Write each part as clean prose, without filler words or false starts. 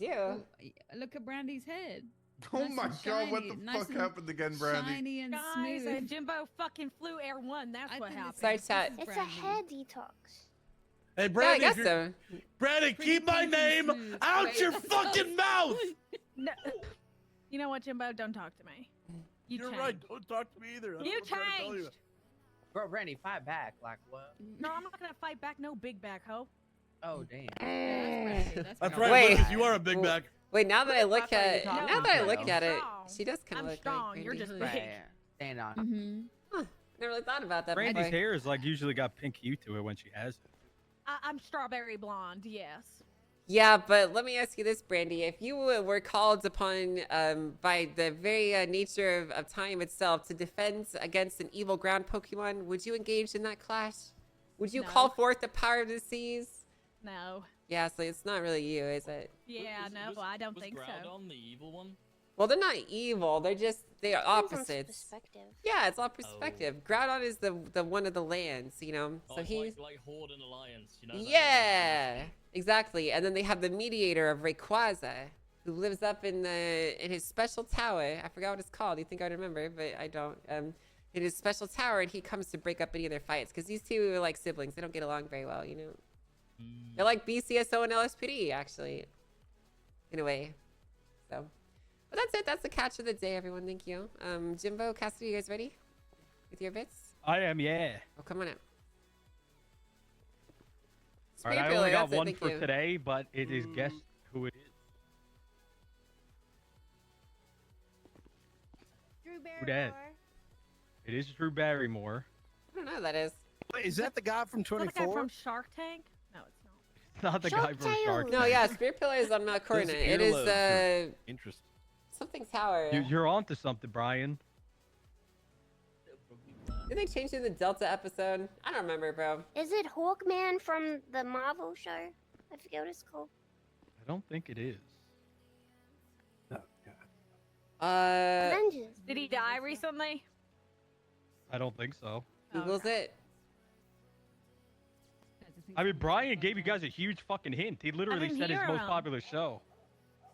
behind you. Oh, look at Brandy's head. Oh Nice my and God, what shiny, the nice fuck and happened again, Brandy? Shiny and Guys, smooth. Jimbo fucking flew Air 1. That's what happened. Sorry, chat. This is It's a Brandy. hair detox. Hey, Yeah, I Brandy, guess so. Brandy, Pretty keep my pink and name smooth. out Wait, your that's fucking mouth. No. You know what, Jimbo? Don't talk to me. You're changed. right. Don't talk to me either. That's You what I'm trying to tell you. changed. Bro, Brandy, fight back. Like what? No, I'm not gonna fight back. No big back, ho. Oh, damn. That's Brandy. right, Wait. Lucas. You are a big back. Wait, now that I look thought you at were now talking that I about look it. at it, Strong. she does kind I'm of look strong, like you're Brandy, just huh? big. Right. Stand on. Mm-hmm. Never really thought about that Brandy's before. hair is like usually got pink hue to it when she has it. I'm strawberry blonde. Yes. Yeah, but let me ask you this, Brandy. If you were called upon by the very nature of time itself to defend against an evil ground Pokemon, would you engage in that clash? Would you No. call forth the power of the seas? No. Yeah, so it's not really you, is it? Yeah, no, I don't think so. Groudon the evil one? Well, they're not evil. They are Depends on opposites. perspective. Yeah, it's all perspective. Groudon is the one of the lands, you know. Oh, So it's he's like Horde and Alliance, you know? that? yeah, exactly. And then they have the mediator of Rayquaza, who lives up in his special tower. I forgot what it's called. You think I'd remember, but I don't. In his special tower, and he comes to break up any of their fights because these two are like siblings. They don't get along very well, you know. They're like BCSO and LSPD, actually, in a way. So, but that's it. That's the catch of the day, everyone. Thank you. Jimbo, Cassidy, you guys ready with your bits? I am, yeah. Oh, come on out. All right, I Spear only Pillar, got that's it, one thank for you. today, but it is guess who it is. Who dat? It is Drew Barrymore. I don't know who that is. Wait, is that the guy from Is that the guy 24? from Shark Tank? No, it's not. It's not the guy from Shark Shark No, Tank. yeah, Spear Pillar is on Mount Corona. It is Interesting. something tower. You're onto something, Brian. Did they change it in the Delta episode? I don't remember, bro. Is it Hawkman from the Marvel show? I forget what it's called. I don't think it is. Avengers. Did he die recently? I don't think so. Google's it. I mean, Brian gave you guys a huge fucking hint. He literally didn't said his hear most him. popular show.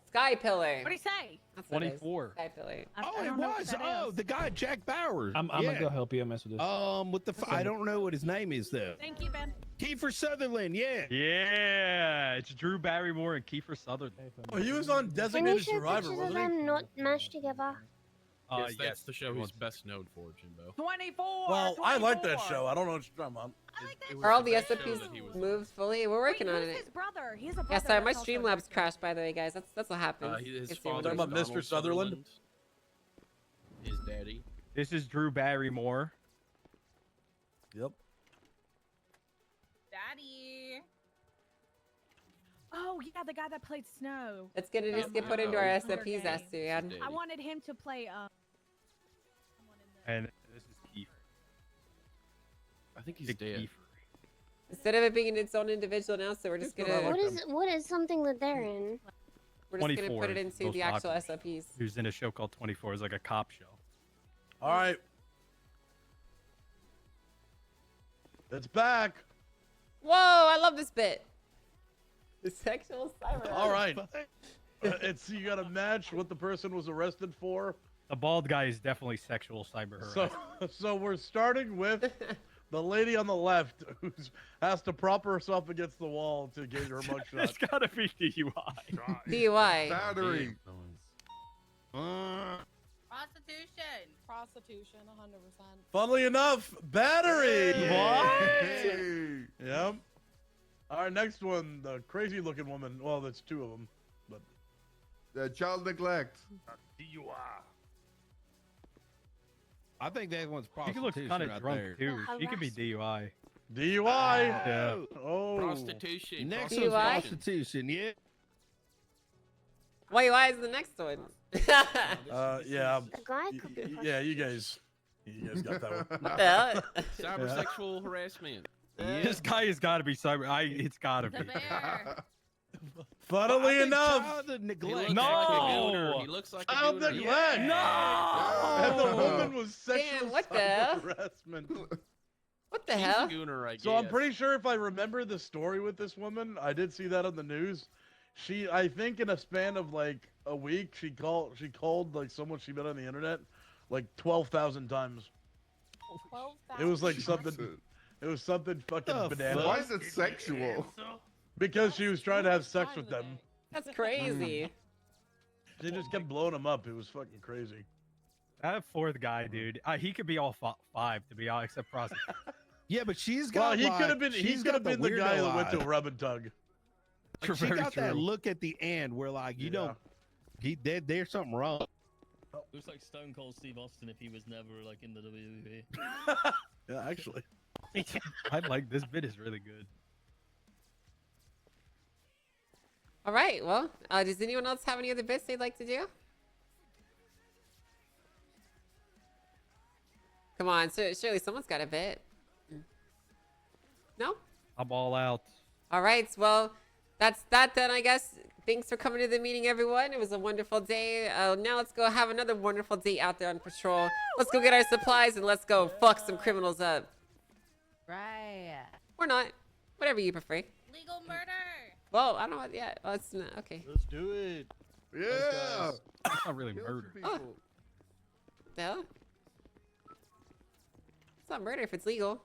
Sky Pillar. What'd he say? That's what it is. 24. Sky Pillar. Oh, I it don't know what was. that Oh, is. the guy Jack Bauer. I'm gonna go help you. I mess with this. With the I don't know what his name is though. Thank you, Ben. Kiefer Sutherland. Yeah. Yeah, it's Drew Barrymore and Kiefer Sutherland. Oh, he was on Can you Designated show Survivor, pictures of wasn't he? them not mashed together? Yes, that's Yes, the show it he's was. best known for, Jimbo. 24. Well, I like that 24. show. I don't know what you're talking about. Are all the best show SOPs that he was moved fully? We're working Wait, on who's it. his brother? He has a brother. Yeah, sorry, my that's also Streamlabs director. crashed, by the way, guys. That's what happens. His It's father the- Talking about was Mr. Donald Sutherland? His daddy. This is Drew Barrymore. Yep. Daddy. Oh yeah, the guy that played Snow. It's gonna just get put into our SOPs, Asturian. I wanted him to play. And this is Kiefer. I think he's Big dead. Kiefer. Instead of it being its own individual now, so we're just Just gonna go What is something that they're in? we're just gonna 24 put it is into most the actual popular. SOPs. He was in a show called 24. It's like a cop show. All right. It's back. Whoa, I love this bit. The sexual cyber. All right. It's you got to match what the person was arrested for. The bald guy is definitely sexual cyber harassment. So we're starting with the lady on the left who has to prop herself against the wall to get her mugshot. It's gotta be DUI. DUI. Battery. Prostitution, 100%. Funnily enough, battery. What? Yep. All right, next one, the crazy looking woman. Well, that's two of them, but Child neglect. DUI. I think that one's She prostitution looks kind of right drunk there. too. She could be DUI. DUI. Yeah. Oh. Prostitution. Next DUI? one's prostitution. Yeah. Why is the next one? Yeah. The guy could be. Yeah, you guys got that one. What the hell? Cyber sexual harassment. This guy has got to be cyber. It's got to be. Funnily enough, Child He neglect. looks No! like a gooner. He looks like a child gooner. neglect. No! And the woman was sexual Damn, what the hell? harassment. What the He's hell? a gooner, I guess. So I'm pretty sure if I remember the story with this woman, I did see that on the news. I think in a span of like a week, she called like someone she met on the internet like 12,000 times. It was like something. It was something fucking The bananas. fuck? Why is it sexual? Because she was trying to have sex with them. That's crazy. She just kept blowing them up. It was fucking crazy. That fourth guy, dude. He could be all five, to be honest, except Frosty. Yeah, but she's Well, got. he like, could have been. He she's could have got been the weirdo guy that went to eye. rub and tug. Like, she Very got that true. look at the end where like you Yeah. don't. There's something wrong. Looks like Stone Cold Steve Austin if he was never like in the WWE. Yeah, actually. I like this bit is really good. All right. Well, does anyone else have any other bits they'd like to do? Come on, surely someone's got a bit. No? I'm all out. All right. Well, that's that then, I guess. Thanks for coming to the meeting, everyone. It was a wonderful day. Now let's go have another wonderful day out there on patrol. Let's go get our supplies and let's go fuck some criminals up. Right. Or not. Whatever you prefer. Legal murder. Well, I don't know. Yeah. Well, it's not. Okay. Let's do it. Yeah. That's not really Kill some murder. people. The hell? It's not murder if it's legal.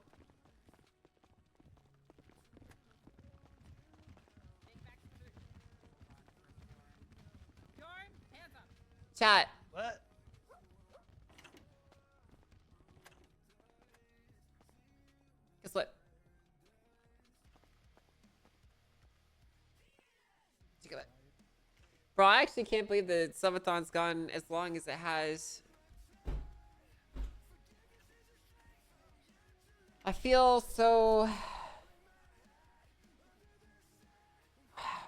Hands up. Chat. What? Guess what? Did you get it? Bro, I actually can't believe the subathon's gone as long as it has. I feel so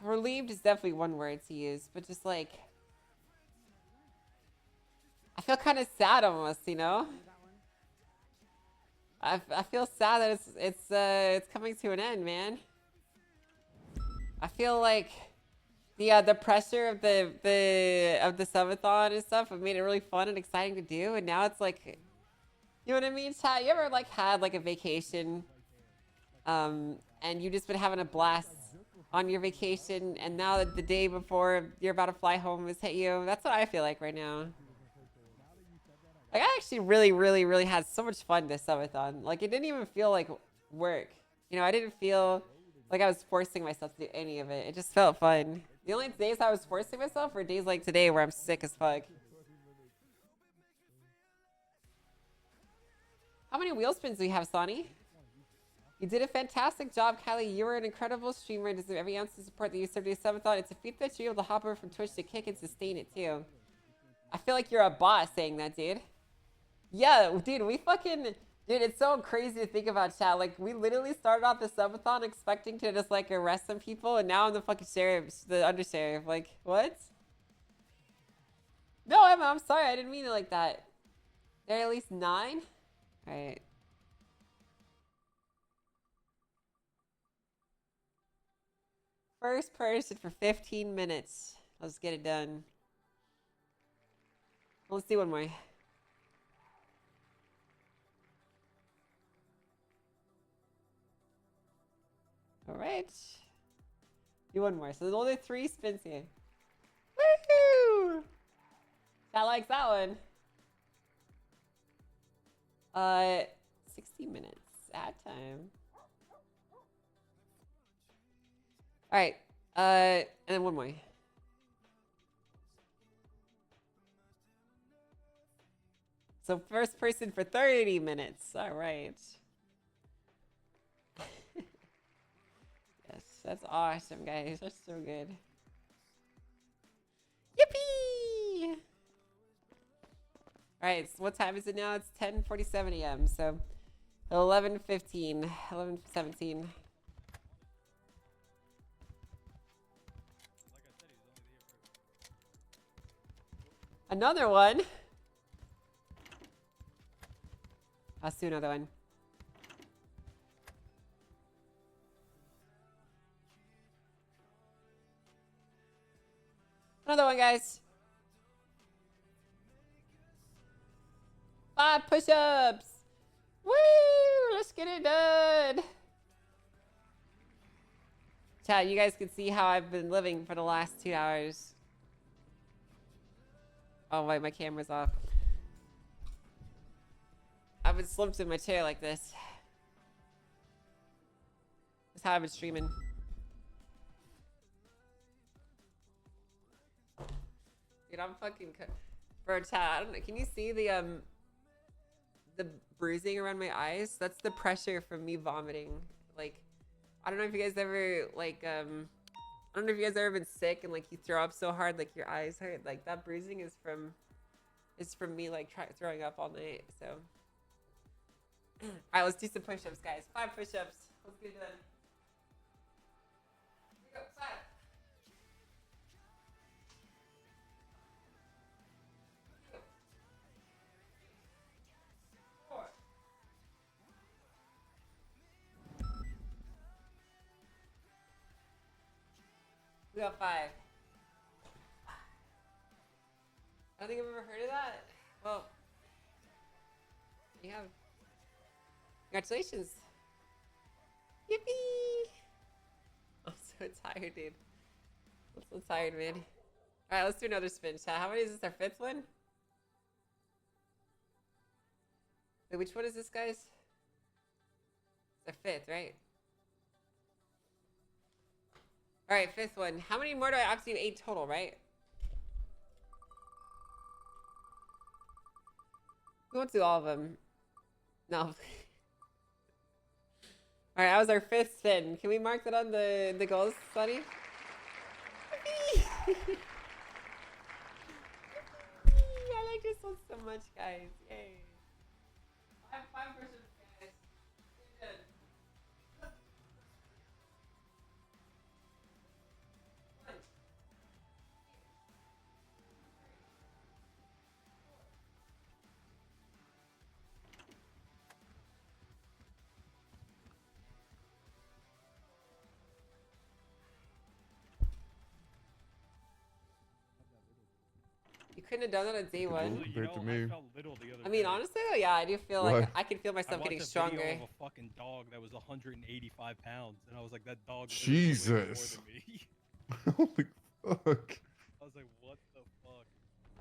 relieved is definitely one word to use, but just like I feel kind of sad almost, you know. I feel sad that it's coming to an end, man. I feel like the pressure of the subathon and stuff have made it really fun and exciting to do, and now it's like, you know what I mean, chat? You ever like had like a vacation, and you just been having a blast on your vacation, and now that the day before you're about to fly home has hit you? That's what I feel like right now. Like I actually really had so much fun this subathon. Like it didn't even feel like work. You know, I didn't feel like I was forcing myself to do any of it. It just felt fun. The only days I was forcing myself were days like today where I'm sick as fuck. How many wheel spins do you have, Sonny? You did a fantastic job, Kylie. You were an incredible streamer and deserve every ounce of support that you served your subathon. It's a feat that you're able to hop over from Twitch to kick and sustain it too. I feel like you're a boss saying that, dude. Yeah, dude, dude, it's so crazy to think about, chat. Like, we literally started off the subathon expecting to just, like, arrest some people, and now I'm the fucking sheriff, the undersheriff. Like, what? No, Emma, I'm sorry. I didn't mean it like that. There are at least 9? Alright. First person for 15 minutes. Let's get it done. Let's do one more. All right. Do one more. So there's only 3 spins here. Woohoo! Chat likes that one. 60 minutes ad time. All right. And then one more. So first person for 30 minutes. All right. Yes, that's awesome, guys. That's so good. Yippee! All right, so what time is it now? It's 10:47 a.m. So 11:15, 11:17. Another one. Let's do another one. Another one, guys. 5 push-ups. Woo! Let's get it done. Chat, you guys can see how I've been living for the last 2 hours. Oh wait, my camera's off. I've been slumped in my chair like this. That's how I've been streaming. Dude, I'm fucking bro, chat, I don't know. Can you see the bruising around my eyes? That's the pressure from me vomiting. Like, I don't know if you guys ever like I don't know if you guys ever been sick and like you throw up so hard like your eyes hurt. Like that bruising is from me like throwing up all night. So all right, let's do some push-ups, guys. 5 push-ups. Let's get it done. Here we go. 5. We got 5. I don't think I've ever heard of that. Well, you have. Congratulations. Yippee! I'm so tired, dude. I'm so tired, man. Alright, let's do another spin, chat. How many is this? Our 5th one? Wait, which one is this, guys? It's our 5th, right? Alright, 5th one. How many more do I have to do? 8 total, right? We won't do all of them. No. Alright, that was our 5th spin. Can we mark that on the goals, Sunny? I like this one so much, guys. Yay. 5 versions, guys. You're good. You couldn't have done that on day one. Compared to me. I felt little the other I mean, day. honestly, though, yeah, I do feel Why? like I can feel I myself watched getting a stronger. video of a fucking dog that was 185 pounds, and I was like, that dog. literally weighs more Jesus. than me. Holy fuck. I was like, what the fuck?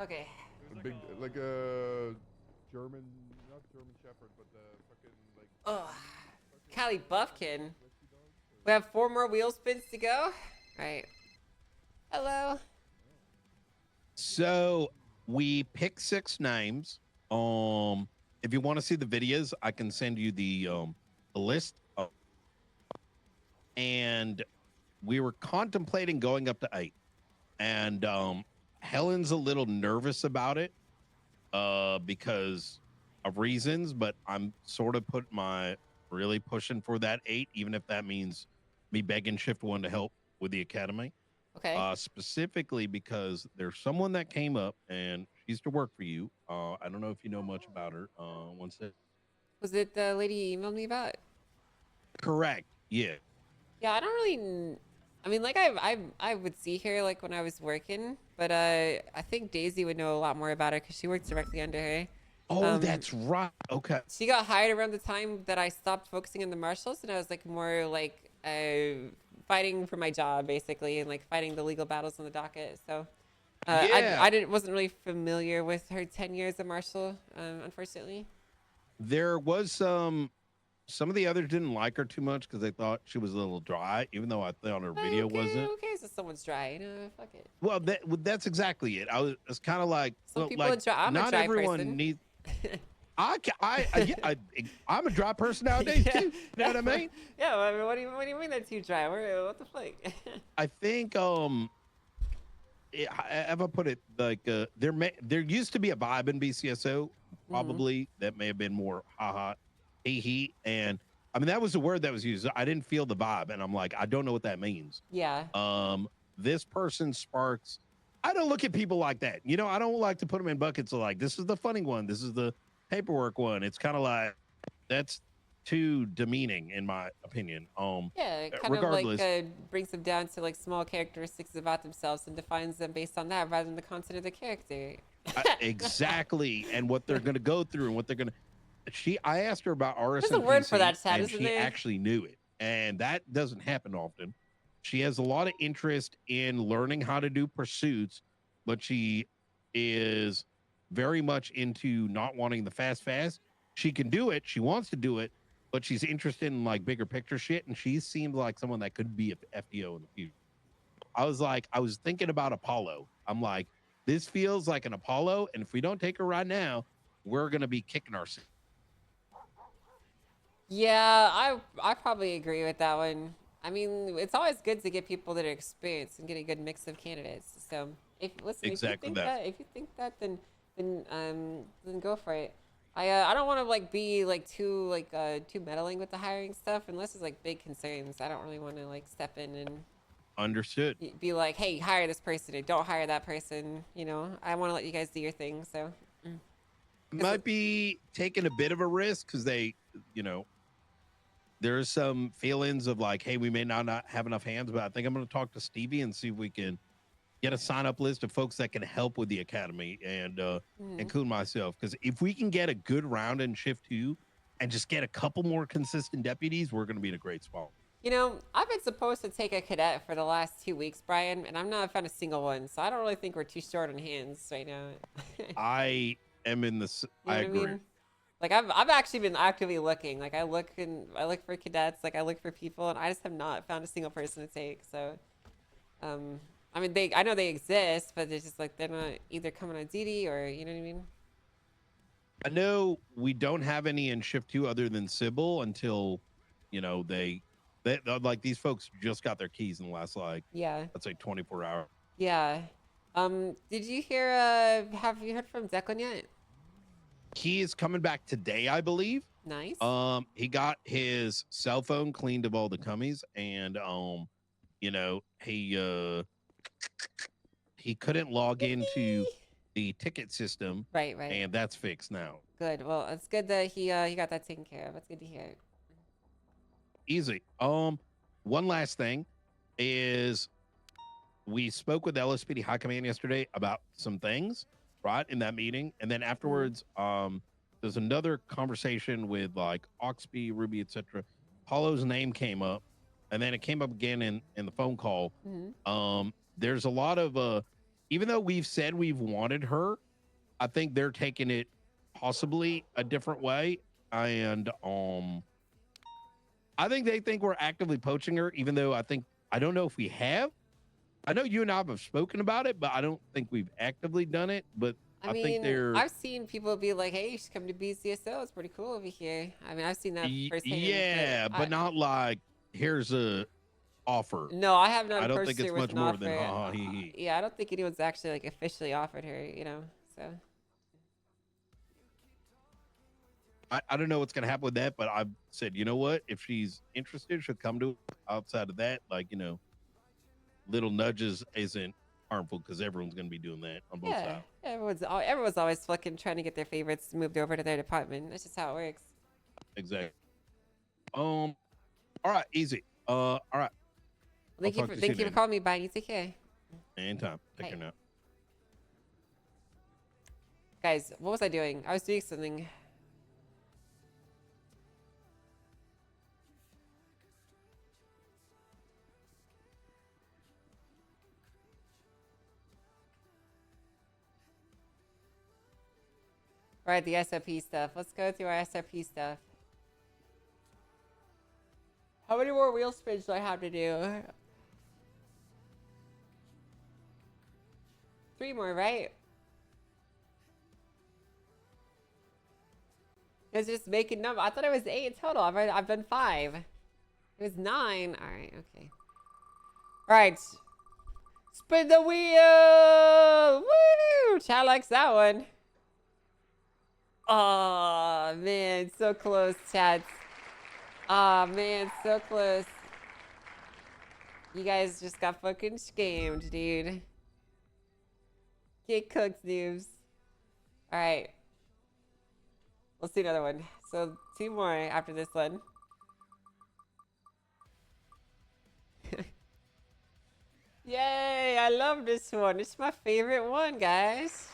Okay. It was Big, like a German, not German Shepherd, but the fucking like. Ugh. Callie Buffkin. We have 4 more wheel spins to go. All right. Hello. So we picked 6 names. If you want to see the videos, I can send you the list. And we were contemplating going up to 8. And Helen's a little nervous about it because of reasons, but I'm sort of really pushing for that 8, even if that means me begging Shift 1 to help with the academy. Okay. Specifically because there's someone that came up and she used to work for you. I don't know if you know much about her. One sec. Was it the lady you emailed me about? Correct. Yeah. Yeah, I don't really. I mean, like I would see her like when I was working, but I think Daisy would know a lot more about her because she worked directly under her. Oh, that's right. Okay. She got hired around the time that I stopped focusing on the marshals, and I was like more like fighting for my job basically, and like fighting the legal battles on the docket. So Yeah. I wasn't really familiar with her 10 years of marshal, unfortunately. There was some of the others didn't like her too much because they thought she was a little dry, even though I thought her video okay, wasn't. Who cares if someone's dry? You know, fuck it. Well, that's exactly it. I was kind of like, Some well, people like, are dry. I'm a not dry everyone person. needs. I'm a dry person nowadays too. You know what I mean? Yeah. I mean, what do you mean they're too dry? What the fuck? I think if I put it like there used to be a vibe in BCSO probably that may have been more haha he and I mean that was the word that was used. I didn't feel the vibe and I'm like I don't know what that means. Yeah. This person sparks. I don't look at people like that. You know, I don't like to put them in buckets of like this is the funny one, this is the paperwork one. It's kind of like that's too demeaning in my opinion. Yeah, it kind regardless, of like brings them down to like small characteristics about themselves and defines them based on that rather than the content of the character. exactly, and what they're going to go through and what they're going to. I asked her about RS. There's a word for that, Chad, and isn't she there? actually knew it, and that doesn't happen often. she has a lot of interest in learning how to do pursuits, but she is very much into not wanting the fast. She can do it. She wants to do it, but she's interested in like bigger picture shit. And she seemed like someone that could be a FDO in the future. I was thinking about Apollo. I'm like, this feels like an Apollo. And if we don't take her right now, we're going to be kicking ourselves. Yeah, I probably agree with that one. I mean, it's always good to get people that are experienced and get a good mix of candidates. So if listen, Exactly if you think that, then go for it. I don't want to like be like too meddling with the hiring stuff unless there's like big concerns. I don't really want to like step in and Understood. be like, hey, hire this person or don't hire that person. You know, I want to let you guys do your thing. So Might be taking a bit of a risk because they, there's some feelings of like, hey, we may not have enough hands, but I think I'm going to talk to Stevie and see if we can get a sign up list of folks that can help with the academy and include myself. Because if we can get a good round in shift 2 and just get a couple more consistent deputies, we're going to be in a great spot. You know, I've been supposed to take a cadet for the last 2 weeks, Brian, and I've not found a single one. So I don't really think we're too short on hands right now. I am in this. You know I what agree. mean? Like I've actually been actively looking. Like I look for cadets. Like I look for people, and I just have not found a single person to take. So, I mean, I know they exist, but they're just like they're not either coming on DD or you know what I mean. I know we don't have any in shift 2 other than Sybil until, they like these folks just got their keys in the last let's say 24 hours. Yeah. Did you hear? Have you heard from Declan yet? He is coming back today, I believe. Nice. He got his cell phone cleaned of all the cummies, and he couldn't log into the ticket system. Right. And that's fixed now. Good. Well, it's good that he got that taken care of. That's good to hear. Easy. One last thing is we spoke with LSPD High Command yesterday about some things, right, in that meeting. And then afterwards, there's another conversation with like Oxby, Ruby, etc. Paulo's name came up, and then it came up again in the phone call. There's a lot of even though we've said we've wanted her, I think they're taking it possibly a different way. And I think they think we're actively poaching her, even though I don't know if we have. I know you and I have spoken about it, but I don't think we've actively done it. But I think I've seen people be like, "Hey, you should come to BCSO. It's pretty cool over here." I mean, I've seen that firsthand. Yeah, but not like here's a offer. No, I have not. I don't think it's much more than ha ha he he. Yeah, I don't think anyone's actually like officially offered her. So. I don't know what's gonna happen with that, but I've said, you know what? If she's interested, she'll come to it. Outside of that, little nudges isn't harmful because everyone's gonna be doing that on both sides. Everyone's always fucking trying to get their favorites moved over to their department. That's just how it works. Exactly. All right, easy. All right. Thank you for calling me, Brian. You take care. Anytime. Take care now. Guys, what was I doing? I was doing something. All right, the SRP stuff. Let's go through our SRP stuff. How many more wheel spins do I have to do? 3 more, right? It's just making number. I thought it was 8 total. I've done 5. It was 9. All right, okay. All right. Spin the wheel! Woo! Chad likes that one. Oh man, so close, Chad. Oh man, so close. You guys just got fucking scammed, dude. Get cooked, noobs. Alright. Let's do another one. So 2 more after this one. Yay, I love this one. It's my favorite one, guys.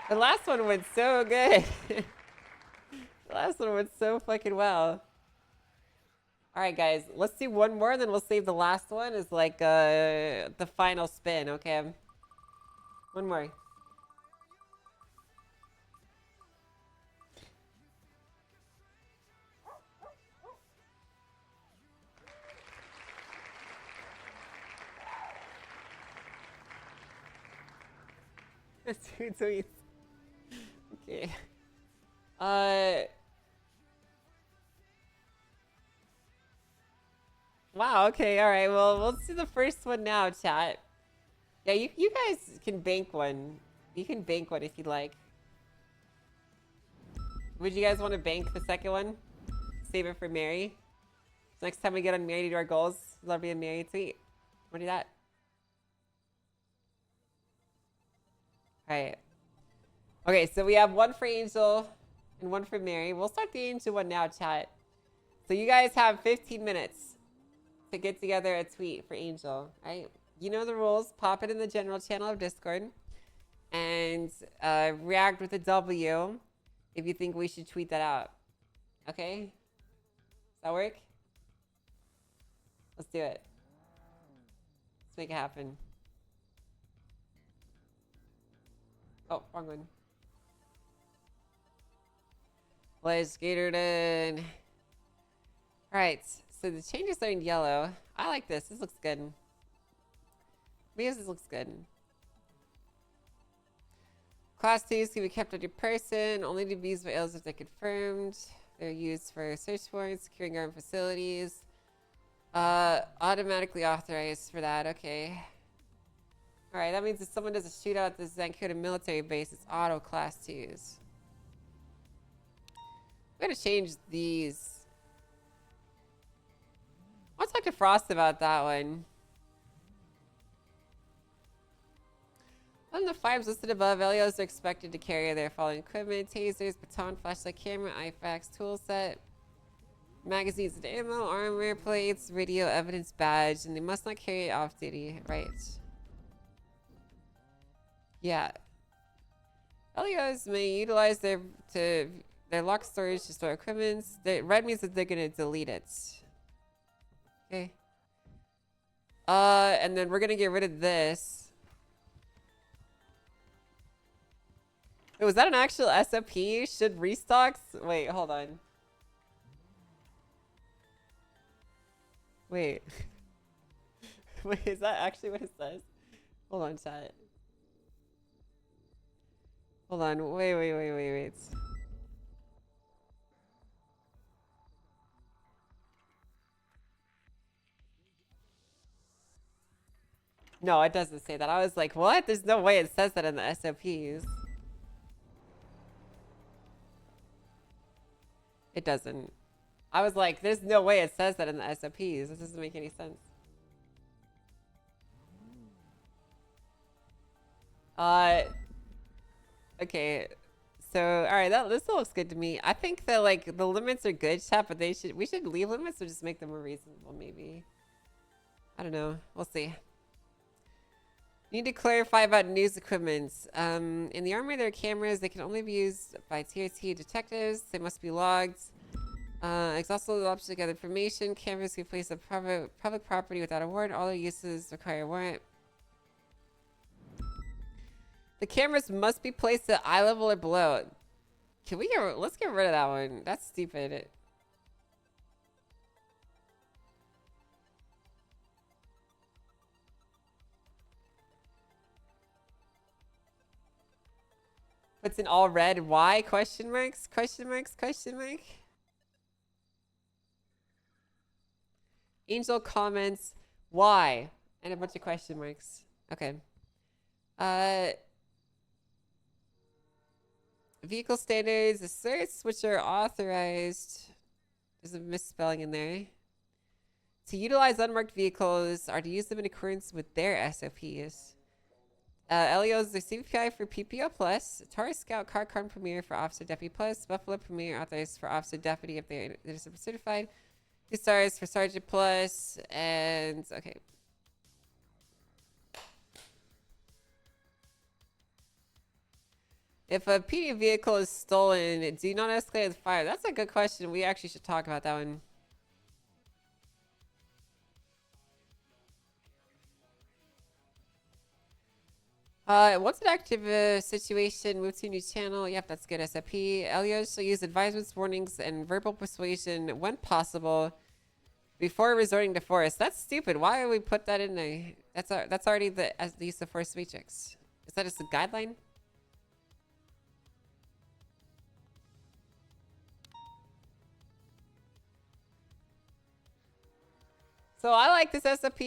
The last one went so good. The last one went so fucking well. All right, guys, let's do one more, then we'll save the last one as like the final spin. Okay. One more. Two tweets. Okay. Wow. Okay. All right. Well, let's do the first one now, chat. Yeah, you guys can bank one. You can bank one if you'd like. Would you guys want to bank the second one? Save it for Mary. Next time we get on Mary to do our goals, there'll be a Mary tweet. We'll do that. All right. Okay, so we have one for Angel and one for Mary. We'll start the Angel one now, chat. So you guys have 15 minutes to get together a tweet for Angel. All right. You know the rules. Pop it in the general channel of Discord and react with a W if you think we should tweet that out. Okay? Does that work? Let's do it. Let's make it happen. Oh, wrong one. Let's get her done. Alright, so the changes are in yellow. I like this. This looks good. Because this looks good. Class 2s can be kept on your person. Only to be used by aliens if they're confirmed. They're used for search warrants, securing government facilities. Automatically authorized for that. Okay. Alright, that means if someone does a shootout at the Zancuda military base, it's auto class 2s. I'm gonna change these. I'll talk to Frost about that one. On the 5s listed above, LEOs are expected to carry their following equipment: tasers, baton, flashlight, camera, IFAX toolset, magazines and ammo, armor plates, radio evidence badge, and they must not carry it off duty. Right. Yeah. LEOs may utilize their locked storage to store equipment. Red means that they're gonna delete it. Okay. And then we're gonna get rid of this. Wait, was that an actual SOP? Should restocks? Wait, hold on. Wait. Wait, is that actually what it says? Hold on, chat. Hold on. Wait. No, it doesn't say that. I was like, what? There's no way it says that in the SOPs. It doesn't. I was like, there's no way it says that in the SOPs. This doesn't make any sense. Okay. So, all right, this looks good to me. I think that like the limits are good, chat, but we should leave limits or just make them more reasonable, maybe. I don't know. We'll see. Need to clarify about news equipment. In the army, there are cameras. They can only be used by TRT detectives. They must be logged. Exhaustive options to gather information. Cameras can be placed on public property without a warrant. All their uses require a warrant. The cameras must be placed at eye level or below. Let's get rid of that one. That's stupid. What's in all red? Why? Question marks? Question marks? Question mark? Angel comments, why? And a bunch of question marks. Okay. Vehicle standards, asserts which are authorized. There's a misspelling in there. To utilize unmarked vehicles are to use them in accordance with their SOPs. LEOs are CVPI for PPO Plus, Taurus Scout Car Con Premier for Officer Deputy Plus, Buffalo Premier authorized for Officer Deputy if they're certified, 2 stars for Sergeant Plus, and okay. If a PD vehicle is stolen, do not escalate with fire. That's a good question. We actually should talk about that one. Once an active situation, move to a new channel. Yep, that's good. SIP. Elios shall use advisements, warnings, and verbal persuasion when possible before resorting to force. That's stupid. Why would we put that in there? That's already the use of force matrix. Is that just a guideline? So I like this SOP,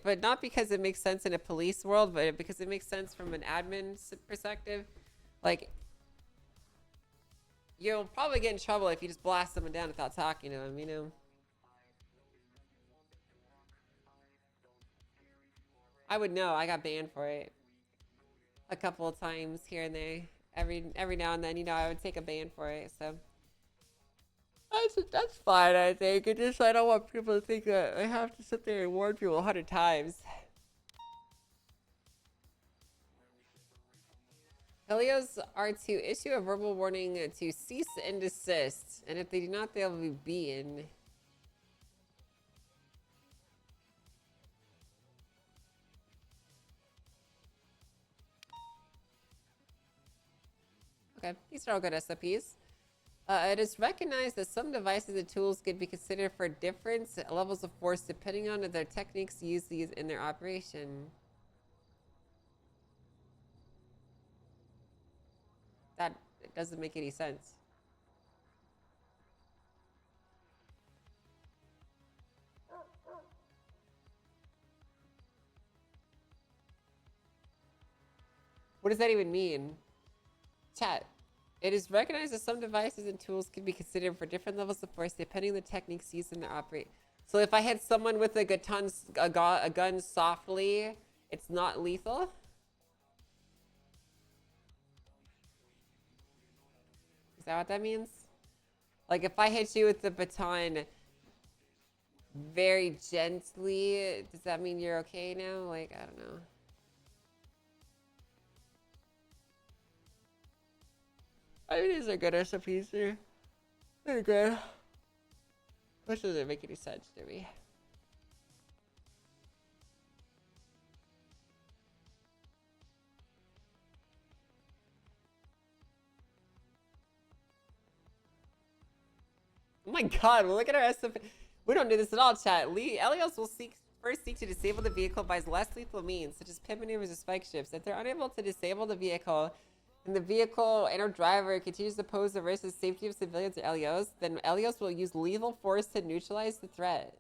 but not because it makes sense in a police world, but because it makes sense from an admin perspective. Like, you'll probably get in trouble if you just blast someone down without talking to them, you know? I would know. I got banned for it a couple of times here and there. Every now and then, you know, I would take a ban for it, so. That's fine, I think. It just, I don't want people to think that I have to sit there and warn people 100 times. Helios are to issue a verbal warning to cease and desist, and if they do not, they will be beaten. Okay, these are all good SOPs. It is recognized that some devices and tools could be considered for different levels of force depending on their techniques used in their operation. That doesn't make any sense. What does that even mean? Chat. It is recognized that some devices and tools can be considered for different levels of force depending on the techniques used in their operate. So if I hit someone with a gun softly, it's not lethal? Is that what that means? Like if I hit you with the baton very gently, does that mean you're okay now? Like, I don't know. I mean, these are good SOPs. They're good. Which doesn't make any sense to me. Oh my god, look at our SOP. We don't do this at all, chat. Elios will first seek to disable the vehicle by less lethal means, such as pit maneuvers or spike shifts. If they're unable to disable the vehicle, and the vehicle and our driver continues to pose the risk to the safety of civilians or Elios, then Elios will use lethal force to neutralize the threat.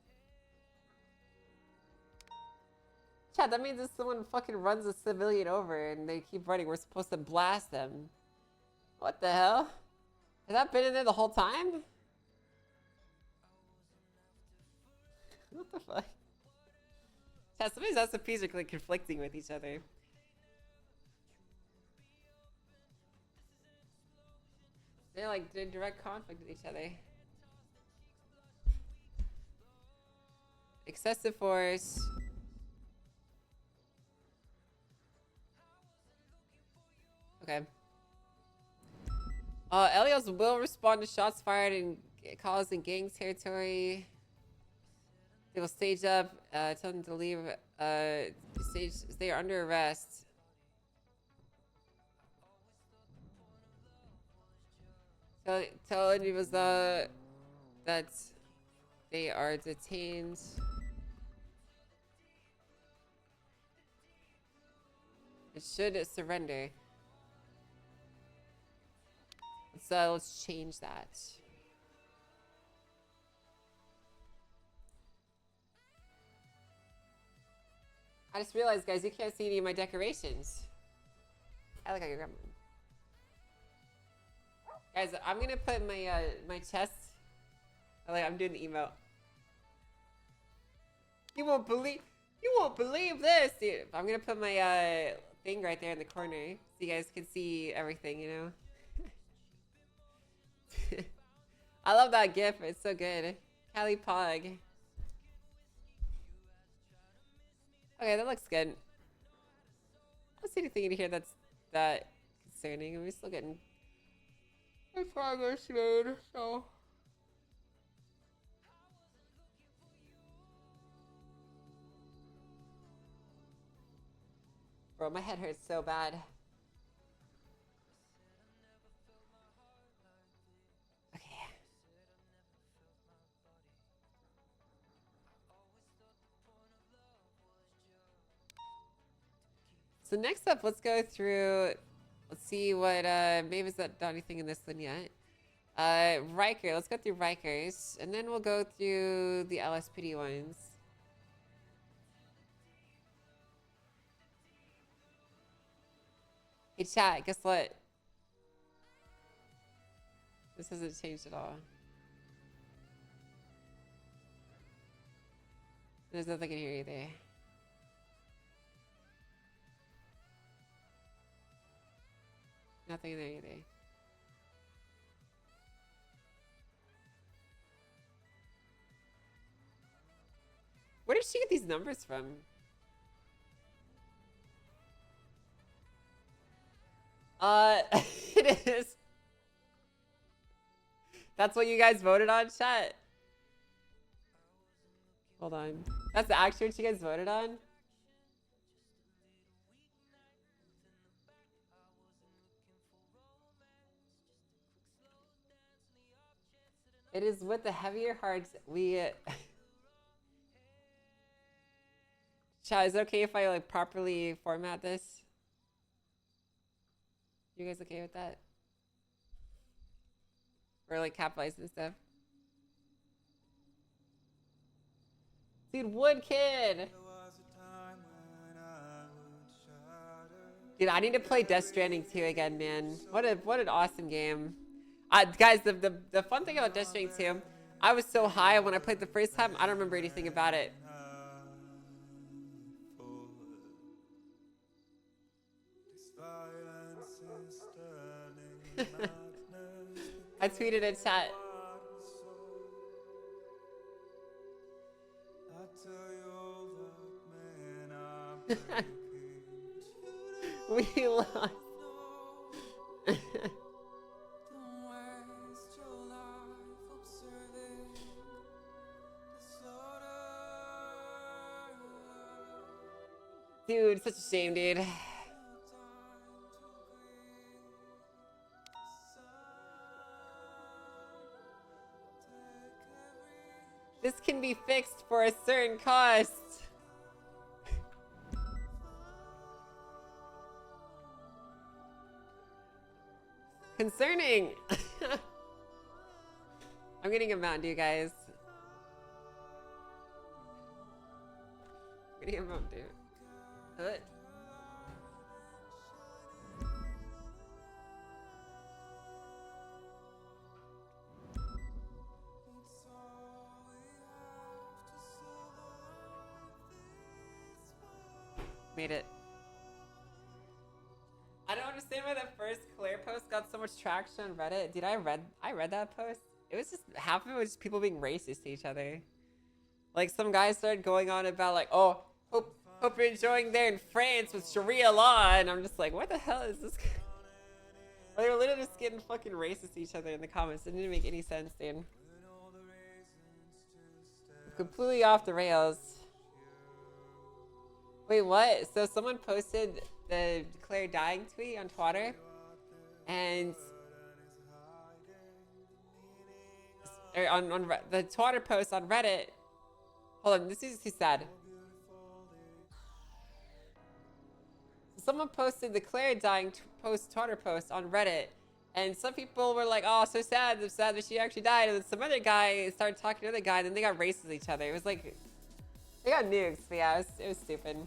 Chat, that means if someone fucking runs a civilian over and they keep running, we're supposed to blast them. What the hell? Has that been in there the whole time? What the fuck? Chat, some of these SOPs are like conflicting with each other. They're like in direct conflict with each other. Excessive force. Okay. Elios will respond to shots fired in calls in gang territory. They will stage up, tell them to leave, they are under arrest. Tell individuals that they are detained. It should surrender. So let's change that. I just realized, guys, you can't see any of my decorations. I look like your grandma. Guys, I'm gonna put my my chest. I'm doing the emote. You won't believe this, dude. I'm gonna put my thing right there in the corner so you guys can see everything, you know. I love that gif. It's so good. Callie Pog. Okay, that looks good. I don't see anything in here that's that concerning. We're still getting progress made, so. bro. My head hurts so bad. Okay. So next up, let's go through. Let's see what Maeve has not done anything in this one yet. Riker. Let's go through Rikers, and then we'll go through the LSPD ones. Hey chat, guess what? This hasn't changed at all. There's nothing in here either. Nothing in there either. Where did she get these numbers from? It is. That's what you guys voted on, chat? Hold on. That's actually what you guys voted on? It is with the heavier hearts we... Chat, is it okay if I like properly format this? You guys okay with that? Or like capitalize and stuff? Dude, Wood Kid! Dude, I need to play Death Stranding 2 again, man. What an awesome game. Guys, the fun thing about Death Stranding 2, I was so high when I played the first time, I don't remember anything about it. I tweeted in chat. We lost. Dude, such a shame, dude. This can be fixed for a certain cost. Concerning. I'm getting a Mountain Dew, guys. I'm getting a Mountain Dew. What? Made it. I don't understand why the first Claire post got so much traction on Reddit. Dude, I read that post. It was just half of it was just people being racist to each other. Like some guys started going on about like, oh, hope you're enjoying there in France with Sharia law, and I'm just like, what the hell is this? They were literally just getting fucking racist to each other in the comments. It didn't make any sense, dude. Completely off the rails. Wait, what? So someone posted the Claire dying tweet on Twitter, and or on the Twitter post on Reddit. Hold on, this is too sad. Someone posted the Claire dying Twitter post on Reddit, and some people were like, "Oh, so sad that she actually died." And then some other guy started talking to another guy, and then they got racist with each other. It was like they got nukes, but yeah, it was stupid.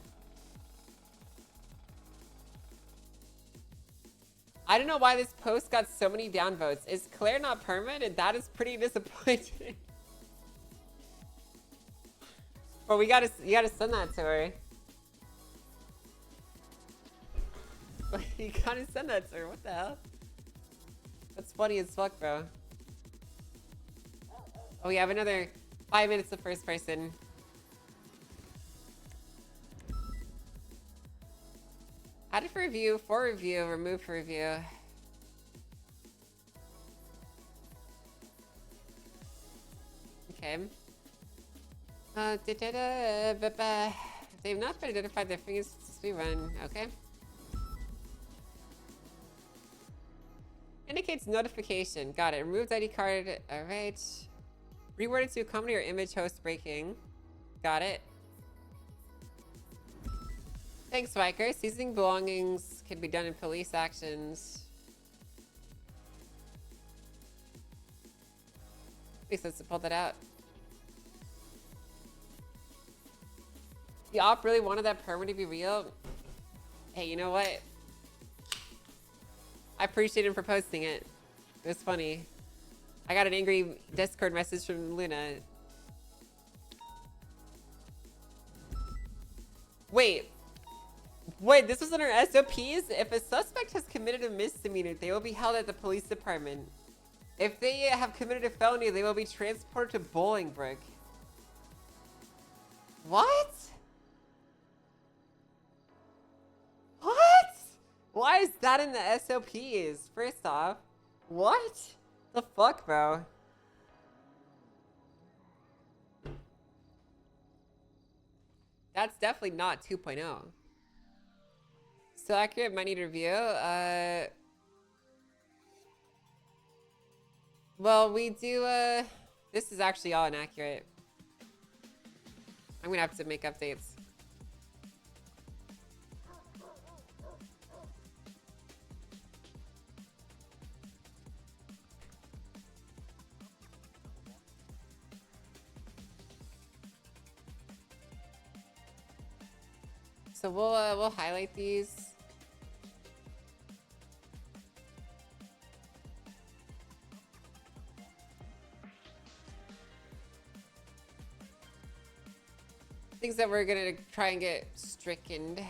I don't know why this post got so many downvotes. Is Claire not permanent? That is pretty disappointing. Well, you gotta send that to her. You gotta send that to her. What the hell? That's funny as fuck, bro. Oh, we have another 5 minutes of first person. Added for review, for review, remove for review. Okay. They've not been identified their fingers since we run. Okay. Indicates notification. Got it. Removed ID card. All right. Reworded to accompany or image host breaking. Got it. Thanks, Viker. Seizing belongings can be done in police actions. Makes sense to pull that out. The op really wanted that permit to be real. Hey, you know what? I appreciate him for posting it. It was funny. I got an angry Discord message from Luna. Wait, this was in our SOPs? If a suspect has committed a misdemeanor, they will be held at the police department. If they have committed a felony, they will be transported to Bolingbrook. What? What? Why is that in the SOPs? First off, what the fuck, bro? That's definitely not 2.0. So accurate, might need review. Well, we do, this is actually all inaccurate. I'm gonna have to make updates. So we'll highlight these. Things that we're gonna try and get stricken. Dude,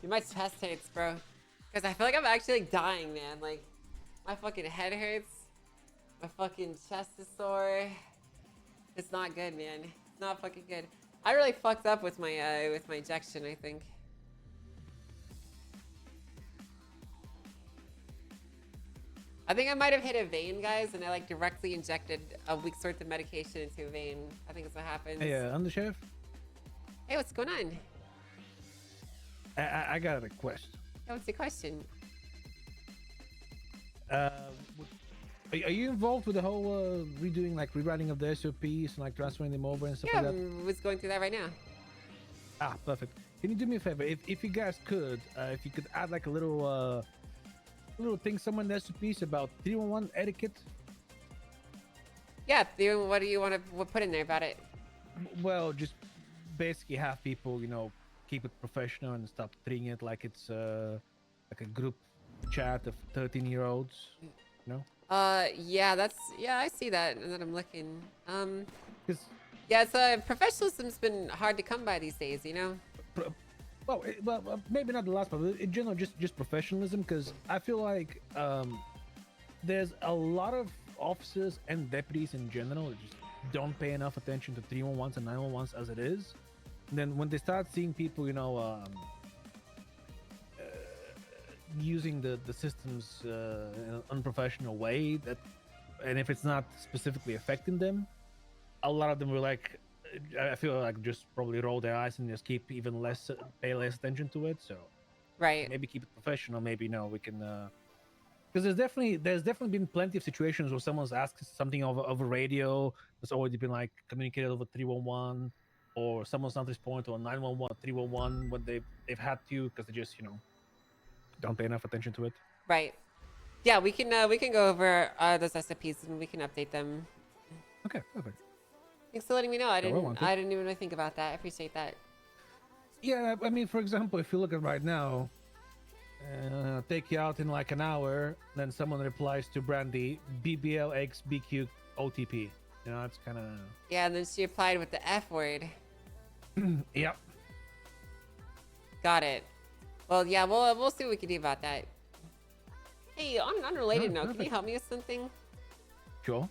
my chest hurts, bro. Because I feel like I'm actually like dying, man. Like, my fucking head hurts. My fucking chest is sore. It's not good, man. It's not fucking good. I really fucked up with my ejection, I think. I think I might have hit a vein, guys, and I like directly injected a week's worth of medication into a vein. I think that's what happened. Hey, Undersheriff. Hey, what's going on? I got a request. Yeah, what's the question? Are you involved with the whole redoing, like rewriting of the SOPs and like transferring them over and stuff Yeah, like that? I was going through that right now. Ah, perfect. Can you do me a favor? If you guys could, if you could add like a little thing somewhere in the SOPs about 311 etiquette. Yeah, what do you want to put in there about it? Well, just basically have people, you know, keep it professional and stop treating it like it's like a group chat of 13-year-olds. You know? Yeah, I see that, and then I'm looking. Yeah, it's professionalism's been hard to come by these days, you know. Well, maybe not the last part, but in general, just professionalism, because I feel like there's a lot of officers and deputies in general that just don't pay enough attention to 311s and 911s as it is. And then when they start seeing people, you know, using the systems in an unprofessional way, and if it's not specifically affecting them, a lot of them were like, I feel like just probably roll their eyes and just keep pay less attention to it. So right, maybe keep it professional. Maybe no, we can because there's definitely been plenty of situations where someone's asked something over radio that's already been like communicated over 311, or someone's not responding to a 911 or 311 when they've had to, because they just, you know, don't pay enough attention to it. Right. Yeah, we can go over those SOPs and we can update them. Okay, perfect. Thanks for letting me know. I didn't even really think about that. I appreciate that. Yeah, I mean, for example, if you look at right now, take you out in like an hour, then someone replies to Brandy, BBLXBQ OTP. You know, that's kind of... Yeah, and then she applied with the F word. Yep. Got it. Well, yeah, we'll see what we can do about that. Hey, on an unrelated note, can you help me with something? Sure.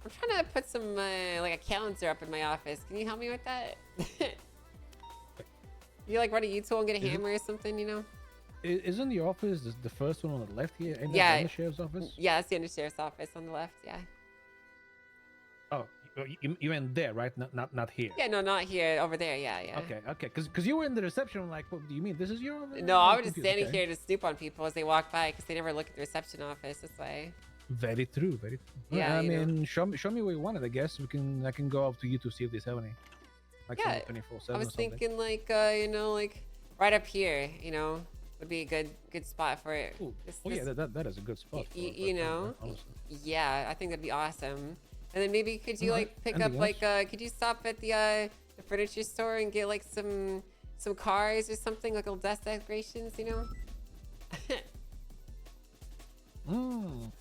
I'm trying to put some, like a calendar up in my office. Can you help me with that? You like run a U-tool and get a hammer or something, you know? Isn't the office the first one on the left here? Yeah. The Undersheriff's office? Yeah, that's the Undersheriff's office on the left, yeah. Oh, You went there, right? Not here. Yeah, no, not here. Over there. Yeah, yeah. Okay. Because you were in the reception. I'm like, what do you mean? This is your? No, I was just confused. standing Okay. here to snoop on people as they walk by because they never look at the reception office. That's why. Very true. Very true. Yeah, I you know. mean, show me what you wanted. I guess I can go up to you to see if they have any. Like Yeah, 24/7 I or was something. thinking like like right up here, would be a good spot for it. Ooh. This- Oh yeah, this- that is a good spot. for it, you right there, know, honestly. yeah, I think that'd be awesome. And then maybe could you Alright, like pick up anything like else? could you stop at the furniture store and get like some cars or something like little desk decorations, Mm.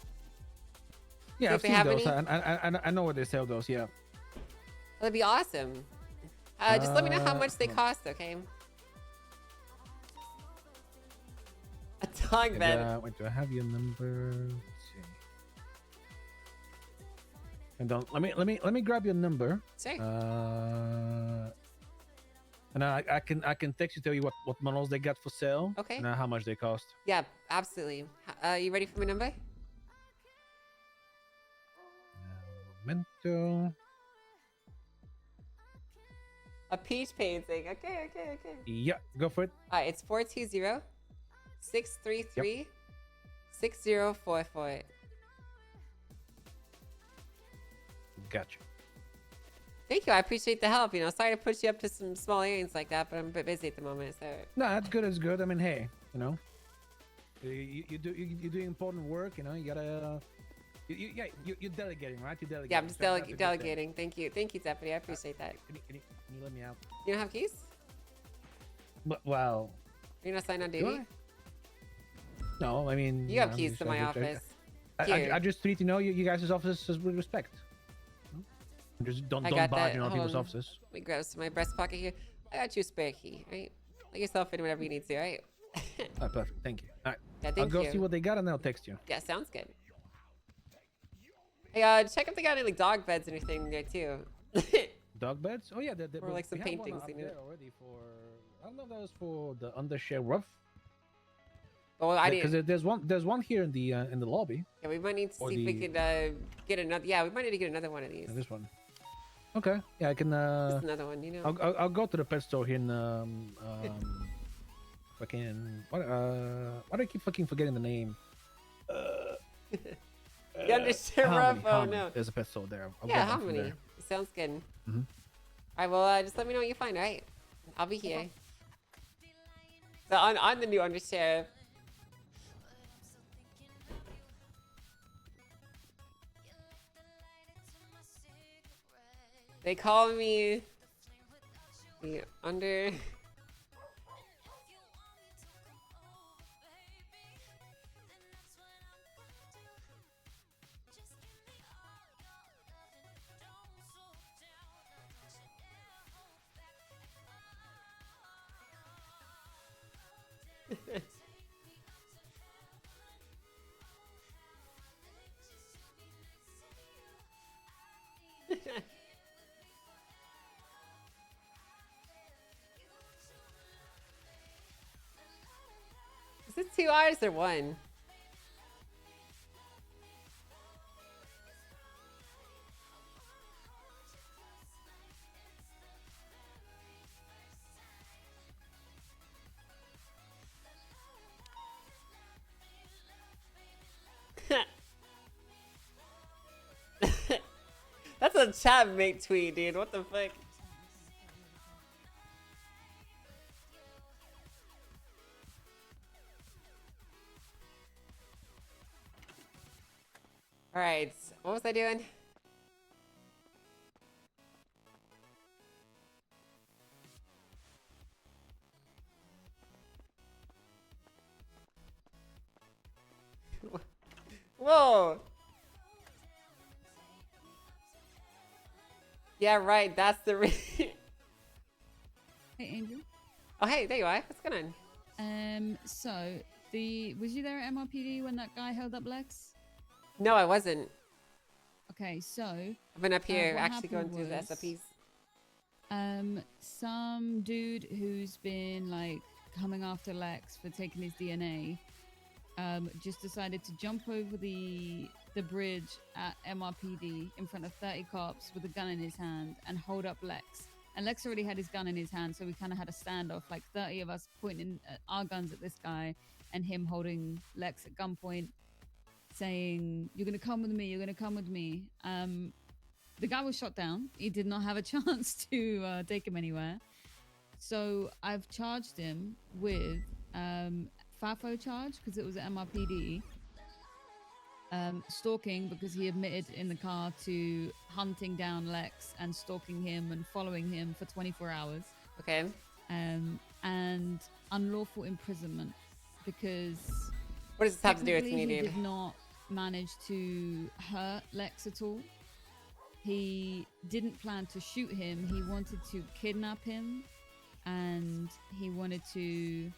Yeah, If I've they seen have those. any? I know where they sell those. Yeah. That'd be awesome. Just let me know how much they hold on. cost, okay? A dog And, bed. wait, do I have your number? Let's see. And don't let me grab your number. Sure. And I can text you, tell you what models they got for sale. Okay. And how much they cost. Yeah, absolutely. You ready for my number? Momento. A peach painting. Okay. Yeah, go for it. All right, it's 420-633-6044. Gotcha. Thank you. I appreciate the help. Sorry to push you up to some small errands like that, but I'm a bit busy at the moment. So No, that's good. It's good. I mean, hey, you do important work. You gotta. You're delegating, right? You're delegating. yeah, I'm just so that's a good thing. delegating. Thank you, Deputy. I appreciate that. Can you let me out? You don't have keys? Well, You're not signed on do duty? I? No, I mean. You have I'm keys just- to my I just- office. I just treat you guys' offices with respect. Just don't I got barge that. in other people's Hold on. offices. Let me grab some my breast pocket here. I got you a spare key, right? Let yourself in whenever you need to, right? Oh, perfect. Thank you. All right. Yeah, I'll thank go you. see what they got and I'll text you. Yeah, sounds good. Hey, check if they got any like dog beds or anything there too. Dog beds? Oh yeah, Or, like, some we have one paintings, up you know. there already for. I don't know if that was for the Undersheriff. Well, I Because didn't. there's one here in the lobby. Yeah, we might need to or see if we the- could get another. Yeah, we might need to get another one of these. Yeah, this one. Okay. Yeah, I can. Just another one, I'll go to the pet store here in fucking why do I keep fucking forgetting the name? The Undersheriff. Oh no. There's a pet store there. I'll Yeah, grab how one from many? there. Sounds good. Mhm. All right, well, just let me know what you find. All right, I'll be here. So on the new Undersheriff. They call me the under. Is it 2 hours or 1? That's a chat mate tweet, dude. What the fuck? All right, what was I doing? Whoa! Yeah, right. That's the Hey, Angel. Oh, hey, there you are. What's going on? So was you there at MRPD when that guy held up Lex? No, I wasn't. Okay, so I've been up here what actually going happened through the was, SOPs. Some dude who's been like coming after Lex for taking his DNA, just decided to jump over the the bridge at MRPD in front of 30 cops with a gun in his hand and hold up Lex. And Lex already had his gun in his hand, so we kind of had a standoff, like 30 of us pointing our guns at this guy and him holding Lex at gunpoint, saying, "You're gonna come with me, you're gonna come with me." The guy was shot down. He did not have a chance to take him anywhere. So I've charged him with FAFO charge because it was at MRPD. Stalking because he admitted in the car to hunting down Lex and stalking him and following him for 24 hours. Okay. And unlawful imprisonment because What does this have to do with technically me, he dude? did not manage to hurt Lex at all. He didn't plan to shoot him. He wanted to kidnap him, and he wanted to.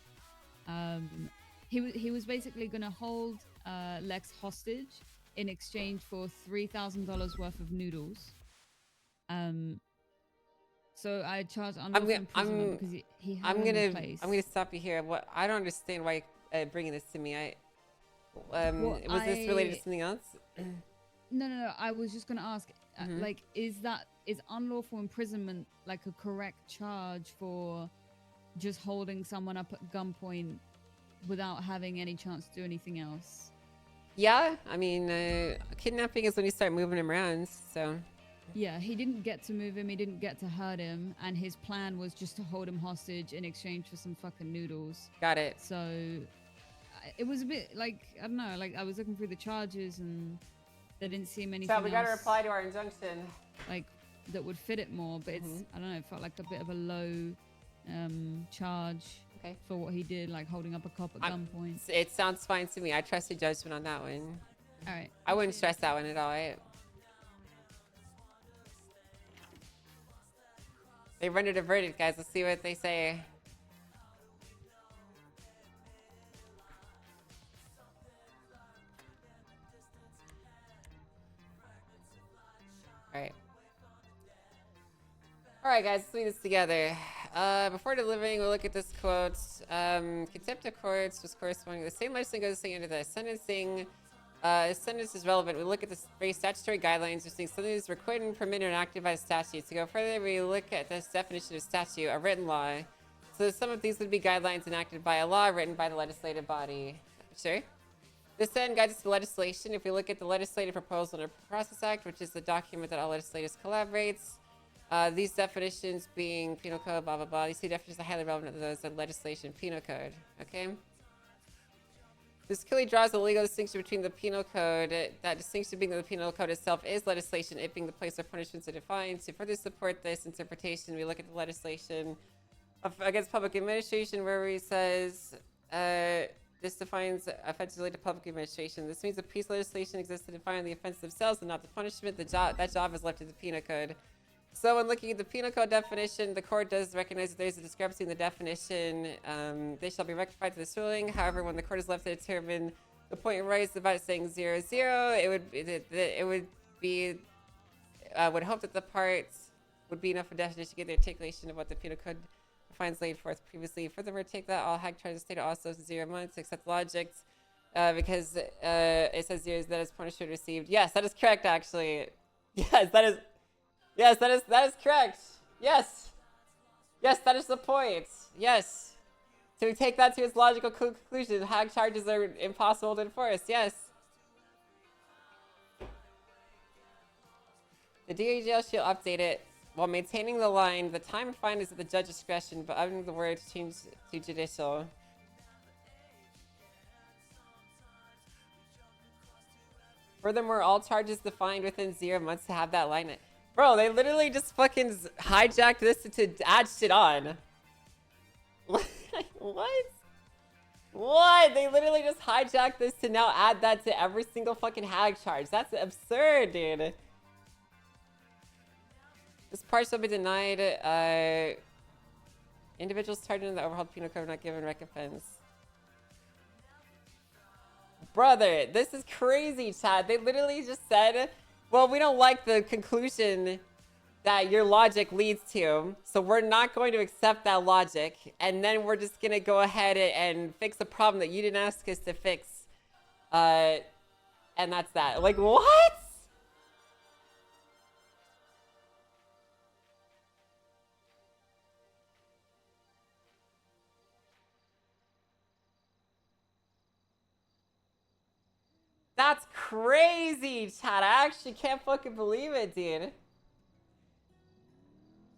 He was basically going to hold Lex hostage in exchange for $3,000 worth of noodles. So I charged unlawful imprisonment because he had him in place. I'm gonna stop you here. What I don't understand why bringing this to me. Was this related to something else? No. I was just gonna ask, like, is unlawful imprisonment like a correct charge for just holding someone up at gunpoint without having any chance to do anything else? Yeah, I mean, kidnapping is when you start moving him around. So. Yeah, he didn't get to move him. He didn't get to hurt him, and his plan was just to hold him hostage in exchange for some fucking noodles. Got it. So it was a bit like, I don't know, like I was looking through the charges and they didn't seem anything So we gotta else, reply to our injunction. like that would fit it more, but it's, I don't know, it felt like a bit of a low charge for what he did, like holding up a cop at gunpoint. It sounds fine to me. I trust your judgment on that one. All right. I wouldn't stress that one at all. They rendered a verdict, guys. Let's see what they say. All right, guys, let's read this together. Before delivering, we'll look at this quote. Contempt of courts was corresponding to the same legislation goes under the sentencing. Sentence is relevant. We look at the various statutory guidelines, which think something is required, permitted, and enacted by the statute. To go further, we look at this definition of statute, a written law. So some of these would be guidelines enacted by a law written by the legislative body. Sure. This then guides us to legislation. If we look at the Legislative Proposal and Process Act, which is the document that all legislators collaborates, these definitions being penal code, blah, blah, blah. These two definitions are highly relevant to those of legislation, penal code. Okay? This clearly draws a legal distinction between the penal code. That distinction being that the penal code itself is legislation, it being the place where punishments are defined. To further support this interpretation, we look at the legislation against public administration, where it says this defines offenses related to public administration. This means the piece of legislation exists to define the offense themselves and not the punishment. That job is left to the penal code. So when looking at the penal code definition, the court does recognize that there's a discrepancy in the definition. They shall be rectified to this ruling. However, when the court is left to determine the point raised about saying 0, 0, would hope that the parts would be enough of a definition to get the articulation of what the penal code defines laid forth previously. Furthermore, take that all hag charges stated also 0 months, except logic, because it says 0 that is punishment received. Yes, that is correct, actually. Yes, that is. Yes, that is correct. Yes. Yes, that is the point. Yes. So we take that to its logical conclusion. Hag charges are impossible to enforce. Yes. The DAJL shall update it while maintaining the line. The time and fine is at the judge's discretion, but adding the word change to judicial. Furthermore, all charges defined within 0 months to have that line. Bro, they literally just fucking hijacked this to add shit on. What? What? They literally just hijacked this to now add that to every single fucking hag charge. That's absurd, dude. This part shall be denied. Individuals charged in the overhauled penal code are not given recompense. Brother, this is crazy, Chad. They literally just said, well, we don't like the conclusion that your logic leads to, so we're not going to accept that logic, and then we're just going to go ahead and fix a problem that you didn't ask us to fix. And and that's that. Like, what? That's crazy, chat. I actually can't fucking believe it, dude.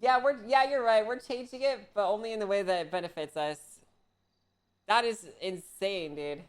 Yeah, you're right. We're changing it, but only in the way that it benefits us. That is insane, dude.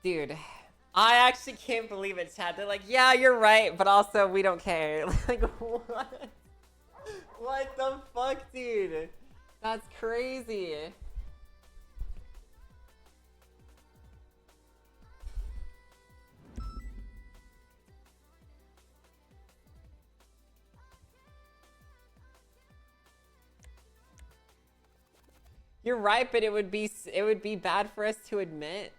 Dude, I actually can't believe it, chat. They're like, yeah, you're right, but also we don't care. Like, what? What the fuck, dude? That's crazy. You're right, but it would be bad for us to admit.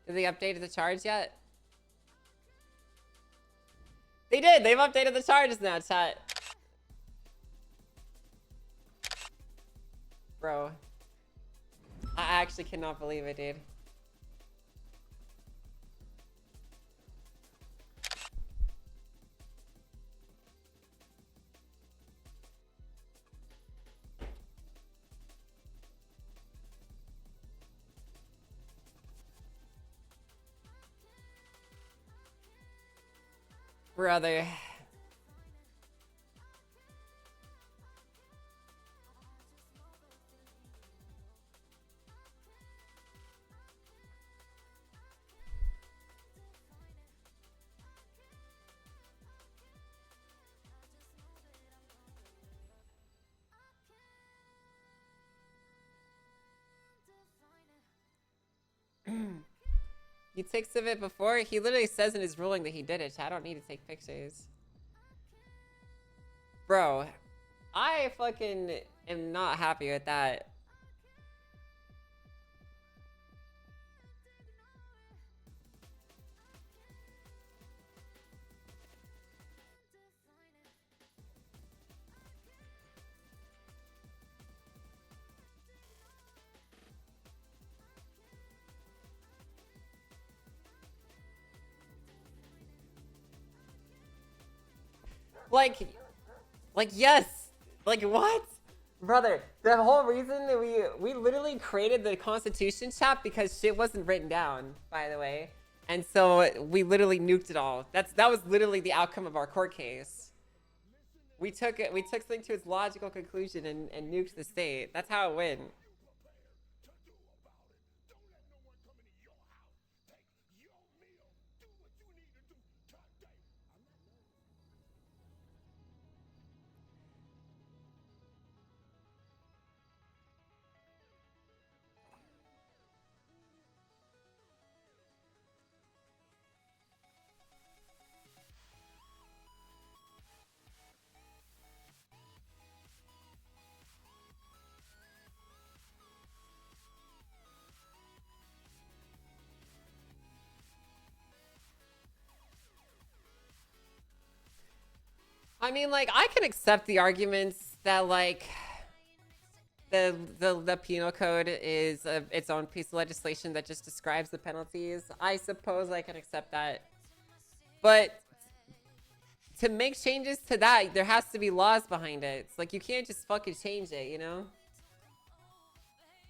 Did they updated the charge yet? They did. They've updated the charges now, chat. Bro. I actually cannot believe it, dude. Brother. He takes of it before. He literally says in his ruling that he did it. I don't need to take pictures. Bro, I fucking am not happy with that. Like yes, like what, brother? The whole reason that we literally created the Constitution, chat, because shit wasn't written down, by the way, and so we literally nuked it all. That was literally the outcome of our court case. We took something to its logical conclusion and nuked the state. That's how it went. I mean, like, I can accept the arguments that, like, the penal code is its own piece of legislation that just describes the penalties. I suppose I can accept that. But to make changes to that, there has to be laws behind it. It's like, you can't just fucking change it, you know?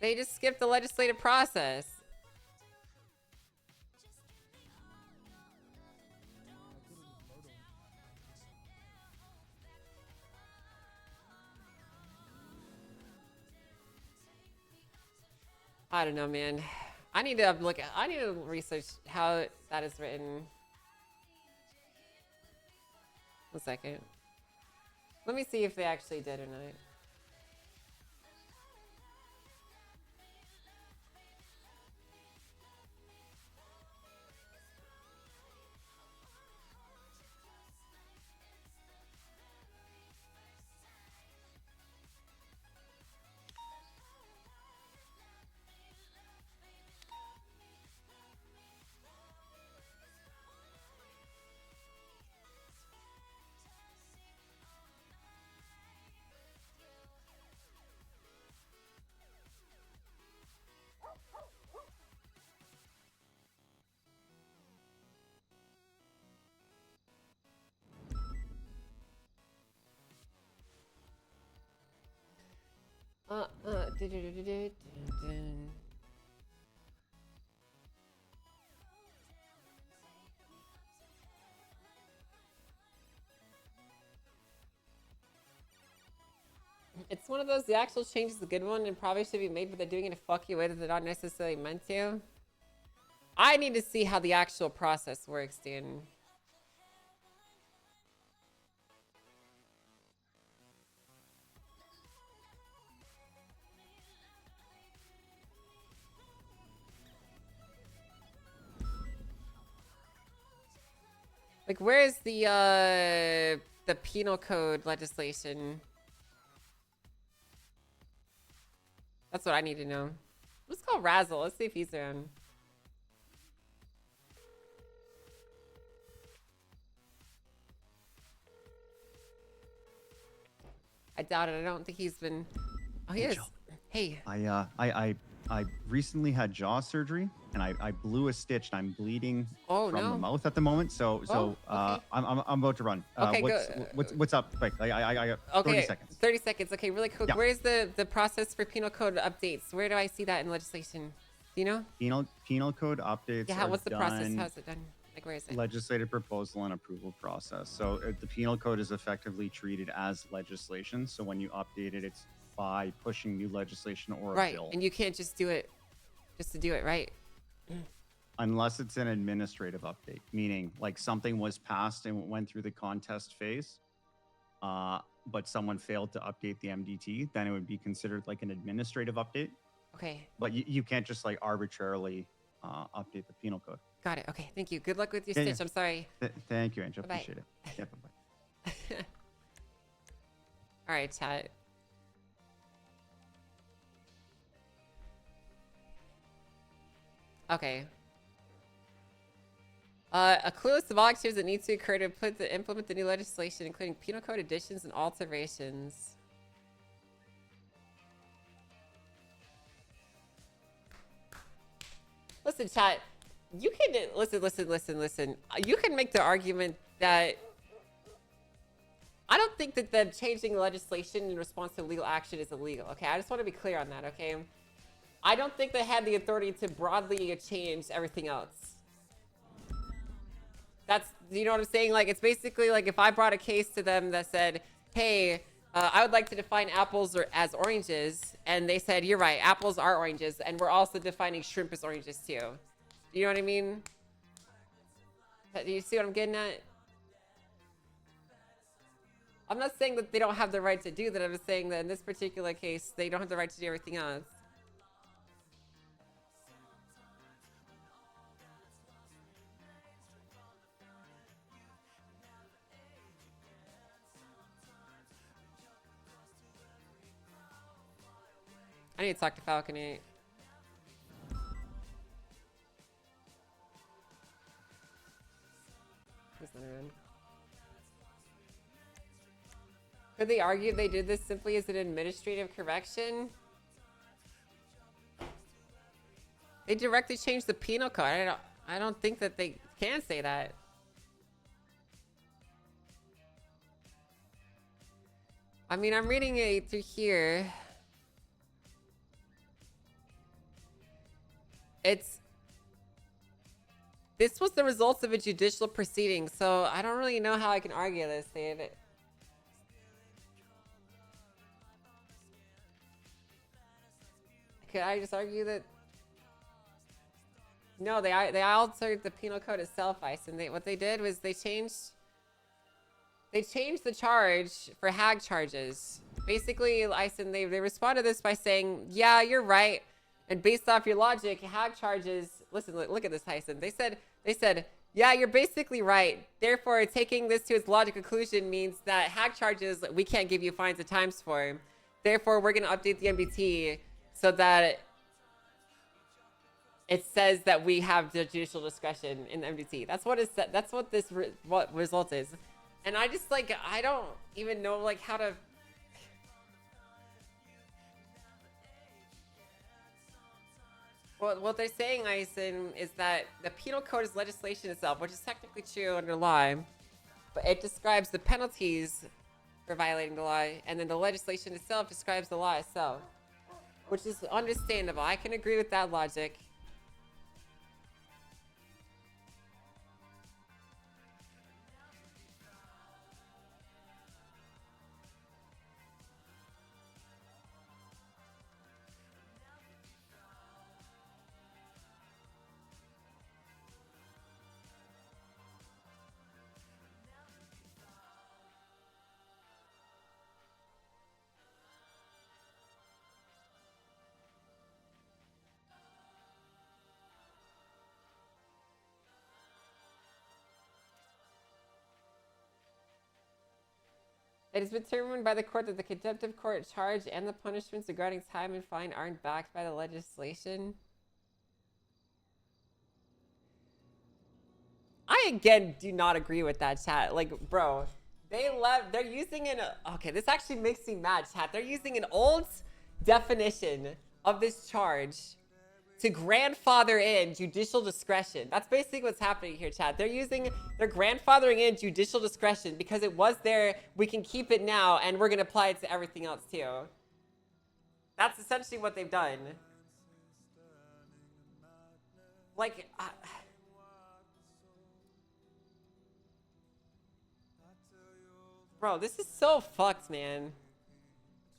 They just skipped the legislative process. I don't know, man. I need to I need to research how that is written. 1 second. Let me see if they actually did or not. It's one of those, the actual change is a good one and probably should be made, but they're doing it in a fucky way that they're not necessarily meant to. I need to see how the actual process works, dude. Like, where is the penal code legislation? That's what I need to know. Let's call Razzle. Let's see if he's around. I doubt it. I don't think he's been. Oh, he is. Hey. I recently had jaw surgery and I blew a stitch and I'm bleeding from the mouth at the moment. So I'm about to run. Okay, what's up? Quick, I got 30 seconds. 30 seconds. Okay, really quick. Yeah. Where's the process for penal code updates? Where do I see that in legislation? Do you know? Penal code updates. Yeah. What's the process? How's it done? Like, where is it? Legislative proposal and approval process. So the penal code is effectively treated as legislation. So when you update it, it's by pushing new legislation or a bill. And you can't just do it just to do it, right? Unless it's an administrative update, meaning like something was passed and went through the contest phase, but someone failed to update the MDT, then it would be considered like an administrative update. Okay. But you can't just like arbitrarily update the penal code. Got it. Okay. Thank you. Good luck with your stitch. I'm sorry. Thank you, Angel. Bye-bye. Appreciate it. Yeah, bye-bye. All right, chat. Okay. A clue list of all activities that need to occur to implement the new legislation, including penal code additions and alterations. Listen, chat. You can listen. You can make the argument that I don't think that them changing legislation in response to legal action is illegal. Okay, I just want to be clear on that. Okay, I don't think they had the authority to broadly change everything else. That's, you know what I'm saying? Like, it's basically like if I brought a case to them that said, hey, I would like to define apples as oranges, and they said, you're right, apples are oranges, and we're also defining shrimp as oranges too. You know what I mean? Do you see what I'm getting at? I'm not saying that they don't have the right to do that. I'm just saying that in this particular case, they don't have the right to do everything else. I need to talk to Falcon 8. He's not around. Could they argue they did this simply as an administrative correction? They directly changed the penal code. I don't think that they can say that. I mean, I'm reading it through here. This was the results of a judicial proceeding, so I don't really know how I can argue this, David. Could I just argue that? No, they altered the penal code itself, Ice, and what they did was they changed the charge for hag charges. Basically, Ice, and they responded to this by saying, yeah, you're right. And based off your logic, hag charges, listen, look at this, Tyson. They said, yeah, you're basically right. Therefore, taking this to its logical conclusion means that hag charges, we can't give you fines of times for. Therefore, we're going to update the MBT so that it says that we have the judicial discretion in the MDT. That's what what result is. And I just, like, I don't even know, like, how to... Well, what they're saying, Ison, is that the penal code is legislation itself, which is technically true under law, but it describes the penalties for violating the law, and then the legislation itself describes the law itself. which is understandable. I can agree with that logic. It has been determined by the court that the contempt of court charge and the punishments regarding time and fine aren't backed by the legislation. I again do not agree with that, chat. Like, bro, they're using okay, this actually makes me mad, chat. They're using an old definition of this charge to grandfather in judicial discretion. That's basically what's happening here, chat. They're grandfathering in judicial discretion because it was there, we can keep it now, and we're gonna apply it to everything else too. That's essentially what they've done. Like, bro, this is so fucked, man.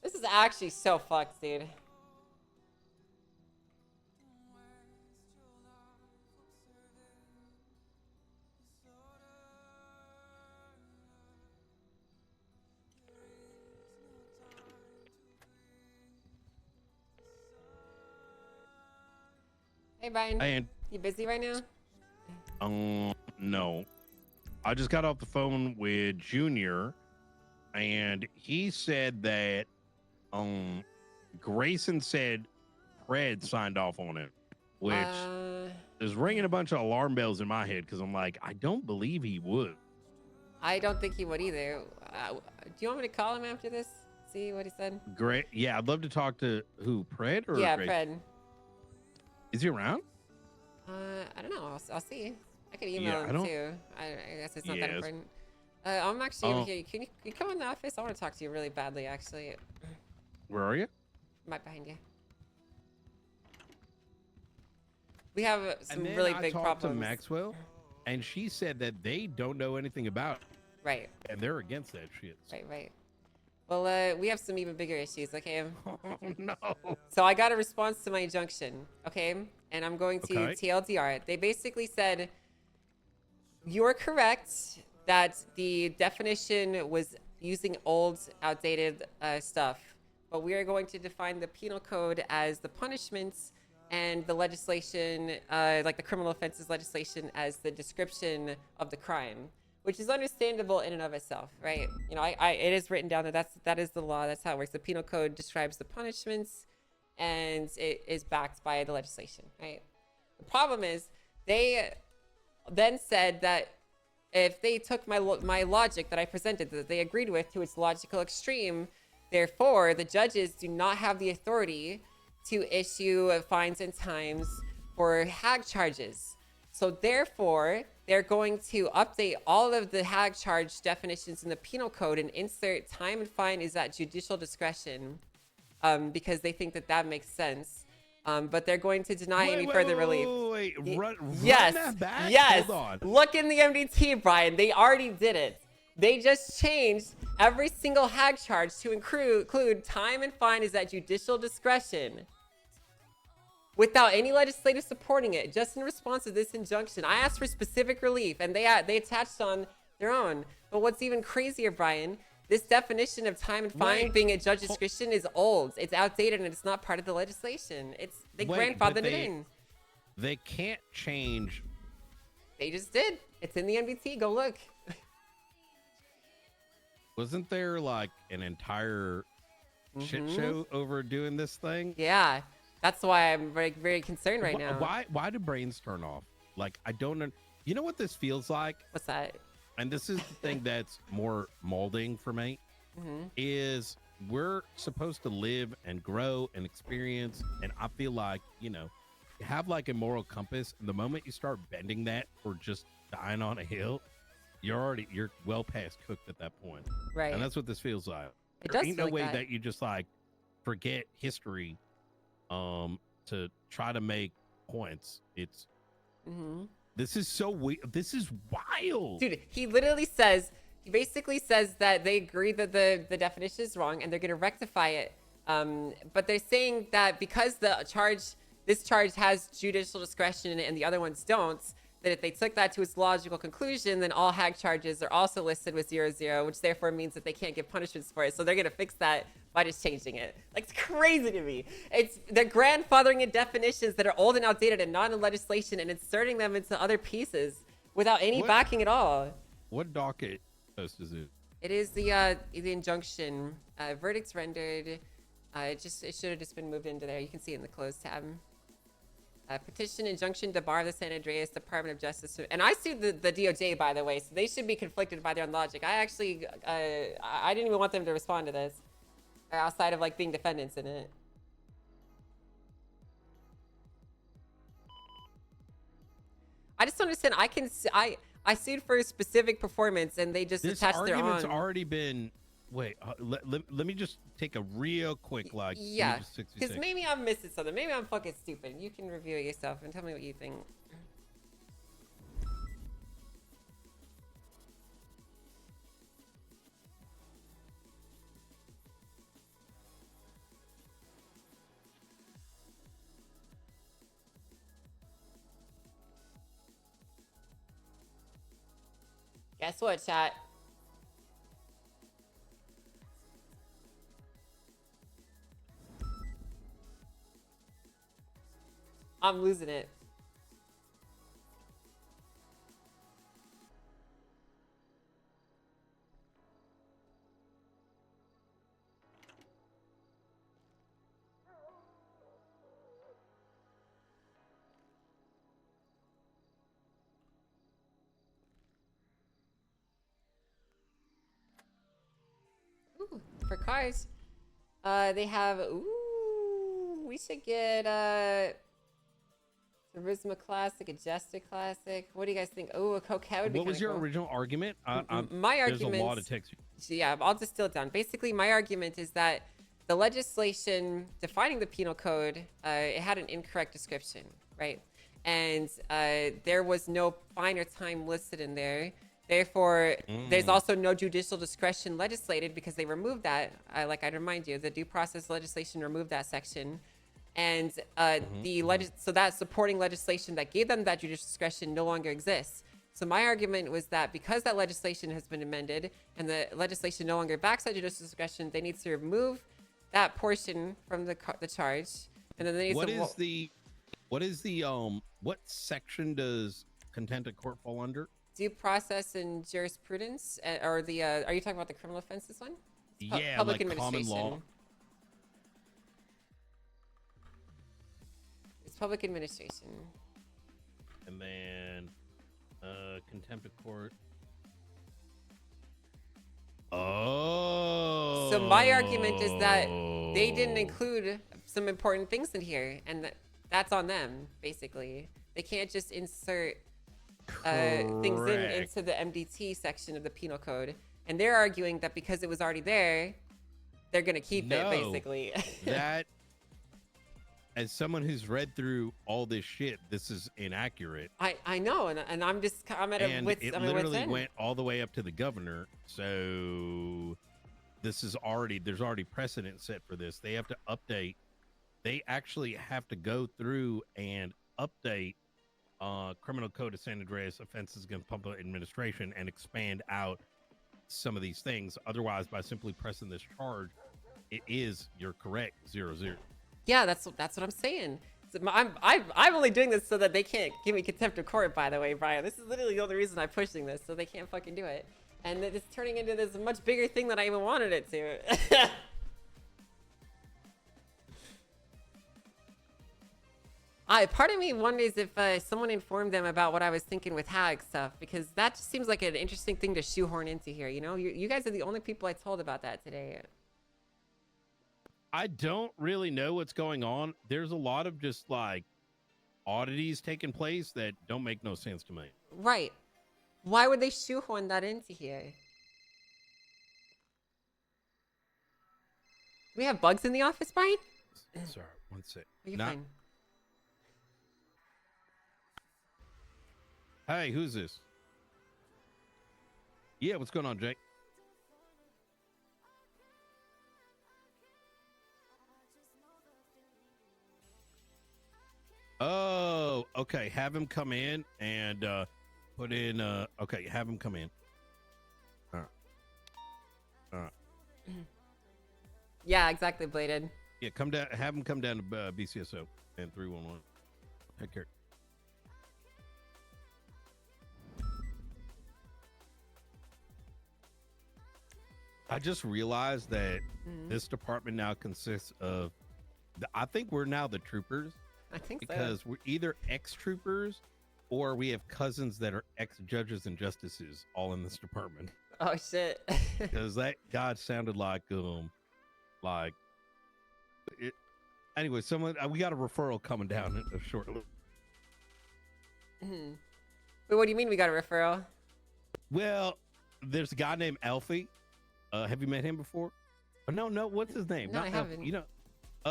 This is actually so fucked, dude. Hey, Brian. And You busy right now? no. I just got off the phone with Junior, and he said that Grayson said Fred signed off on it, which is ringing a bunch of alarm bells in my head because I'm like, I don't believe he would. I don't think he would either. Do you want me to call him after this? See what he said? Great. Yeah, I'd love to talk to who, Fred or Yeah, Grayson? Fred. Is he around? I don't know. I'll see. I could email him too. I guess it's not that important. I'm actually over here. Can you come in the office? I want to talk to you really badly, actually. Where are you? I'm right behind you. We have some And then really I big talked problems. to Maxwell, and she said that they don't know anything about it. Right. And they're against that shit. Right. Well, we have some even bigger issues, okay? Oh, no. So I got a response to my injunction, okay? And I'm going to TLDR it. They basically said, you're correct that the definition was using old, outdated stuff, but we are going to define the penal code as the punishments and the legislation, like the criminal offenses legislation, as the description of the crime, which is understandable in and of itself, right? You know, it is written down that is the law. That's how it works. The penal code describes the punishments, and it is backed by the legislation, right? The problem is they then said that if they took my logic that I presented, that they agreed with, to its logical extreme, therefore the judges do not have the authority to issue fines and times for hag charges. So therefore, they're going to update all of the hag charge definitions in the penal code and insert time and fine is at judicial discretion, because they think that makes sense. But they're going to deny any further relief. Run Yes, that back? yes. Hold on. Look in the MDT, Brian. They already did it. They just changed every single hag charge to include time and fine is at judicial discretion, without any legislative supporting it, just in response to this injunction. I asked for specific relief, and they attached on their own. But what's even crazier, Brian, this definition of time and fine being at judge's discretion is old. It's outdated, and it's not part of the legislation. They grandfathered it in. They can't change. They just did. It's in the MDT. Go look. Wasn't there like an entire shit show over doing this thing? Yeah. That's why I'm very, very concerned right now. Why do brains turn off? Like, I don't know. You know what this feels like? What's that? And this is the thing that's more molding for me, is we're supposed to live and grow and experience. And I feel like, you have like a moral compass. And the moment you start bending that or just dying on a hill, you're well past cooked at that point. Right. And that's what this feels like. It There does ain't feel no like way that. that you just like forget history to try to make points. It's Mm-hmm. this is so weird. This is wild. Dude, he basically says that they agree that the definition is wrong and they're going to rectify it. But they're saying that because this charge has judicial discretion and the other ones don't, that if they took that to its logical conclusion, then all hag charges are also listed with 00, which therefore means that they can't give punishments for it. So they're going to fix that by just changing it. Like, it's crazy to me. They're grandfathering in definitions that are old and outdated and not in legislation and inserting them into other pieces without any backing at all. What docket post is it? It is the injunction. Verdicts rendered. It should have just been moved into there. You can see it in the closed tab. Petition injunction to bar the San Andreas Department of Justice. And I sued the DOJ, by the way, so they should be conflicted by their own logic. I actually, I didn't even want them to respond to this, outside of like being defendants in it. I just don't understand. I sued for a specific performance, and they just attached their own. This argument's already been. Wait, let me just take a real quick like. Yeah, because maybe I'm missing something. Maybe I'm fucking stupid. You can review it yourself and tell me what you think. Guess what, chat? I'm losing it. Ooh, for cars, they have. Ooh, we should get Charisma Classic, a Jester Classic. What do you guys think? Oh, a Coquette would be. What was your cool. original argument? My argument. There's a lot of text. Yeah, I'll distill it down. Basically, my argument is that the legislation defining the penal code, it had an incorrect description, right? And there was no finer time listed in there. Therefore, there's also no judicial discretion legislated because they removed that. Like I'd remind you, the due process legislation removed that section. And so that supporting legislation that gave them that judicial discretion no longer exists. So my argument was that because that legislation has been amended and the legislation no longer backs that judicial discretion, they need to remove that portion from the charge. And then they need what section does contempt of court fall under? Due process and jurisprudence, or the are you talking about the criminal offenses one? Yeah, public like administration. common law. It's public administration. And then contempt of court. Oh. So my argument is that they didn't include some important things in here, and that's on them. Basically, they can't just insert things into the MDT section of the penal code, and they're arguing that because it was already there, they're gonna keep it. Basically, that. As someone who's read through all this shit, this is inaccurate. I know, and I'm at a wit's end. It literally went all the way up to the governor. So there's already precedent set for this. They have to update. They actually have to go through and update Criminal Code of San Andreas offenses against public administration and expand out some of these things. Otherwise, by simply pressing this charge, you're correct, 0-0. Yeah, that's what I'm saying. So I'm only doing this so that they can't give me contempt of court. By the way, Brian, this is literally the only reason I'm pushing this, so they can't fucking do it. And it's turning into this much bigger thing than I even wanted it to. Part of me wonders if someone informed them about what I was thinking with hag stuff, because that just seems like an interesting thing to shoehorn into here. You know, you guys are the only people I told about that today. I don't really know what's going on. There's a lot of just like oddities taking place that don't make no sense to me. Right. Why would they shoehorn that into here? We have bugs in the office, Brian? Sorry. One sec. You're Nah. fine. Hey, who's this? Yeah, what's going on, Jake? Oh, okay. Have him come in and put in. Okay, have him come in. All right. All right. Yeah, exactly, Bladed. Yeah, come down. Have him come down to BCSO and 311. Take care. I just realized that this department now consists of. I think we're now the troopers. I think so. Because we're either ex-troopers or we have cousins that are ex-judges and justices all in this department. Oh shit. Because that guy sounded like it. Anyway, someone we got a referral coming down shortly. Wait, what do you mean we got a referral? Well, there's a guy named Alfie. Have you met him before? Oh, no. What's his name? No, Not I Alfie. haven't. You know,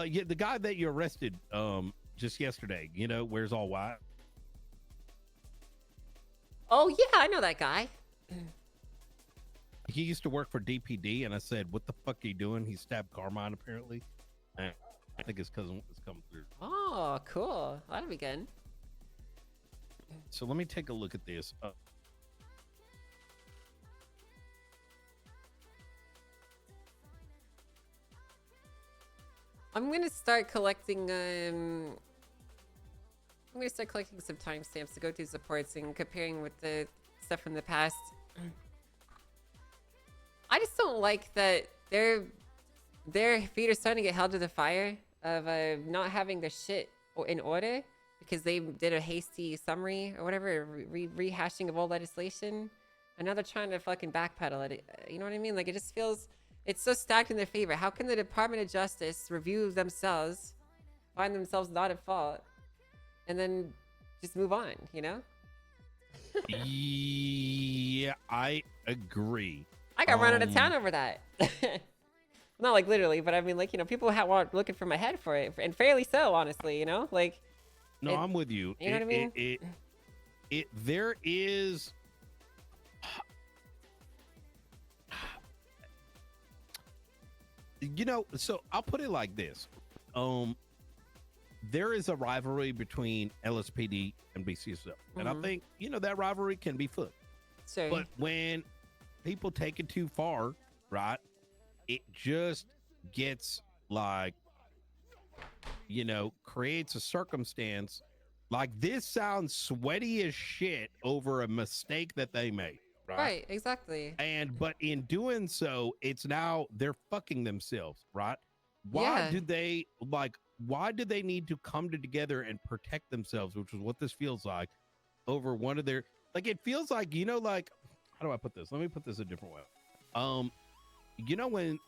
yeah, the guy that you arrested just yesterday. You know, wears all white. Oh yeah, I know that guy. He used to work for DPD, and I said, "What the fuck are you doing?" He stabbed Carmine apparently. And I think his cousin was coming through. Oh, cool. That'll be good. So let me take a look at this. I'm gonna start collecting. I'm gonna start collecting some timestamps to go through supports and comparing with the stuff from the past. I just don't like that their feet are starting to get held to the fire of not having their shit in order because they did a hasty summary or whatever, rehashing of old legislation, and now they're trying to fucking backpedal it. You know what I mean? Like it just feels. It's so stacked in their favor. How can the Department of Justice review themselves, find themselves not at fault, and then just move on, you know? Yeah, I agree. I got run out of town over that. Not like literally, but I mean, like, you know, people were looking for my head for it, and fairly so, honestly, you know? Like, no, I'm with you. You know what I mean? There is. You know, so I'll put it like this. There is a rivalry between LSPD and BCSO. And I think, you know, that rivalry can be fun. Sure. But when people take it too far, right, it just gets like, you know, creates a circumstance like this sounds sweaty as shit over a mistake that they made. Right, exactly. But in doing so, it's now they're fucking themselves, right? Why do they need to come together and protect themselves, which is what this feels like, over one of their it feels like, you know, like, how do I put this? Let me put this a different way. You know, when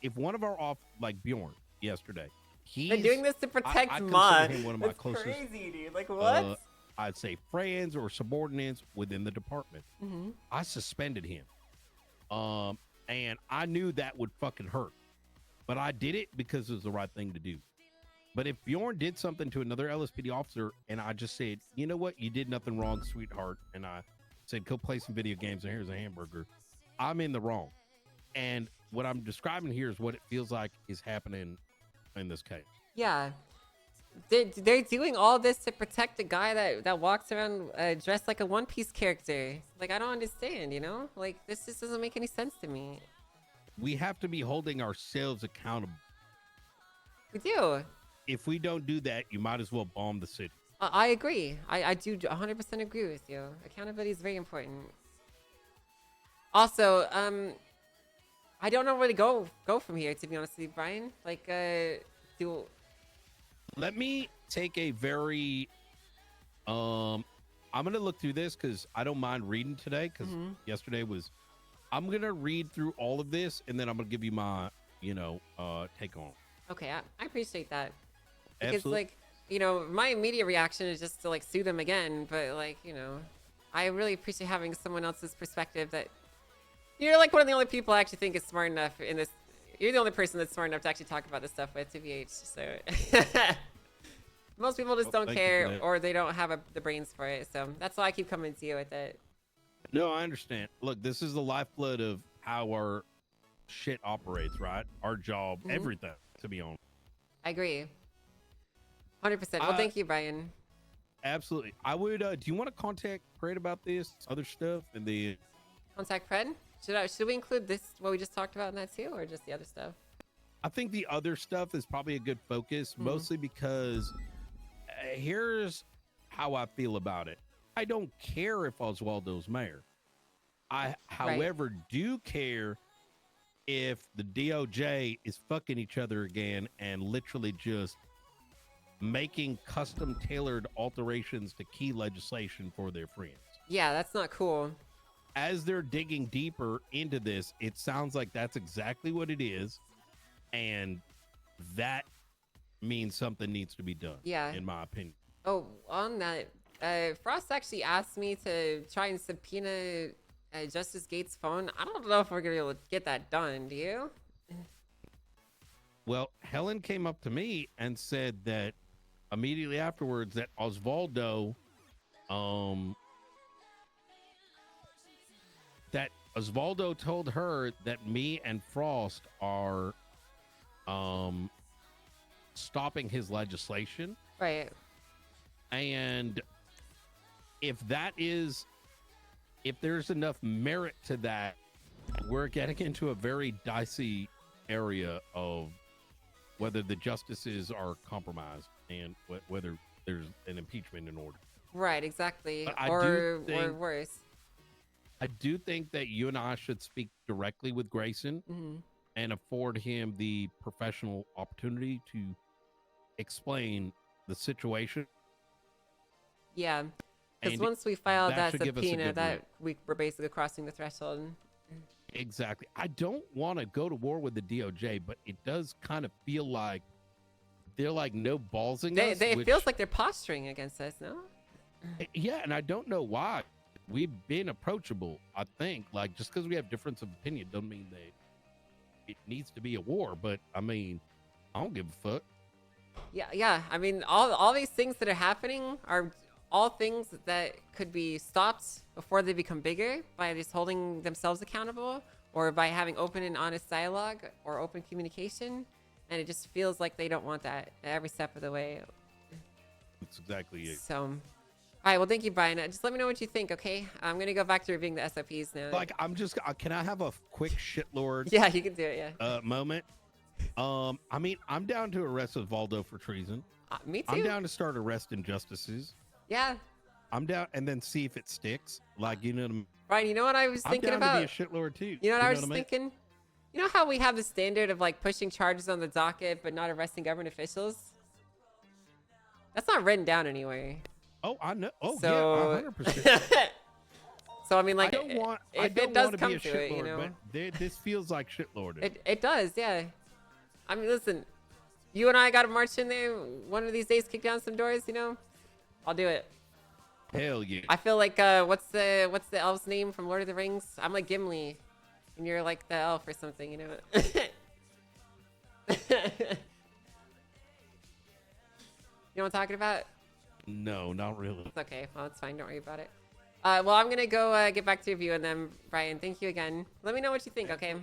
if one of our Bjorn yesterday, they're doing this to protect I Mod. consider him one of my That's closest, crazy, dude. Like what? I'd say friends or subordinates within the department. I suspended him. And I knew that would fucking hurt. But I did it because it was the right thing to do. But if Bjorn did something to another LSPD officer and I just said, you know what, you did nothing wrong, sweetheart, and I said, go play some video games and here's a hamburger, I'm in the wrong. And what I'm describing here is what it feels like is happening in this case. Yeah. They're doing all this to protect a guy that walks around dressed like a One Piece character. Like, I don't understand, you know? Like, this just doesn't make any sense to me. We have to be holding ourselves accountable. We do. If we don't do that, you might as well bomb the city. I agree. I do 100% agree with you. Accountability is very important. Also, I don't know where to go from here, to be honest with you, Brian. Like, Let me take a very I'm gonna look through this because I don't mind reading today because yesterday was I'm gonna read through all of this and then I'm gonna give you my take on. Okay, I appreciate that. Because Absolutely. like, you know, my immediate reaction is just to like sue them again, but like, you know, I really appreciate having someone else's perspective that you're like one of the only people I actually think is smart enough in You're the only person that's smart enough to actually talk about this stuff with, TBH. So most people just don't Thank you for care, that. or they don't have the brains for it. So that's why I keep coming to you with it. No, I understand. Look, this is the lifeblood of how our shit operates, right? Our job, everything, to be honest. I agree. 100%. Well, thank you, Brian. Absolutely. I would. Do you want to contact Fred about this other stuff and the? Contact Fred. Should we include this what we just talked about in that too, or just the other stuff? I think the other stuff is probably a good focus, mostly because here's how I feel about it. I don't care if Oswaldo's mayor. I, however, do care if the DOJ is fucking each other again and literally just making custom tailored alterations to key legislation for their friends. Yeah, that's not cool. As they're digging deeper into this, it sounds like that's exactly what it is. And that means something needs to be done. Yeah. In my opinion. Oh, on that, Frost actually asked me to try and subpoena Justice Gates' phone. I don't know if we're gonna be able to get that done. Do you? Well, Helen came up to me and said that immediately afterwards that Osvaldo, told her that me and Frost are, stopping his legislation. Right. And if there's enough merit to that, we're getting into a very dicey area of whether the justices are compromised and whether there's an impeachment in order. Right, exactly. But Or worse. I do think that you and I should speak directly with Grayson and afford him the professional opportunity to explain the situation. Yeah, because And once we file that should give us a subpoena, good that we're basically crossing the threshold. Exactly. I don't want to go to war with the DOJ, but it does kind of feel like they're like no ballsing us. It feels like they're posturing against us, no? Yeah, and I don't know why. We've been approachable, I think. Like, just because we have difference of opinion don't mean that it needs to be a war. But, I mean, I don't give a fuck. Yeah. I mean, all these things that are happening are all things that could be stopped before they become bigger by just holding themselves accountable or by having open and honest dialogue or open communication. And it just feels like they don't want that every step of the way. That's exactly it. So, all right. Well, thank you, Brian. Just let me know what you think, okay? I'm going to go back to reviewing the SOPs now. Like, can I have a quick shitlord? Yeah, you can do it, yeah. Moment. I mean, I'm down to arrest Osvaldo for treason. Me too. I'm down to start arresting justices. Yeah. I'm down, and then see if it sticks. Like, you know what I mean? Brian, you know what I was thinking I'm down about? to be a shitlord too. You know what I was mean? thinking? You know how we have the standard of like pushing charges on the docket but not arresting government officials? That's not written down anywhere. Oh, I know. Oh, so, yeah, 100%. So I mean, like, I don't want to be a shitlord, but this feels like shitlord. It does, yeah. I mean, listen, you and I got to march in there one of these days, kick down some doors. You know, I'll do it. Hell yeah. I feel like what's the elf's name from Lord of the Rings? I'm like Gimli, and you're like the elf or something. You know. You know what I'm talking about? No, not really. It's okay. Well, it's fine. Don't worry about it. Well, I'm gonna go get back to review, and then Brian, thank you again. Let me know what you think, okay?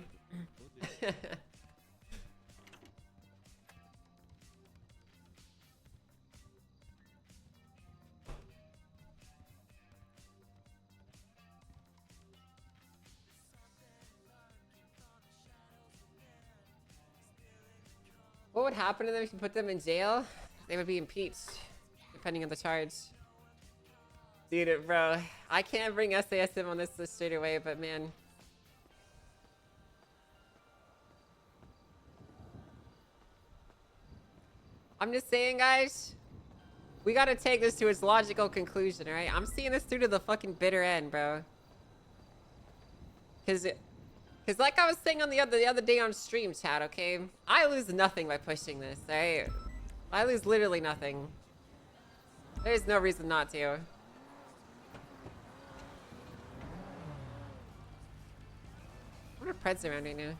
What would happen to them if you put them in jail? They would be impeached, depending on the charge. Dude, bro, I can't bring SASM on this list straight away, but man. I'm just saying, guys, we gotta take this to its logical conclusion, alright? I'm seeing this through to the fucking bitter end, bro. Cause like I was saying on the other day on stream chat, okay? I lose nothing by pushing this, alright? I lose literally nothing. There's no reason not to. What are Preds around right now?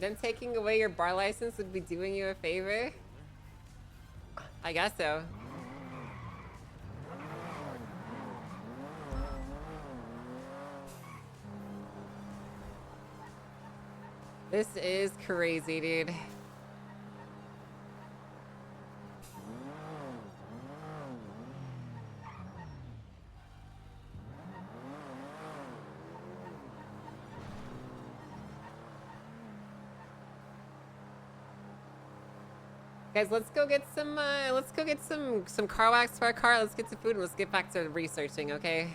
Them taking away your bar license would be doing you a favor? I guess so. This is crazy, dude. Guys, let's go get some car wax for our car. Let's get some food and let's get back to researching, okay?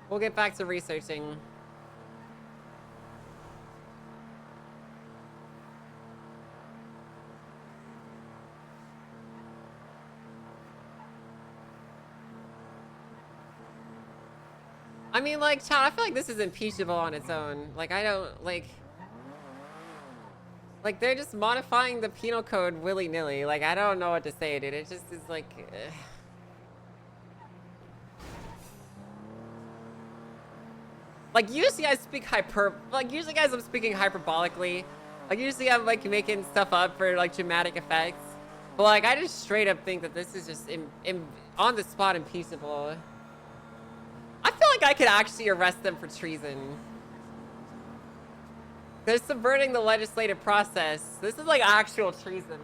We'll get back to researching. I mean, like, Chad, I feel like this is impeachable on its own. Like, I don't, like, they're just modifying the penal code willy-nilly. Like, I don't know what to say, dude. It just is like... Like, usually I speak usually, guys, I'm speaking hyperbolically. Like, usually I'm, like, making stuff up for, like, dramatic effects. But, like, I just straight up think that this is just on the spot impeachable. I feel like I could actually arrest them for treason. They're subverting the legislative process. This is like actual treason.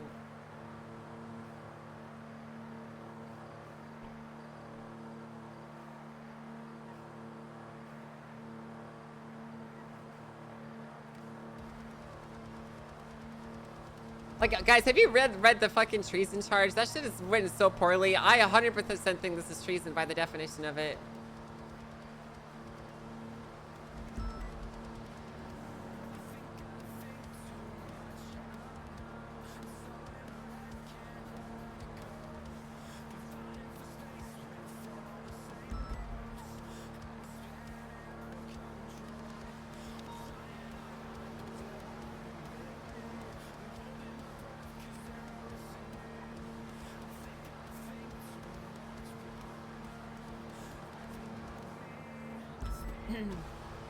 Like, guys, have you read the fucking treason charge? That shit is written so poorly. I 100% think this is treason by the definition of it.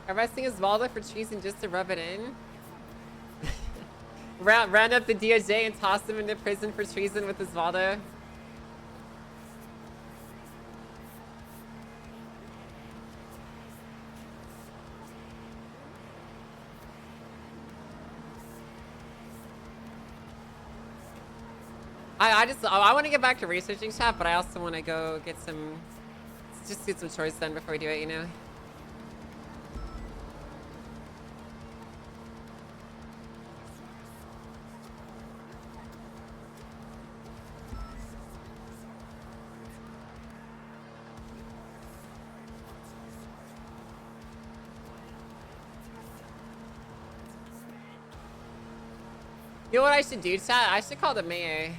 Arresting Osvaldo for treason just to rub it in. round up the DOJ and toss him into prison for treason with Osvaldo. I want to get back to researching chat, but I also want to go get some chores done before we do it, you know. You know what I should do, chat? I should call the mayor.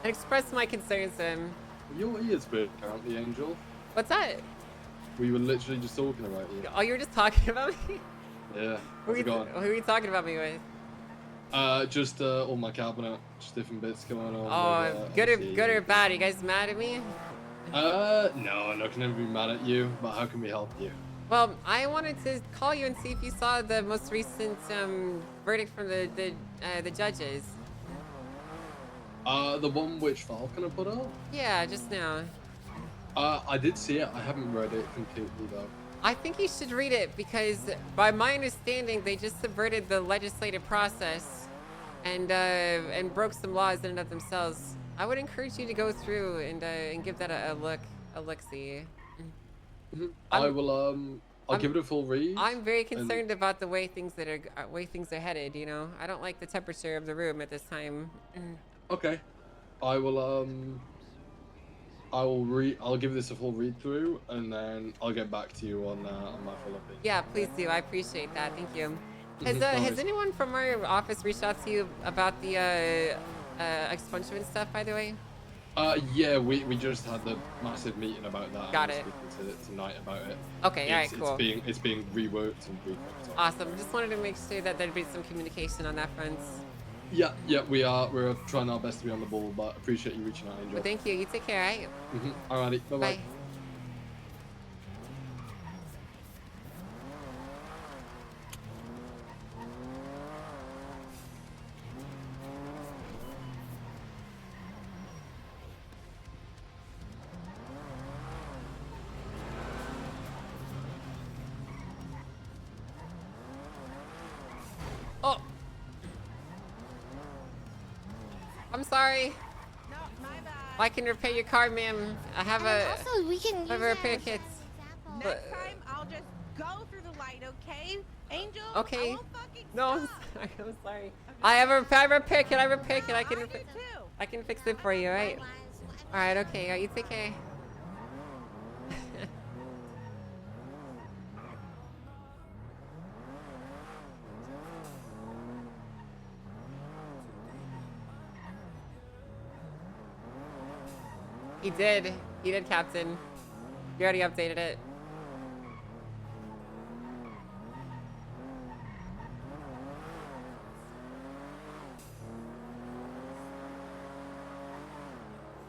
And express my concerns to him. Your ears burnt out, the angel. What's that? We were literally just talking about you. Oh, you were just talking about me? Yeah. Who are you talking about me with? Just all my cabinet, just different bits going on. Oh, good or bad? Are you guys mad at me? No, I'm not gonna be mad at you, but how can we help you? Well, I wanted to call you and see if you saw the most recent verdict from the judges. The one which Falcon put out? Yeah, just now. I did see it. I haven't read it completely though. I think you should read it because, by my understanding, they just subverted the legislative process and broke some laws in and of themselves. I would encourage you to go through and give that a look-see. I will. I'll give it a full read. I'm very concerned about the way things are headed. You know, I don't like the temperature of the room at this time. Okay, I will. I'll give this a full read through, and then I'll get back to you on my full opinion. Yeah, please do. I appreciate that. Thank you. Has Nice. anyone from our office reached out to you about the expungement stuff, by the way? Yeah, we just had the massive meeting about that. Got and it. we're speaking to tonight about it. Okay, all right, cool. It's being reworked and recooked. Awesome. Just wanted to make sure that there'd be some communication on that front. Yeah, we're trying our best to be on the ball, but appreciate you reaching out, Angel. Well, thank you. You take care, right? Alrighty, bye bye. Oh. I'm sorry. No, my bad. I can repair your car, ma'am. I have a. Also, we can I have use a that repair as kit. Next time, I'll just go through the light, okay? Angel? Okay. I won't fucking No, I'm stop. sorry. I'm sorry. I have a repair kit. I repair kit. I can. I do too. I can fix it for you, right? All right. Okay. You take care. He did. He did, Captain. You already updated it.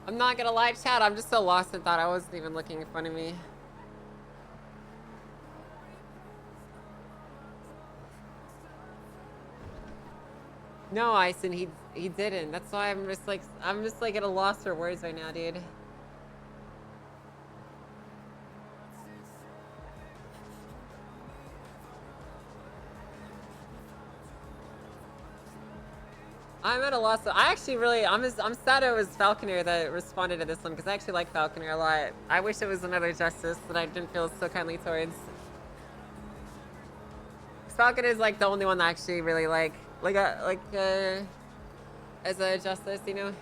I'm not gonna lie, chat. I'm just so lost in thought. I wasn't even looking in front of me. No, Ison, he didn't. That's why I'm just like at a loss for words right now, dude. I'm at a loss. I actually really, I'm sad it was Falconer that responded to this one because I actually like Falconer a lot. I wish it was another justice that I didn't feel so kindly towards. Falconer is like the only one that I actually really like as a justice, you know.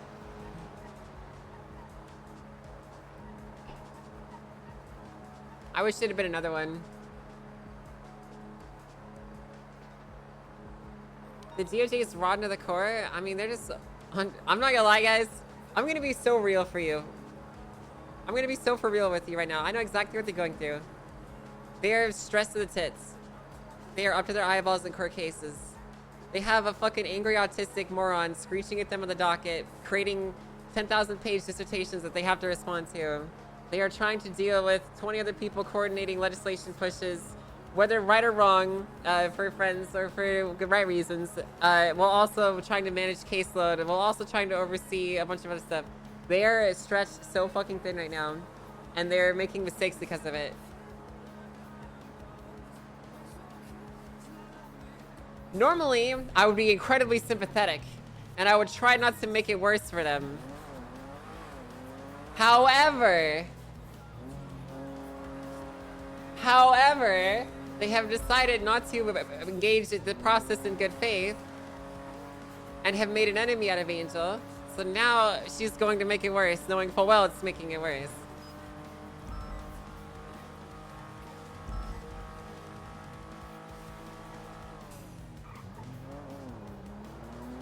I wish it had been another one. The DOJ is rotten to the core. I mean, they're just... I'm not gonna lie, guys. I'm gonna be so real for you. I'm gonna be so for real with you right now. I know exactly what they're going through. They're stressed to the tits. They are up to their eyeballs in court cases. They have a fucking angry autistic moron screeching at them on the docket, creating 10,000-page dissertations that they have to respond to. They are trying to deal with 20 other people coordinating legislation pushes, whether right or wrong, for friends or for the right reasons, while also trying to manage caseload, while also trying to oversee a bunch of other stuff. They are stretched so fucking thin right now, and they're making mistakes because of it. Normally, I would be incredibly sympathetic, and I would try not to make it worse for them. However, they have decided not to engage the process in good faith and have made an enemy out of Angel. So now she's going to make it worse, knowing full well it's making it worse.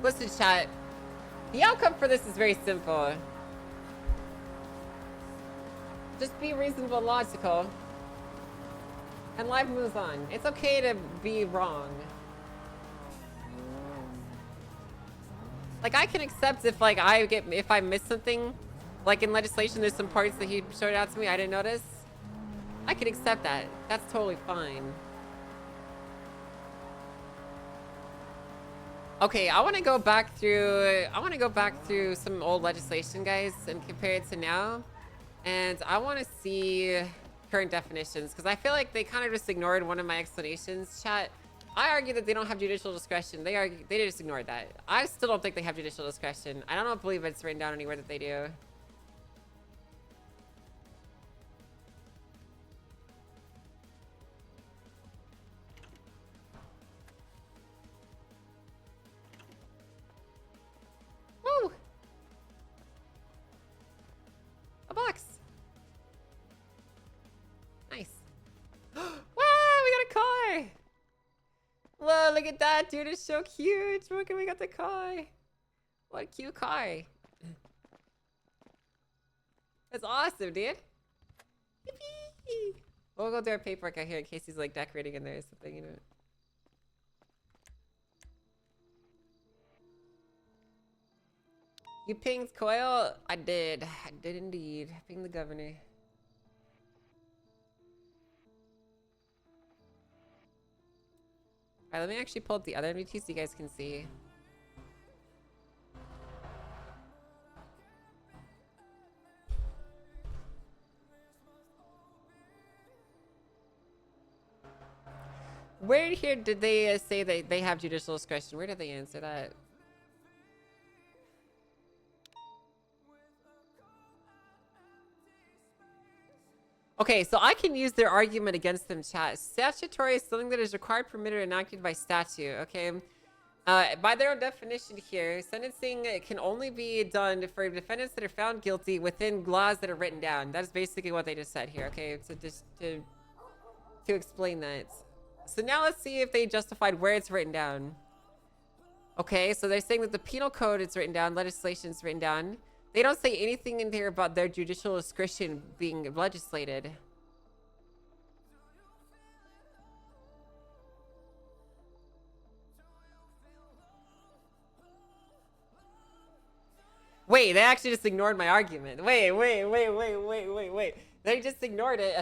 Listen, chat. The outcome for this is very simple. Just be reasonable and logical. And life moves on. It's okay to be wrong. Like, I can accept if if I miss something, like in legislation, there's some parts that he showed out to me I didn't notice. I can accept that. That's totally fine. Okay, I want to go back through some old legislation, guys, and compare it to now. And I want to see current definitions, because I feel like they kind of just ignored one of my explanations. Chat, I argue that they don't have judicial discretion. They just ignored that. I still don't think they have judicial discretion. I don't believe it's written down anywhere that they do. Woo! A box. Nice. Wow, we got a car! Whoa, look at that, dude. It's so cute. Look, we got the car. What a cute car. That's awesome, dude. Yippee! We'll go do our paperwork out here in case he's like decorating in there or something, you know. You pinged Coil? I did. I did indeed. Ping the governor. Alright, let me actually pull up the other MDTs so you guys can see. Where here did they say that they have judicial discretion? Where did they answer that? Okay, so I can use their argument against them, chat. Statutory is something that is required, permitted, or enacted by statute, okay? By their own definition here, sentencing can only be done for defendants that are found guilty within laws that are written down. That is basically what they just said here, okay? So just to explain that. So now let's see if they justified where it's written down. Okay, so they're saying that the penal code is written down, legislation is written down. They don't say anything in here about their judicial discretion being legislated. Wait, they actually just ignored my argument. Wait. They just ignored it,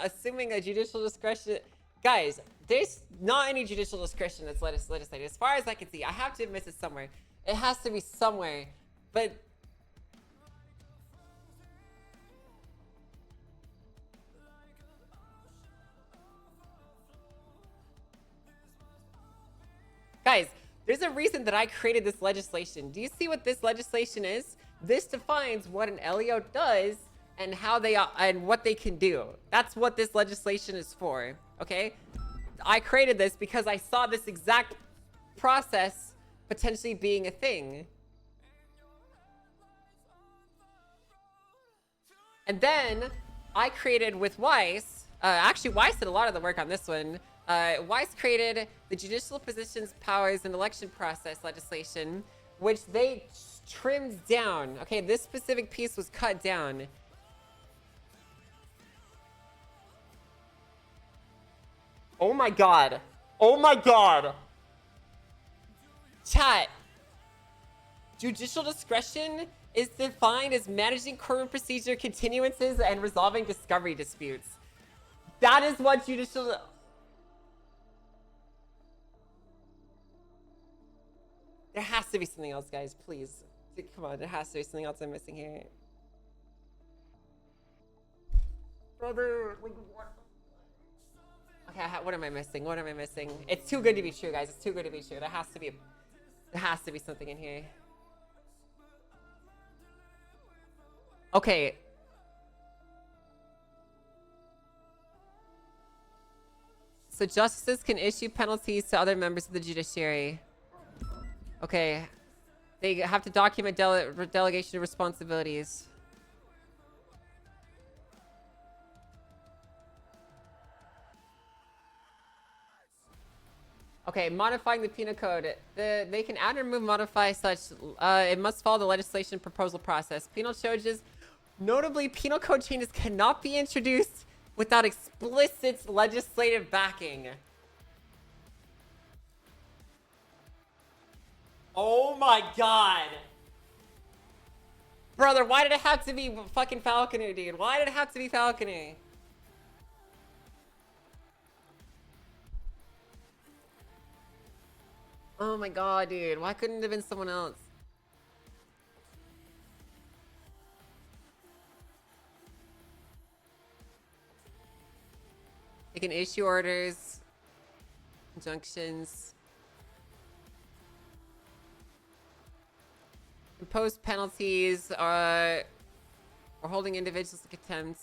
assuming a judicial discretion. Guys, there's not any judicial discretion that's legislated. As far as I can see, I have to admit it somewhere. It has to be somewhere. But guys, there's a reason that I created this legislation. Do you see what this legislation is? This defines what an LEO does and how they and what they can do. That's what this legislation is for, okay? I created this because I saw this exact process potentially being a thing. And then I created with Weiss, actually Weiss did a lot of the work on this one. Weiss created the judicial positions, powers, and election process legislation, which they trimmed down. Okay, this specific piece was cut down. Oh my god. Oh my god. Chat. Judicial discretion is defined as managing courtroom procedure continuances and resolving discovery disputes. That is what judicial... There has to be something else, guys, please. Come on, there has to be something else I'm missing here. Brother, like, what? Okay, what am I missing? What am I missing? It's too good to be true, guys. It's too good to be true. There has to be something in here. Okay. So justices can issue penalties to other members of the judiciary. Okay. They have to document delegation of responsibilities. Okay, modifying the penal code. They can add, remove, modify such. It must follow the legislation proposal process. Penal charges, notably, penal code changes cannot be introduced without explicit legislative backing. Oh my god. Brother, why did it have to be fucking Falconer, dude? Why did it have to be Falconer? Oh my god, dude. Why couldn't it have been someone else? They can issue orders, injunctions, impose penalties, or holding individuals in contempt.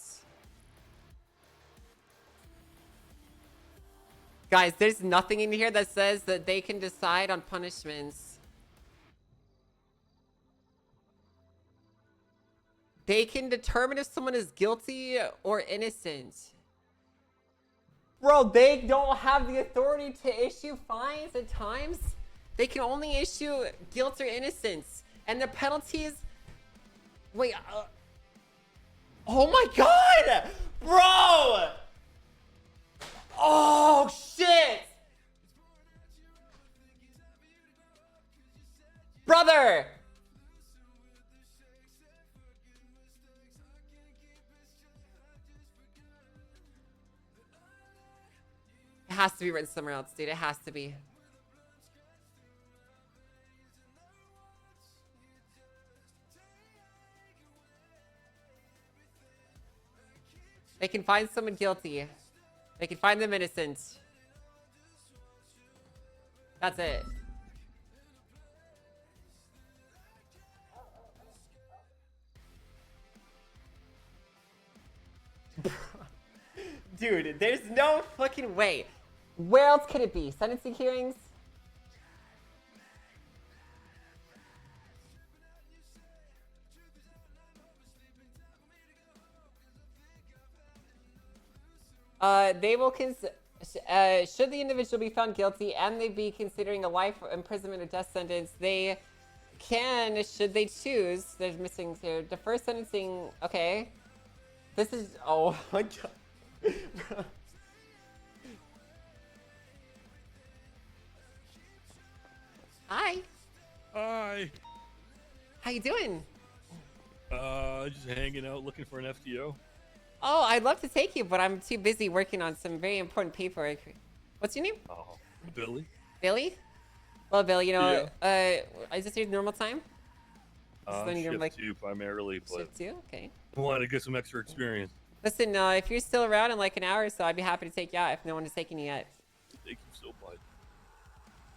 Guys, there's nothing in here that says that they can decide on punishments. They can determine if someone is guilty or innocent. Bro, they don't have the authority to issue fines at times. They can only issue guilt or innocence. And the penalties... Wait, Oh my god! Bro! Oh shit! Brother! It has to be written somewhere else, dude. It has to be. They can find someone guilty. They can find them innocent. That's it. Dude, there's no fucking way. Where else could it be? Sentencing hearings? They will should the individual be found guilty and they be considering a life imprisonment or death sentence, they can, should they choose, there's missing here, defer sentencing, okay. This is, oh my god. Hi. Hi. How you doing? Just hanging out looking for an FTO. Oh, I'd love to take you, but I'm too busy working on some very important paperwork. What's your name? Oh, Billy. Billy? Well, Billy, you know, is this your normal time? Shift 2 primarily, but Shift 2? Okay. I wanted to get some extra experience. Listen, if you're still around in like an hour or so, I'd be happy to take you out if no one has taken you yet. Thank you so much.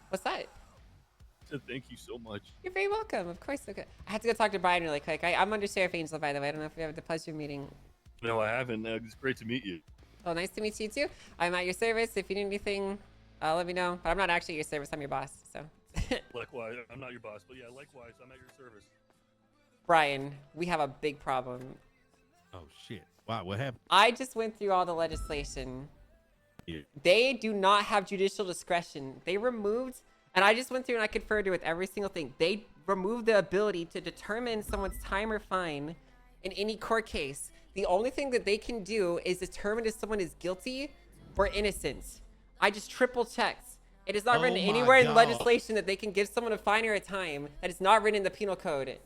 What's that? I said thank you so much. You're very welcome. Of course. Okay. I have to go talk to Brian really quick. I'm Undersheriff Angel, by the way. I don't know if we have the pleasure of meeting. No, I haven't. It's great to meet you. Oh, nice to meet you too. I'm at your service. If you need anything, let me know. But I'm not actually your service. I'm your boss. So. Likewise, I'm not your boss, but yeah, likewise, I'm at your service. Brian, we have a big problem. Oh shit! Wow, what happened? I just went through all the legislation. Yeah. They do not have judicial discretion. They removed, and I just went through and I conferred with every single thing. They removed the ability to determine someone's time or fine in any court case. The only thing that they can do is determine if someone is guilty or innocent. I just triple checked. It is not written anywhere in legislation that they can give someone a fine or a time. That is not written in the penal code.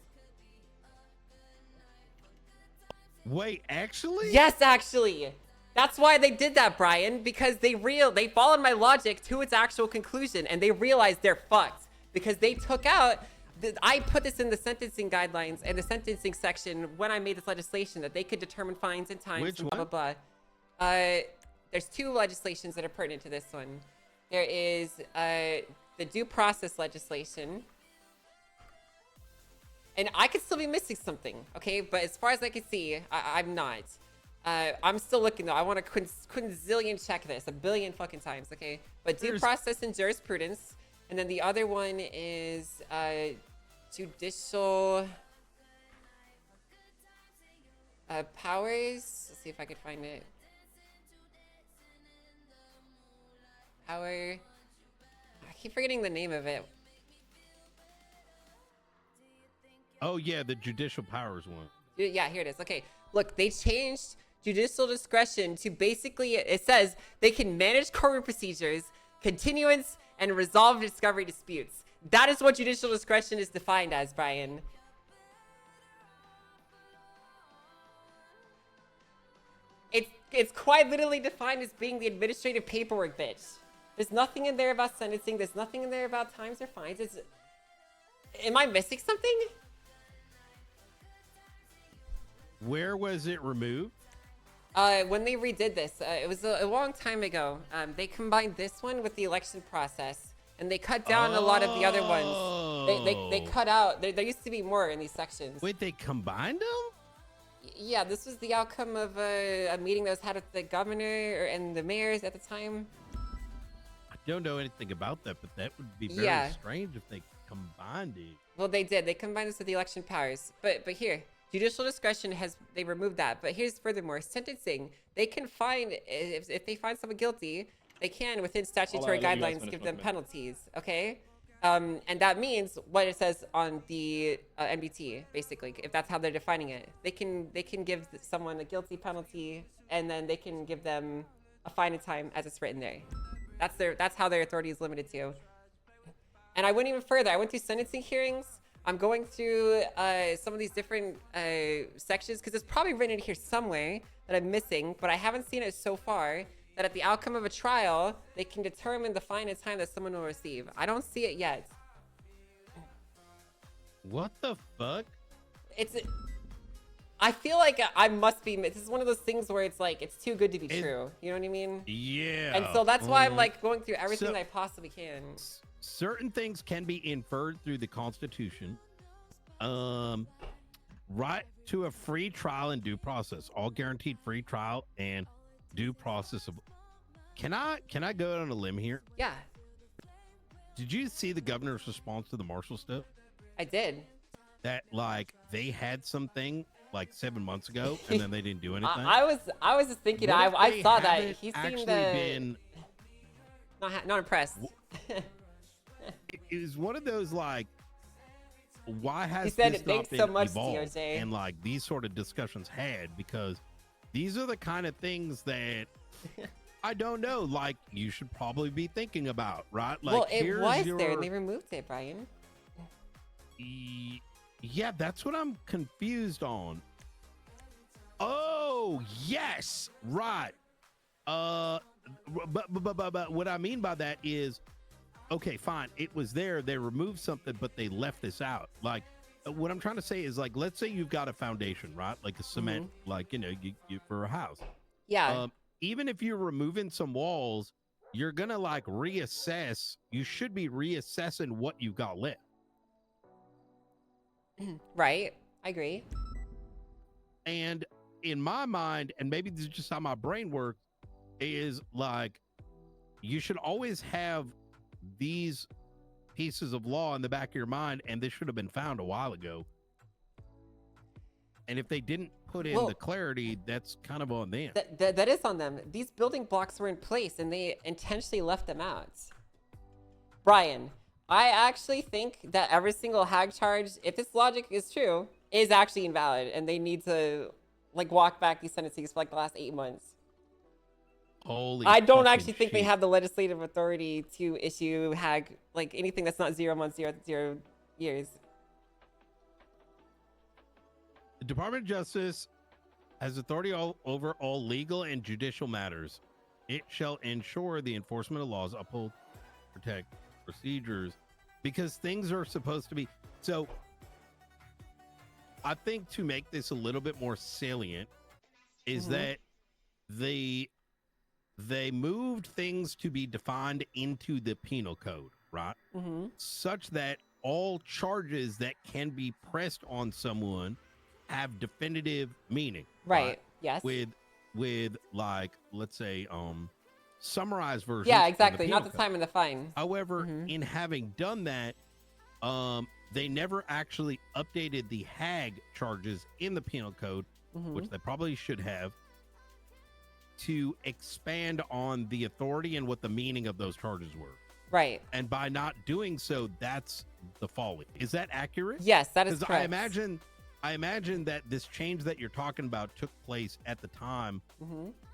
Wait, actually? Yes, actually. That's why they did that, Brian, because they followed my logic to its actual conclusion, and they realized they're fucked because they took out. I put this in the sentencing guidelines and the sentencing section when I made this legislation that they could determine fines and times. Which and blah, one? blah, blah. There's two legislations that are pertinent to this one. There is the due process legislation. And I could still be missing something, okay? But as far as I can see, I'm not. I'm still looking, though. I want to quinzillion check this a billion fucking times, okay? But due process and jurisprudence. And then the other one is judicial powers. Let's see if I can find it. Power. I keep forgetting the name of it. Oh yeah, the judicial powers one. Yeah, here it is. Okay, look, they changed judicial discretion to basically, it says they can manage courtroom procedures, continuance, and resolve discovery disputes. That is what judicial discretion is defined as, Brian. It's quite literally defined as being the administrative paperwork, bitch. There's nothing in there about sentencing. There's nothing in there about times or fines. Am I missing something? Where was it removed? When they redid this, it was a long time ago. They combined this one with the election process, and they cut down a lot of the other ones. They cut out. There used to be more in these sections. Wait, they combined them? Yeah, this was the outcome of a meeting that was had with the governor and the mayors at the time. I don't know anything about that, but that would be very strange if they combined it. Well, they did. They combined this with the election powers. But here, judicial discretion they removed that. But here's furthermore, sentencing. They can find, if they find someone guilty, they can, within statutory guidelines, give them penalties, okay? And that means what it says on the MDT, basically, if that's how they're defining it. They can give someone a guilty penalty, and then they can give them a fine and time as it's written there. That's how their authority is limited to. And I went even further. I went through sentencing hearings. I'm going through some of these different sections because it's probably written in here somewhere that I'm missing, but I haven't seen it so far. That at the outcome of a trial, they can determine the fine and time that someone will receive. I don't see it yet. What the fuck? I feel like I must be. This is one of those things where it's like it's too good to be true. You know what I mean? Yeah. And so that's why I'm like going through everything that I possibly can. Certain things can be inferred through the Constitution. Right to a free trial and due process. All guaranteed free trial and due process of. Can I go out on a limb here? Yeah. Did you see the governor's response to the Marshall stuff? I did. That like they had something like 7 months ago and then they didn't do anything. I was just thinking. I saw that he seemed been not impressed. It was one of those like, why has he said this it not thanks been so much, evolved? DOJ. And like these sort of discussions had, because these are the kind of things that I don't know, like you should probably be thinking about, right? Like, well, it was there and they removed it, Brian. Yeah, that's what I'm confused on. Oh yes, right. But what I mean by that is, okay, fine, it was there, they removed something, but they left this out. Like, what I'm trying to say is, like, let's say you've got a foundation, right? Like a cement, like, you know, you for a house. Yeah. Even if you're removing some walls, you're gonna like reassess. You should be reassessing what you've got left. Right. I agree. And in my mind, and maybe this is just how my brain works, is like you should always have these pieces of law in the back of your mind, and this should have been found a while ago. And if they didn't put in the clarity, that's kind of on them. That is on them. These building blocks were in place and they intentionally left them out. Brian, I actually think that every single hag charge, if this logic is true, is actually invalid, and they need to like walk back these sentences for like the last 8 months. Holy I don't fucking actually think they shit. have the legislative authority to issue hag, like anything that's not 0 months, 0 years. The Department of Justice has authority over all legal and judicial matters. It shall ensure the enforcement of laws, uphold, protect procedures, because things are supposed to be. So I think to make this a little bit more salient is that they moved things to be defined into the penal code, right? Such that all charges that can be pressed on someone have definitive meaning, Right. Yes. With like, let's say summarized versions. Yeah, of the exactly. penal Not the code. time and the fine. However, in having done that, they never actually updated the hag charges in the penal code, which they probably should have, to expand on the authority and what the meaning of those charges were. Right. And by not doing so, that's the folly. Is that accurate? Yes, that is 'Cause correct. I imagine that this change that you're talking about took place at the time.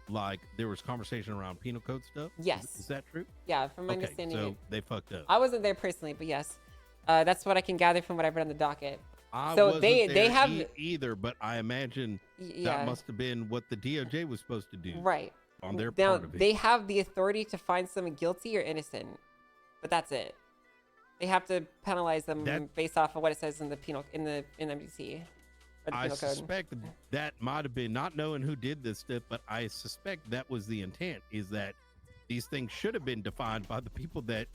Like there was conversation around penal code stuff. Yes. Is that true? Yeah, from my Okay, understanding. so they fucked up. I wasn't there personally, but yes, that's what I can gather from what I've read on the docket. I so wasn't they there have either, but I imagine yeah. that must have been what the DOJ was supposed to do. Right. On their now part of it. they have the authority to find someone guilty or innocent, but that's it. They have to penalize them based off of what it says in the penal in MDT. Or the I penal code. suspect that might have been, not knowing who did this stuff, but I suspect that was the intent, is that these things should have been defined by the people that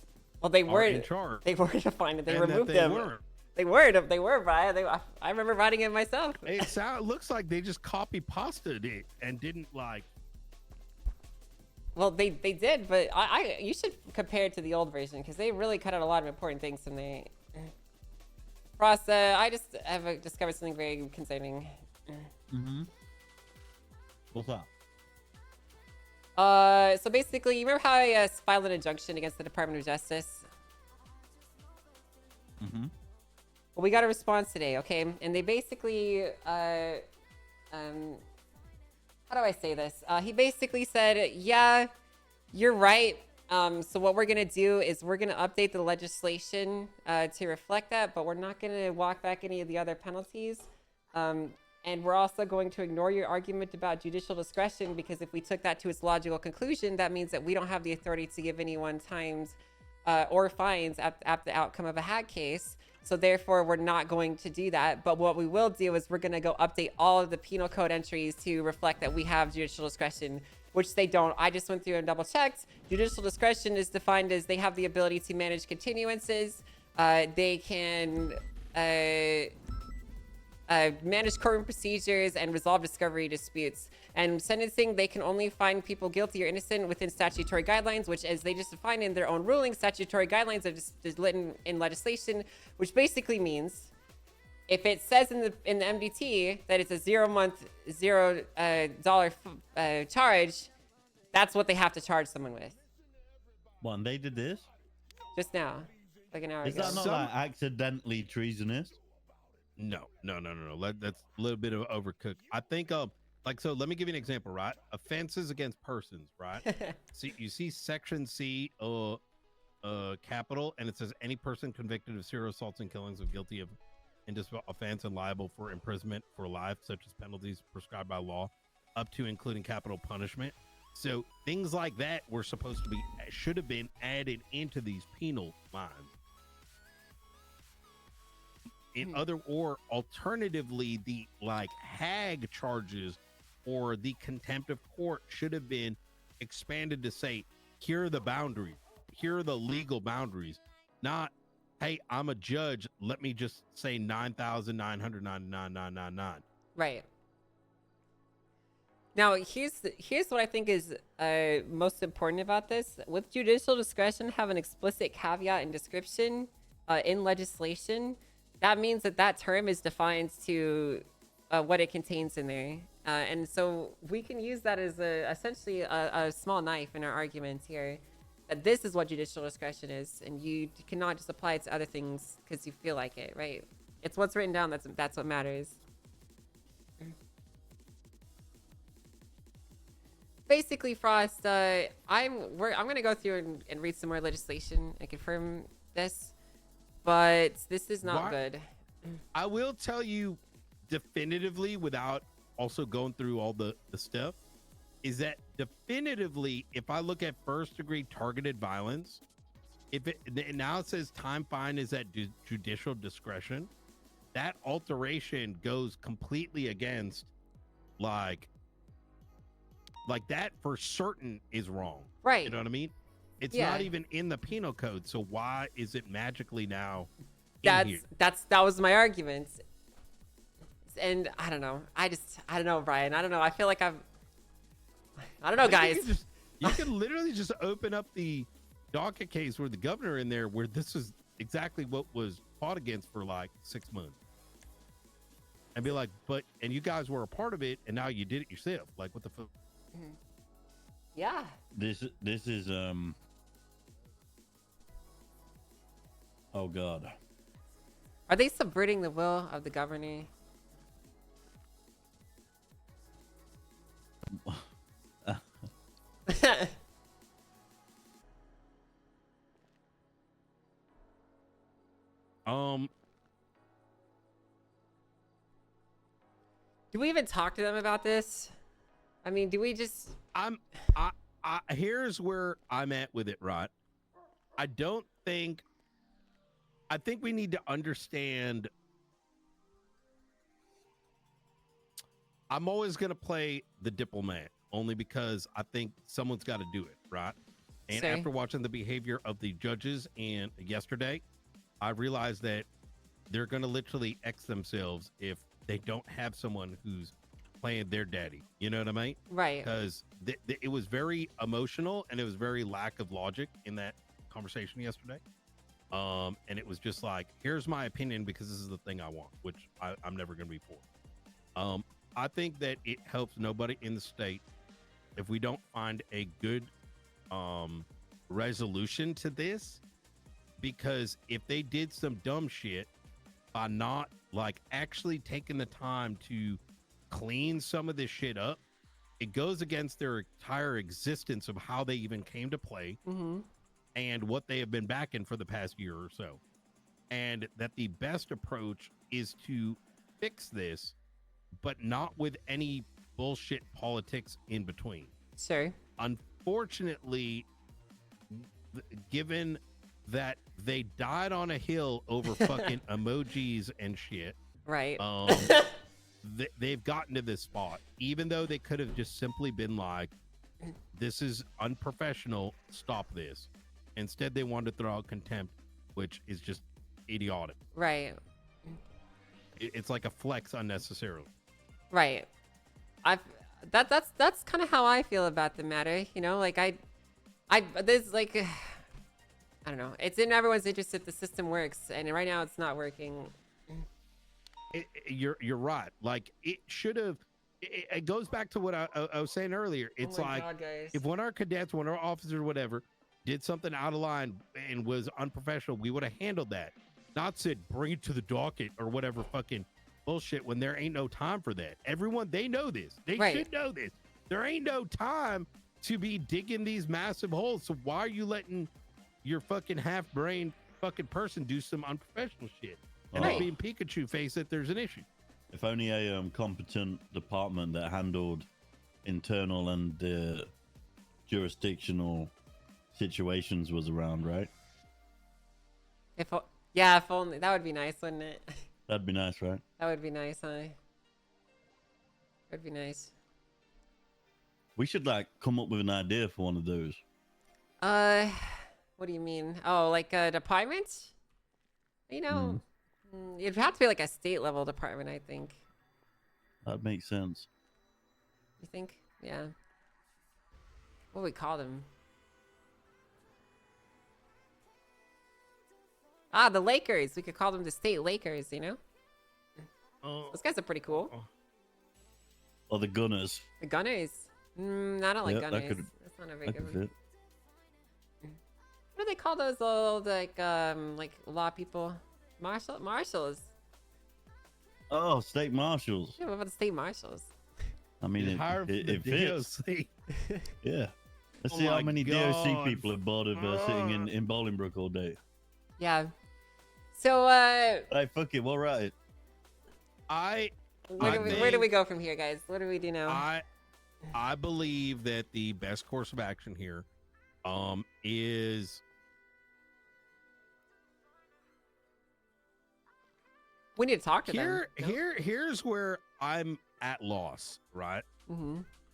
they are weren't in charge. They weren't defined. They and that removed they them. weren't. They were, Brian. I remember writing it myself. It looks like they just copy pasted it and didn't like. Well, they did, but you should compare it to the old version because they really cut out a lot of important things from the. Ross, I just have discovered something very concerning. What's up? So basically, you remember how I filed an injunction against the Department of Justice? Well, we got a response today, okay? And they basically, how do I say this? He basically said, yeah, you're right. So what we're gonna do is we're gonna update the legislation to reflect that, but we're not gonna walk back any of the other penalties. And we're also going to ignore your argument about judicial discretion, because if we took that to its logical conclusion, that means that we don't have the authority to give anyone times or fines at the outcome of a hack case. So therefore, we're not going to do that. But what we will do is we're going to go update all of the penal code entries to reflect that we have judicial discretion, which they don't. I just went through and double checked. Judicial discretion is defined as they have the ability to manage continuances. They can manage courtroom procedures and resolve discovery disputes. And sentencing, they can only find people guilty or innocent within statutory guidelines, which, as they just define in their own ruling, statutory guidelines are just written in legislation, which basically means if it says in the MDT that it's a $0 charge, that's what they have to charge someone with. One, they did this just now, like an hour ago. Is that not like accidentally treasonous? No. That's a little bit of overcooked. I think like, so let me give you an example, right? Offenses against persons, right? See, you see section C capital, and it says any person convicted of serious assaults and killings of guilty of indisciplinary offense and liable for imprisonment for life, such as penalties prescribed by law, up to including capital punishment. So things like that were supposed to should have been added into these penal lines. Or alternatively, the like hag charges or the contempt of court should have been expanded to say, here are the boundaries, here are the legal boundaries, not, hey, I'm a judge, let me just say 9,999,999. Right. Now, here's what I think is most important about this. With judicial discretion, have an explicit caveat and description in legislation. That means that term is defined to what it contains in there. And so we can use that as essentially a small knife in our arguments here. That this is what judicial discretion is, and you cannot just apply it to other things because you feel like it, right? It's what's written down that's what matters. Basically, Frost, I'm gonna go through and read some more legislation and confirm this, but this is not good. I will tell you definitively, without also going through all the stuff, is that definitively, if I look at first degree targeted violence, now it says time fine is at judicial discretion, that alteration goes completely against like that for certain is wrong. Right. You know what I mean? It's not even in the penal code. So why is it magically now in here? That was my argument. And I don't know. I don't know, Brian. I don't know. I feel like I don't know, guys. You can literally just open up the docket case with the governor in there where this is exactly what was fought against for like 6 months. And be like, and you guys were a part of it and now you did it yourself. Like, what the fuck? Yeah. This is oh God. Are they subverting the will of the governor? Do we even talk to them about this? I mean, do we just... Here's where I'm at with it, right? I think we need to understand. I'm always going to play the diplomat only because I think someone's got to do it, right? And after watching the behavior of the judges and yesterday, I realized that they're going to literally X themselves if they don't have someone who's playing their daddy. You know what I mean? Right. Because it was very emotional and it was very lack of logic in that conversation yesterday. And it was just like, here's my opinion because this is the thing I want, which I'm never going to be for. I think that it helps nobody in the state if we don't find a good resolution to this. because if they did some dumb shit by not like actually taking the time to clean some of this shit up, it goes against their entire existence of how they even came to play and what they have been backing for the past year or so. And that the best approach is to fix this, but not with any bullshit politics in between. Sure. Unfortunately, given that they died on a hill over fucking emojis and shit, right? They've gotten to this spot, even though they could have just simply been like, "This is unprofessional. Stop this." Instead, they wanted to throw out contempt, which is just idiotic. Right. It's like a flex unnecessarily. Right. That's kind of how I feel about the matter. You know, like there's like, I don't know. It's in everyone's interest if the system works, and right now it's not working. You're right. Like it should have. It goes back to what I was saying earlier. It's like God, guys. if one of our cadets, one of our officers, whatever, did something out of line and was unprofessional, we would have handled that. Not said bring it to the docket or whatever fucking bullshit when there ain't no time for that. Everyone, they know this. They should know this. There ain't no time to be digging these massive holes. So why are you letting your fucking half-brained fucking person do some unprofessional shit and not being Pikachu face that there's an issue? If only a competent department that handled internal and jurisdictional situations was around, right? If only. That would be nice, wouldn't it? That'd be nice, right? That would be nice, huh? That'd be nice. We should like come up with an idea for one of those. What do you mean? Oh, like a department? You know, it'd have to be like a state level department, I think. That makes sense. You think? Yeah. What would we call them? Ah, the Lakers. We could call them the state Lakers, you know? Those guys are pretty cool. Or the Gunners. The Gunners. I don't like Yeah, Gunners. That's not a very good one. fit. What do they call those little like law people? Marshals. Oh, state marshals. Yeah, what about the state marshals? I mean, it fits. Yeah. Let's see how many DOC people are bored of sitting in Bolingbrook all day. Yeah. So, Hey, fuck it, we'll write it. where do we go from here, guys? What do we do now? I believe that the best course of action here is we need to talk to them. Here's where I'm at loss, right?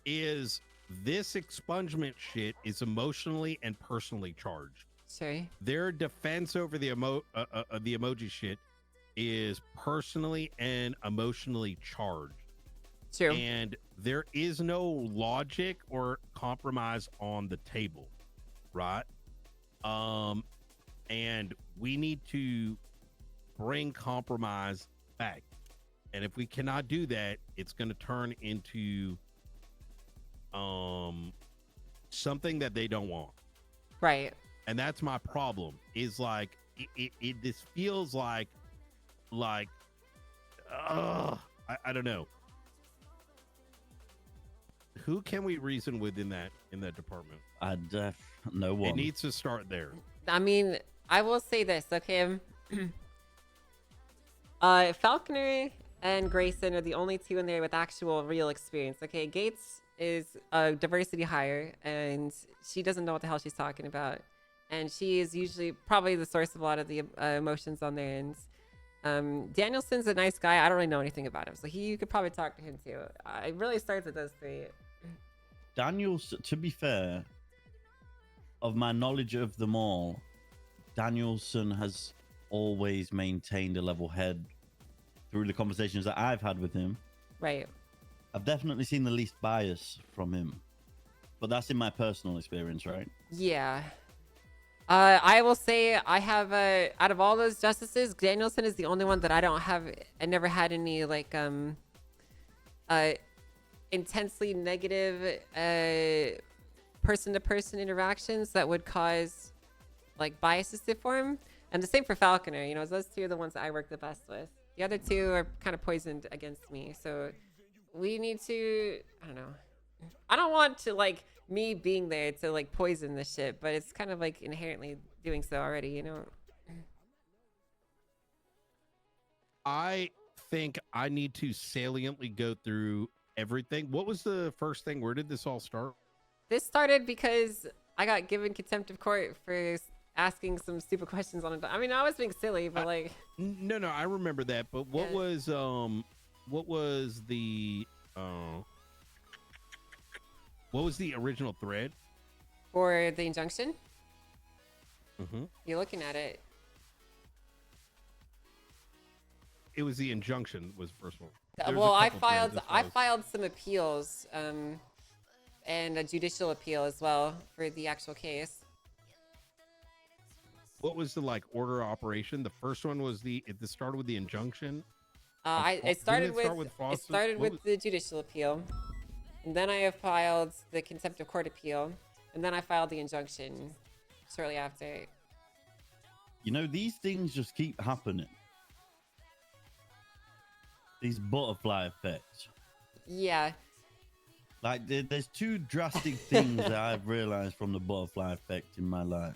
Is this expungement shit is emotionally and personally charged. Sorry. Their defense over the emoji shit is personally and emotionally charged. True. And there is no logic or compromise on the table, right? And we need to bring compromise back. And if we cannot do that, it's going to turn into something that they don't want. Right. And that's my problem. Is like it this feels like I don't know. Who can we reason with in that department? No one. It needs to start there. I mean, I will say this, okay? Falconer and Grayson are the only two in there with actual real experience. Okay, Gates is a diversity hire, and she doesn't know what the hell she's talking about. And she is usually probably the source of a lot of the emotions on their ends. Danielson's a nice guy. I don't really know anything about him, so you could probably talk to him too. It really starts with those three. Daniels, to be fair, of my knowledge of them all, Danielson has always maintained a level head through the conversations that I've had with him. Right. I've definitely seen the least bias from him, but that's in my personal experience, right? Yeah. I will say I have out of all those justices, Danielson is the only one that I never had any like intensely negative person-to-person interactions that would cause like biases to form. And the same for Falconer. You know, those two are the ones that I work the best with. The other two are kind of poisoned against me. So we need to, I don't know. I don't want to, like, me being there to, like, poison the shit, but it's kind of, like, inherently doing so already, you know? I think I need to saliently go through everything. What was the first thing? Where did this all start? This started because I got given contempt of court for asking some stupid questions on it. I mean, I was being silly, but like... No, I remember that. But what was the original thread? For the injunction? Mm-hmm. You're looking at it. It was the injunction was the first one. Well, I filed some appeals, and a judicial appeal as well for the actual case. What was the like order of operation? The first one was it started with the injunction. It started with the judicial appeal, and then I have filed the contempt of court appeal, and then I filed the injunction shortly after. You know, these things just keep happening. These butterfly effects. Yeah. Like, there's two drastic things that I've realized from the butterfly effect in my life.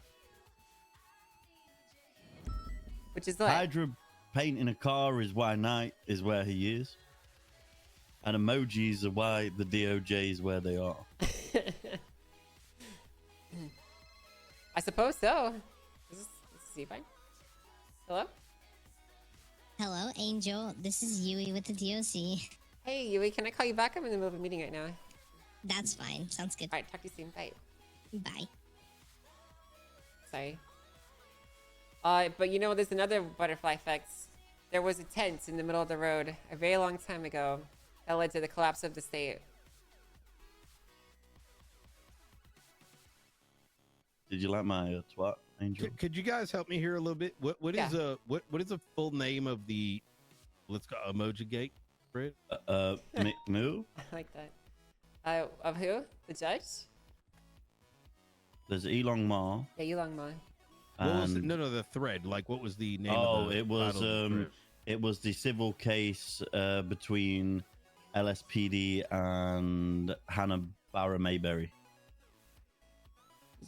Which is what? Hydra painting a car is why Knight is where he is. And emojis are why the DOJ is where they are. I suppose so. This is fine. Hello? Hello, Angel. This is Yui with the DOC. Hey, Yui, can I call you back? I'm in the middle of a meeting right now. That's fine. Sounds good. All right, talk to you soon. Bye. Bye. Sorry. But you know, there's another butterfly effect. There was a tent in the middle of the road a very long time ago that led to the collapse of the state. Did you like my twat, Angel? Could you guys help me here a little bit? What is a full name of the let's go emoji gate, Fred? Moo? I like that. Of who? The judge? There's Elon Ma. Yeah, Elon Ma. What was the thread? Like, what was the name? It was the civil case between LSPD and Hannah Barra Mayberry.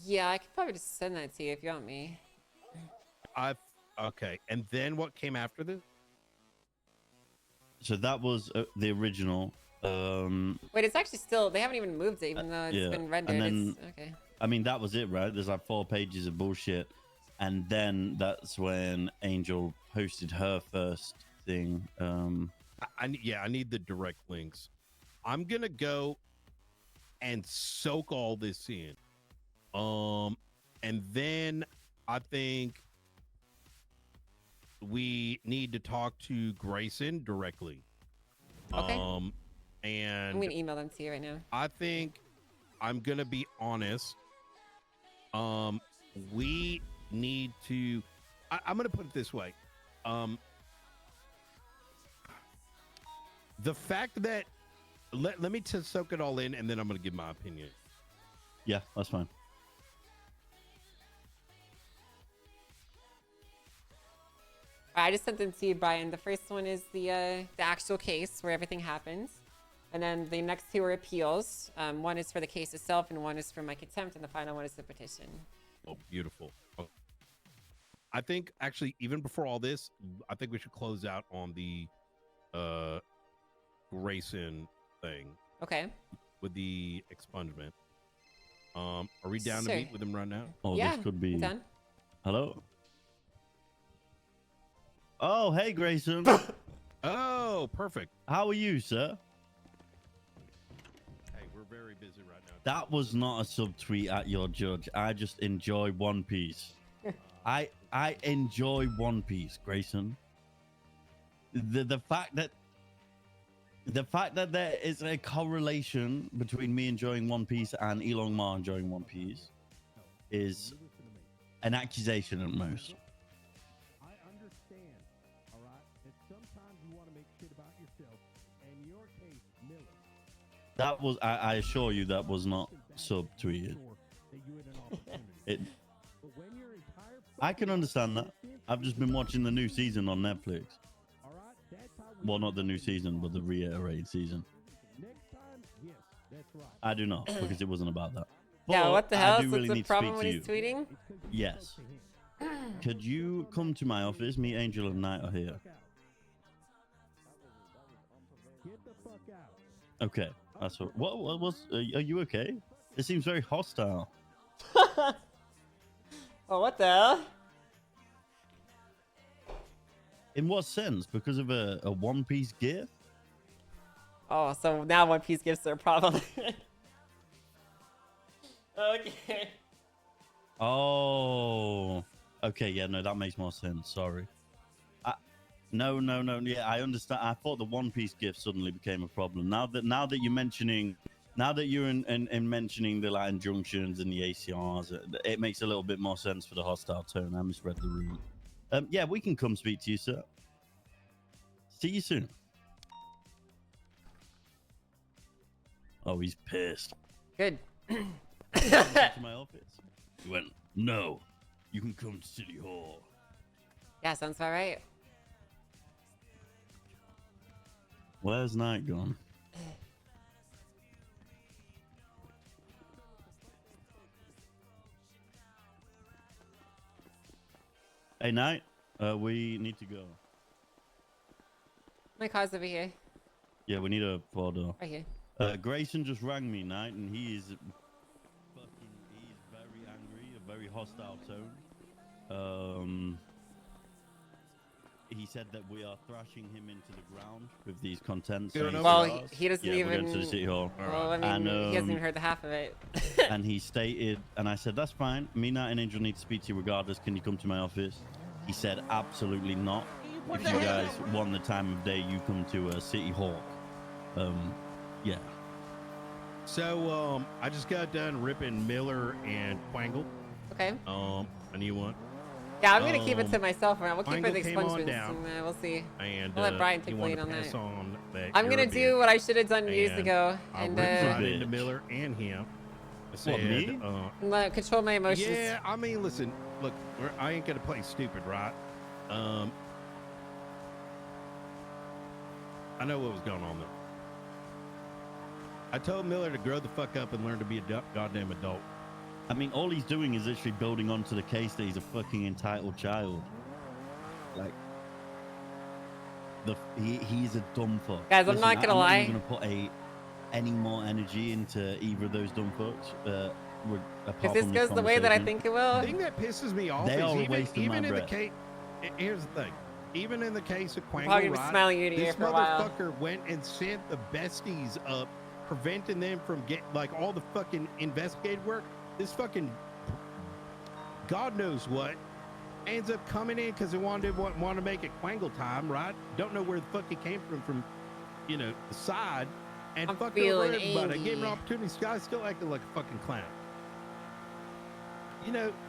Yeah, I could probably just send that to you if you want me. Okay, and then what came after this? So that was the original. Wait, it's actually still. They haven't even moved it, even though it's been rendered. And then, okay. I mean, that was it, right? There's like 4 pages of bullshit, and then that's when Angel posted her first thing. I need the direct links. I'm gonna go and soak all this in. And then I think we need to talk to Grayson directly. Okay. And I'm gonna email them to you right now. I think I'm gonna be honest. We need to. I'm gonna put it this way. The fact that let me soak it all in, and then I'm gonna give my opinion. Yeah, that's fine. I just sent them to you, Brian. The first one is the actual case where everything happens, and then the next 2 are appeals. One is for the case itself, and one is for my contempt, and the final one is the petition. Oh, beautiful. I think actually, even before all this, I think we should close out on the Grayson thing. Okay. With the expungement. Are we down to meet with him right now? Oh, yeah, this could be. I'm done. Hello. Oh, hey, Grayson. Oh, perfect. How are you, sir? Hey, we're very busy right now. That was not a subtweet at your judge. I just enjoy One Piece. I enjoy One Piece, Grayson. The fact that there is a correlation between me enjoying One Piece and Elon Ma enjoying One Piece is an accusation at most. I understand, all right, that sometimes you want to make shit about yourself. And in your case, Millie. That was, I assure you, that was not subtweeted. I can understand that. I've just been watching the new season on Netflix. Well, not the new season, but the reiterated season. I do not, because it wasn't about that. Yeah, But what the I hell? do What's really the need to problem speak when to he's you. tweeting? Yes. Could you come to my office? Me, Angel, and Knight are here. Okay, that's what was? Are you okay? It seems very hostile. Oh, what the hell? In what sense? Because of a One Piece gift? Oh, so now One Piece gifts are a problem. Okay. Oh. Okay, yeah, no, that makes more sense. Sorry. No. Yeah, I understand. I thought the One Piece gift suddenly became a problem. Now that you're mentioning, in mentioning the like injunctions and the ACRs, it makes a little bit more sense for the hostile tone. I misread the room. Yeah, we can come speak to you, sir. See you soon. Oh, he's pissed. Good. Come to my office. He went, no, you can come to City Hall. Yeah, sounds about right. Where's Knight gone? Hey, Knight, we need to go. My car's over here. Yeah, we need a photo. Right here. Grayson just rang me, Knight, and he's very angry, a very hostile tone. He said that we are thrashing him into the ground with these contents. Well, he doesn't yeah, even. We're going to the City Hall. Well, I mean, he hasn't even heard the half of it. And he stated, and I said, that's fine. Me, Knight, and Angel need to speak to you regardless. Can you come to my office? He said, absolutely not. If you guys want the time of day, you come to City Hall. Yeah. So, I just got done ripping Miller and Quangle. Okay. A new one. Yeah, I'm gonna keep it to myself for now. We'll keep it Quangle the came on expungements, down, and we'll see. And We'll let Brian take he the wanted lead on to pass that. on that I'm gonna do what I should have done years ago, I and ripped right into Miller and him. I said, me? Control my emotions. Yeah, I mean, listen, look, I ain't gonna play stupid, right? I know what was going on there. I told Miller to grow the fuck up and learn to be a goddamn adult. I mean, all he's doing is actually building onto the case that he's a fucking entitled child. Like, he's a dumb fuck. Guys, I'm not gonna lie. I'm not gonna put any more energy into either of those dumb fucks. If this goes the way that I think it will, The thing that pisses me off They is are a waste of my even in the breath. case. Here's the thing. Even in the case of probably Quangle, gonna be right, smiling ear to ear this for a while. motherfucker went and sent the besties up, preventing them from like all the fucking investigative work. This fucking God knows what ends up coming in because they want to make it Quangle time, right? Don't know where the fuck it came from, the side, and I'm fuck feeling over everybody. angry. Gave him an opportunity. This guy's still acting like a fucking clown.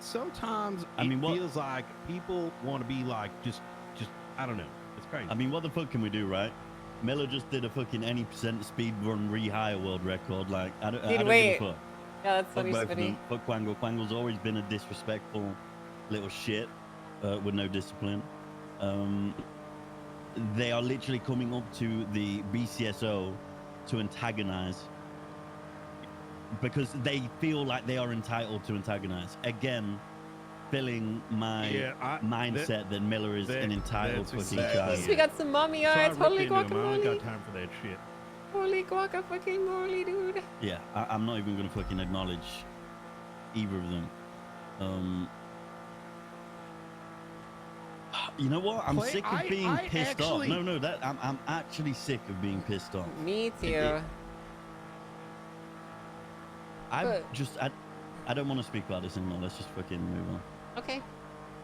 Sometimes it feels like people want to be like just I don't know. It's crazy. I mean, what the fuck can we do, right? Miller just did a fucking any percent speed run rehire world record. Like, I don't give a fuck. Yeah, that's Fuck funny. both of them. Fuck Quangle. Quangle's always been a disrespectful little shit with no discipline. They are literally coming up to the BCSO to antagonize because they feel like they are entitled to antagonize. Again, filling my mindset that Miller is an entitled fucking child. We got some mommy eyes. Holy I ain't guacamole. got time for that shit. Holy guaca fucking moly, dude. Yeah, I'm not even gonna fucking acknowledge either of them. You know what? I'm sick of being pissed off. No, I'm actually sick of being pissed off. Me too. I don't want to speak about this anymore. Let's just fucking move on. Okay.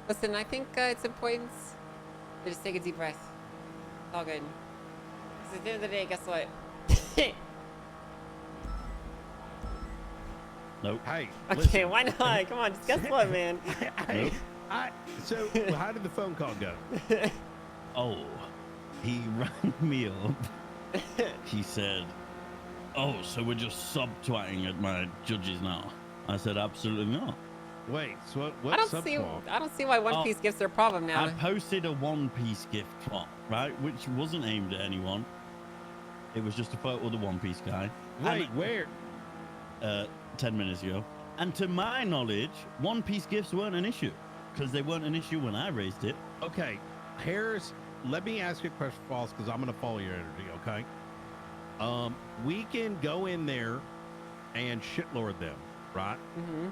Listen, I think it's important to just take a deep breath. It's all good. Because at the end of the day, guess what? Nope. Hey. Okay, listen. why not? Come on, just guess what, man? Nope. So how did the phone call go? Oh, he rang me up. He said, "Oh, so we're just sub-twatting at my judges now?" I said, "Absolutely not. Wait, so I what don't see. subplot? I don't see why One Oh, Piece gifts are a problem now. I posted a One Piece gift plot, right, which wasn't aimed at anyone. It was just a photo of the One Piece guy. Wait, where? 10 minutes ago. And to my knowledge, One Piece gifts weren't an issue because they weren't an issue when I raised it. Okay, Harris, let me ask you a question, False, because I'm going to follow your energy, okay? We can go in there and shitlord them, right? Mm-hmm.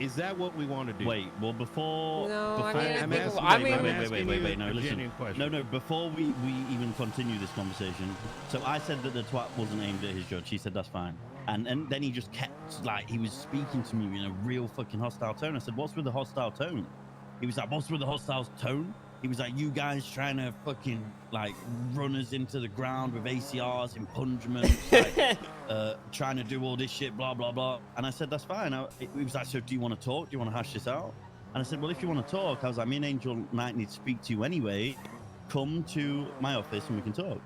Is that what we want to do? Wait, well, before... No, before I mean, wait, no, a listen. genuine question. No, before we even continue this conversation, so I said that the twat wasn't aimed at his judge. He said, that's fine. And then he just kept, like, he was speaking to me in a real fucking hostile tone. I said, what's with the hostile tone? He was like, what's with the hostile tone? He was like, you guys trying to fucking, like, run us into the ground with ACRs, impungements, like, trying to do all this shit, blah, blah, blah. And I said, that's fine. He was like, so do you want to talk? Do you want to hash this out? And I said, well, if you want to talk, I was like, me and Angel Knight need to speak to you anyway. Come to my office and we can talk.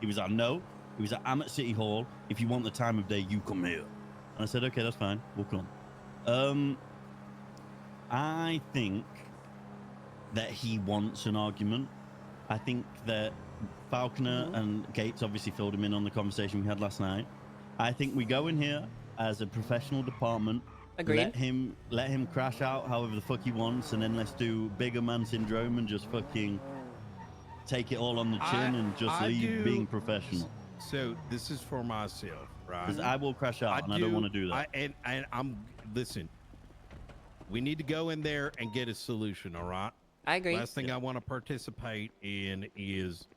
He was like, no. He was like, I'm at City Hall. If you want the time of day, you come here. And I said, okay, that's fine. We'll come. I think that he wants an argument. I think that Falconer and Gates obviously filled him in on the conversation we had last night. I think we go in here as a professional department. Agreed. Let him crash out however the fuck he wants, and then let's do bigger man syndrome and just fucking take it all on the chin and just leave being professional. So this is for myself, right? Because I will crash out, and I don't want to do that. And I'm listen. We need to go in there and get a solution. All right. I agree. Last thing I want to participate in is,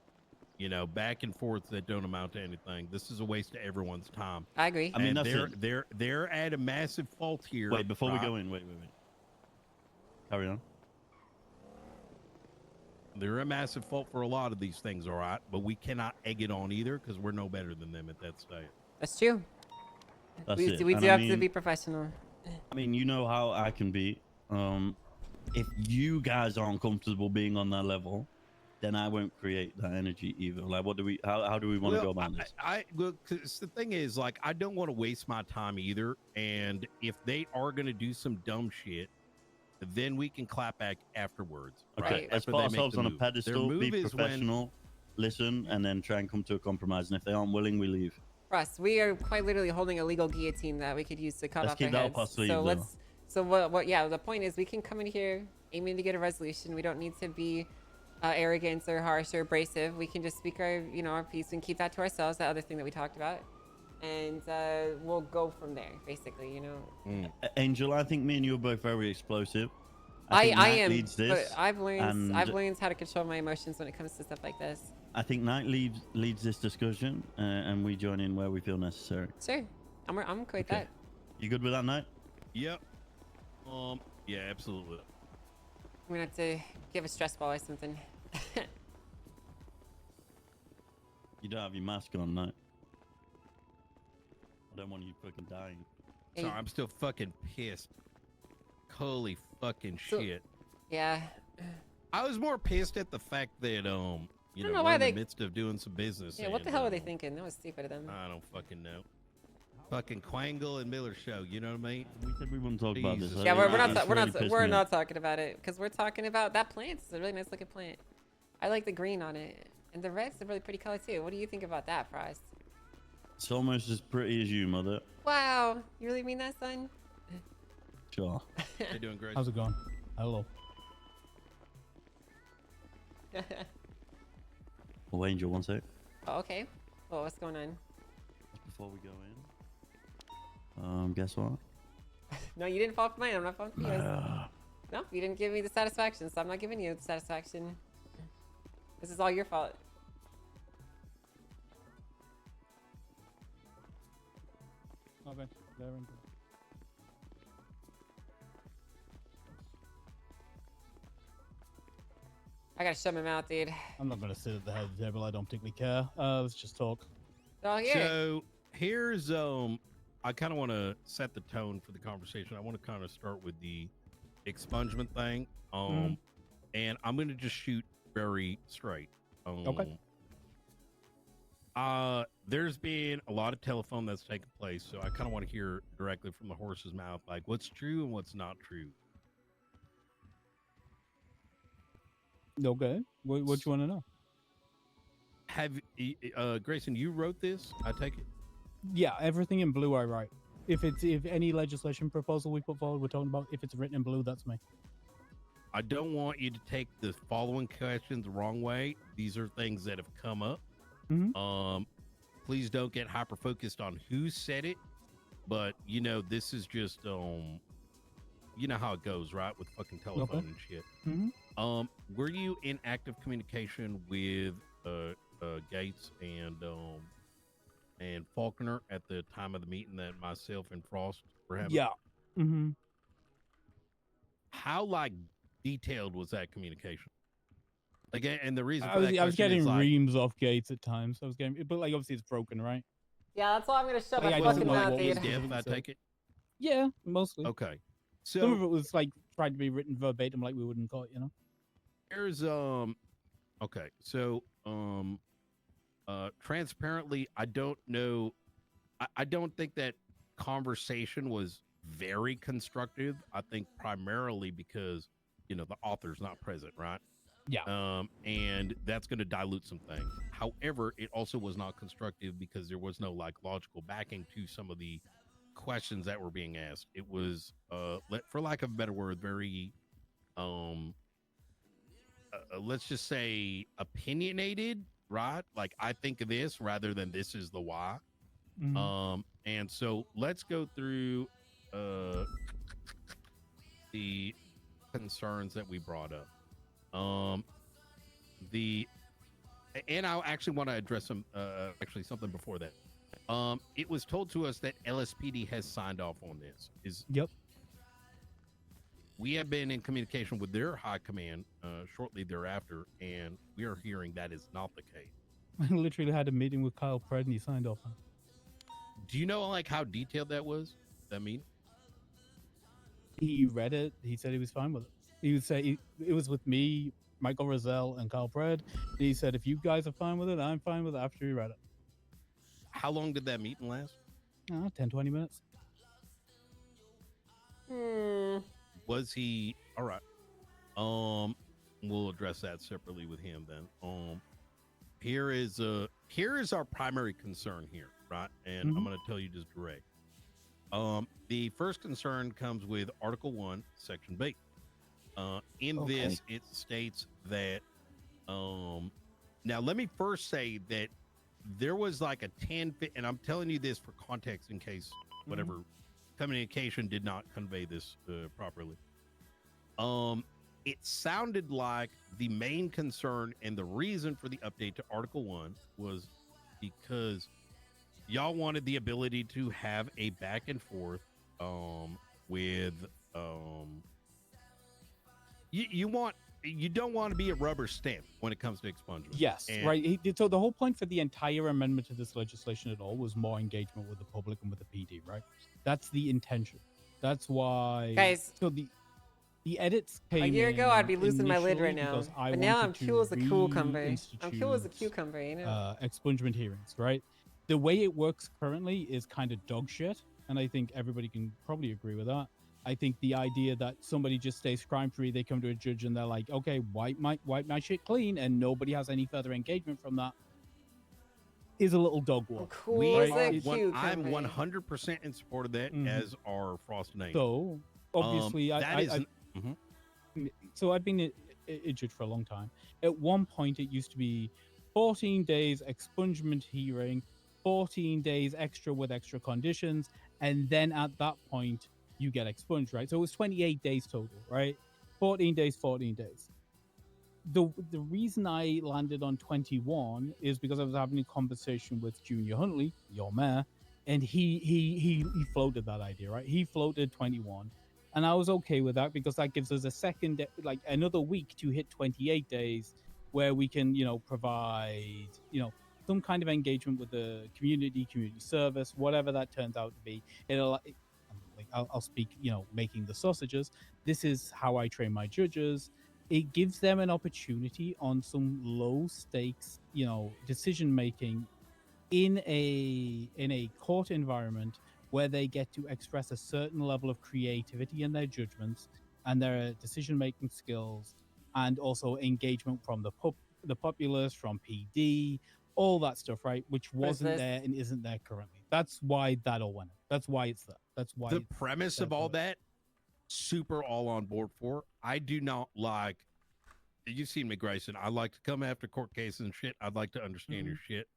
back and forth that don't amount to anything. This is a waste of everyone's time. I agree. I mean, and they're at a massive fault here. Wait, before we go in, wait. Carry on. They're a massive fault for a lot of these things, all right? But we cannot egg it on either because we're no better than them at that stage. That's true. That's we it. we And do I have to mean- be professional. I mean, you know how I can be. If you guys aren't comfortable being on that level, then I won't create that energy either. Like, how do we want to go about this? Well, 'cause the thing is, like, I don't want to waste my time either. And if they are going to do some dumb shit, then we can clap back afterwards. Okay, right? let's After put they make ourselves the on a move. Their pedestal, move be is when- professional, listen, and then try and come to a compromise. And if they aren't willing, we leave. Russ, we are quite literally holding a legal guillotine that we could use to cut Let's off their keep that heads. up our sleeve, So though. let's. So what? Yeah, the point is, we can come in here aiming to get a resolution. We don't need to be arrogant or harsh or abrasive. We can just speak our, our piece and keep that to ourselves. That other thing that we talked about, and we'll go from there. Basically, Angel, I think me and you are both very explosive. I think Knight am, leads this, but I've learned and how to control my emotions when it comes to stuff like this. I think Knight leads this discussion, and we join in where we feel necessary. Sure, I'm okay with that. You good with that, Knight? Yep. Yeah, absolutely. I'm gonna have to give a stress ball or something. You don't have your mask on, Knight. I don't want you fucking dying. Sorry, I'm still fucking pissed. Holy fucking shit. Yeah. I was more pissed at the fact that I don't know we're why in they- the midst of doing some business. Yeah, what the and, hell were they thinking? That was stupid of them. I don't fucking know. Fucking Quangle and Miller show, you know what I mean? We said we wouldn't talk about this. Jesus. Yeah, we're not It's really pissed we're me not off. talking about it because we're talking about that plant. It's a really nice looking plant. I like the green on it, and the red's a really pretty color too. What do you think about that, Frost? It's almost as pretty as you, mother. Wow, you really mean that, son? Sure. They're doing great. How's it going? Hello. Oh, Angel, one sec. Oh, okay. Well, what's going on? Before we go in. Guess what? No, you didn't fall for mine. I'm not falling for yours. No, you didn't give me the satisfaction, so I'm not giving you the satisfaction. This is all your fault. Okay, there we go. I gotta shut my mouth, dude. I'm not gonna sit at the head of the table. I don't particularly care. Let's just talk. Oh, yeah. So here's I kind of want to set the tone for the conversation. I want to kind of start with the expungement thing. And I'm gonna just shoot very straight. Okay. there's been a lot of telephone that's taken place, so I kind of want to hear directly from the horse's mouth, like what's true and what's not true. Okay. What you want to know? Have Grayson, you wrote this? I take it. Yeah, everything in blue I write. If any legislation proposal we put forward, we're talking about, if it's written in blue, that's me. I don't want you to take the following questions the wrong way. These are things that have come up. Please don't get hyper focused on who said it, but you know, this is just you know how it goes, right? With fucking telephone and shit. Were you in active communication with Gates and Faulkner at the time of the meeting that myself and Frost were having? Yeah. How like detailed was that communication? Again, and the reason I for was, that I was question getting is like, reams off Gates at times. I was getting, but like obviously it's broken, right? Yeah, that's why I'm gonna shut Like, my I fucking don't know mouth, what dude. was depth, I take it. Yeah, mostly. Okay, Some so of it was like tried to be written verbatim, like we would in court, you know. there's okay, so transparently, I don't know. I don't think that conversation was very constructive. I think primarily because, you know, the author's not present, right? Yeah. And that's going to dilute some things. However, it also was not constructive because there was no like logical backing to some of the questions that were being asked. It was, for lack of a better word, very, let's just say opinionated, right? Like I think of this rather than this is the why. And so let's go through the concerns that we brought up. And I actually want to address some actually something before that. It was told to us that LSPD has signed off on this. Yep. We have been in communication with their high command shortly thereafter, and we are hearing that is not the case. I literally had a meeting with Kyle Pred and he signed off on it. Do you know like how detailed that was? That mean? He read it. He said he was fine with it. He would say it was with me, Michael Roselle, and Kyle Pred. He said, if you guys are fine with it, I'm fine with it after he read it. How long did that meeting last? 10, 20 minutes. Was he all right? We'll address that separately with him then. Here is our primary concern here, right? And I'm going to tell you just direct. The first concern comes with Article 1, Section B. In this, it states that. Now, let me first say that there was like a 10, and I'm telling you this for context in case whatever communication did not convey this properly. It sounded like the main concern and the reason for the update to Article 1 was because y'all wanted the ability to have a back and forth with you don't want to be a rubber stamp when it comes to expungement. Yes, right. So the whole point for the entire amendment to this legislation at all was more engagement with the public and with the PD, right? That's the intention. That's why, guys. So the edits came a year ago, I'd be losing my lid right initially now, because I but now I'm wanted to cool as a cucumber. I'm cool as a reinstitute, cucumber, you know. Expungement hearings, right? The way it works currently is kind of dog shit, and I think everybody can probably agree with that. I think the idea that somebody just stays crime-free, they come to a judge and they're like, okay, wipe my shit clean, and nobody has any further engagement from that, is a little dog walk. Cool as a I'm cucumber. 100% in support of that, as are Frost and Aiden. So obviously, Mhm. So I've been a judge for a long time. At one point, it used to be 14 days expungement hearing, 14 days extra with extra conditions, and then at that point, you get expunged, right? So it was 28 days total, right? 14 days, 14 days. The reason I landed on 21 is because I was having a conversation with Junior Huntley, your mayor, and he floated that idea, right? He floated 21. And I was okay with that because that gives us a second, like another week to hit 28 days where we can, provide, some kind of engagement with the community service, whatever that turns out to be. I'll speak, making the sausages. This is how I train my judges. It gives them an opportunity on some low stakes, decision making in a court environment where they get to express a certain level of creativity in their judgments and their decision-making skills, and also engagement from the populace, from PD, all that stuff, right? Which wasn't this? there and isn't there currently. That's why that all went. That's why it's there. That's why The premise of all that, super all on board for. I do not like. You've seen me, Grayson. I like to come after court cases and shit. I'd like to understand your shit.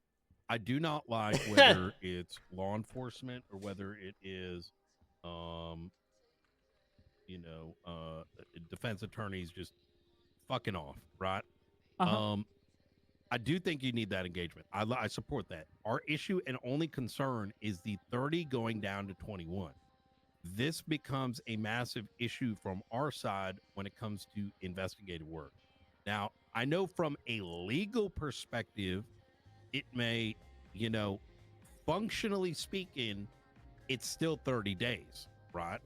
I do not like whether it's law enforcement or whether it is, defense attorneys just fucking off, right? I do think you need that engagement. I support that. Our issue and only concern is the 30 going down to 21. This becomes a massive issue from our side when it comes to investigative work. Now, I know from a legal perspective, it may, functionally speaking, it's still 30 days, right?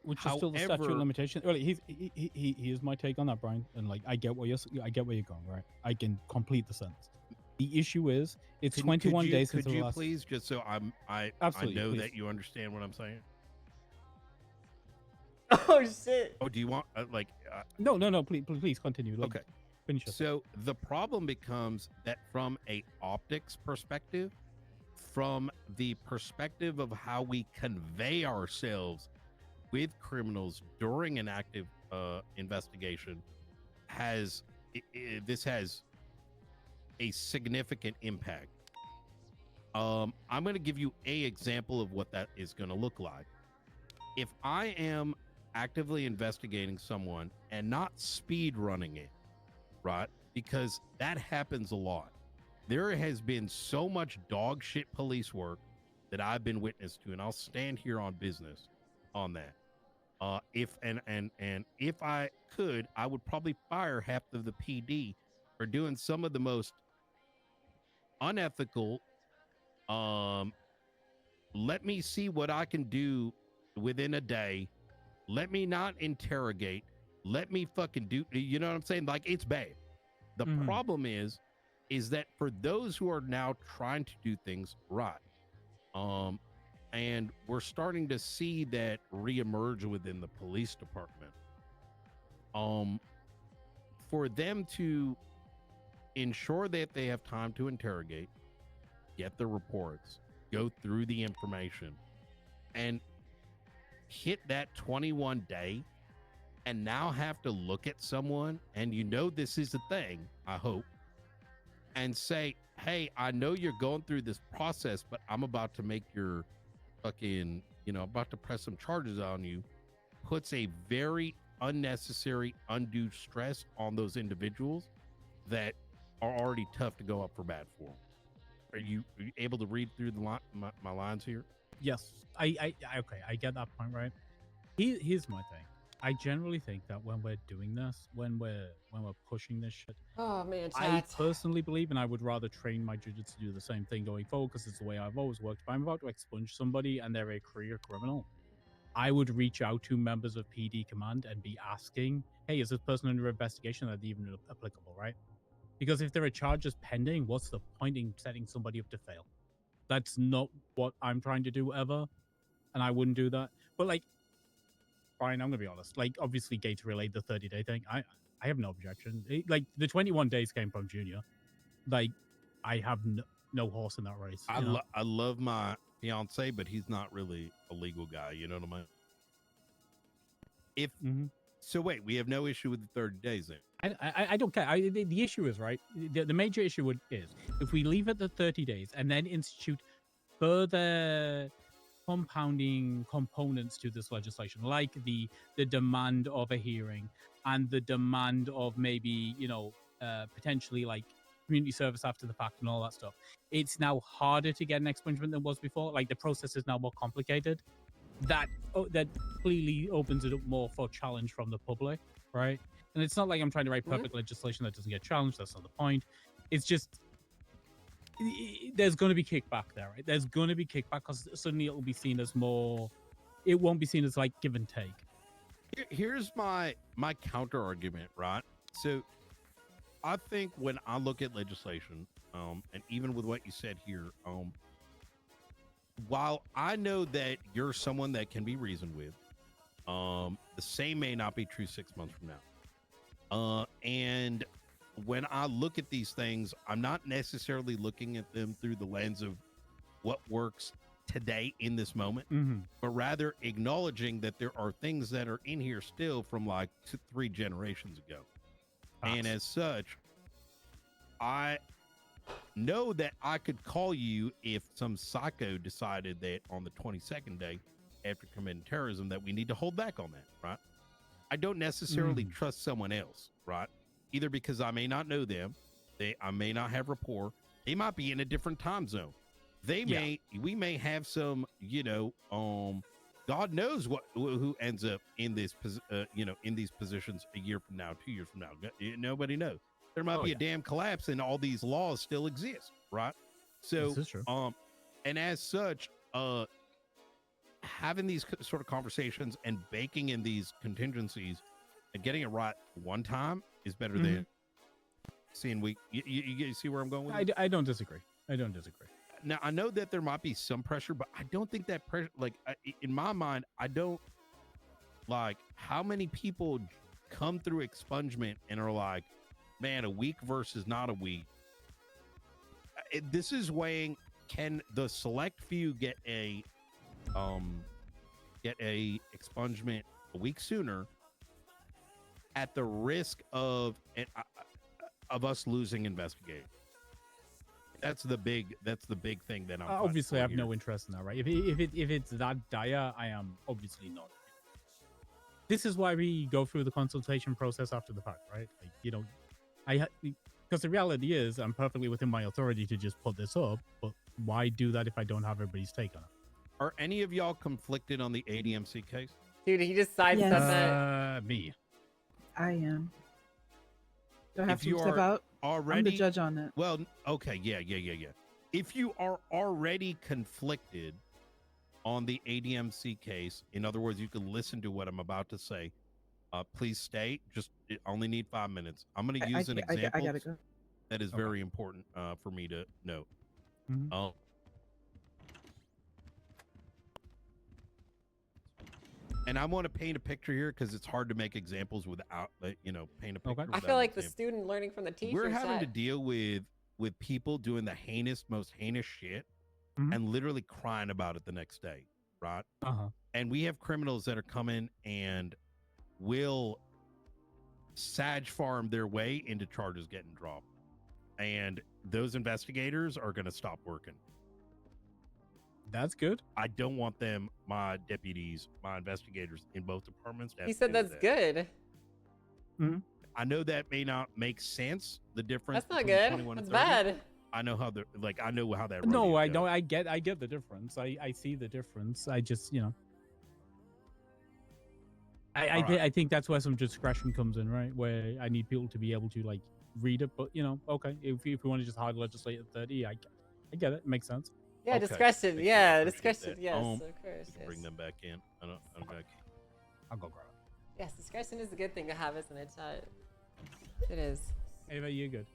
Which is still the statute of limitation. Well, here's my take on that, Brian. And like, I get where you're going, right? I can complete the sentence. The issue is, it's 21 days since the last. Could you please, just so I know that you understand what I'm saying? Oh shit! Oh, do you want No, please continue. Okay. Finish it. So the problem becomes that from a optics perspective, from the perspective of how we convey ourselves with criminals during an active investigation, this has a significant impact. I'm going to give you an example of what that is going to look like. If I am actively investigating someone and not speed running it, right? Because that happens a lot. There has been so much dog shit police work that I've been witness to, and I'll stand here on business on that. If I could, I would probably fire half of the PD for doing some of the most unethical. Let me see what I can do within a day. Let me not interrogate. Let me fucking do. You know what I'm saying? Like, it's bad. The problem is that for those who are now trying to do things right, and we're starting to see that reemerge within the police department, for them to ensure that they have time to interrogate, get the reports, go through the information, and hit that 21 day, and now have to look at someone, and this is a thing, I hope, and say, hey, I know you're going through this process, but I'm about to make your fucking, about to press some charges on you, puts a very unnecessary, undue stress on those individuals that are already tough to go up for bat for. Are you able to read through my lines here? Yes, I get that point, right? Here's my thing. I generally think that when we're doing this, when we're pushing this shit, oh man, I personally believe, and I would rather train my judges to do the same thing going forward, because it's the way I've always worked. If I'm about to expunge somebody and they're a career criminal, I would reach out to members of PD command and be asking, hey, is this person under investigation? That's even applicable, right? Because if there are charges pending, what's the point in setting somebody up to fail? That's not what I'm trying to do ever, and I wouldn't do that. But like, Brian, I'm gonna be honest. Like, obviously, Gator relayed the 30-day thing. I have no objection. Like, the 21 days came from Junior. Like, I have no horse in that race. I love my fiance, but he's not really a legal guy. You know what I mean? So wait, we have no issue with the 30 days then. I don't care. The issue is, right, the major issue is if we leave it the 30 days and then institute further compounding components to this legislation, like the demand of a hearing and the demand of maybe, potentially like community service after the fact and all that stuff. It's now harder to get an expungement than it was before. Like, the process is now more complicated. That clearly opens it up more for challenge from the public, right? And it's not like I'm trying to write perfect legislation that doesn't get challenged. That's not the point. It's just there's going to be kickback there, right? There's going to be kickback because suddenly it will be seen as more. It won't be seen as like give and take. Here's my counter argument, right? So I think when I look at legislation, and even with what you said here, while I know that you're someone that can be reasoned with, the same may not be true 6 months from now. And when I look at these things, I'm not necessarily looking at them through the lens of what works today in this moment, but rather acknowledging that there are things that are in here still from like 3 generations ago. And as such, I know that I could call you if some psycho decided that on the 22nd day after committing terrorism that we need to hold back on that, right? I don't necessarily trust someone else, right? Either because I may not know them, I may not have rapport, they might be in a different time zone. We may have some, God knows who ends up in this, in these positions a year from now, 2 years from now. Nobody knows. There might be a damn collapse and all these laws still exist, right? So, This is true. and as such, having these sort of conversations and baking in these contingencies and getting it right one time is better than seeing you see where I'm going with it? I don't disagree. I don't disagree. Now, I know that there might be some pressure, but I don't think that pressure, in my mind, I don't like how many people come through expungement and are like, man, a week versus not a week. This is weighing, can the select few get a expungement a week sooner at the risk of us losing investigating? That's the big thing that I'm obviously I have here. no interest in that, right? If it's that dire, I am obviously not. This is why we go through the consultation process after the fact, right? Because the reality is I'm perfectly within my authority to just put this up, but why do that if I don't have everybody's take on it? Are any of y'all conflicted on the ADMC case? Dude, he just sidestepped that. Me. I am. Do I have If you to step are out? already I'm the judge on it. Well, okay, yeah. If you are already conflicted on the ADMC case, in other words, you can listen to what I'm about to say. Please stay. I only need 5 minutes. I'm going to use an example I gotta go. that is very important for me to note. And I want to paint a picture here because it's hard to make examples without, paint a picture. I feel like the student learning from the teacher. We're having to deal with people doing the most heinous shit and literally crying about it the next day, right? And we have criminals that are coming and will sag farm their way into charges getting dropped. And those investigators are going to stop working. That's good. I don't want them, my deputies, my investigators in both departments. He said that's good. I know that may not make sense. The difference. That's not between good. 21 and That's 30. bad. I know how I know how that. No, rodeo I goes. don't. I get the difference. I see the difference. I just, I think that's where some discretion comes in, right? Where I need people to be able to read it. But okay, if we want to just hard legislate at 30, I get it. Makes sense. Yeah, Okay. discretion. Thank you. Yeah, I appreciate discretion. that. Yes, of course. You can bring them back in. I'm gonna I'll go grab it. Yes, discretion is a good thing to have, isn't it, chat? It is. Ava, you're good.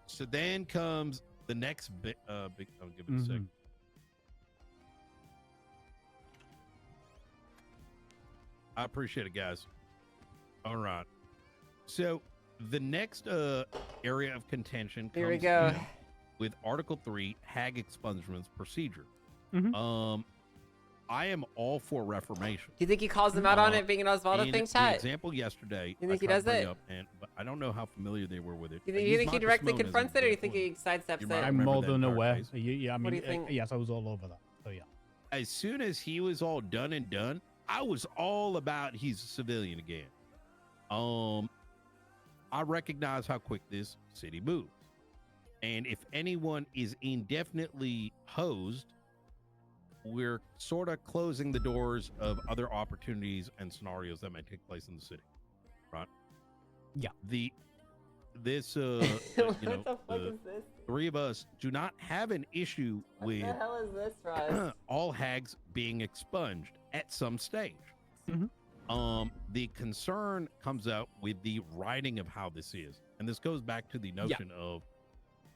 So then comes the next bit. I'll give it a sec. I appreciate it, guys. All right. So the next area of contention comes Here we go. with Article 3, Hag expungements procedure. I am all for reformation. Do you think he calls them out on it being an Osvaldo thing, The chat? example yesterday, You think he I tried does to bring it? up, but I don't know how familiar they were with it. You I think used he Marcus directly Simone as an confronts it, or you think example. he sidesteps You might it? I'm remember more that than entire aware. case. Yeah, I What do mean, you think? yes, I was all over that. So yeah. As soon as he was all done and done, I was all about he's a civilian again. I recognize how quick this city moves. And if anyone is indefinitely hosed, we're sort of closing the doors of other opportunities and scenarios that may take place in the city. Right? Yeah. This What the fuck is this? three of us do not have an issue with What the hell is this, Ross? all hags being expunged at some stage. The concern comes out with the writing of how this is, and this goes back to the notion of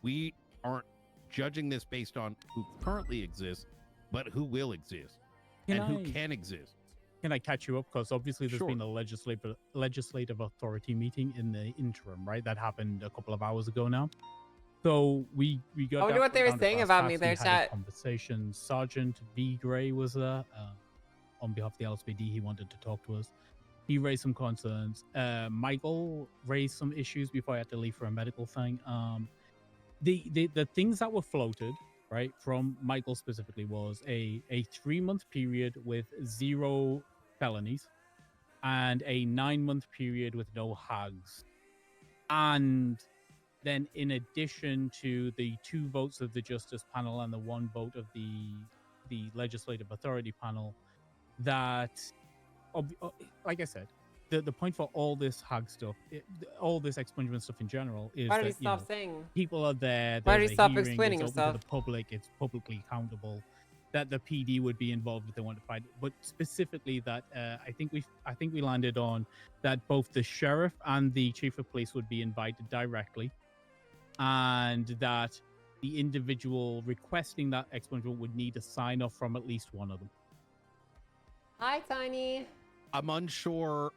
we aren't judging this based on who currently exists, but who will exist who can exist. Can I catch you up? Because obviously there's Sure. been a legislative authority meeting in the interim, right? That happened a couple of hours ago now. So we got. I wonder what they were down to saying brass about tacks. me We there, had a chat. conversation. Sergeant B. Gray was there on behalf of the LSPD. He wanted to talk to us. He raised some concerns. Michael raised some issues before I had to leave for a medical thing. The things that were floated, right, from Michael specifically was a 3-month period with 0 felonies and a 9-month period with no hags. And then in addition to the 2 votes of the Justice panel and the 1 vote of the Legislative Authority panel, that, like I said, the point for all this hag stuff, all this expungement stuff in general, is Why did he that stop saying? people are there. Why did there's he a stop hearing, explaining it's open himself? to the public. It's publicly accountable. That the PD would be involved if they want to fight it, but specifically that I think we landed on that both the sheriff and the chief of police would be invited directly, and that the individual requesting that expungement would need a sign off from at least one of them. Hi, Tiny. I'm unsure.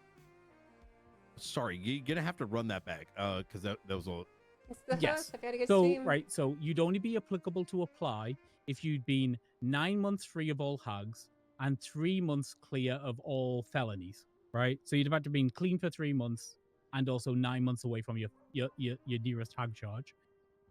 Sorry, you're gonna have to run that back because that was a It's the Yes. host. I've got to get So stream. right, so you'd only be applicable to apply if you'd been 9 months free of all hags and 3 months clear of all felonies. Right, so you'd have had to been clean for 3 months and also 9 months away from your nearest hag charge.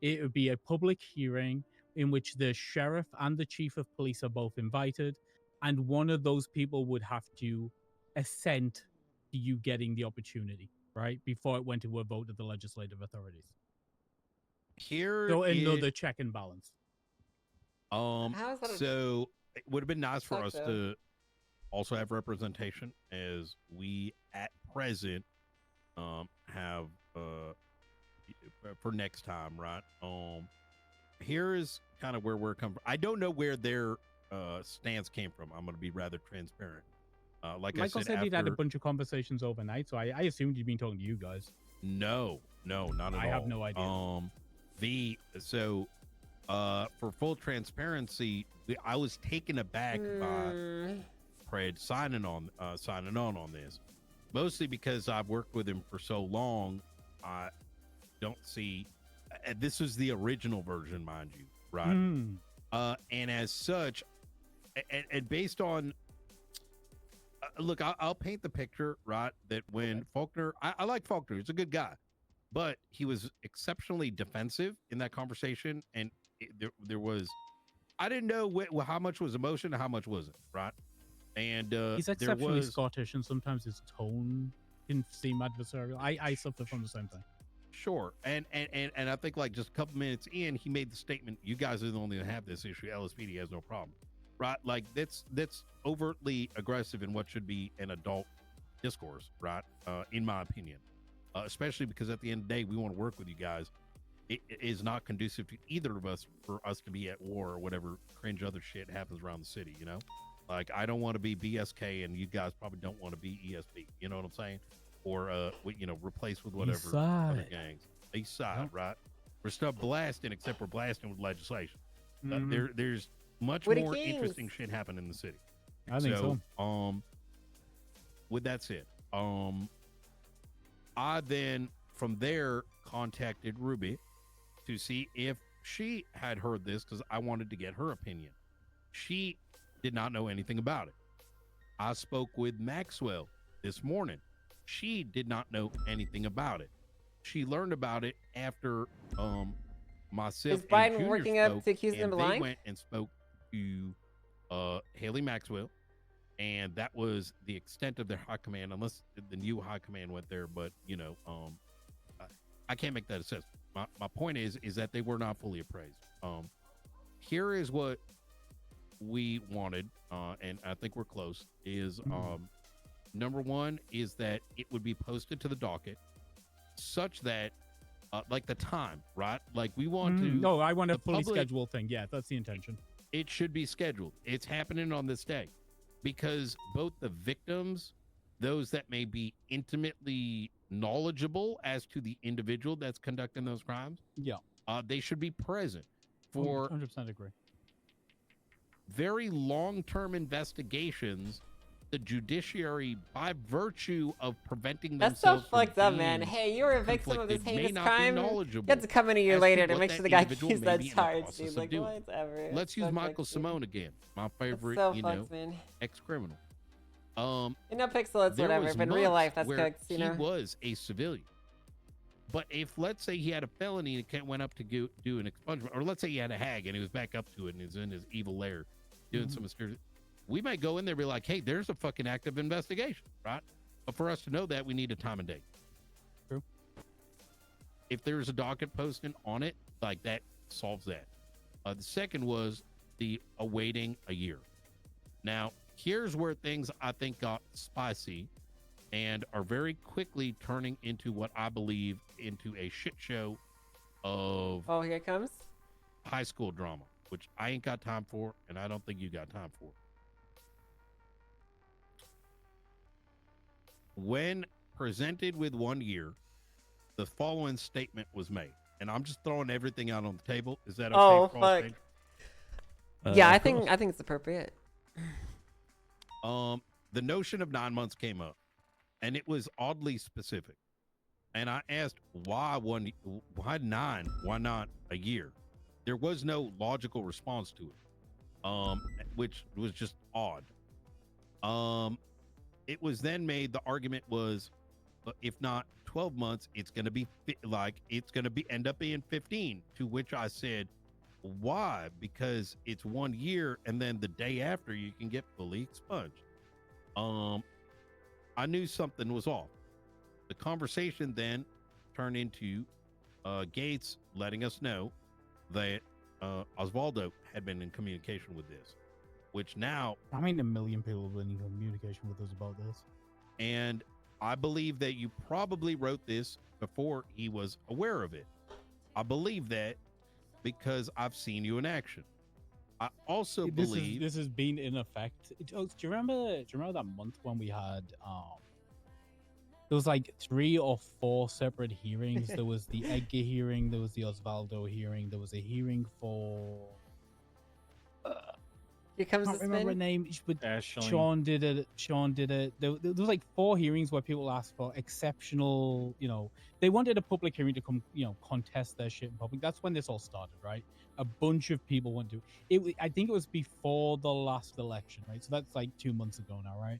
It would be a public hearing in which the sheriff and the chief of police are both invited, and one of those people would have to assent to you getting the opportunity, right, before it went to a vote of the legislative authorities. here. So is- another check and balance. How is that a- So it would have been nice for Fuck us though. to also have representation, as we at present have for next time, right? Here is kind of where we're coming from. I don't know where their stance came from. I'm going to be rather transparent. Like Michael I said said, he'd had a after- bunch of conversations overnight, so I assumed he'd been talking to you guys. No, not at all. I have no idea. For full transparency, I was taken aback by Fred signing on this, mostly because I've worked with him for so long. I don't see. This was the original version, mind you, right? And as such, and based on. Look, I'll paint the picture, right? That when Faulkner, I like Faulkner, he's a good guy, but he was exceptionally defensive in that conversation, and there was, I didn't know how much was emotion and how much wasn't, right? And He's there exceptionally was, Scottish, and sometimes his tone can seem adversarial. I suffer from the same thing. sure, and I think like just a couple minutes in, he made the statement, "You guys are the only one that have this issue. LSPD has no problem." Right, like that's overtly aggressive in what should be an adult discourse, right? In my opinion, especially because at the end of the day, we want to work with you guys. It is not conducive to either of us for us to be at war or whatever cringe other shit happens around the city. You know, like I don't want to be BSK, and you guys probably don't want to be ESP. You know what I'm saying? Or replaced with whatever other gangs. East side, right? We're still blasting, except we're blasting with legislation. There's much Woody more Kings. interesting shit happen in the city. I think so. With that said, I then from there contacted Ruby to see if she had heard this because I wanted to get her opinion. She did not know anything about it. I spoke with Maxwell this morning. She did not know anything about it. She learned about it after myself Is Biden and Junior working up spoke, to accuse them and of they lying? went and spoke to Haley Maxwell, and that was the extent of their high command, unless the new high command went there. But I can't make that assessment. My point is that they were not fully appraised. Here is what we wanted, and I think we're close. Is number one is that it would be posted to the docket, such that like the time, right? Like we want to. No, I want a the fully public- scheduled thing. Yeah, that's the intention. It should be scheduled. It's happening on this day because both the victims those that may be intimately knowledgeable as to the individual that's conducting those crimes. Yeah. They should be present for 100% agree. very long-term investigations. The judiciary, by virtue of preventing That's so themselves from fucked up, man. being Hey, you were a victim of this conflicted, may heinous not be crime. You knowledgeable had to come in a year as later to to what make that sure the guy individual keeps may that be in the charge, process dude. of Like, doing. whatever. Let's use That's Michael fucked, dude. Simone again, my favorite, so you know, fucked, man. ex-criminal. In NoPixel, it's there whatever, was but in real months life, that's where cooked, you know? he was a civilian. But if, let's say, he had a felony and went up to do an expungement, or let's say he had a hag and he was back up to it and he's in his evil lair doing some mysterious, we might go in there and be like, hey, there's a fucking active investigation, right? But for us to know that, we need a time and date. True. If there's a docket posting on it, like that solves that. The second was the awaiting a year. Now, here's where things I think got spicy and are very quickly turning into what I believe into a shit show of Oh, here it comes. high school drama, which I ain't got time for, and I don't think you got time for. When presented with 1 year, the following statement was made, and I'm just throwing everything out on the table. Is that okay? Oh, for all fuck. stage? Yeah, I think it's appropriate. The notion of 9 months came up, and it was oddly specific. And I asked why 9? Why not a year? There was no logical response to it, which was just odd. It was then made, the argument was, if not 12 months, it's going to be end up being 15, to which I said, why? Because it's 1 year, and then the day after you can get fully expunged. I knew something was off. The conversation then turned into Gates letting us know that Osvaldo had been in communication with this, which now, I mean, 1 million people have been in communication with us about this. and I believe that you probably wrote this before he was aware of it. I believe that because I've seen you in action. I also believe this has been in effect. Do you remember that month when we had there was like 3 or 4 separate hearings? There was the Edgar hearing, there was the Osvaldo hearing, there was a hearing for Here comes I the can't remember her spin. name, but Ashley. Sean did it. There was like 4 hearings where people asked for exceptional, they wanted a public hearing to come, contest their shit in public. That's when this all started, right? A bunch of people went to it. I think it was before the last election, right? So that's like 2 months ago now, right?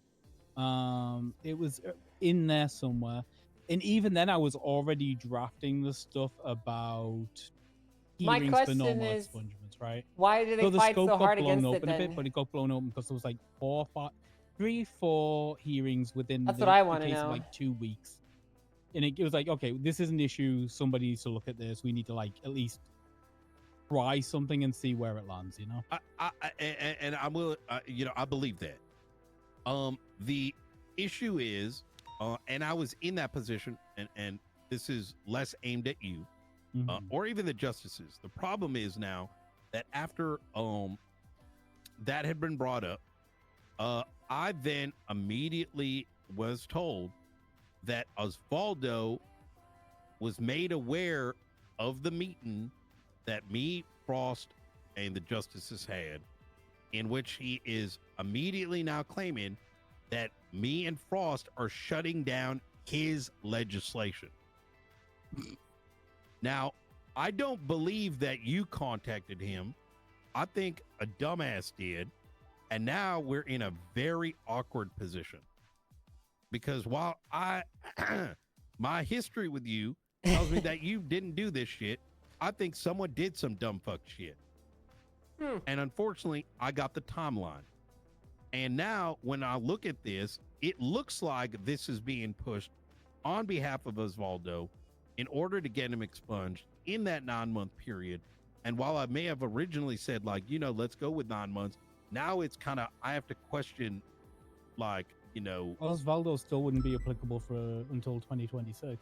It was in there somewhere. And even then I was already drafting the stuff about My hearings for question normal is, expungements, right? why did they So the fight scope so got hard blown against it open a then? bit, but it got blown open because there was like 3, 4 hearings within That's the, what I the wanna case of know. like 2 weeks. And it was like, okay, this is an issue. Somebody needs to look at this. We need to like at least try something and see where it lands, I will, I believe that. The issue is, and I was in that position, and this is less aimed at you, or even the justices. The problem is now that after that had been brought up, I then immediately was told that Osvaldo was made aware of the meeting that me, Frost, and the justices had, in which he is immediately now claiming that me and Frost are shutting down his legislation. Now, I don't believe that you contacted him. I think a dumbass did. And now we're in a very awkward position. Because while my history with you tells me that you didn't do this shit, I think someone did some dumb fuck shit. And unfortunately, I got the timeline. And now when I look at this, it looks like this is being pushed on behalf of Osvaldo in order to get him expunged in that 9-month period. And while I may have originally said, like, let's go with 9 months, now it's kind of, I have to question, like, Osvaldo still wouldn't be applicable for until 2026.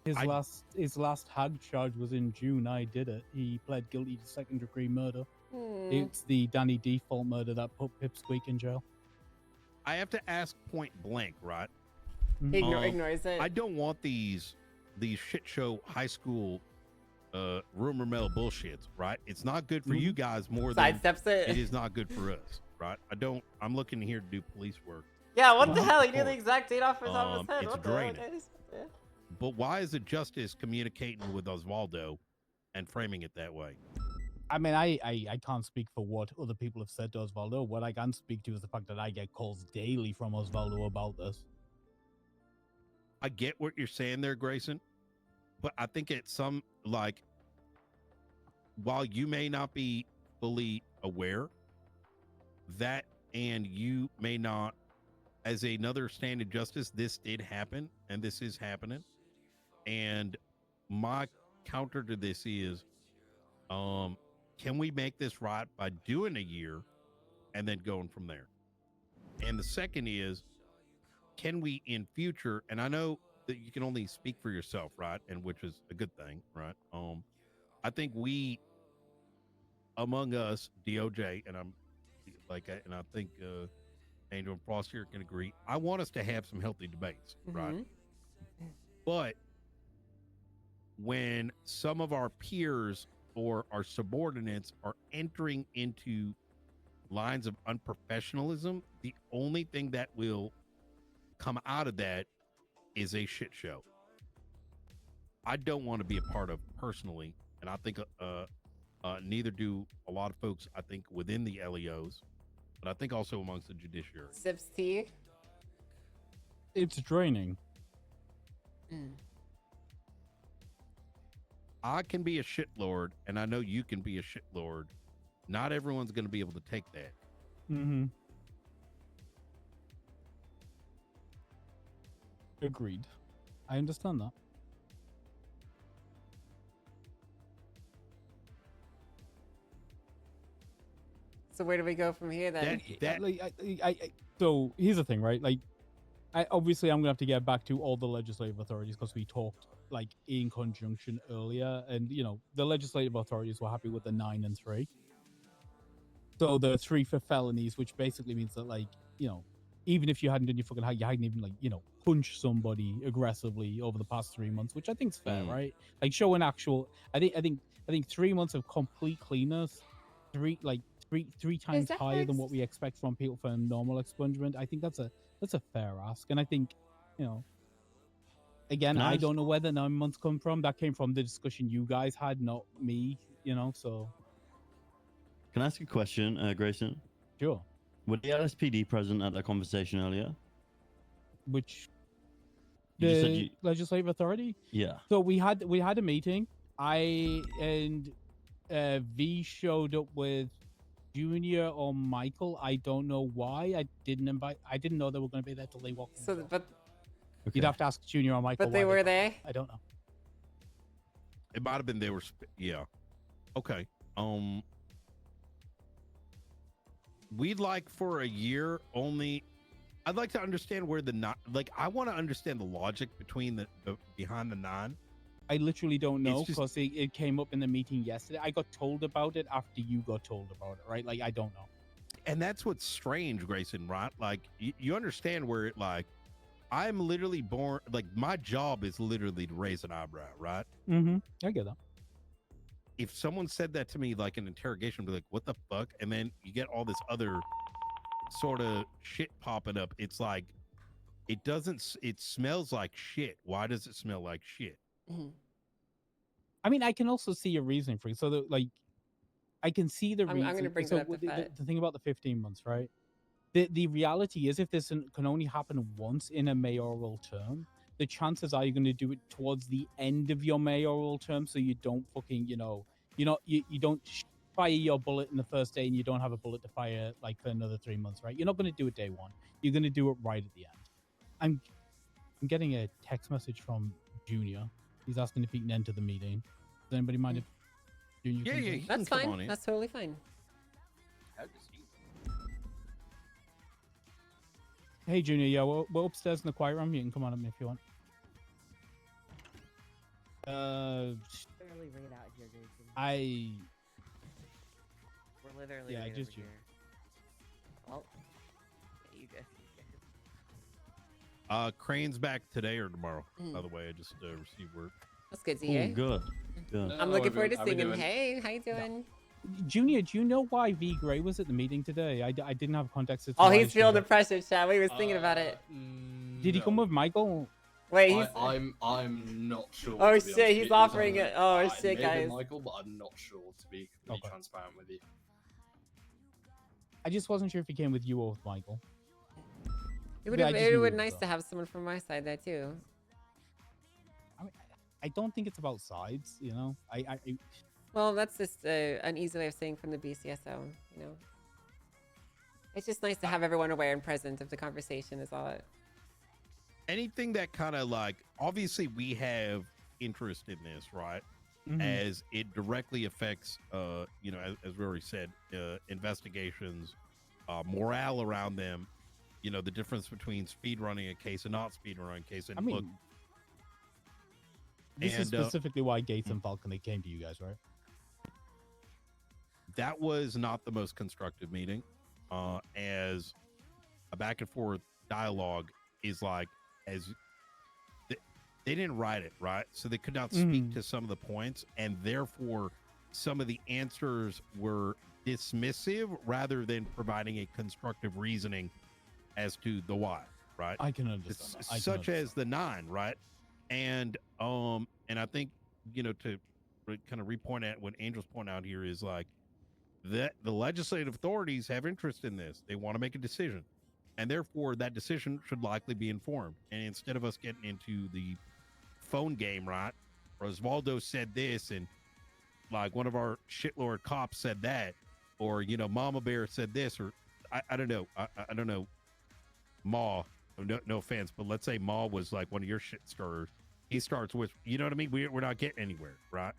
His last hag charge was in June. I did it. He pled guilty to 2nd-degree murder. It's the Danny Default murder that put Pipsqueak in jail. I have to ask point blank, right? He ignores it. I don't want these shit show high school rumor mill bullshits, right? It's not good for you guys more than Sidesteps it. it is not good for us, right? I'm looking here to do police work. Yeah, what the Not hell? the He knew the court. exact date off the top of his head. It's What the hell, draining. guys? Yeah. But why is it Justice communicating with Osvaldo and framing it that way? I mean, I can't speak for what other people have said to Osvaldo. What I can speak to is the fact that I get calls daily from Osvaldo about this. I get what you're saying there, Grayson, but I think it's some, like, while you may not be fully aware that, and you may not, as another stand of justice, this did happen and this is happening. And my counter to this is, can we make this right by doing a year and then going from there? And the second is, can we in future, and I know that you can only speak for yourself, right? And which is a good thing, right? I think we, among us, DOJ, and I'm like, and I think Angel and Frost here can agree. I want us to have some healthy debates, right? But when some of our peers or our subordinates are entering into lines of unprofessionalism, the only thing that will come out of that is a shit show. I don't want to be a part of personally, and I think neither do a lot of folks, I think, within the LEOs, but I think also amongst the judiciary. Sips tea. It's draining. I can be a shitlord, and I know you can be a shitlord. Not everyone's going to be able to take that. Mm-hmm. Agreed. I understand that. So where do we go from here then? So here's the thing, right? Like, obviously I'm gonna have to get back to all the legislative authorities because we talked like in conjunction earlier, and you know the legislative authorities were happy with the 9 and 3. So the 3 for felonies, which basically means that, like, you know, even if you hadn't done your fucking you hadn't even, like, you know, punched somebody aggressively over the past 3 months, which I think is fair, right? Like, show an actual. I think 3 months of complete cleaners, three times higher than what we expect from people for normal expungement. I think that's a fair ask, and I think, you know, again, I don't know where the 9 months come from. That came from the discussion you guys had, not me. You know, so. Can I ask a question, Grayson? Sure. Were the LSPD present at that conversation earlier? Which? You just said The legislative authority? Yeah. So we had a meeting. I and V showed up with Junior or Michael. I don't know why. I didn't know they were going to be there till they walked in. So, but you'd have to ask Junior or Michael. But they why were there. I don't know. It might have been they were. Yeah. Okay. We'd like for a year only. I'd like to understand where I want to understand the logic between the behind the 9. I literally don't know It's just- because it came up in the meeting yesterday. I got told about it after you got told about it, right? Like, I don't know. And that's what's strange, Grayson, right? Like, you understand where it, like, I'm literally born, like, my job is literally to raise an eyebrow, right? Mm-hmm. I get that. If someone said that to me, like, in interrogation, I'd be like, what the fuck? And then you get all this other sort of shit popping up. It's like, it smells like shit. Why does it smell like shit? I mean, I can also see a reason for it. So, like, I can see the reason. I'm going to bring so that up to Fed. the thing about the 15 months, right? The reality is, if this can only happen once in a mayoral term, the chances are you're going to do it towards the end of your mayoral term, so you don't fucking, you don't fire your bullet in the first day and you don't have a bullet to fire like for another 3 months, right? You're not going to do it day 1. You're going to do it right at the end. I'm getting a text message from Junior. He's asking if he can enter the meeting. Does anybody mind if Junior? Yeah, comes yeah, in? he That's can come fine. on in. That's totally fine. Hey, Junior. Yeah, we're upstairs in the quiet room. You can come on up if you want. Barely read out here, Jason. I literally Yeah, right just over you. here. Oh, yeah, you good. Crane's back today or tomorrow. Mm. By the way, I just received word. That's good to Oh, hear. good. Good. I'm looking forward to seeing him. Hey, how you doing? Junior, do you know why V Gray was at the meeting today? I didn't have context as to Oh, why he he's feeling showed the up. pressure, Chad. We was thinking about it. Did he come No. with Michael? Wait, he's. I'm not sure. Oh, to be shit, honest he's with you. offering it. Oh, It shit, may have been guys. Michael, but I'm not sure to be completely transparent with you. I just wasn't sure if he came with you or with Michael. It would Yeah, I have just it knew would it was nice up. to have someone from my side there too. I don't think it's about sides, you know. Well, that's just an easy way of saying from the BCSO, you know. It's just nice to have everyone aware and present of the conversation is all it. Anything that kind of like, obviously we have interest in this, right? Mhm. As it directly affects, you know, as we already said, investigations, morale around them, you know, the difference between speed running a case and not speed running a case. And I mean, look, this is and, specifically why Gates and Falcon they came to you guys, right? that was not the most constructive meeting, as a back and forth dialogue is like, as they didn't write it right, so they could not speak to some of the points, and therefore some of the answers were dismissive rather than providing a constructive reasoning as to the why, right? I can understand that. I can Such as the 9, right? And I think, you know, to kind of repoint at what Angel's point out here is like that the legislative authorities have interest in this. They want to make a decision, and therefore that decision should likely be informed. And instead of us getting into the phone game, right? Osvaldo said this, and like one of our shitlord cops said that, or, you know, Mama Bear said this, or I don't know. I don't know. Ma, no offense, but let's say Ma was like one of your shit stirrers. He starts with, you know what I mean? We're not getting anywhere, right?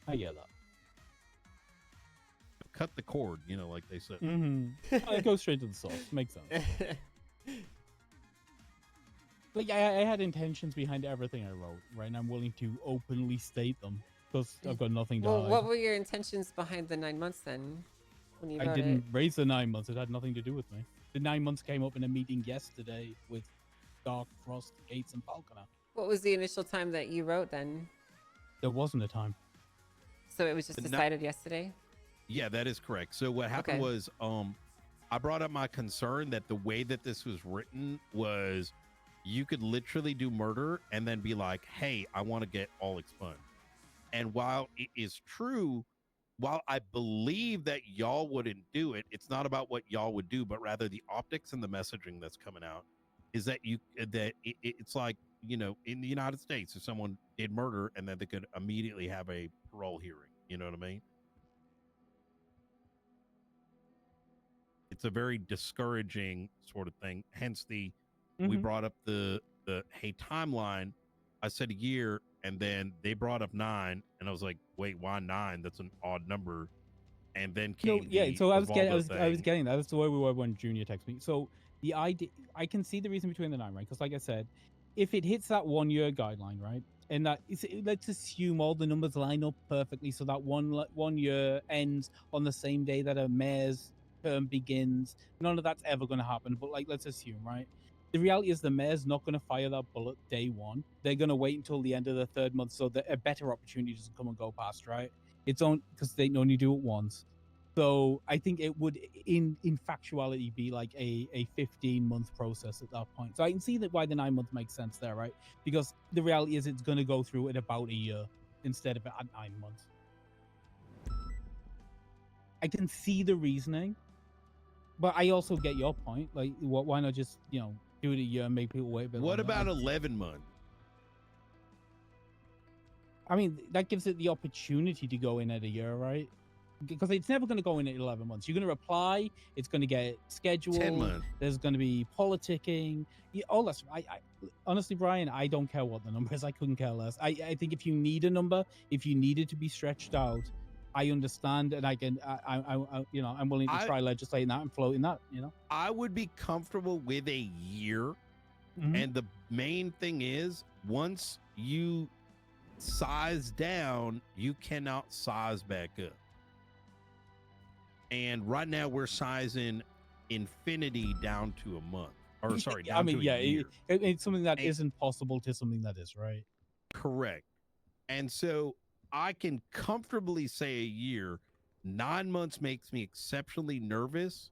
I get that. Cut the cord, you know, like they said. I go straight to the source. Makes sense. Like I had intentions behind everything I wrote, right? And I'm willing to openly state them because I've got nothing to Well, hide. what were your intentions behind the 9 months then? When you I wrote didn't it? raise the 9 months. It had nothing to do with me. The 9 months came up in a meeting yesterday with Dark, Frost, Gates, and Falconer. What was the initial time that you wrote then? There wasn't a time. So it was just decided yesterday? Yeah, that is correct. So what happened Okay. was, I brought up my concern that the way that this was written was you could literally do murder and then be like, hey, I want to get all expunged. And while it is true, while I believe that y'all wouldn't do it, it's not about what y'all would do, but rather the optics and the messaging that's coming out is that it's like, you know, in the United States, if someone did murder and then they could immediately have a parole hearing, you know what I mean? It's a very discouraging sort of thing. Hence we brought up the hey timeline. I said a year, and then they brought up 9, and I was like, wait, why 9? That's an odd number. And then came So I was Osvaldo getting that. That's the way we were when Junior texted me. So the idea, I can see the reason between the 9, right? Because like I said, if it hits that 1 year guideline, right, and that let's assume all the numbers line up perfectly, so that 1 year ends on the same day that a mayor's term begins. None of that's ever going to happen, but like let's assume, right? The reality is the mayor's not going to fire that bullet day 1. They're going to wait until the end of the 3rd month so that a better opportunity doesn't come and go past, right? It's on because they only do it once. So I think it would, in factuality, be like a 15-month process at that point. So I can see that why the 9 months makes sense there, right? Because the reality is it's going to go through at about a year instead of at 9 months. I can see the reasoning, but I also get your point. Like, why not just, you know, do it a year and make people wait a bit What longer? about 11 months? I mean, that gives it the opportunity to go in at a year, right? Because it's never going to go in at 11 months. You're going to reply. It's going to get scheduled. 10 months. There's going to be politicking. All that's. I honestly, Brian, I don't care what the number is. I couldn't care less. I think if you need a number, if you need it to be stretched out, I understand, and I can. I you know, I'm willing to try legislating that and floating that. You know, I would be comfortable with a year. And the main thing is, once you size down, you cannot size back up. And right now we're sizing Infinity down to a month. Or sorry, down I mean, to yeah, a year. it's something that And- isn't possible to something that is, right? Correct. And so I can comfortably say a year. 9 months makes me exceptionally nervous.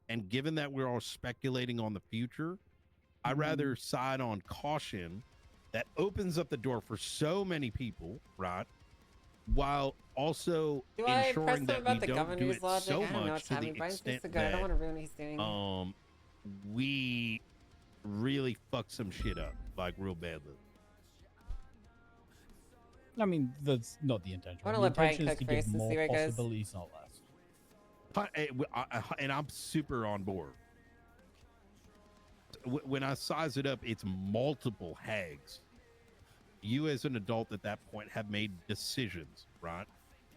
And given that we're all speculating on the future, I'd rather side on caution. That opens up the door for so many people, right? While also Do I press ensuring him that we about the don't do governor's it logic? so I don't know. much It's to the having Brian's extent so good. I don't that want to ruin what he's doing. we really fuck some shit up like real badly. I mean, that's not the intention. I wanna The let Brian intention is cook to give first and more see where it goes. possibilities, not less. And I'm super on board. When I size it up, it's multiple hags. You as an adult at that point have made decisions, right?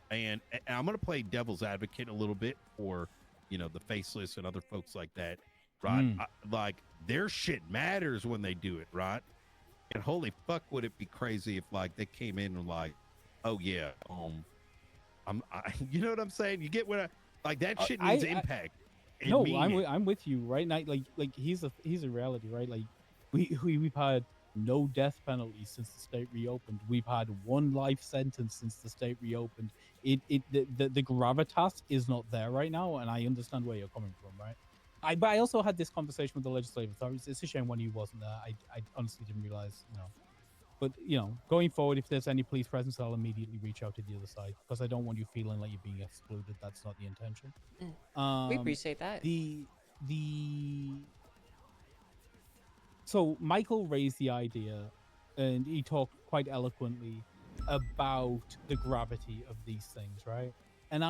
And I'm going to play devil's advocate a little bit for, the faceless and other folks like that, right? Like their shit matters when they do it, right? And holy fuck, would it be crazy if like they came in and like, oh yeah, you know what I'm saying? You get what I like? That shit needs impact. No, I'm with you, right? Like he's a reality, right? Like we've had no death penalty since the state reopened. We've had one life sentence since the state reopened. The gravitas is not there right now, and I understand where you're coming from, right? But I also had this conversation with the legislative authorities. It's a shame when he wasn't there. I honestly didn't realize, But going forward, if there's any police presence, I'll immediately reach out to the other side because I don't want you feeling like you're being excluded. That's not the intention. We appreciate that. So Michael raised the idea, and he talked quite eloquently about the gravity of these things, right? And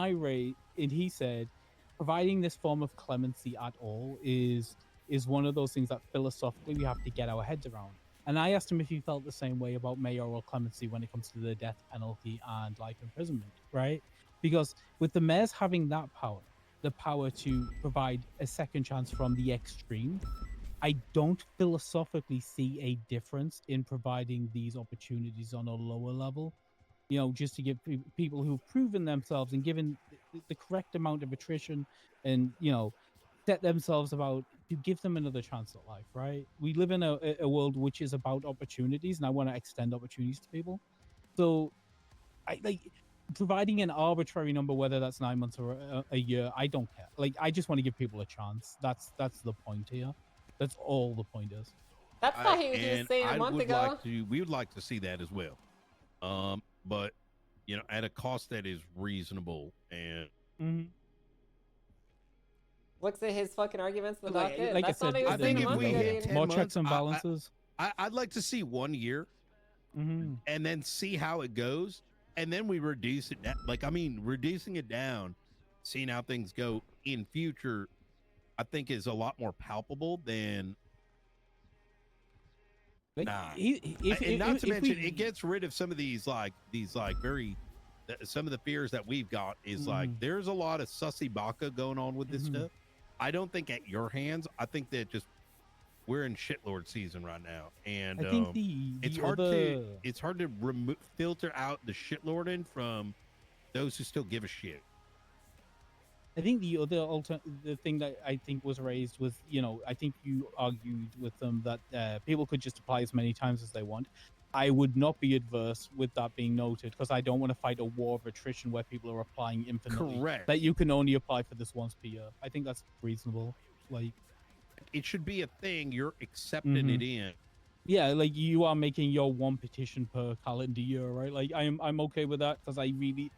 he said, providing this form of clemency at all is one of those things that philosophically we have to get our heads around. And I asked him if he felt the same way about mayoral clemency when it comes to the death penalty and life imprisonment, right? Because with the mayors having that power, the power to provide a second chance from the extreme, I don't philosophically see a difference in providing these opportunities on a lower level, just to give people who've proven themselves and given the correct amount of attrition and, set themselves about to give them another chance at life, right? We live in a world which is about opportunities, and I want to extend opportunities to people. So I like providing an arbitrary number, whether that's 9 months or a year. I don't care. Like, I just want to give people a chance. That's the point here. That's all the point is. That's not what he was saying a month ago. We would like to see that as well. But at a cost that is reasonable and looks at his fucking arguments in the docket. Like That's I said, not even saying a month ago. more checks and balances. I'd like to see 1 year and then see how it goes. And then we reduce it. Reducing it down, seeing how things go in future, I think is a lot more palpable than. Like, not if to mention, it gets rid of some of these some of the fears that we've got is like there's a lot of sussy baka going on with this stuff. I don't think at your hands. I think that just we're in shitlord season right now, and I think it's hard to filter out the shitlording from those who still give a shit. I think the other the thing that I think was raised was, I think you argued with them that people could just apply as many times as they want. I would not be adverse with that being noted because I don't want to fight a war of attrition where people are applying infinitely. Correct. That you can only apply for this once per year. I think that's reasonable. Like, it should be a thing. You're accepting it in. Yeah, like you are making your one petition per calendar year, right? Like I'm okay with that because I really,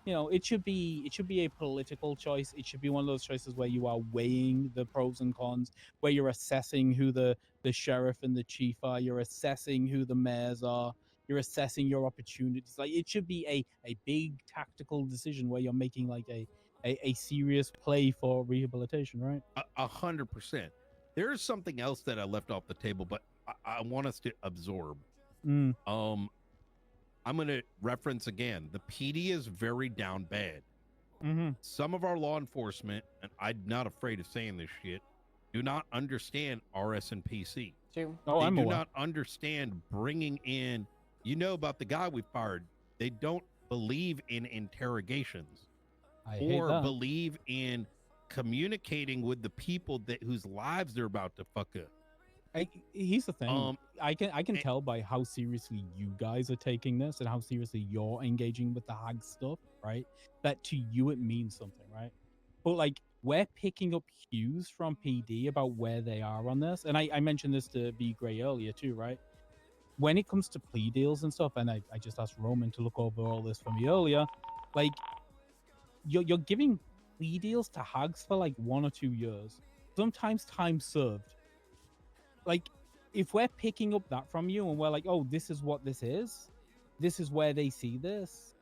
it should be a political choice. It should be one of those choices where you are weighing the pros and cons, where you're assessing who the sheriff and the chief are, you're assessing who the mayors are, you're assessing your opportunities. Like, it should be a big tactical decision where you're making like a serious play for rehabilitation, right? 100%. There's something else that I left off the table, but I want us to absorb. I'm going to reference again. The PD is very down bad. Some of our law enforcement, and I'm not afraid of saying this shit, do not understand RS and PC. True. Oh, they do not understand bringing in, about the guy we fired. They don't believe in interrogations. I hate or that. believe in communicating with the people that whose lives they're about to fuck up. Here's the thing. I can tell by how seriously you guys are taking this and how seriously you're engaging with the hag stuff, right? That to you it means something, right? But like we're picking up cues from PD about where they are on this, and I mentioned this to B Gray earlier too, right? When it comes to plea deals and stuff, and I just asked Roman to look over all this for me earlier, like you're giving plea deals to hags for like 1 or 2 years, sometimes time served. Like if we're picking up that from you and we're like, oh, this is what this is where they see this,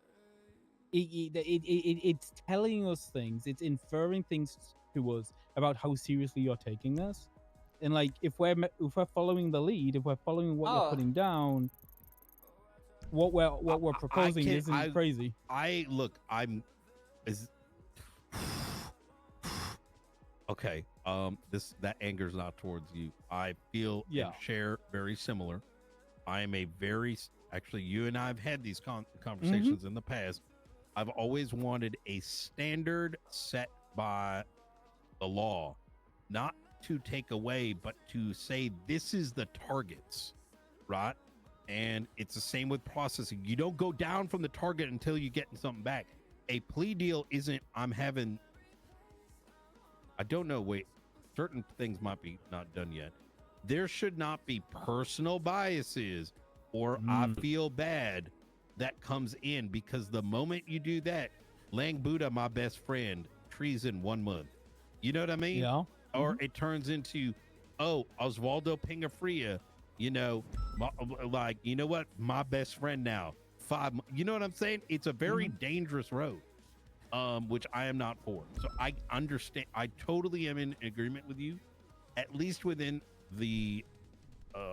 it's telling us things, it's inferring things to us about how seriously you're taking this. And like if we're following the lead, if we're following what you're putting down, what we're proposing isn't crazy. I'm is okay. That anger's not towards you. I feel and share very similar. I am actually, you and I have had these conversations in the past. I've always wanted a standard set by the law, not to take away, but to say this is the targets, right? And it's the same with processing. You don't go down from the target until you get something back. A plea deal isn't, I don't know, wait, certain things might be not done yet. There should not be personal biases or I feel bad that comes in, because the moment you do that, Lang Buddha, my best friend, treason 1 month. You know what I mean? Yeah. Or it turns into, oh, Osvaldo Pingafria, you know, like, you know what? My best friend now. 5 you know what I'm saying? It's a very dangerous road, which I am not for. So I understand. I totally am in agreement with you, at least within the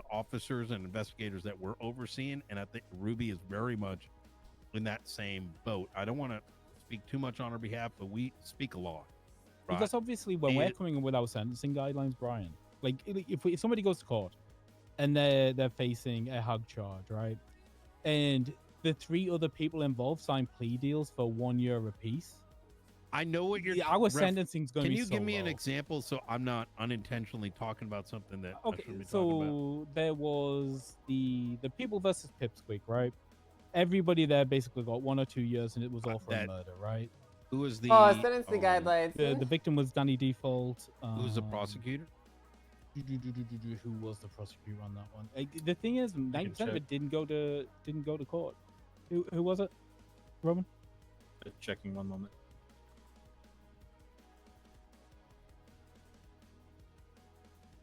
officers and investigators that we're overseeing. And I think Ruby is very much in that same boat. I don't want to speak too much on her behalf, but we speak a lot. Right? Because obviously when we're coming in with our sentencing guidelines, Brian, like if somebody goes to court and they're facing a hug charge, right? And the 3 other people involved sign plea deals for 1 year apiece. I know what you're. Our sentencing's going to be. Can you give me an low. example so I'm not unintentionally talking about something that I shouldn't be talking So there was the people versus Pipsqueak, right? Everybody there basically got 1 or 2 years, and it was all for a murder, right? Who was the sentencing guidelines? The victim was Danny Default. Who was the prosecutor? Who was the prosecutor on that one? The thing is, 90% of it didn't go to court. Who was it? Roman? Checking 1 moment.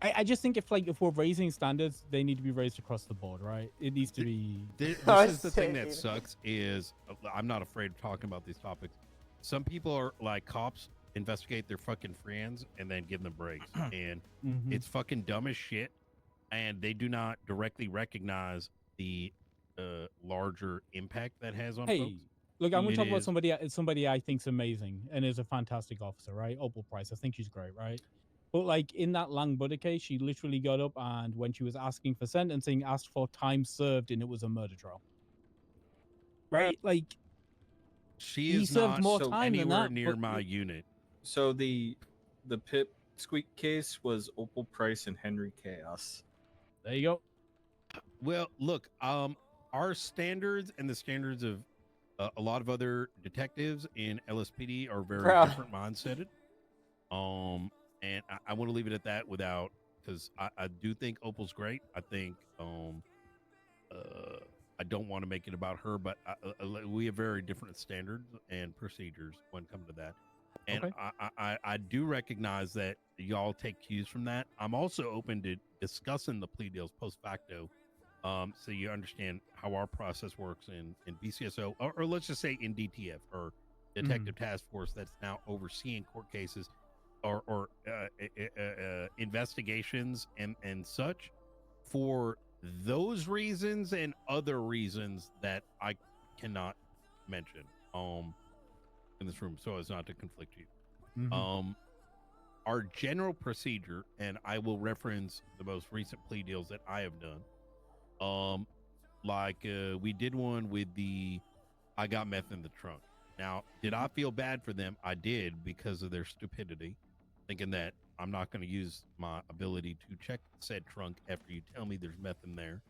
I just think if we're raising standards, they need to be raised across the board, right? It needs to be. This is the thing that sucks is I'm not afraid of talking about these topics. Some people are like cops investigate their fucking friends and then give them breaks, and it's fucking dumb as shit. And they do not directly recognize the larger impact that has on folks. Look, I'm going to talk about somebody I think's amazing and is a fantastic officer, right? Opal Price. I think she's great, right? But like in that Lang Buddha case, she literally got up and when she was asking for sentencing, asked for time served, and it was a murder trial. Right? Like he served more so time than anywhere that. near but- my unit. So the Pip Squeak case was Opal Price and Henry Chaos. There you go. Well, look, our standards and the standards of a lot of other detectives in LSPD are very different mindseted. And I want to leave it at that without, because I do think Opal's great. I think I don't want to make it about her, but we have very different standards and procedures when it comes to that. And I do recognize that y'all take cues from that. I'm also open to discussing the plea deals post facto, so you understand how our process works in BCSO, or let's just say in DTF, or Detective Task Force, that's now overseeing court cases or investigations and such, for those reasons and other reasons that I cannot mention in this room so as not to conflict you. Our general procedure, and I will reference the most recent plea deals that I have done, like we did one with the I got meth in the trunk. Now, did I feel bad for them? I did, because of their stupidity, thinking that I'm not going to use my ability to check said trunk after you tell me there's meth in there.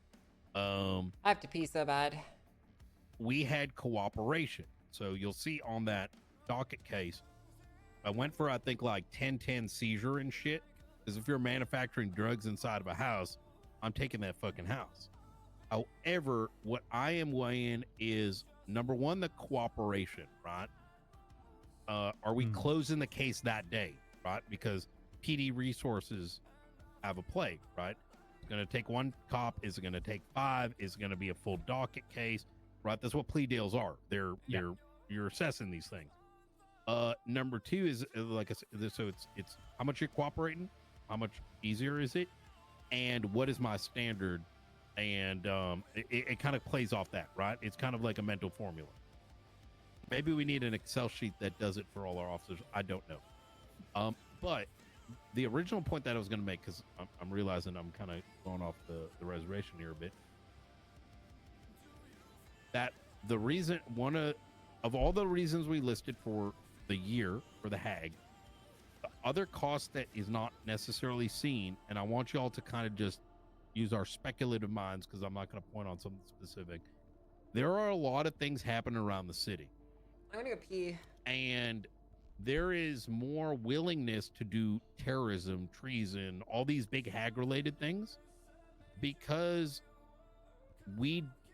I have to pee so bad. We had cooperation. So you'll see on that docket case, I went for, I think, like 10-10 seizure and shit. Because if you're manufacturing drugs inside of a house, I'm taking that fucking house. However, what I am weighing is, number one, the cooperation, right? Are we closing the case that day, right? Because PD resources have a play, right? It's going to take one cop. Is it going to take 5? Is it going to be a full docket case, right? That's what plea deals are. You're assessing these things. Number 2 is, like I said, so it's how much you're cooperating, how much easier is it, and what is my standard, and it kind of plays off that, right? It's kind of like a mental formula. Maybe we need an Excel sheet that does it for all our officers. I don't know. But the original point that I was going to make, because I'm realizing I'm kind of going off the reservation here a bit, that the reason, one of all the reasons we listed for the year for the HAG, the other cost that is not necessarily seen, and I want you all to kind of just use our speculative minds, because I'm not going to point on something specific. There are a lot of things happening around the city. I'm gonna go pee. And there is more willingness to do terrorism, treason, all these big HAG related things, because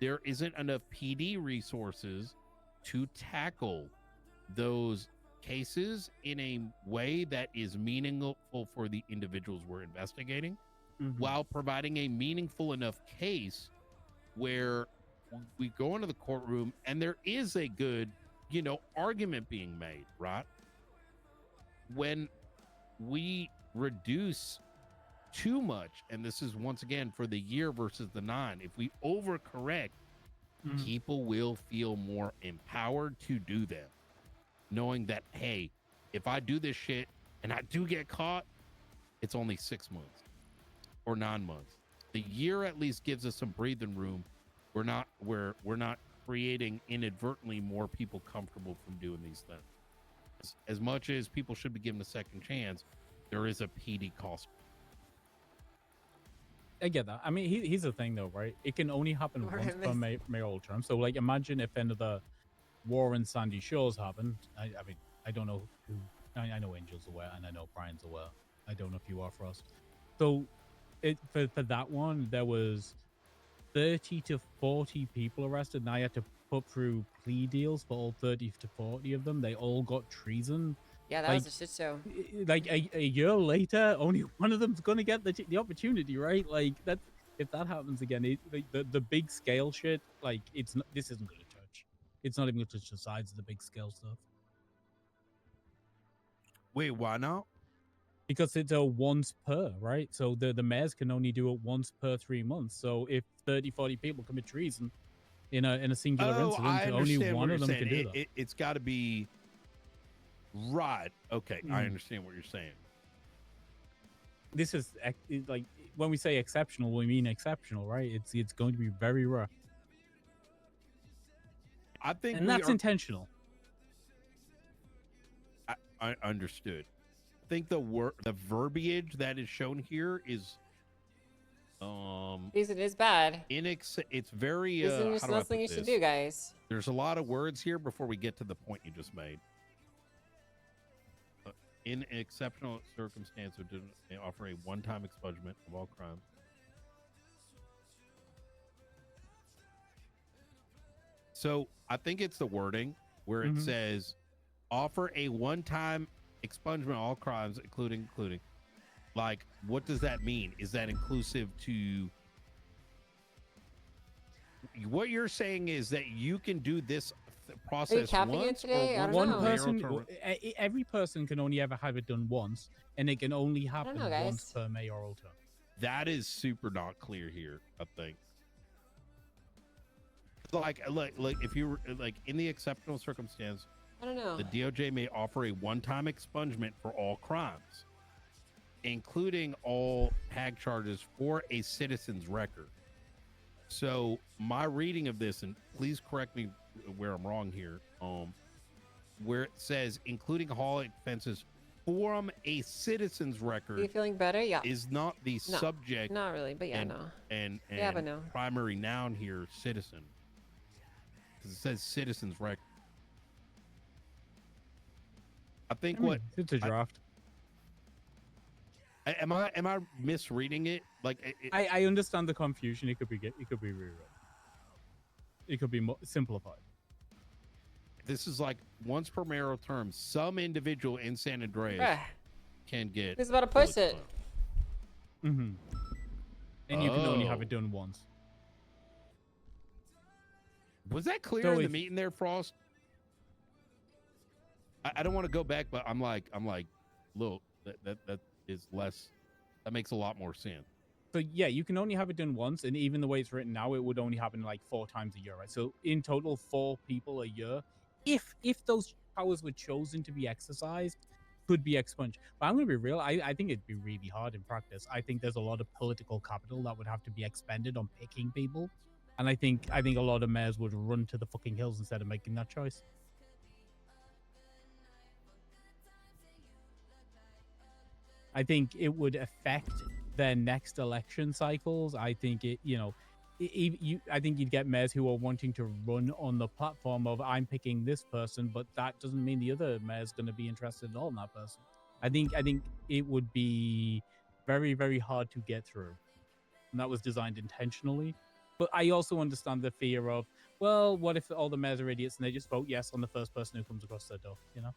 there isn't enough PD resources to tackle those cases in a way that is meaningful for the individuals we're investigating, while providing a meaningful enough case where we go into the courtroom and there is a good, argument being made, right? When we reduce too much, and this is once again for the year versus the 9, if we overcorrect, people will feel more empowered to do them, knowing that, hey, if I do this shit and I do get caught, it's only 6 months or 9 months. The year at least gives us some breathing room. We're not creating inadvertently more people comfortable from doing these things. As much as people should be given a second chance, there is a PD cost. I get that. I mean, here's the thing, though, right? It can only happen once per mayoral term. So, like, imagine if another war in Sandy Shores happened. I mean, I don't know who. I know Angel's aware, and I know Brian's aware. I don't know if you are, Frost. So, for that one, there was 30 to 40 people arrested, and I had to put through plea deals for all 30 to 40 of them. They all got treason. Yeah, that was a shit show. Like a year later, only one of them's gonna get the opportunity, right? Like that. If that happens again, the big scale shit, like this isn't gonna touch. It's not even gonna touch the sides of the big scale stuff. Wait, why not? Because it's a once per, right? So the mayors can only do it once per 3 months. So if 30, 40 people commit treason in a singular incident, only one of them can do that. It's got to be right. Okay, I understand what you're saying. This is like when we say exceptional, we mean exceptional, right? It's going to be very rare. I think, and that's intentional. I understood. I think the verbiage that is shown here is Reason is bad. It's very There's nothing you should do, guys. There's a lot of words here before we get to the point you just made. In exceptional circumstances, they offer a one-time expungement of all crimes. So I think it's the wording where it says offer a one-time expungement of all crimes, including. Like, what does that mean? Is that inclusive to what you're saying? Is that you can do this process once, or one person? Every person can only ever have it done once, and it can only happen once per mayoral term. That is super not clear here, I think. Like if you were like in the exceptional circumstance, I don't know. The DOJ may offer a one-time expungement for all crimes, including all HAG charges for a citizen's record. So my reading of this, and please correct me where I'm wrong here, where it says including hauling offenses from a citizen's Are record you feeling better? Yeah. is not the No, subject. not really, but yeah, and, no. And Yeah, but no. primary noun here, citizen, because it says citizen's record. I think what it's a draft. Am I misreading it? Like I understand the confusion. It could be rewritten. It could be simplified. This is like once per mayoral term, some individual in San Andreas Bruh. can get. Who's about to push it? Mm-hmm. And you can only have it done once. Was that clear So in the if- meeting there, Frost? I don't want to go back, but I'm like, look, that is less. That makes a lot more sense. So yeah, you can only have it done once, and even the way it's written now, it would only happen like 4 times a year, right? So in total, 4 people a year, if those powers were chosen to be exercised, could be expunged. But I'm gonna be real, I think it'd be really hard in practice. I think there's a lot of political capital that would have to be expended on picking people, and I think a lot of mayors would run to the fucking hills instead of making that choice. I think it would affect their next election cycles. I think I think you'd get mayors who are wanting to run on the platform of I'm picking this person, but that doesn't mean the other mayor's going to be interested at all in that person. I think it would be very, very hard to get through, and that was designed intentionally. But I also understand the fear of, well, what if all the mayors are idiots and they just vote yes on the first person who comes across their door? You know.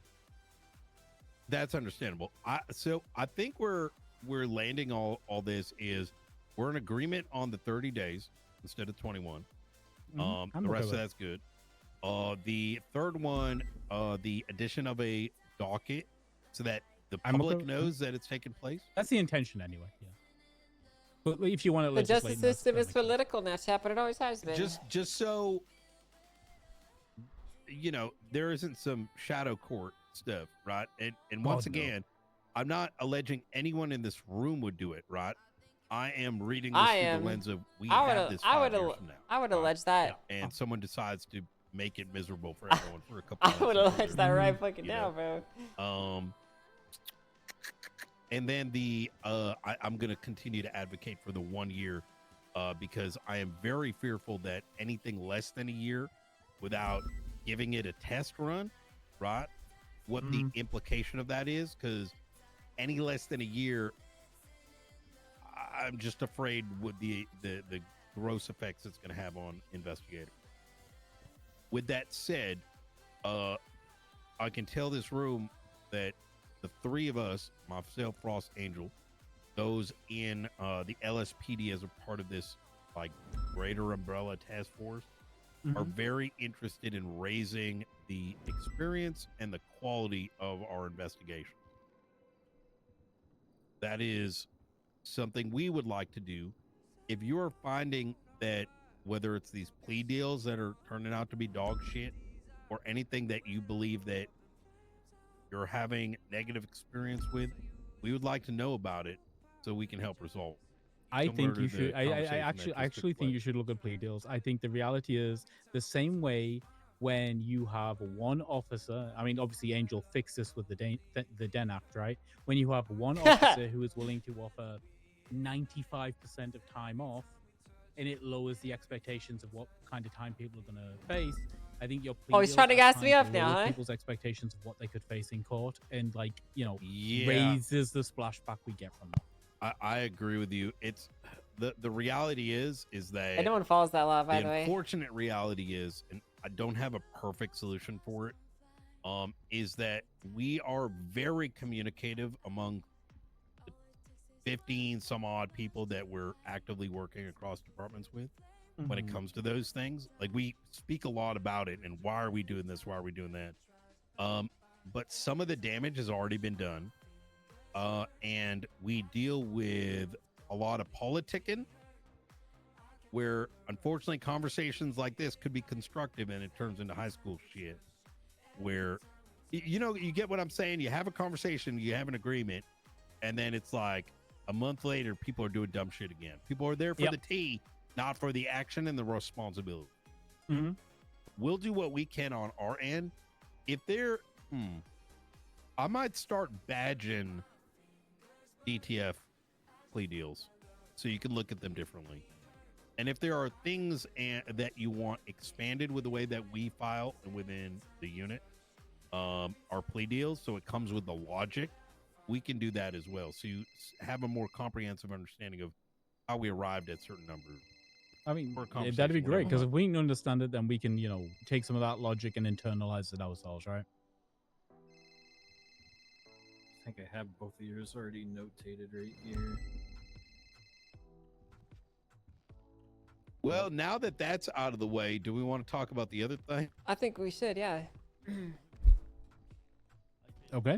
That's understandable. So I think we're landing all this is we're in agreement on the 30 days instead of 21. The rest of that's good. The third one, the addition of a docket so that the public knows that it's taken place. That's the intention anyway. Yeah. But if you want to The justice system is political now, chap, but it always has been. Just so you know, there isn't some shadow court stuff, right? And once again, I'm not alleging anyone in this room would do it, right? I am reading this through the lens of we have this 5 years from now. I would allege that. And someone decides to make it miserable for everyone for a couple I would months. allege that right fucking now, bro. And then I'm going to continue to advocate for the 1 year because I am very fearful that anything less than a year without giving it a test run, right? What the implication of that is, because any less than a year, I'm just afraid with the gross effects it's going to have on investigators. With that said, I can tell this room that the 3 of us, myself, Frost, Angel, those in the LSPD as a part of this like greater umbrella task force, are very interested in raising the experience and the quality of our investigation. That is something we would like to do. If you are finding that whether it's these plea deals that are turning out to be dog shit or anything that you believe that you're having negative experience with, we would like to know about it so we can help resolve. I think you should. I actually think you should look at plea deals. I think the reality is the same way when you have one officer. I mean, obviously, Angel fixed this with the Den Act, right? When you have one officer who is willing to offer 95% of time off, and it lowers the expectations of what kind of time people are going to face. I think your plea he's trying to gas me up now, huh? People's expectations of what they could face in court, and raises the splashback we get from that. I agree with you. It's the reality is that And no one follows that law, by the way. Unfortunate reality is, and I don't have a perfect solution for it, is that we are very communicative among the 15 some odd people that we're actively working across departments with when it comes to those things. Like, we speak a lot about it and why are we doing this? Why are we doing that? But some of the damage has already been done. And we deal with a lot of politicking where unfortunately conversations like this could be constructive and it turns into high school shit where, you know, you get what I'm saying? You have a conversation, you have an agreement, and then it's like a month later, people are doing dumb shit again. People are there for the tea, not for the action and the responsibility. We'll do what we can on our end. If there I might start badging DTF plea deals so you can look at them differently. And if there are things that you want expanded with the way that we file within the unit, our plea deals, so it comes with the logic, we can do that as well. So you have a more comprehensive understanding of how we arrived at certain numbers. I mean, For a that'd be conversation, great because whatever. if we can understand it, then we can, take some of that logic and internalize it ourselves, right? I think I have both of yours already notated right here. Well, now that that's out of the way, do we want to talk about the other thing? I think we should, yeah. Okay.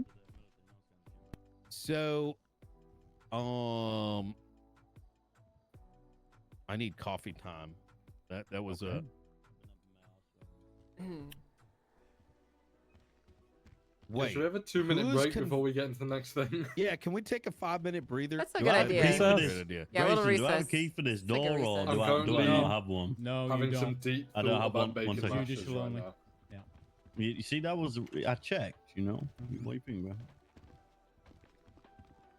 So, I need coffee time. That was Guys, Wait. should we have a 2-minute who's break before we get into the next thing? Yeah, can we take a 5-minute breather? That's a Do good I have a idea. key for Good this? idea. Yeah, a little Grayson, do I have a recess. key for this Let's take a door, or recess. do I'm I currently not have one? No, having you some don't. deep I don't thought have about one. bacon second. mashes Judicial right only. now. Yeah. You see, that was I checked. You know, what do you think, bro?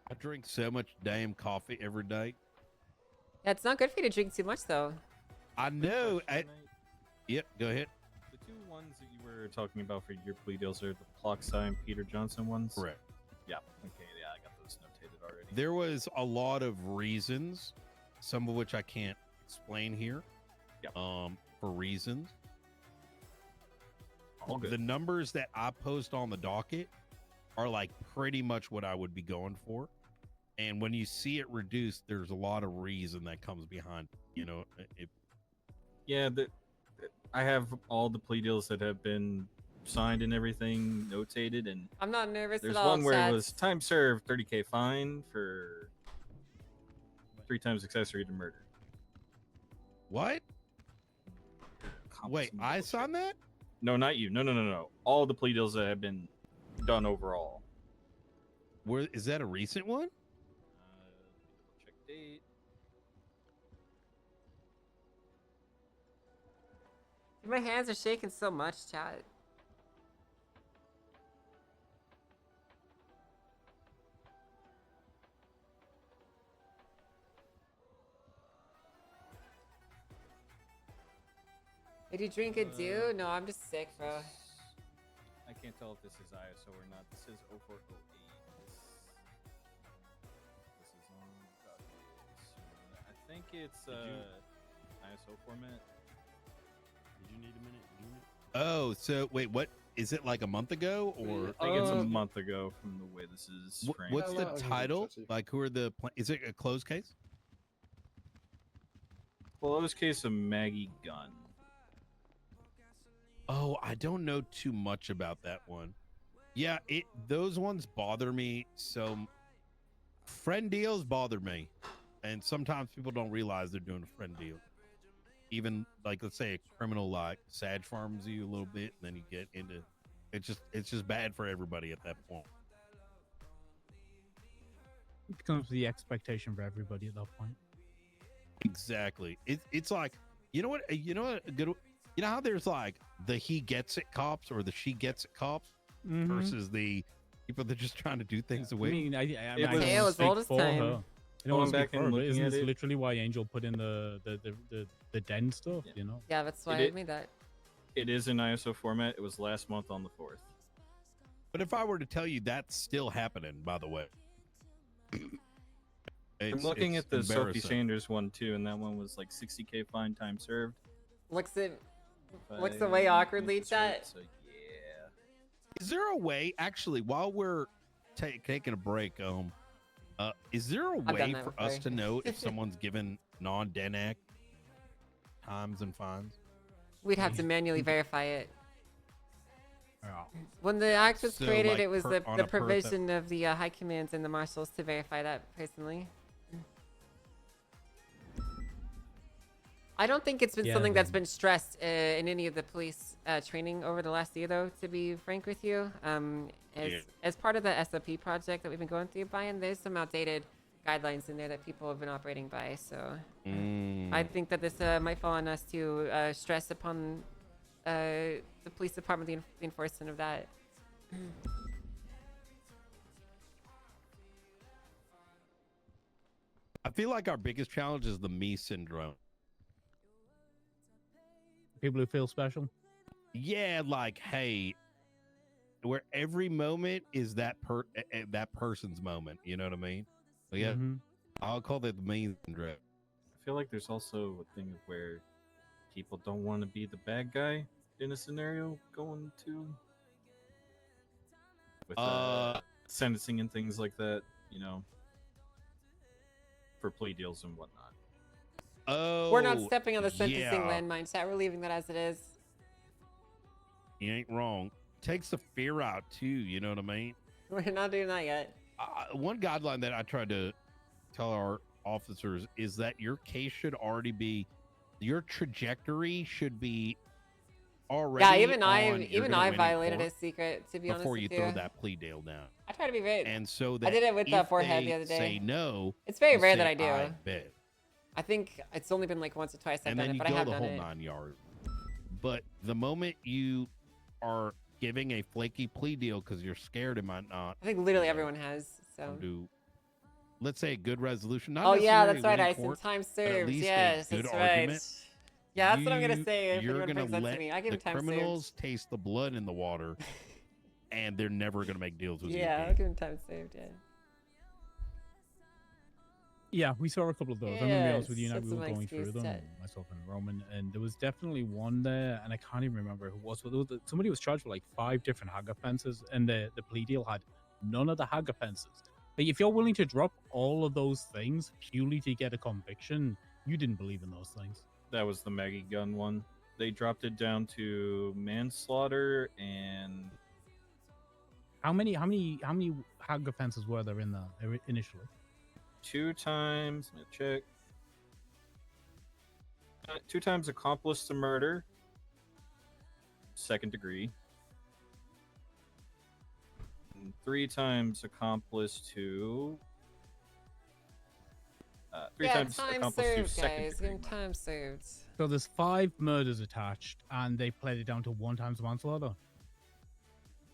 I drink so much damn coffee every day. Yeah, it's not good for you to drink too much, though. I know. Yep, go ahead. The two ones that you were talking about for your plea deals are the Ploxi and Peter Johnson ones? Correct. Yeah, okay, yeah, I got those notated already. There was a lot of reasons, some of which I can't explain here. Yep. For reasons. All good. The numbers that I post on the docket are like pretty much what I would be going for. And when you see it reduced, there's a lot of reason that comes behind, Yeah, I have all the plea deals that have been signed and everything notated, and I'm not nervous there's at all, one where Chad. it was time served, 30K fine for 3 times accessory to murder. What? Wait, I signed that? No, not you. No. All the plea deals that have been done overall. Where is that a recent one? Check date. My hands are shaking so much, Chad. Did you drink a dew? No, I'm just sick, bro. I can't tell if this is ISO or not. This is 0408. This is on document. I think it's ISO format. Did you need a minute? Oh, so wait, what is it, like a month ago, or I think it's a month ago from the way this is framed. what's the title? Like, who are the? Is it a closed case? Closed case of Maggie Gunn. Oh, I don't know too much about that one. Yeah, those ones bother me. So, friend deals bother me, and sometimes people don't realize they're doing a friend deal. Even like, let's say a criminal like Sag farms you a little bit, and then you get into it's just bad for everybody at that point. It becomes the expectation for everybody at that point. Exactly. It's like, you know what how there's like the he gets it cops or the she gets it cops versus the people that are just trying to do things away. I mean, I Tale as old as time. I don't want to back speak for her, and but looking isn't at this it. literally why Angel put in the den stuff? You know. Yeah, that's why It I is- made that. It is in ISO format. It was last month on the 4th. But if I were to tell you that's still happening, by the way. I'm looking it's at the Sophie embarrassing. Sanders one too, and that one was like 60K fine, time served. Looks the way awkwardly, chat. So yeah. Is there a way, actually, while we're taking a break, is there a I've done way that for us before. to know if someone's given non-DENAC times and fines? We'd have to manually verify it. Yeah. When the act was So, created, like, it was on the a provision of the high commands and the marshals to verify that personally. I don't think it's been Yeah, something that's then- been stressed in any of the police training over the last year, though, to be frank with you. As part of the SOP project that we've been going through, Brian, there's some outdated guidelines in there that people have been operating by. So I think that this might fall on us to stress upon the police department the enforcement of that. I feel like our biggest challenge is the me syndrome. People who feel special. Yeah, like, hey, where every moment is that that person's moment. You know what I mean? But yeah, I'll call that the me syndrome. I feel like there's also a thing where people don't want to be the bad guy in a scenario going to with sentencing and things like that, you know, for plea deals and whatnot. Oh, We're not stepping on the sentencing yeah. landmine, chat. We're leaving that as it is. You ain't wrong. Takes the fear out too. You know what I mean? We're not doing that yet. One guideline that I try to tell our officers is that your case should already be, your trajectory should be already. Yeah, even on, I violated a secret, to be honest before with you you. throw that plea deal down. I try to be very. And so that I did it with if forehead they the other day. say no, It's very you rare say, that I do. I bet. I think it's only been like once or twice I've And done then it, you but I go have the done whole it. 9 yards. But the moment you are giving a flaky plea deal because you're scared it might not. I think literally everyone has. So. Do, let's say, a good resolution. Not Oh yeah, necessarily that's right. winning Ison. court, Time but at served. least a Yes, good that's argument. right. Yeah, that's what I'm gonna say if You're anyone gonna brings that let to me. I give the him time criminals served. taste the blood in the water, and they're never gonna make deals with you. Yeah, again. I'll give him time served. Yeah. Yeah, we saw a couple of those. I'm gonna be honest with you. Yes, Now that's we were my going through excuse, them, Chet. myself and Roman, and there was definitely one there, and I can't even remember who it was. But there was, somebody was charged for like 5 different hag offenses, and the plea deal had none of the hag offenses. Like, if you're willing to drop all of those things purely to get a conviction, you didn't believe in those things. That was the Maggie gun one. They dropped it down to manslaughter and How many hag offenses were there in there initially? 2 times. Let me check. 2 times accomplice to murder, 2nd degree. And 3 times accomplice to. 3 Yeah, times time accomplice to served, 2nd guys. Give degree. him time served. So there's 5 murders attached, and they played it down to 1 times manslaughter.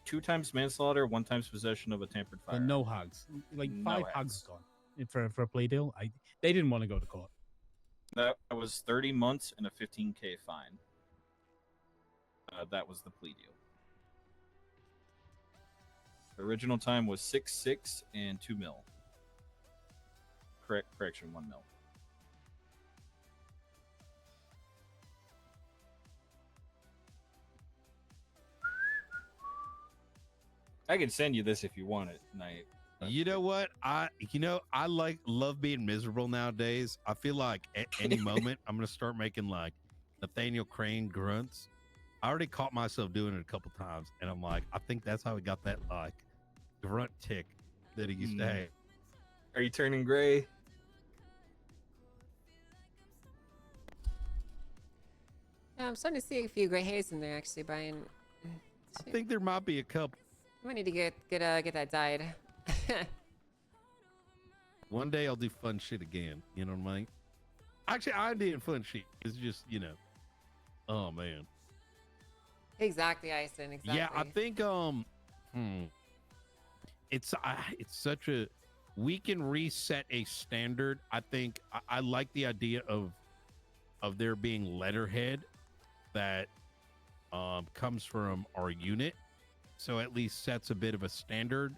2 times manslaughter, 1 times possession of a tampered But firearm. no hags. Like No 5 hags gone for a plea deal. They didn't want to go to court. That was 30 months and a 15K fine. That was the plea deal. The original time was 6 and 2 mil. Correction, 1 mil. I can send you this if you want it, Knight. You know what? I love being miserable nowadays. I feel like at any moment I'm gonna start making like Nathaniel Crane grunts. I already caught myself doing it a couple times, and I'm like, I think that's how he got that like grunt tick that he used to have. Are you turning gray? Yeah, I'm starting to see a few gray hairs in there, actually, Brian. I think there might be a couple. We need to get that dyed. One day I'll do fun shit again. You know what I mean? Actually, I did fun shit. It's just, oh man. Exactly, Ison. Exactly. Yeah, I think it's such a, we can reset a standard. I think I like the idea of there being letterhead that comes from our unit, so at least sets a bit of a standard.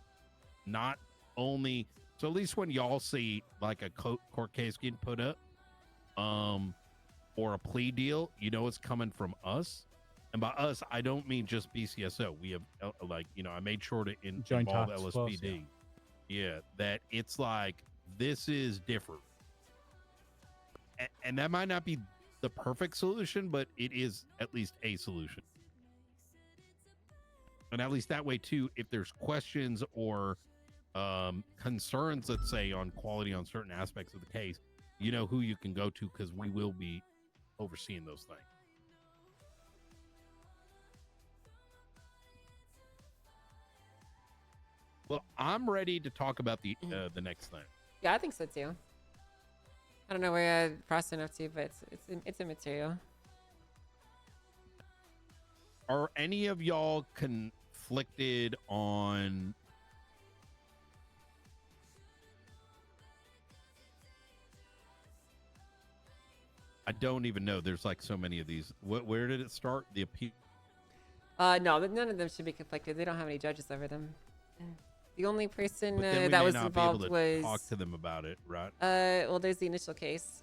Not only so, at least when y'all see like a court case getting put up, or a plea deal, it's coming from us. And by us, I don't mean just BCSO. We have I made sure to Joint involve task LSPD. force, Yeah, that it's like, this is different. And that might not be the perfect solution, but it is at least a solution. And at least that way too, if there's questions or concerns, let's say, on quality on certain aspects of the case, you know who you can go to, because we will be overseeing those things. Well, I'm ready to talk about the next thing. Yeah, I think so too. I don't know where Frosting up to, but it's immaterial. Are any of y'all conflicted on. I don't even know. There's like so many of these. Where did it start? The appeal. No, none of them should be conflicted. They don't have any judges over them. The only person But then we that may was not be able involved to was. talk to them about it, right? Well, there's the initial case.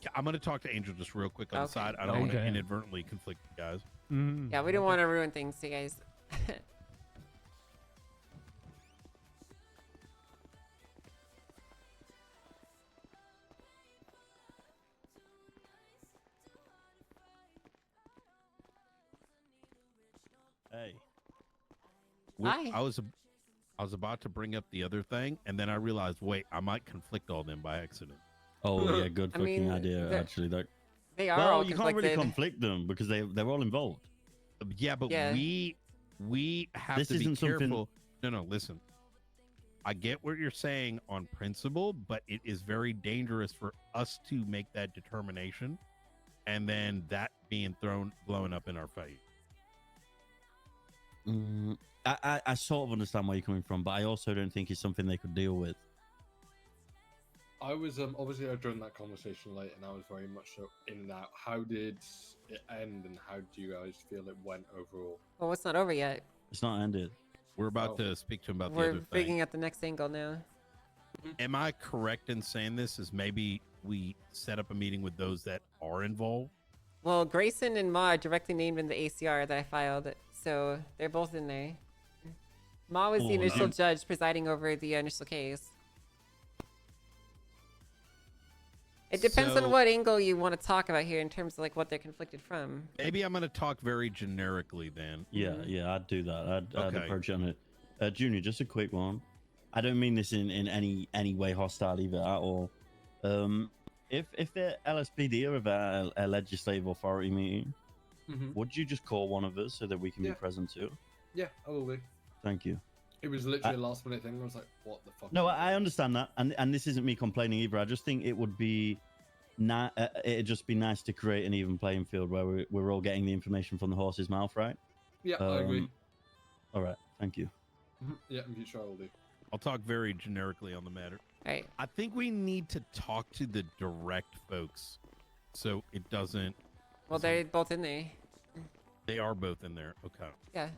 Yeah, I'm gonna talk to Angel just real quick on the Okay. side. I don't want to Okay. inadvertently conflict you guys. Yeah, we don't want to ruin things, you guys. Hey. Hi. I was about to bring up the other thing, and then I realized, wait, I might conflict all them by accident. Oh yeah, good I fucking mean, idea. they're- Actually, that. They are Well, all you can't really conflicted. conflict them because they're all involved. Yeah, but Yeah. we have This to be isn't something- careful. No, listen. I get what you're saying on principle, but it is very dangerous for us to make that determination, and then that being blowing up in our face. I sort of understand where you're coming from, but I also don't think it's something they could deal with. I was obviously during that conversation late, and I was very much so in and out. How did it end, and how do you guys feel it went overall? Well, it's not over yet. It's not ended. We're about to speak to him about the We're other thing. figuring out the next angle now. Am I correct in saying this? Is maybe we set up a meeting with those that are involved? Well, Grayson and Ma are directly named in the ACR that I filed, so they're both in there. Ma was the Oh, initial no. judge presiding over the initial case. It depends So- on what angle you want to talk about here in terms of like what they're conflicted from. Maybe I'm going to talk very generically then. Yeah, I'd do that. I'd Okay. approach it on it. Junior, just a quick one. I don't mean this in any way hostile either at all. If the LSPD are about a legislative authority meeting, would you just call one of us so that we can be Yeah. present too? Yeah, I will be. Thank you. It was literally a last minute thing. I was like, what the fuck? No, I understand that, and this isn't me complaining either. I just think it would be, it'd just be nice to create an even playing field where we're all getting the information from the horse's mouth, right? Yeah, I agree. All right, thank you. Yeah, in future I will do. I'll talk very generically on the matter. Right. I think we need to talk to the direct folks so it doesn't. Well, they're both in there. They are both in there. Okay. Yeah.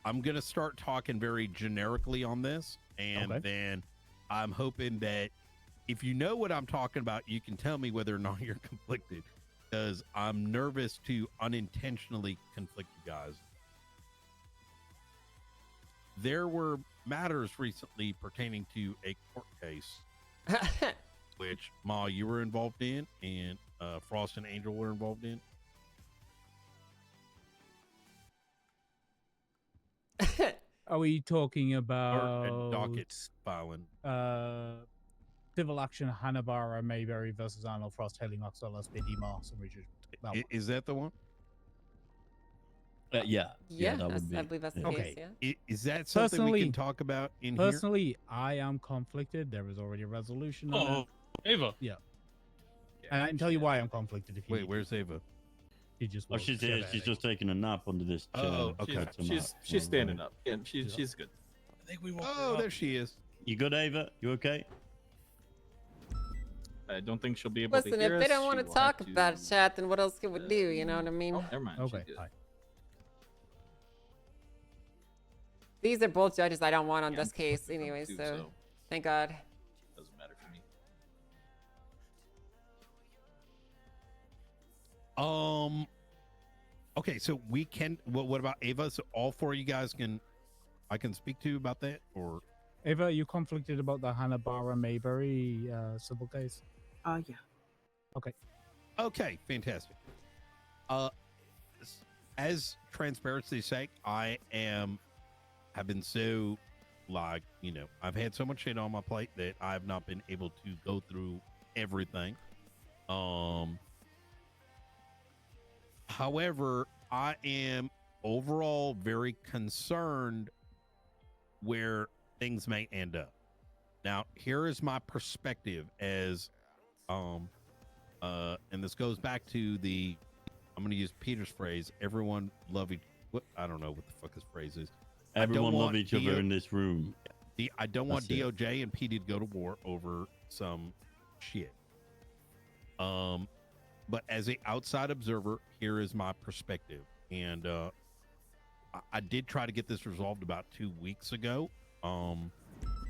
I'm gonna start talking very generically on this, and then I'm hoping that if you know what I'm talking about, you can tell me whether or not you're conflicted, because I'm nervous to unintentionally conflict you guys. There were matters recently pertaining to a court case, which Ma, you were involved in, and Frost and Angel were involved in. Are we talking Or about docket filing. civil action Hanabara Mayberry versus Arnold Frost, Haley Knoxville, SPD Mars, and Richard? That one. Is that the one? Yeah. Yeah, that would be. I believe that's the Okay. case. Yeah. Is that something we Personally- can talk about in here? Personally, I am conflicted. There is already a resolution on Oh, it. Ava. Yeah. And I can tell you why I'm conflicted if you Wait, need. where's Ava? She just Oh, she's here. She's just taking a nap under this chair. Oh, okay. She's standing up. Yeah, she's good. I think we woke Oh, there she is. You good, Ava? You okay? I don't think she'll be able Listen, to hear if they us. don't want to She will talk have to- about it, chat, then what else can we do? You know what I mean? Oh, never mind. Okay. She's good. Hi. These are both judges I don't want on Yeah, this I'm case conflicted on anyway, too, so thank God. Doesn't matter for me. Okay, so we can. What about Ava? So all four of you guys I can speak to about that, or Ava, are you conflicted about the Hanabara Mayberry civil case? Yeah. Okay. Okay, fantastic. As transparency's sake, I have been so I've had so much shit on my plate that I've not been able to go through everything. However, I am overall very concerned where things may end up. Now, here is my perspective as and this goes back to the, I'm going to use Peter's phrase, everyone love each, what, I don't know what the fuck his phrase is. Everyone love each other in this room. I don't want That's it. DOJ and PD to go to war over some shit. But as an outside observer, here is my perspective. And I did try to get this resolved about 2 weeks ago.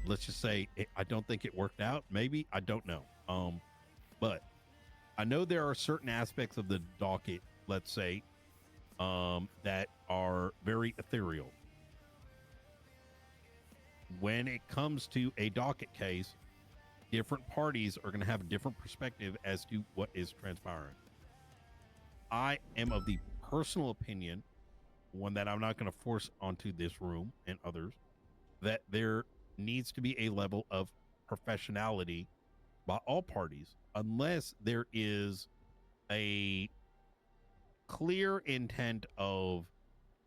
Let's just say I don't think it worked out. Maybe, I don't know. But I know there are certain aspects of the docket, let's say, that are very ethereal. When it comes to a docket case, different parties are going to have a different perspective as to what is transpiring. I am of the personal opinion, one that I'm not going to force onto this room and others, that there needs to be a level of professionality by all parties, unless there is a clear intent of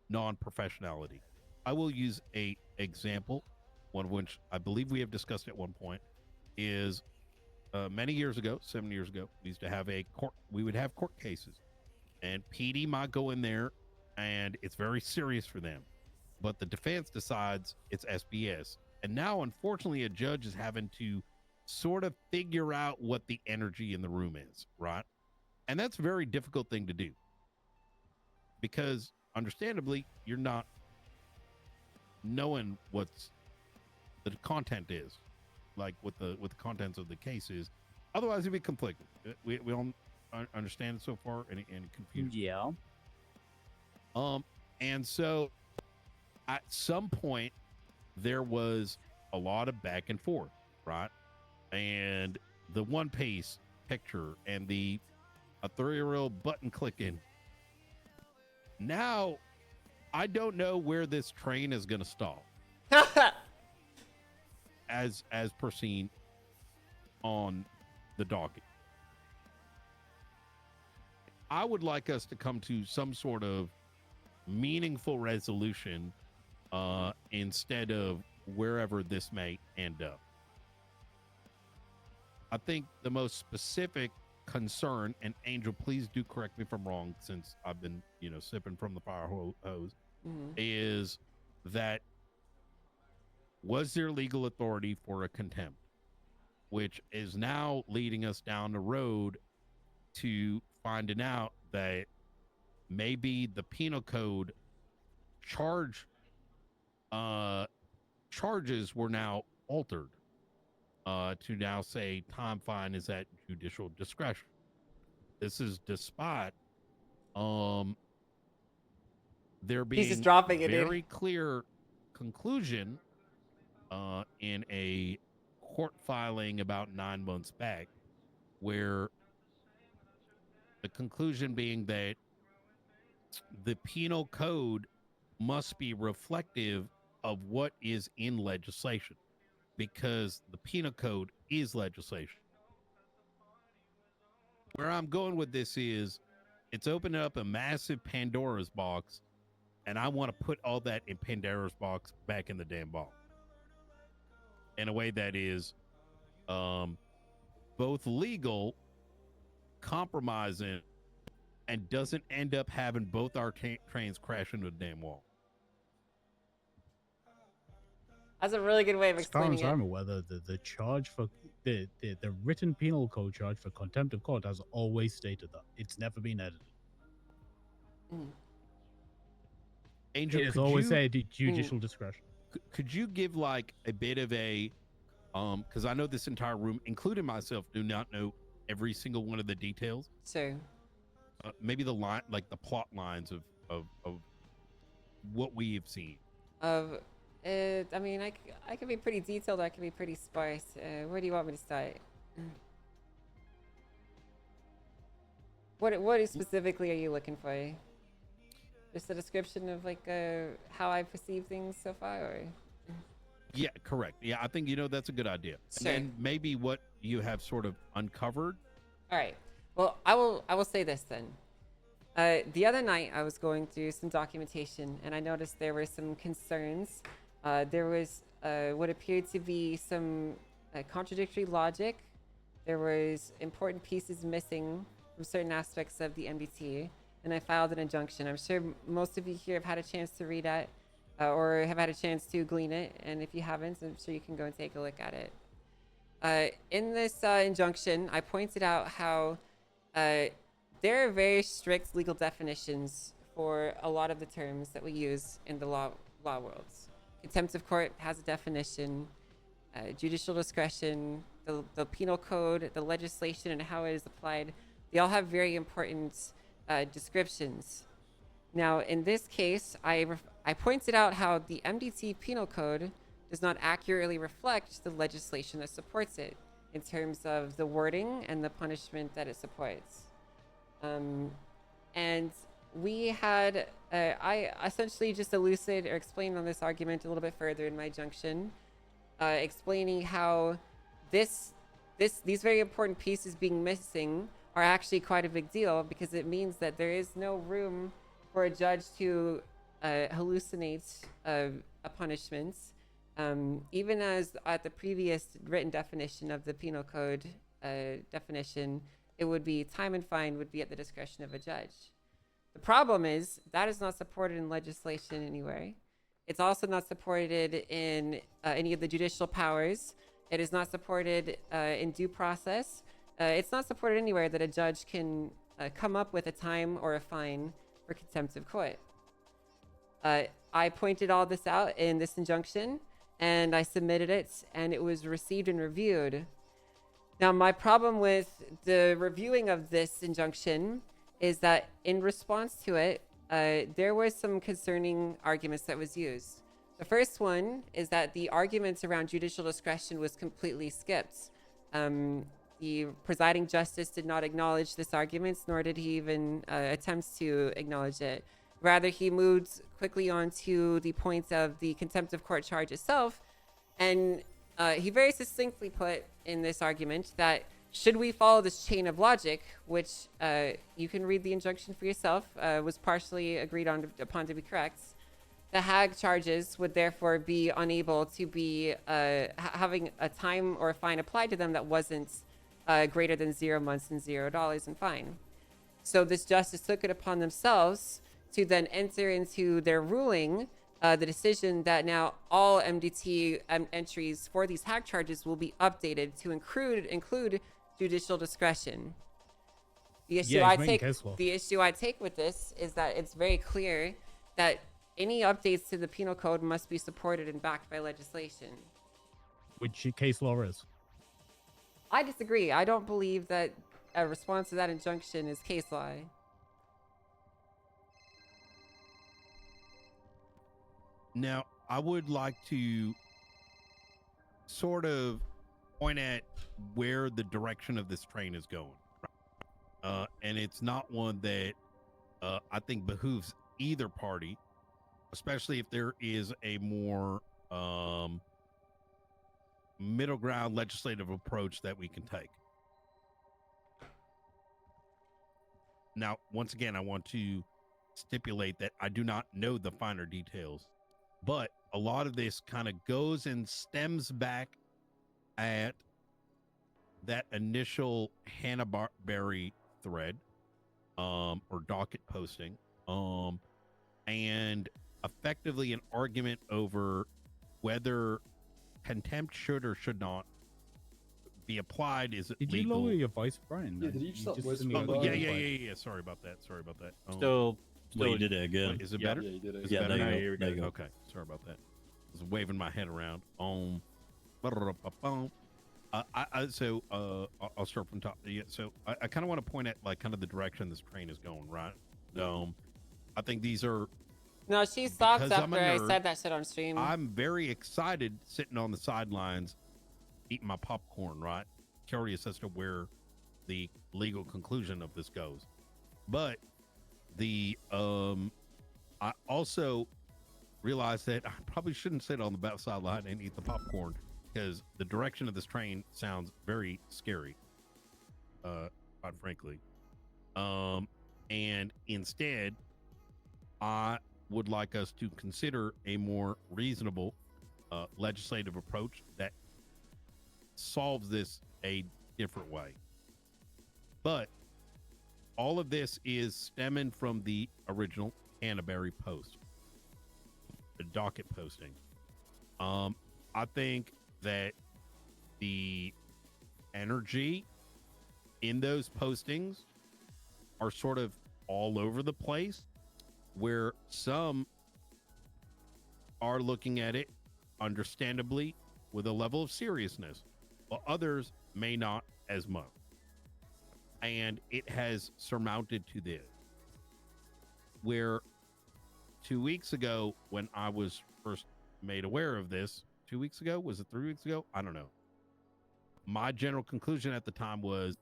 non-professionality. I will use a example, one of which I believe we have discussed at one point, is many years ago, 7 years ago, we used to have we would have court cases, and PD might go in there and it's very serious for them, but the defense decides it's SBS. And now, unfortunately, a judge is having to sort of figure out what the energy in the room is, right? And that's a very difficult thing to do, because understandably, you're not knowing what's the content is, like what the contents of the case is. Otherwise, it'd be conflicted. We don't understand it so far, and confused. Yeah. And so at some point there was a lot of back and forth, right? And the One Piece picture and the ethereal button clicking. Now, I don't know where this train is going to stop. as per seen on the docket. I would like us to come to some sort of meaningful resolution instead of wherever this may end up. I think the most specific concern, and Angel, please do correct me if I'm wrong, since I've been, sipping from the fire hose, is that was there legal authority for a contempt, which is now leading us down the road to finding out that maybe the penal code charges were now altered to now say time fine is at judicial discretion. This is despite there being He's just dropping it, very clear conclusion in a court filing about 9 months back, where the conclusion being that the penal code must be reflective of what is in legislation, because the penal code is legislation. Where I'm going with this is it's opening up a massive Pandora's box, and I want to put all that in Pandora's box back in the damn box in a way that is both legal, compromising, and doesn't end up having both our trains crash into the damn wall. That's a really good way of As far explaining as I'm it. aware, the charge for the written penal code charge for contempt of court has always stated that it's never been edited. Angel, It's could always you- said judicial discretion. Could you give like a bit of a because I know this entire room, including myself, do not know every single one of the details. Sure. Maybe the line, like the plot lines of what we have seen. I mean, I can be pretty detailed. I can be pretty sparse. Where do you want me to start? What specifically are you looking for? Just a description of like how I perceive things so far, or? Yeah, correct. Yeah, I think that's a good idea. Sure. And then maybe what you have sort of uncovered. All right. Well, I will say this then. The other night, I was going through some documentation, and I noticed there were some concerns. There was what appeared to be some contradictory logic. There was important pieces missing from certain aspects of the MDT, and I filed an injunction. I'm sure most of you here have had a chance to read it, or have had a chance to glean it, and if you haven't, I'm sure you can go and take a look at it. In this injunction, I pointed out how there are very strict legal definitions for a lot of the terms that we use in the law worlds. Contempt of court has a definition, judicial discretion, the penal code, the legislation, and how it is applied. They all have very important descriptions. Now, in this case, I pointed out how the MDT penal code does not accurately reflect the legislation that supports it in terms of the wording and the punishment that it supports. And we had, I essentially just elucidated or explained on this argument a little bit further in my injunction, explaining how these very important pieces being missing are actually quite a big deal, because it means that there is no room for a judge to hallucinate a punishment, even as at the previous written definition of the penal code definition, it would be time and fine would be at the discretion of a judge. The problem is that is not supported in legislation anywhere. It's also not supported in any of the judicial powers. It is not supported in due process. It's not supported anywhere that a judge can come up with a time or a fine for contempt of court. I pointed all this out in this injunction, and I submitted it, and it was received and reviewed. Now, my problem with the reviewing of this injunction is that in response to it, there were some concerning arguments that was used. The first one is that the arguments around judicial discretion was completely skipped. The presiding justice did not acknowledge this argument, nor did he even attempt to acknowledge it. Rather, he moved quickly on to the point of the contempt of court charge itself, and he very succinctly put in this argument that should we follow this chain of logic, which you can read the injunction for yourself, was partially agreed upon to be correct, the HAG charges would therefore be unable to be having a time or a fine applied to them that wasn't greater than 0 months and $0 in fine. So this justice took it upon themselves to then enter into their ruling the decision that now all MDT entries for these HAG charges will be updated to include judicial discretion. The issue I take with this is that it's very clear that any updates to the penal code must be supported and backed by legislation. Which case law is. I disagree. I don't believe that a response to that injunction is case law. Now, I would like to sort of point at where the direction of this train is going. And it's not one that I think behooves either party, especially if there is a more middle ground legislative approach that we can take. Now, once again, I want to stipulate that I do not know the finer details, but a lot of this kind of goes and stems back at that initial Hanna-Barbera thread or docket posting, and effectively an argument over whether contempt should or should not be applied. Is it Did legal? you lower your voice, Brian? Yeah, did you stop just whispering? suddenly- Yeah. Sorry about that. Still, you did it again. Is it better? Yeah, you did it. Is Yeah, it better? there you go. There you go. Okay, sorry about that. I was waving my head around. I'll start from top. Yeah, so I kind of want to point at like kind of the direction this train is going, right? I think these are. No, she stopped because I'm a after I nerd, said that shit on stream. I'm very excited sitting on the sidelines, eating my popcorn, right? Curious as to where the legal conclusion of this goes. But I also realized that I probably shouldn't sit on the sideline and eat the popcorn, because the direction of this train sounds very scary, quite frankly. And instead, I would like us to consider a more reasonable legislative approach that solves this a different way. But all of this is stemming from the original Canterbury post, the docket posting. I think that the energy in those postings are sort of all over the place, where some are looking at it understandably with a level of seriousness, while others may not as much. And it has surmounted to this, where 2 weeks ago, when I was first made aware of this, 2 weeks ago, was it 3 weeks ago? I don't know. My general conclusion at the time was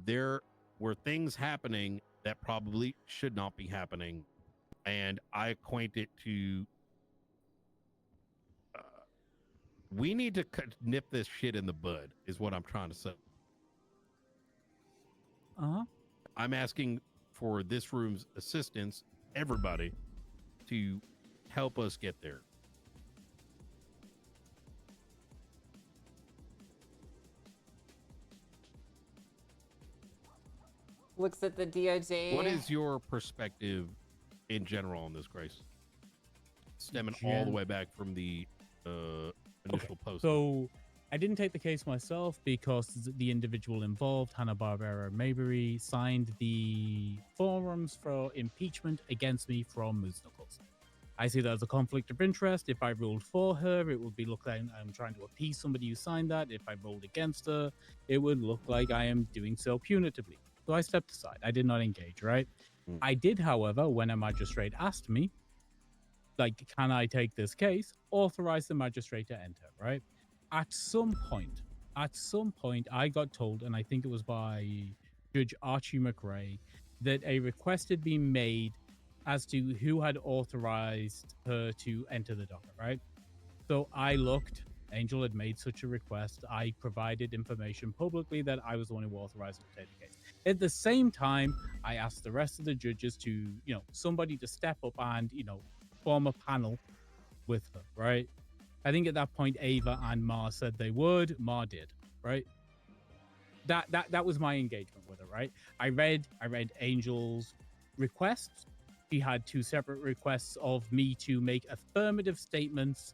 there were things happening that probably should not be happening. And I equate it to, we need to nip this shit in the bud, is what I'm trying to say. I'm asking for this room's assistance, everybody, to help us get there. Looks at the DOJ. What is your perspective in general on this, Grace? Stemming all the way back from the initial post. So I didn't take the case myself because the individual involved, Hanna-Barbera Mayberry, signed the forums for impeachment against me from Moose Knuckles. I see that as a conflict of interest. If I ruled for her, it would be look like I'm trying to appease somebody who signed that. If I ruled against her, it would look like I am doing so punitively. So I stepped aside. I did not engage, right? I did, however, when a magistrate asked me, like, can I take this case, authorize the magistrate to enter, right? At some point, I got told, and I think it was by Judge Archie McRae, that a request had been made as to who had authorized her to enter the docket, right? So I looked. Angel had made such a request. I provided information publicly that I was the one who authorized her to take the case. At the same time, I asked the rest of the judges to, somebody to step up and, form a panel with her, right? I think at that point, Ava and Ma said they would. Ma did, right? That was my engagement with her, right? I read Angel's requests. She had two separate requests of me to make affirmative statements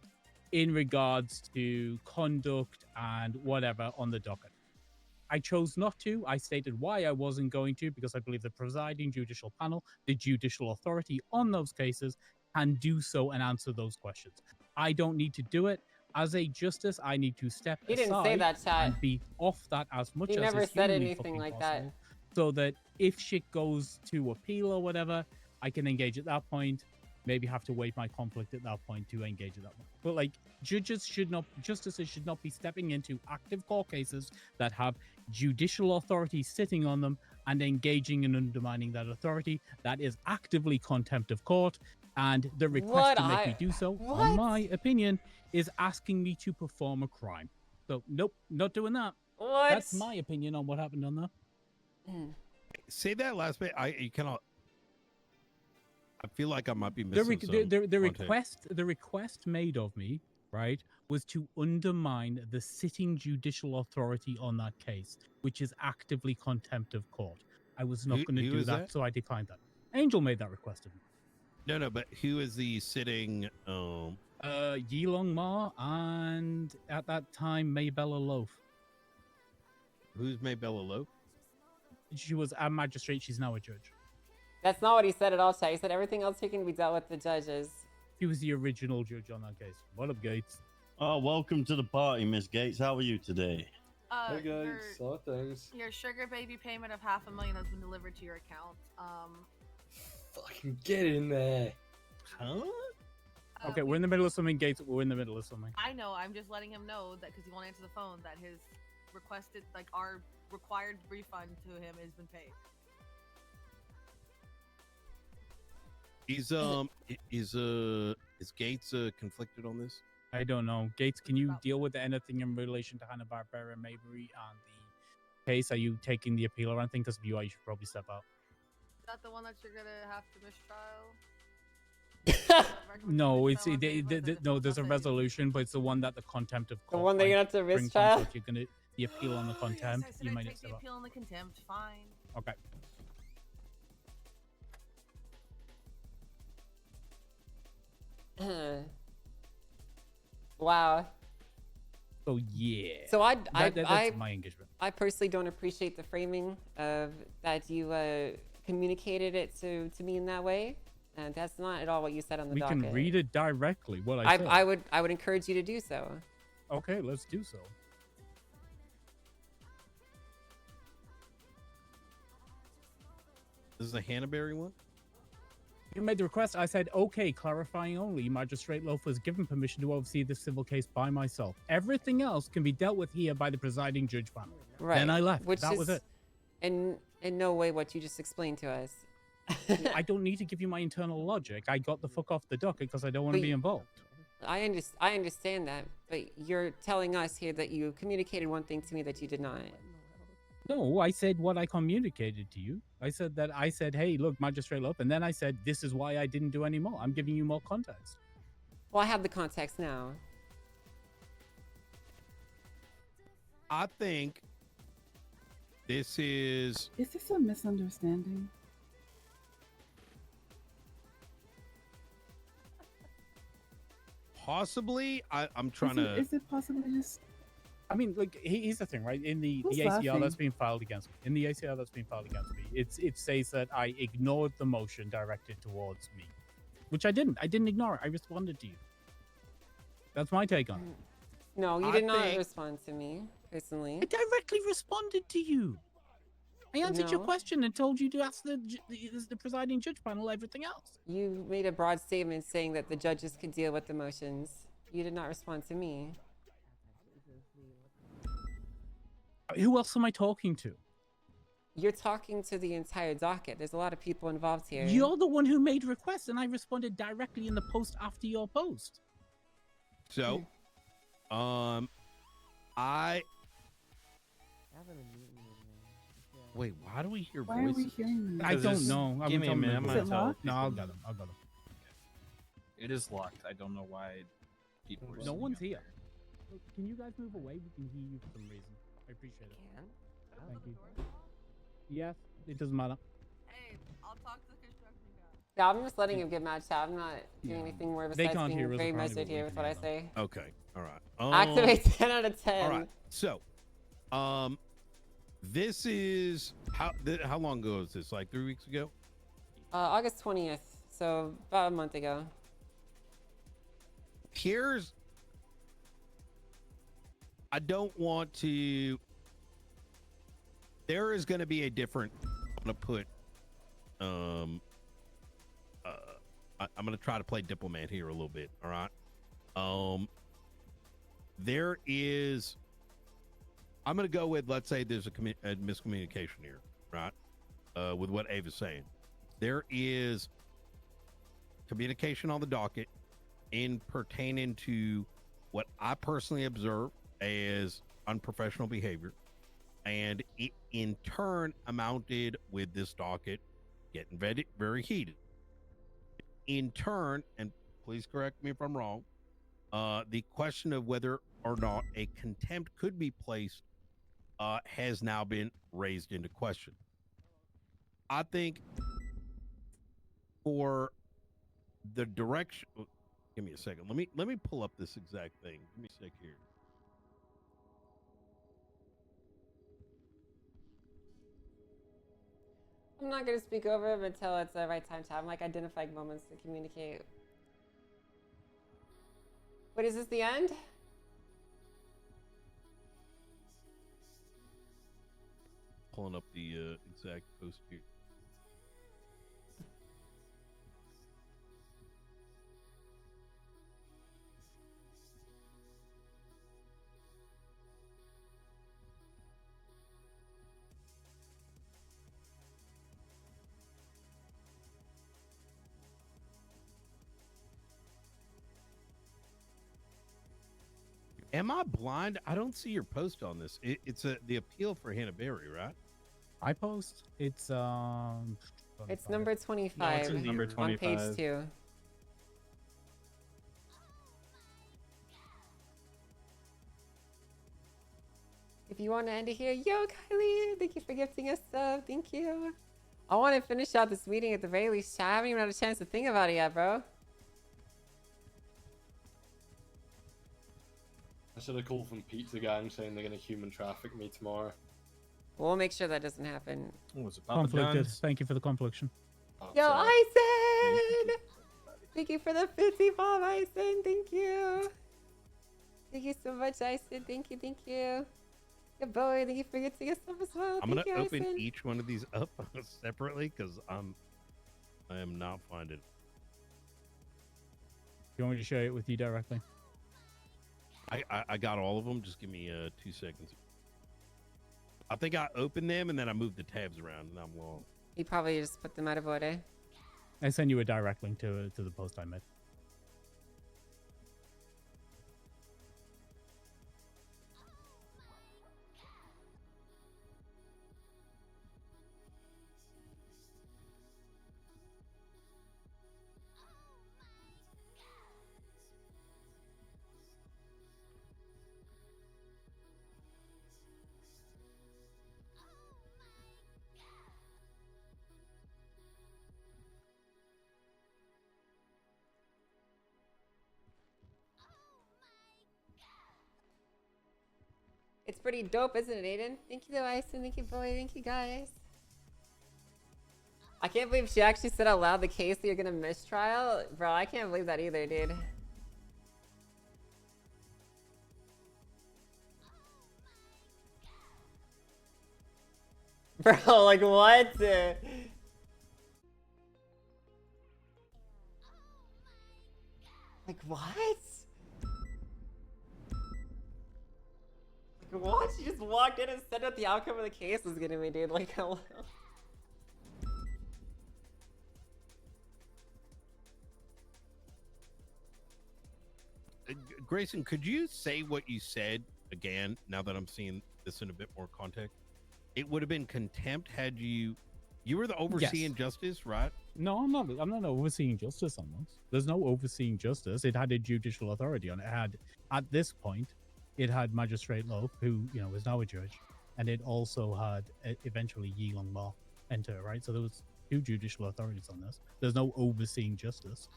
in regards to conduct and whatever on the docket. I chose not to. I stated why I wasn't going to, because I believe the presiding judicial panel, the judicial authority on those cases, can do so and answer those questions. I don't need to do it. As a justice, I need to step He didn't aside say that, chat. and be off that as much He as never is said humanly anything fucking like possible, that. so that if shit goes to appeal or whatever, I can engage at that point. Maybe have to waive my conflict at that point to engage at that point. But like, justices should not be stepping into active court cases that have judicial authority sitting on them and engaging and undermining that authority. That is actively contempt of court. And the request to make me do so, in my opinion, is asking me to perform a crime. So nope, not doing that. What? That's my opinion on what happened on there. Say that last bit. You cannot. I feel like I might be missing the request made of me, right, was to undermine the sitting judicial authority on that case, which is actively contempt of court. I was not going to do that, so I declined that. Angel made that request of me. No, but who is the sitting? Yilong Ma and at that time Maybella Loaf. Who's Maybella Loaf? She was a magistrate. She's now a judge. That's not what he said at all, chat. He said everything else here can be dealt with the judges. She was the original judge on that case. What up, Gates? Oh, welcome to the party, Miss Gates. How are you today? Hey guys, thanks. Your sugar baby payment of $500,000 has been delivered to your account. Fucking get in there. Huh? Okay, we're in the middle of something, Gates. We're in the middle of something. I know. I'm just letting him know that because he won't answer the phone, that his requested, like our required refund to him has been paid. Is Gates conflicted on this? I don't know. Gates, can you deal with anything in relation to Hanna-Barbera Mayberry on the case? Are you taking the appeal or anything? Because if you are, you should probably step out. that the one that you're gonna have to mistrial? No, it's no. There's a resolution, but it's the one that the contempt of The court one that you're might gonna have to bring from, mistrial? so if you're gonna the appeal on the Oh, contempt, yes, I said you I'd might take have the to. appeal and the contempt. Fine. Okay. Wow. Oh yeah. So that's my engagement. I personally don't appreciate the framing of that you communicated it to me in that way. And that's not at all what you said on the We docket. can read it directly. What I said. I would encourage you to do so. Okay, let's do so. This is the Hannaberry one? You made the request. I said, okay, clarifying only. Magistrate Loaf was given permission to oversee the civil case by myself. Everything else can be dealt with here by the presiding judge panel. Right. Then I left. Which That was it. In no way what you just explained to us. I don't need to give you my internal logic. I got the fuck off the docket because I don't want to But be involved. I understand that, but you're telling us here that you communicated one thing to me that you did not. No, I said what I communicated to you. I said, hey, look, Magistrate Loaf. And then I said, this is why I didn't do any more. I'm giving you more context. Well, I have the context now. I think this is. Is this a misunderstanding? Possibly. I'm trying to. Is it possibly just. I mean, like, here's the thing, right? In the Who's ACR laughing? that's been filed against me, it says that I ignored the motion directed towards me, which I didn't. I didn't ignore it. I responded to you. That's my take on it. No, you did not respond to me personally. I directly responded to you. I answered your No. question and told you to ask the presiding judge panel everything else. You made a broad statement saying that the judges could deal with the motions. You did not respond to me. Who else am I talking to? You're talking to the entire docket. There's a lot of people involved here. You're the one who made requests, and I responded directly in the post after your post. So, I. Wait, why do we hear Why are voices? we hearing I don't know. Give me a minute. I'm Is gonna it tell locked? No, I'll people. get them. I'll get them. It is locked. I don't know why people are No sitting one's up here. there. Can you guys move away? We can hear you for some reason. I appreciate it. Thank you. Yes, it doesn't matter. Hey, I'll talk to the construction guy. Yeah, I'm just letting him get mad chat. I'm not doing anything more They besides can't being hear us, very apparently, measured but we here with can what I hear say. Okay, all right. Activate 10 out of 10. All right. So, this is how long ago is this? Like 3 weeks ago? August 20th, so about a month ago. I don't want to. There is going to be a different. I'm going to put. I'm going to try to play diplomat here a little bit. All right. There is. I'm going to go with. Let's say there's a miscommunication here, right? With what Ava's saying, there is communication on the docket in pertaining to what I personally observe as unprofessional behavior, and it in turn amounted with this docket getting very, very heated. In turn, and please correct me if I'm wrong, the question of whether or not a contempt could be placed has now been raised into question. I think for the direction, give me a second. Let me pull up this exact thing. Give me a sec here. I'm not going to speak over him until it's the right time to have like identifying moments to communicate. Wait, is this the end? Pulling up the exact post here. Am I blind? I don't see your post on this. It's the appeal for Hannaberry, right? I post. It's It's number 25. in number On page 25. 2. If you want to end it here, yo, Kylie, thank you for gifting us sub. Thank you. I want to finish out this meeting at the very least. I haven't even had a chance to think about it yet, bro. I should have called from Pizza Gang saying they're gonna human traffic me tomorrow. We'll make sure that doesn't happen. Conflicted. Thank you for the confliction. Yo, Ison! Thank you for the 50 bomb, Ison. Thank you. Thank you so much, Ison. Thank you, thank you. Good boy. Thank you for gifting us sub as well. I'm gonna Thank you, open Ison. each one of these up separately because I am not finding. You want me to share it with you directly? I got all of them. Just give me 2 seconds. I think I opened them and then I moved the tabs around and I'm long. You probably just put them out of order. I send you a direct link to the post I made. It's pretty dope, isn't it, Aiden? Thank you, though, Ison. Thank you, boy. Thank you, guys. I can't believe she actually said out loud the case that you're gonna mistrial. Bro, I can't believe that either, dude. Bro, like what? Like what? Like what? She just walked in and said what the outcome of the case was gonna be, dude. Like hello. Grayson, could you say what you said again? Now that I'm seeing this in a bit more context, it would have been contempt had you were the overseeing justice, right? No, I'm not. I'm not overseeing justice on this. There's no overseeing justice. It had a judicial authority on it. It had, at this point, it had Magistrate Lope, who is now a judge, and it also had eventually Yi Long Ma enter. Right, so there was 2 judicial authorities on this. There's no overseeing justice.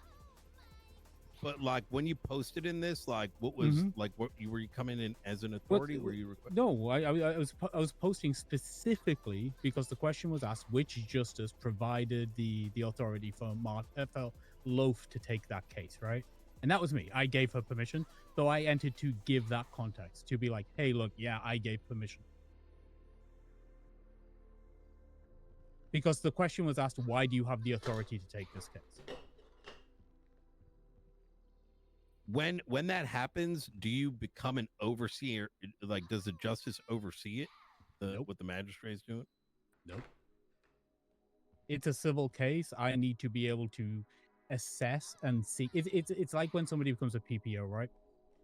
But like when you posted in this, like what was like what you were you coming in as an authority? Were you No, I was posting specifically because the question was asked which justice provided the authority for Loaf to take that case, right? And that was me. I gave her permission, so I entered to give that context to be like, hey, look, yeah, I gave permission. Because the question was asked, why do you have the authority to take this case? When that happens, do you become an overseer? Like, does the justice oversee it? What the magistrate's doing? Nope. It's a civil case. I need to be able to assess and see. It's like when somebody becomes a PPO, right?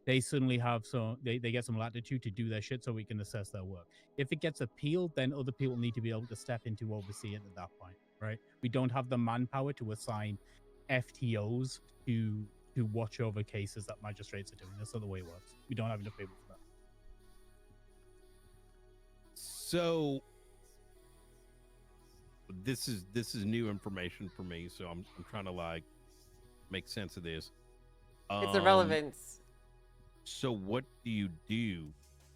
They suddenly have they get some latitude to do their shit so we can assess their work. If it gets appealed, then other people need to be able to step in to oversee it at that point, right? We don't have the manpower to assign FTOs to watch over cases that magistrates are doing. That's not the way it works. We don't have enough people for that. So this is new information for me, so I'm trying to like make sense of this. It's irrelevance. So what do you do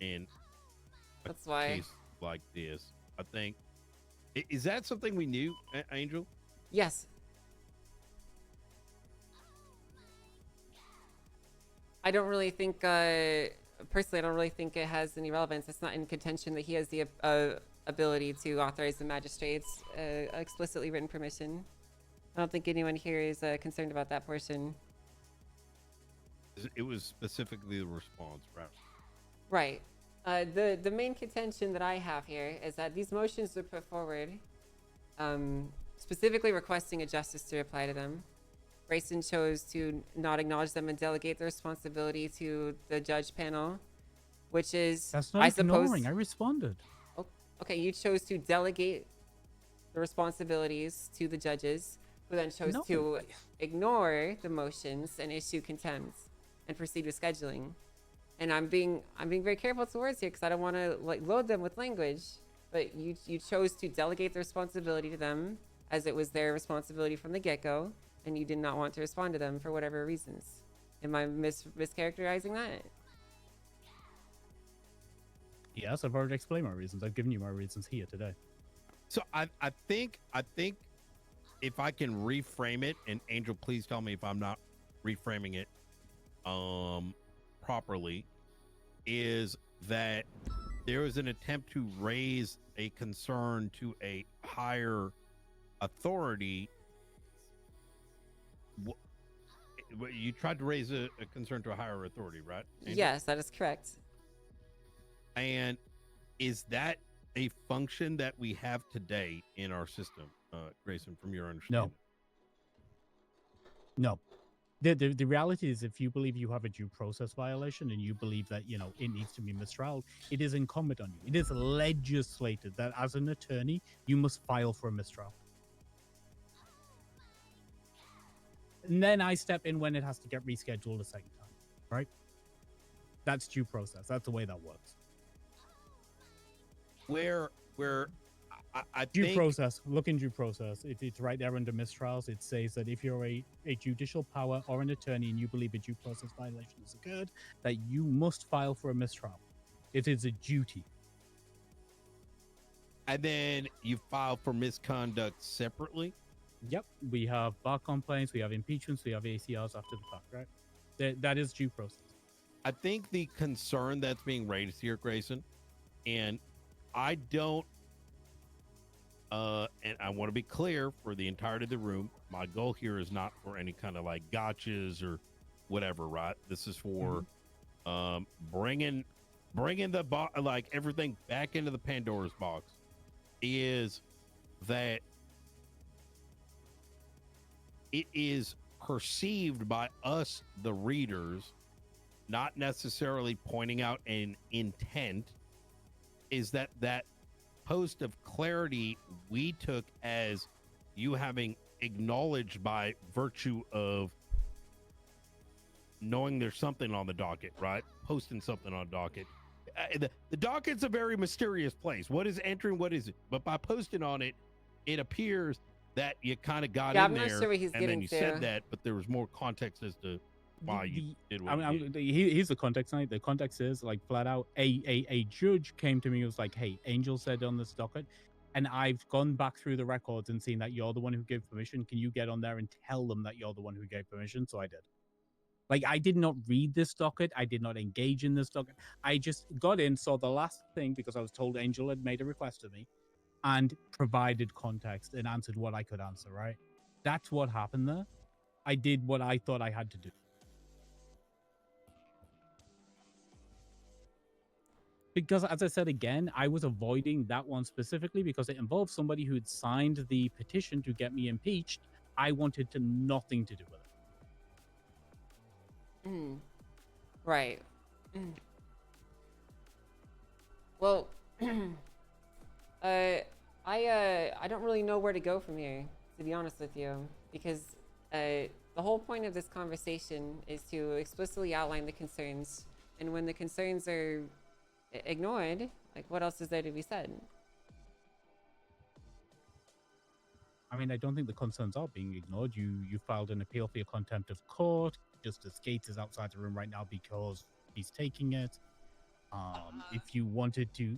in a That's why case like this? I think is that something we knew, Angel? Yes. I don't really think, personally, I don't really think it has any relevance. It's not in contention that he has the ability to authorize the magistrate's explicitly written permission. I don't think anyone here is concerned about that portion. It was specifically the response, right? Right. The main contention that I have here is that these motions were put forward, specifically requesting a justice to reply to them. Grayson chose to not acknowledge them and delegate the responsibility to the judge panel, which is, That's not I ignoring. suppose. I responded. Okay, you chose to delegate the responsibilities to the judges, who then chose No. to ignore the motions and issue contempt and proceed with scheduling. And I'm being very careful towards here because I don't want to like load them with language. But you chose to delegate the responsibility to them as it was their responsibility from the get-go, and you did not want to respond to them for whatever reasons. Am I mischaracterizing that? Yes, I've already explained my reasons. I've given you my reasons here today. So I think if I can reframe it, and Angel, please tell me if I'm not reframing it properly, is that there was an attempt to raise a concern to a higher authority. You tried to raise a concern to a higher authority, right, Angel? Yes, that is correct. And is that a function that we have today in our system, Grayson, from your understanding? No. The reality is, if you believe you have a due process violation and you believe that, you know, it needs to be mistrialed, it is incumbent on you. It is legislated that as an attorney, you must file for a mistrial. And then I step in when it has to get rescheduled a second time, right? That's due process. That's the way that works. Where I due think process, look in due process. It's right there under mistrials. It says that if you're a judicial power or an attorney and you believe a due process violation has occurred, that you must file for a mistrial. It is a duty. And then you file for misconduct separately? Yep. We have bar complaints, we have impeachments, we have ACRs after the fact, right? That is due process. I think the concern that's being raised here, Grayson, and I don't, and I want to be clear for the entirety of the room, my goal here is not for any kind of like gotchas or whatever, right? This is for bringing the like everything back into the Pandora's box, is that it is perceived by us, the readers, not necessarily pointing out an intent, is that post of clarity we took as you having acknowledged by virtue of knowing there's something on the docket, right? Posting something on docket. The docket's a very mysterious place. What is entering? What is it? But by posting on it, it appears that you kind of got in I'm there, not sure what he's and getting then you to. said that, but there was more context as to why you did what you did. Here's the context. The context is like flat out. A judge came to me and was like, "Hey, Angel said on this docket, and I've gone back through the records and seen that you're the one who gave permission. Can you get on there and tell them that you're the one who gave permission?" So I did. Like, I did not read this docket. I did not engage in this docket. I just got in, saw the last thing because I was told Angel had made a request of me, and provided context and answered what I could answer, right? That's what happened there. I did what I thought I had to do. Because, as I said again, I was avoiding that one specifically because it involved somebody who had signed the petition to get me impeached. I wanted to nothing to do with it. Right. Well, I don't really know where to go from here, to be honest with you, because the whole point of this conversation is to explicitly outline the concerns, and when the concerns are ignored, like, what else is there to be said? I mean, I don't think the concerns are being ignored. You filed an appeal for your contempt of court. Justice Gates is outside the room right now because he's taking it. If you wanted to,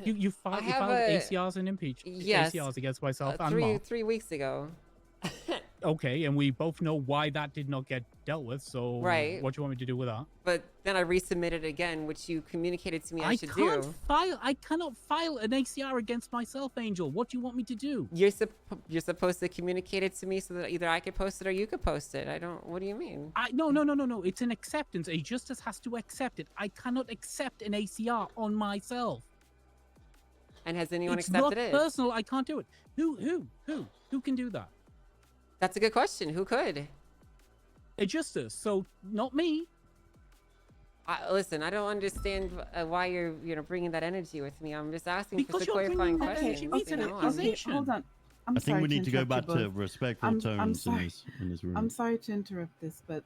you filed ACRs and yes, ACRs against myself and Mark. 3 weeks ago. Okay, and we both know why that did not get dealt with. So, right, what do you want me to do with that? But then I resubmitted again, which you communicated to me I should do. I cannot file an ACR against myself, Angel. What do you want me to do? You're supposed to communicate it to me so that either I could post it or you could post it. I don't. What do you mean? No. It's an acceptance. A justice has to accept it. I cannot accept an ACR on myself. And has anyone it's accepted not it? Personal. I can't do it. Who can do that? That's a good question. Who could? A justice. So not me. Listen, I don't understand why you're bringing that energy with me. I'm just asking Because for you're some clarifying bringing that questions. energy means You an know, accusation. Hold on. I'm I think sorry we need to go interrupt back you to both. respectful I'm tones in sorry. this room. I'm sorry to interrupt this, but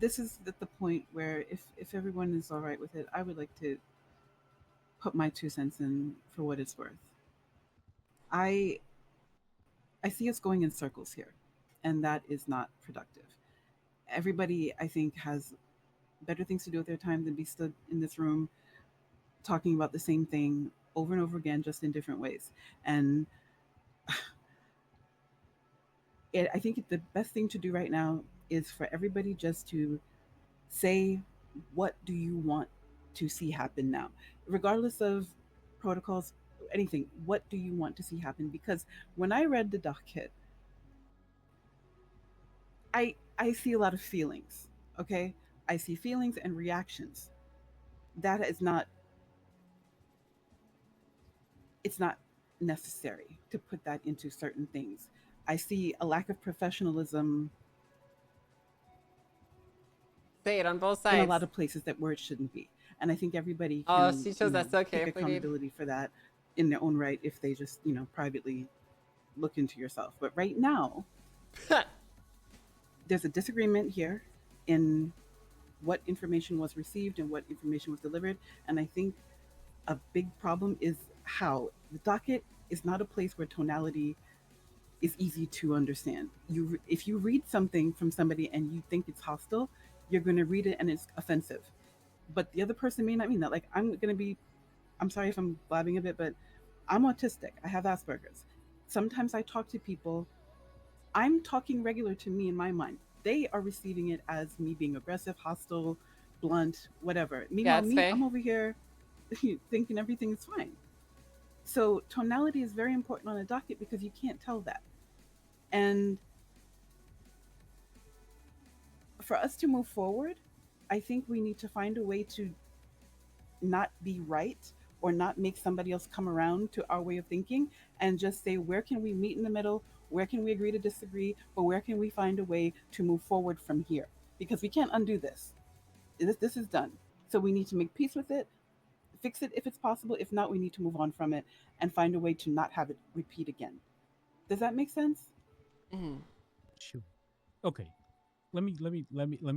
this is at the point where if everyone is all right with it, I would like to put my 2 cents in for what it's worth. I see us going in circles here, and that is not productive. Everybody, I think, has better things to do with their time than be stood in this room talking about the same thing over and over again, just in different ways. And I think the best thing to do right now is for everybody just to say, what do you want to see happen now? Regardless of protocols, anything, what do you want to see happen? Because when I read the docket, I see a lot of feelings, okay? I see feelings and reactions. That is not, it's not necessary to put that into certain things. I see a lack of professionalism say it on both in a sides. lot of places that where it shouldn't be. And I think everybody Oh, can she chose that's okay. take If we need. accountability for that in their own right if they just, privately look into yourself. But right now, there's a disagreement here in what information was received and what information was delivered. And I think a big problem is how the docket is not a place where tonality is easy to understand. If you read something from somebody and you think it's hostile, you're going to read it and it's offensive. But the other person may not mean that. Like, I'm sorry if I'm blabbing a bit, but I'm autistic. I have Asperger's. Sometimes I talk to people, I'm talking regular to me in my mind. They are receiving it as me being aggressive, hostile, blunt, whatever. Meanwhile, it's fair. I'm over here thinking everything is fine. So tonality is very important on a docket because you can't tell that. And for us to move forward, I think we need to find a way to not be right or not make somebody else come around to our way of thinking and just say, where can we meet in the middle? Where can we agree to disagree? But where can we find a way to move forward from here? Because we can't undo this. This is done. So we need to make peace with it, fix it if it's possible. If not, we need to move on from it and find a way to not have it repeat again. Does that make sense? Mm-hmm. Sure. Okay. Let me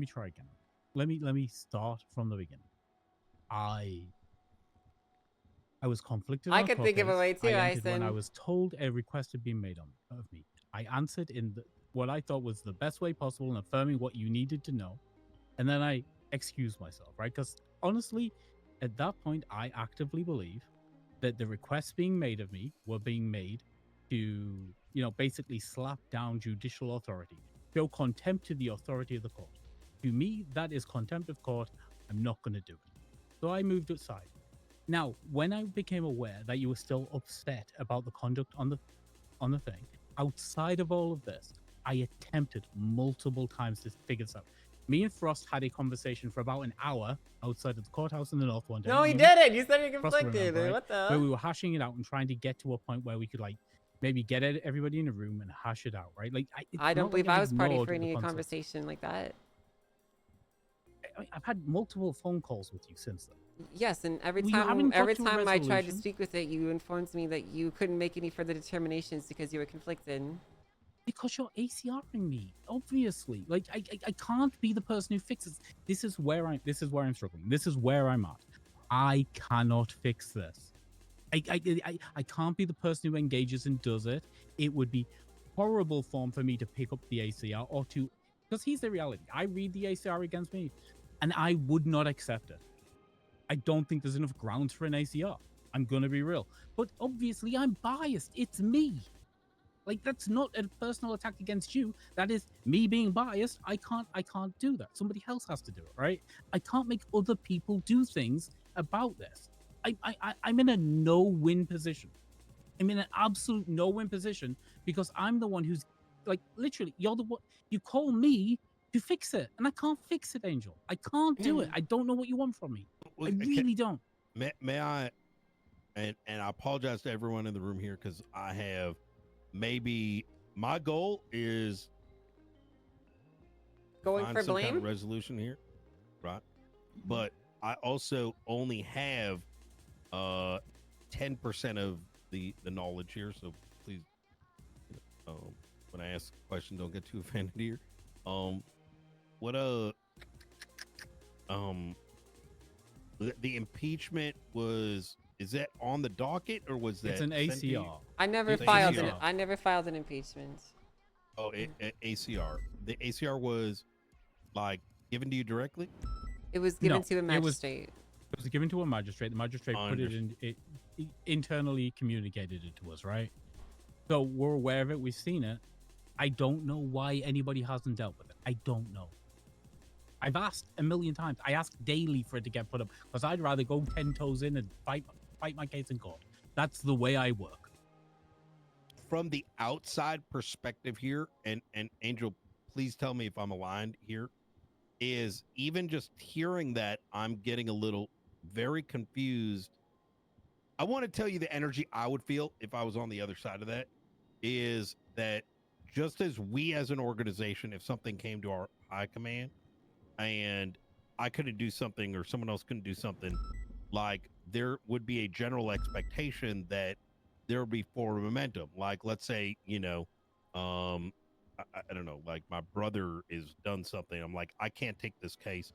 try again. Let me start from the beginning. I was conflicted. I could think of a way too, I entered when I Ison. was told a request had been made of me. I answered in what I thought was the best way possible and affirming what you needed to know, and then I excused myself, right? Because honestly, at that point, I actively believe that the requests being made of me were being made to, basically slap down judicial authority, show contempt to the authority of the court. To me, that is contempt of court. I'm not going to do it. So I moved aside. Now, when I became aware that you were still upset about the conduct on the thing, outside of all of this, I attempted multiple times to figure this out. Me and Frost had a conversation for about an hour outside of the courthouse in the north one day. No, he didn't. You said you're Frost conflicted. remember, right? What the? Where we were hashing it out and trying to get to a point where we could maybe get everybody in a room and hash it out, right? I don't believe I was party for any conversation like that. I've had multiple phone calls with you since then. Yes, and every We time haven't got to a I tried to resolution. speak with it, you informed me that you couldn't make any further determinations because you were conflicted. Because you're ACRing me, obviously. I can't be the person who fixes. This is where I'm struggling. This is where I'm at. I cannot fix this. I can't be the person who engages and does it. It would be horrible form for me to pick up the ACR or to, because here's the reality. I read the ACR against me, and I would not accept it. I don't think there's enough grounds for an ACR. I'm gonna be real, but obviously I'm biased. It's me. That's not a personal attack against you. That is me being biased. I can't do that. Somebody else has to do it, right? I can't make other people do things about this. I'm in a no-win position. I'm in an absolute no-win position because I'm the one who's literally, you're the one, you call me to fix it, and I can't fix it, Angel. I can't do it. I don't know what you want from me. I really don't. May I, and I apologize to everyone in the room here because I have maybe my goal is going find for some kind of blame resolution here, right? but I also only have 10% of the knowledge here. So please, when I ask a question, don't get too offended here. What the impeachment is that on the docket or was that It's an sent to you? ACR. I never It's filed ACR. an I never filed an impeachment. Oh, ACR. The ACR was like given to you directly. It was given No, to a magistrate. It was given to a magistrate. The magistrate put it in. It internally communicated it to us, right? So we're aware of it. We've seen it. I don't know why anybody hasn't dealt with it. I don't know. I've asked a million times. I ask daily for it to get put up because I'd rather go 10 toes in and fight my case in court. That's the way I work. From the outside perspective here, and Angel, please tell me if I'm aligned here, is even just hearing that I'm getting a little very confused. I want to tell you the energy I would feel if I was on the other side of that is that just as we as an organization, if something came to our high command and I couldn't do something or someone else couldn't do something, like there would be a general expectation that there would be forward momentum. Like, let's say, I don't know, like my brother is done something. I'm like, I can't take this case.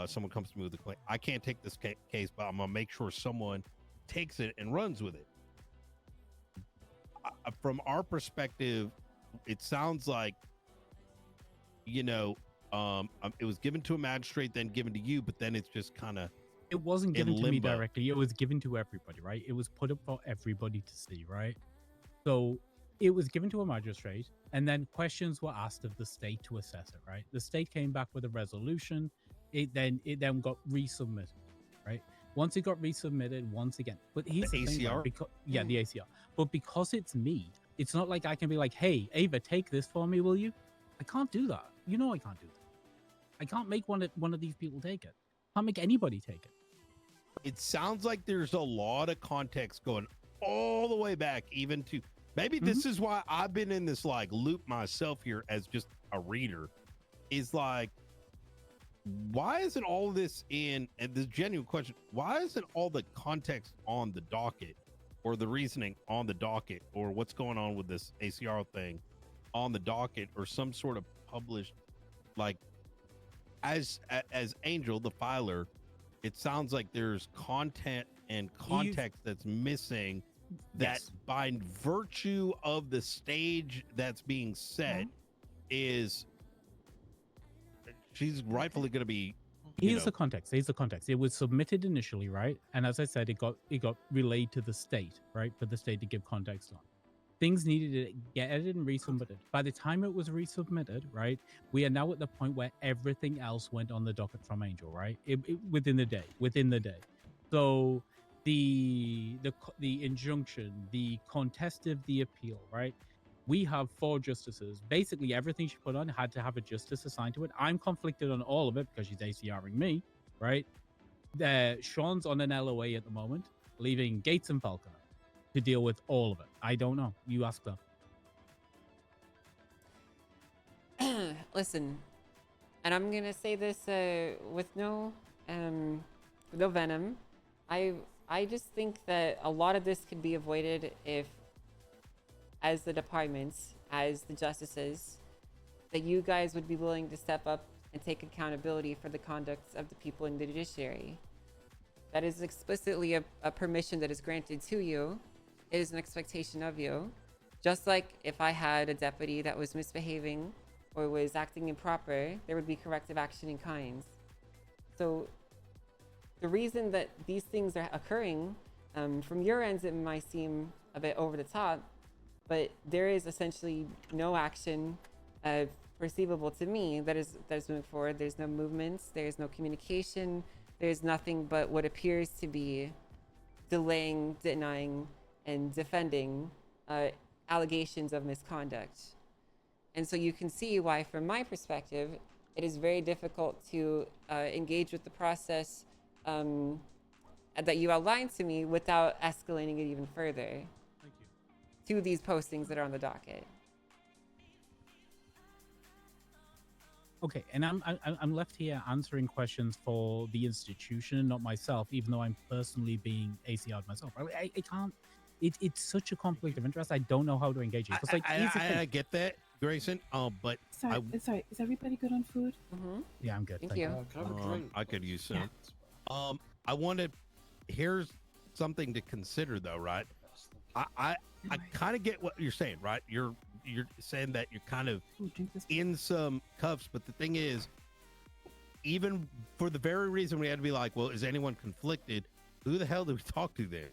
Someone comes to me with a claim. I can't take this case, but I'm going to make sure someone takes it and runs with it. From our perspective, it sounds like, it was given to a magistrate, then given to you, but then it's just kind of. It wasn't given to me directly. It was given to everybody, right? It was put up for everybody to see, right? So it was given to a magistrate, and then questions were asked of the state to assess it, right? The state came back with a resolution. It then got resubmitted, right? Once it got resubmitted, once again. But here's the thing, right? The ACR. But because it's me, it's not like I can be like, hey, Ava, take this for me, will you? I can't do that. You know I can't do that. I can't make one of these people take it. I can't make anybody take it. It sounds like there's a lot of context going all the way back, even to maybe this is why I've been in this like loop myself here as just a reader, is like, why isn't all this and the genuine question, why isn't all the context on the docket or the reasoning on the docket or what's going on with this ACR thing on the docket or some sort of published, like as Angel, the filer, it sounds like there's content and context that's missing that by virtue of the stage that's being set is she's rightfully going to be. Here's the context. It was submitted initially, right? And as I said, it got relayed to the state, right? For the state to give context on. Things needed to get edited and resubmitted. By the time it was resubmitted, right, we are now at the point where everything else went on the docket from Angel, right? Within the day. So the injunction, the contest of the appeal, right? We have 4 justices. Basically, everything she put on had to have a justice assigned to it. I'm conflicted on all of it because she's ACRing me, right? Sean's on an LOA at the moment, leaving Gates and Falconer to deal with all of it. I don't know. You ask them. Listen, and I'm gonna say this with no venom. I just think that a lot of this could be avoided if, as the departments, as the justices, that you guys would be willing to step up and take accountability for the conduct of the people in the judiciary. That is explicitly a permission that is granted to you. It is an expectation of you. Just like if I had a deputy that was misbehaving or was acting improper, there would be corrective action in kind. So the reason that these things are occurring, from your ends, it might seem a bit over the top, but there is essentially no action perceivable to me that is moving forward. There's no movements, there's no communication, there's nothing but what appears to be delaying, denying, and defending allegations of misconduct. And so you can see why, from my perspective, it is very difficult to engage with the process that you outlined to me without escalating it even further to these postings that are on the docket. Okay, and I'm left here answering questions for the institution, not myself, even though I'm personally being ACR'd myself. I can't. It's such a conflict of interest. I don't know how to engage it. Because like, here's the thing. I get that, Grayson. But Sorry, sorry. Is everybody good on food? Mm-hmm. Yeah, I'm good. Thank you. Can I have a drink? I could use some. I want to. Here's something to consider, though, right? I kind of get what you're saying, right? You're saying that you're kind of in some cuffs, but the thing is, even for the very reason we had to be like, well, is anyone conflicted? Who the hell do we talk to there?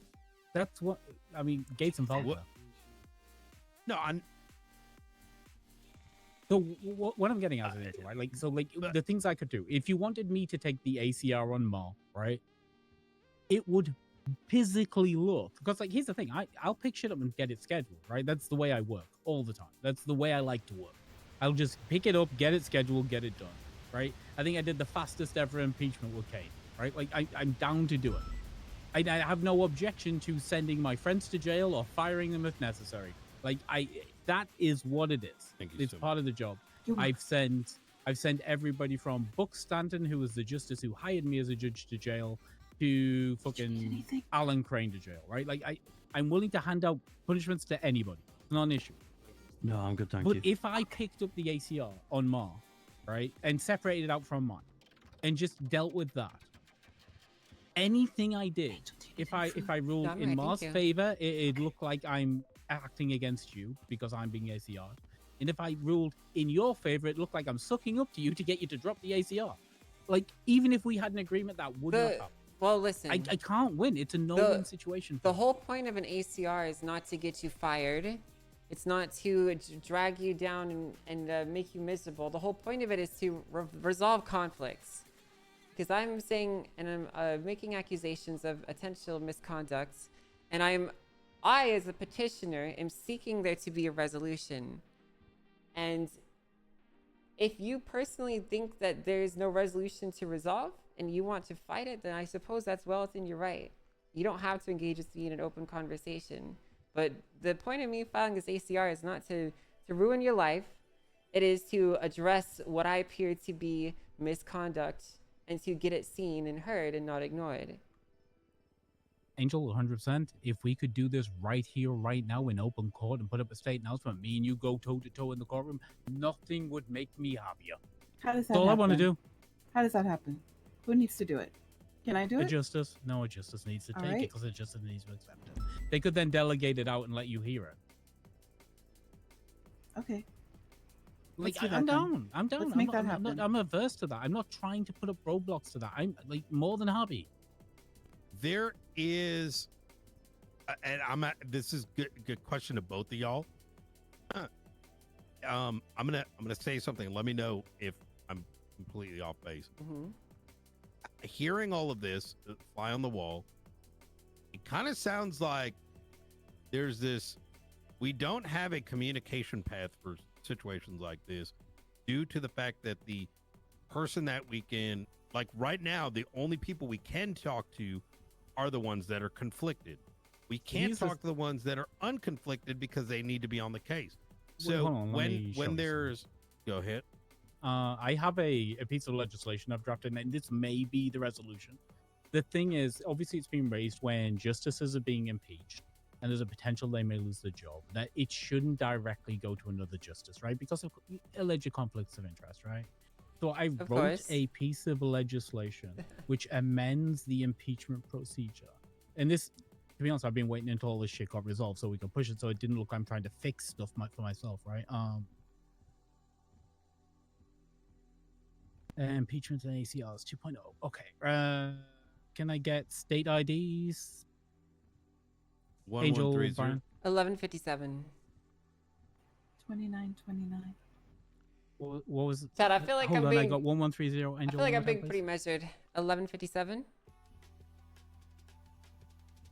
That's what I mean. Gates involved. No, I'm. So what I'm getting at is, right? Like, so like the things I could do. If you wanted me to take the ACR on Ma, right? It would physically look, because like, here's the thing. I'll pick shit up and get it scheduled, right? That's the way I work all the time. That's the way I like to work. I'll just pick it up, get it scheduled, get it done, right? I think I did the fastest ever impeachment with Kane, right? Like, I'm down to do it. I have no objection to sending my friends to jail or firing them if necessary. Like, that is what it is. It's part of the job. I've sent everybody from Buck Stanton, who was the justice who hired me as a judge, to jail, to fucking Alan Crane to jail, right? Like, I'm willing to hand out punishments to anybody. It's not an issue. No, I'm good, thank but you. If I picked up the ACR on Ma, right, and separated it out from mine, and just dealt with that, anything I did, if I ruled in Ma's favor, it'd look like I'm acting against you because I'm being ACR'd. And if I ruled in your favor, it looked like I'm sucking up to you to get you to drop the ACR. Like, even if we had an agreement, that would not happen. Well, listen. I can't win. It's a no-win situation. The whole point of an ACR is not to get you fired. It's not to drag you down and make you miserable. The whole point of it is to resolve conflicts. Because I'm saying, and I'm making accusations of potential misconduct, and I, as a petitioner, am seeking there to be a resolution. And if you personally think that there's no resolution to resolve and you want to fight it, then I suppose that's well within your right. You don't have to engage with me in an open conversation. But the point of me filing this ACR is not to ruin your life. It is to address what I appear to be misconduct and to get it seen and heard and not ignored. Angel, 100%. If we could do this right here, right now, in open court and put up a state announcement, me and you go toe-to-toe in the courtroom, nothing would make me happier. How does that That's all happen? I want to do. How does that happen? Who needs to do it? Can I do A it? justice? No, a justice needs to All take right. it because a justice needs to accept it. They could then delegate it out and let you hear it. Okay. Like, Let's do I'm that then. down. I'm down. Let's I'm make not, that I'm happen. not- I'm averse to that. I'm not trying to put up roadblocks to that. I'm like more than happy. There is, and this is good question to both of y'all. I'm gonna say something. Let me know if I'm completely off base. Mm-hmm. Hearing all of this fly on the wall, it kind of sounds like there's this. We don't have a communication path for situations like this, due to the fact that the person that we can, like right now, the only people we can talk to are the ones that are conflicted. We can't Here's talk to the ones that are unconflicted because they need to be on the case. Wait, So hold on, let me show when this. there's, go ahead. I have a piece of legislation I've drafted, and this may be the resolution. The thing is, obviously, it's been raised when justices are being impeached, and there's a potential they may lose their job, that it shouldn't directly go to another justice, right? Because of alleged conflicts of interest, right? So I Of wrote course. a piece of legislation which amends the impeachment procedure. And this, to be honest, I've been waiting until all this shit got resolved so we can push it so it didn't look like I'm trying to fix stuff for myself, right? Impeachment and ACRs 2.0. Okay. Can I get state IDs? Angel, 1130. Brian. 1157. 2929. What was it? Chad, I feel like Hold I'm on, being. I got 1130. Angel, I feel like one I'm more being time, pretty measured. 1157.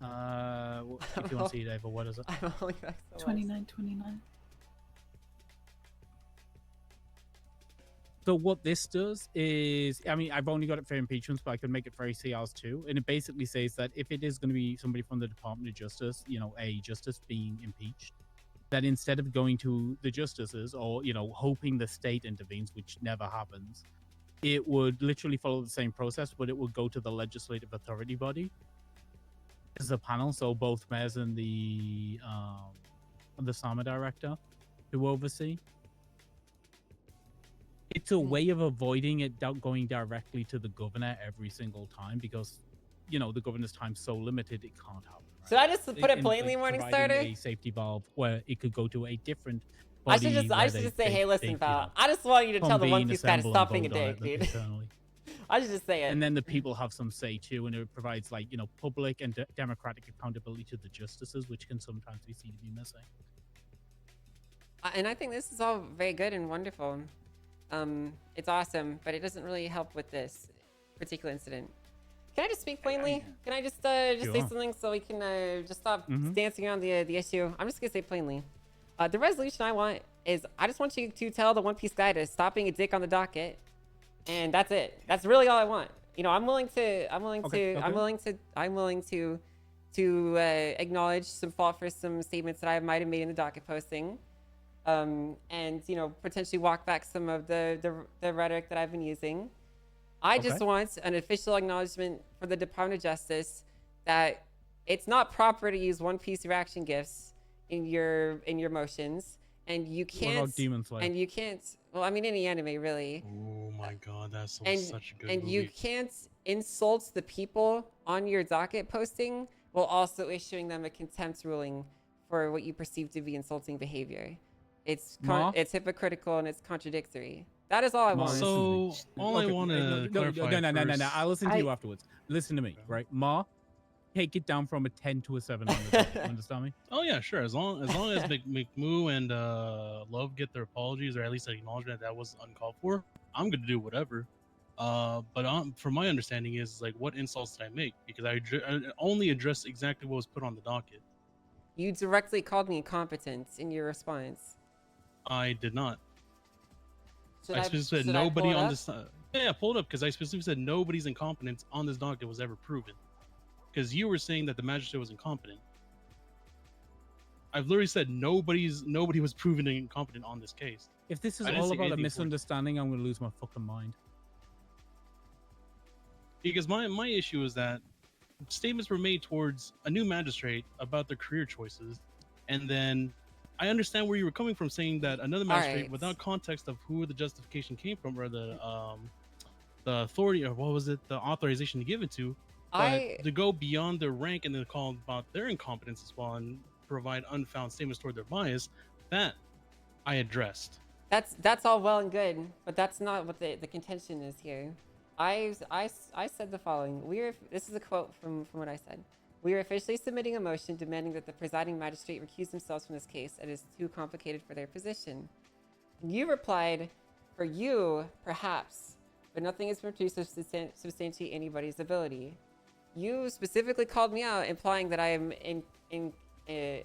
If you want to see it, Ava, what is it? I'm only like so 2929. So what this does is, I mean, I've only got it for impeachments, but I can make it for ACRs too. And it basically says that if it is going to be somebody from the Department of Justice, you know, a justice being impeached, that instead of going to the justices or hoping the state intervenes, which never happens, it would literally follow the same process, but it would go to the legislative authority body as a panel. So both mayors and the SAMA director to oversee. It's a way of avoiding it going directly to the governor every single time because, the governor's time's so limited, it can't happen. Right? Should I just put it And, plainly, like, Morningstarter? providing a safety valve where it could go to a different I body. should just say, hey, listen, they, pal. I just want you to tell the One convene, Piece guy to assemble, stop and being a vote on dick, it dude. internally. I should just say it. And then the people have some say too, and it provides public and democratic accountability to the justices, which can sometimes be seen to be missing. And I think this is all very good and wonderful. It's awesome, but it doesn't really help with this particular incident. Can I just speak plainly? Can I just say something so we can just stop dancing around the issue? I'm just gonna say plainly. The resolution I want is I just want you to tell the One Piece guy to stop being a dick on the docket, and that's it. That's really all I want. I'm willing to acknowledge some fault for some statements that I might have made in the docket posting. And potentially walk back some of the rhetoric that I've been using. I just want an official acknowledgement from the Department of Justice that it's not proper to use One Piece reaction gifs in your motions, and you can't. What about Demon Slayer? And you can't. Well, I mean, any anime really. Oh my god, that's such a good And movie. you can't insult the people on your docket posting while also issuing them a contempt ruling for what you perceive to be insulting behavior. It's hypocritical and it's contradictory. That is all I want. So all I want to clarify. No. I'll listen to you afterwards. Listen to me, right? Ma, take it down from a 10 to a 7 on the you understand me? Oh yeah, sure. As long as McMoo and Love get their apologies or at least an acknowledgement that was uncalled for, I'm gonna do whatever. But from my understanding is what insults did I make? Because I only addressed exactly what was put on the docket. You directly called me incompetent in your response. I did not. I specifically said nobody on this. Yeah, pull it up because I specifically said nobody's incompetence on this docket was ever proven. Because you were saying that the magistrate was incompetent. I've literally said nobody was proven incompetent on this case. If this is all about a misunderstanding, I'm gonna lose my fucking mind. Because my issue is that statements were made towards a new magistrate about their career choices, and then I understand where you were coming from, saying that another magistrate, without context of who the justification came from or the authority or what was it, the authorization to give it to, but to go beyond their rank and then call about their incompetence as well and provide unfounded statements toward their bias, that I addressed. That's all well and good, but that's not what the contention is here. I said the following. This is a quote from what I said. We are officially submitting a motion demanding that the presiding magistrate recuse themselves from this case. It is too complicated for their position. You replied, for you, perhaps, but nothing has been produced to substantiate anybody's ability. You specifically called me out, implying that I am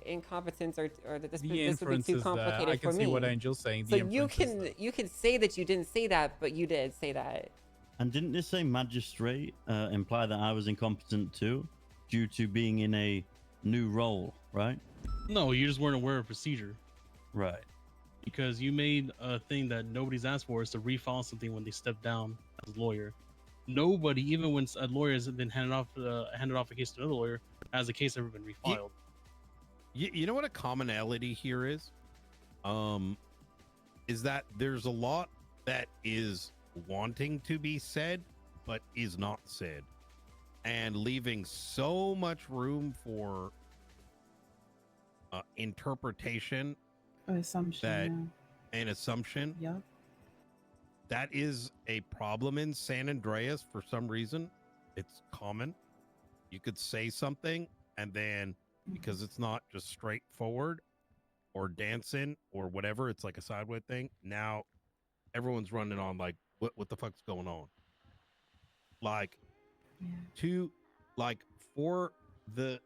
incompetent or that this would be too complicated for me. I can see what Angel's saying. So you can say that you didn't say that, but you did say that. And didn't this say magistrate imply that I was incompetent too, due to being in a new role, right? No, you just weren't aware of procedure. Right. Because you made a thing that nobody's asked for is to refile something when they step down as a lawyer. Nobody, even when a lawyer has been handed off a case to another lawyer, has the case ever been refiled. You know what a commonality here is? Is that there's a lot that is wanting to be said, but is not said, and leaving so much room for interpretation, assumption, an assumption. Yeah. That is a problem in San Andreas for some reason. It's common. You could say something and then because it's not just straightforward or dancing or whatever, it's like a sideways thing. Now everyone's running on like, what the fuck's going on? Like, for the,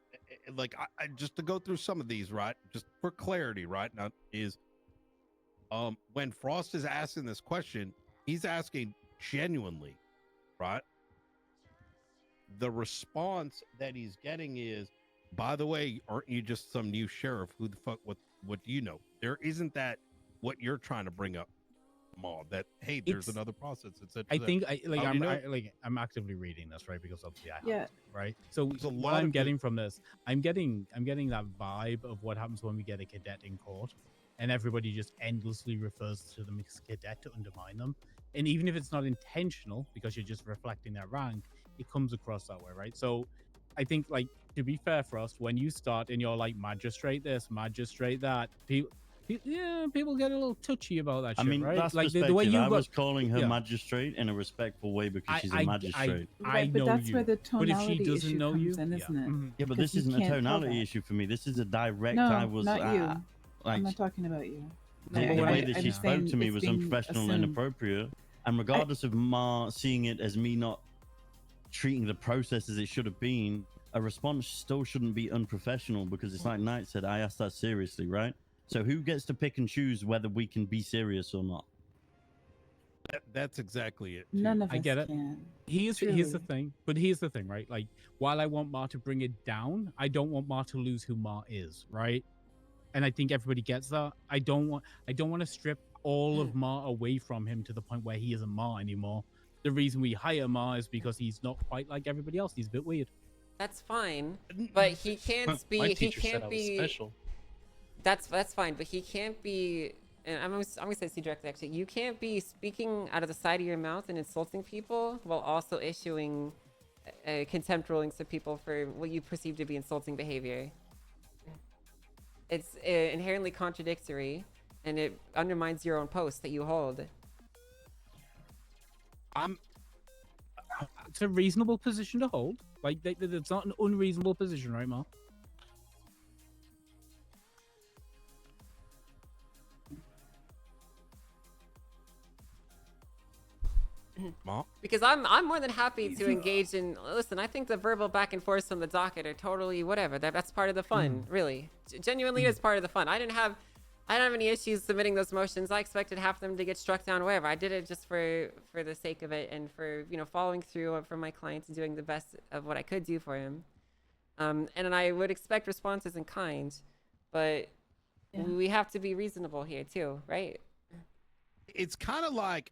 I just to go through some of these, right? Just for clarity, right? Now is, when Frost is asking this question, he's asking genuinely, right? The response that he's getting is, by the way, aren't you just some new sheriff? Who the fuck, what do you know? There isn't that what you're trying to bring up, Maul. That hey, there's It's- another process. Etc. I think How I'm actively reading this, right, because obviously I have Yeah. to, right. So There's a what lot I'm of the- getting from this, I'm getting that vibe of what happens when we get a cadet in court, and everybody just endlessly refers to them as cadet to undermine them. And even if it's not intentional, because you're just reflecting their rank, it comes across that way, right? So I think, like, to be fair for us, when you start and you're like magistrate this, magistrate that, people get a little touchy about that I shit, mean, right? that's Like perspective. the way you I got, was calling her yeah. magistrate in a respectful way because she's a I magistrate. Right, but know that's you. where the But if tonality she doesn't issue know comes you, in, yeah. isn't it? Mhm. Yeah, but Because this isn't you a can't tell tonality that. issue for me. This is a direct. No, I was not you. like, I'm not talking about you. the way that she spoke to me was unprofessional and inappropriate. And regardless of Ma seeing it as me not treating the process as it should have been, a response still shouldn't be unprofessional because it's like Knight said, I asked that seriously, right? So who gets to pick and choose whether we can be serious or not? That's exactly it. None of I us get it. can. Here's the Truly. thing. But here's the thing, right? Like, while I want Ma to bring it down, I don't want Ma to lose who Ma is, right? And I think everybody gets that. I don't want to strip all of Ma away from him to the point where he isn't Ma anymore. The reason we hire Ma is because he's not quite like everybody else. He's a bit weird. That's fine, but he can't be. My He teacher said can't I was be. special. That's fine, but he can't be. And I'm gonna say this directly. Actually, you can't be speaking out of the side of your mouth and insulting people while also issuing contempt rulings to people for what you perceive to be insulting behavior. It's inherently contradictory, and it undermines your own post that you hold. It's a reasonable position to hold. Like, it's not an unreasonable position, right, Ma? Because I'm more than happy to engage in. Listen, I think the verbal back and forth on the docket are totally whatever. That's part of the fun, really. Genuinely, is part of the fun. I didn't have any issues submitting those motions. I expected half of them to get struck down, wherever. I did it just for the sake of it and for following through for my client and doing the best of what I could do for him. And I would expect responses in kind, but we have to be reasonable here too, right? It's kind of like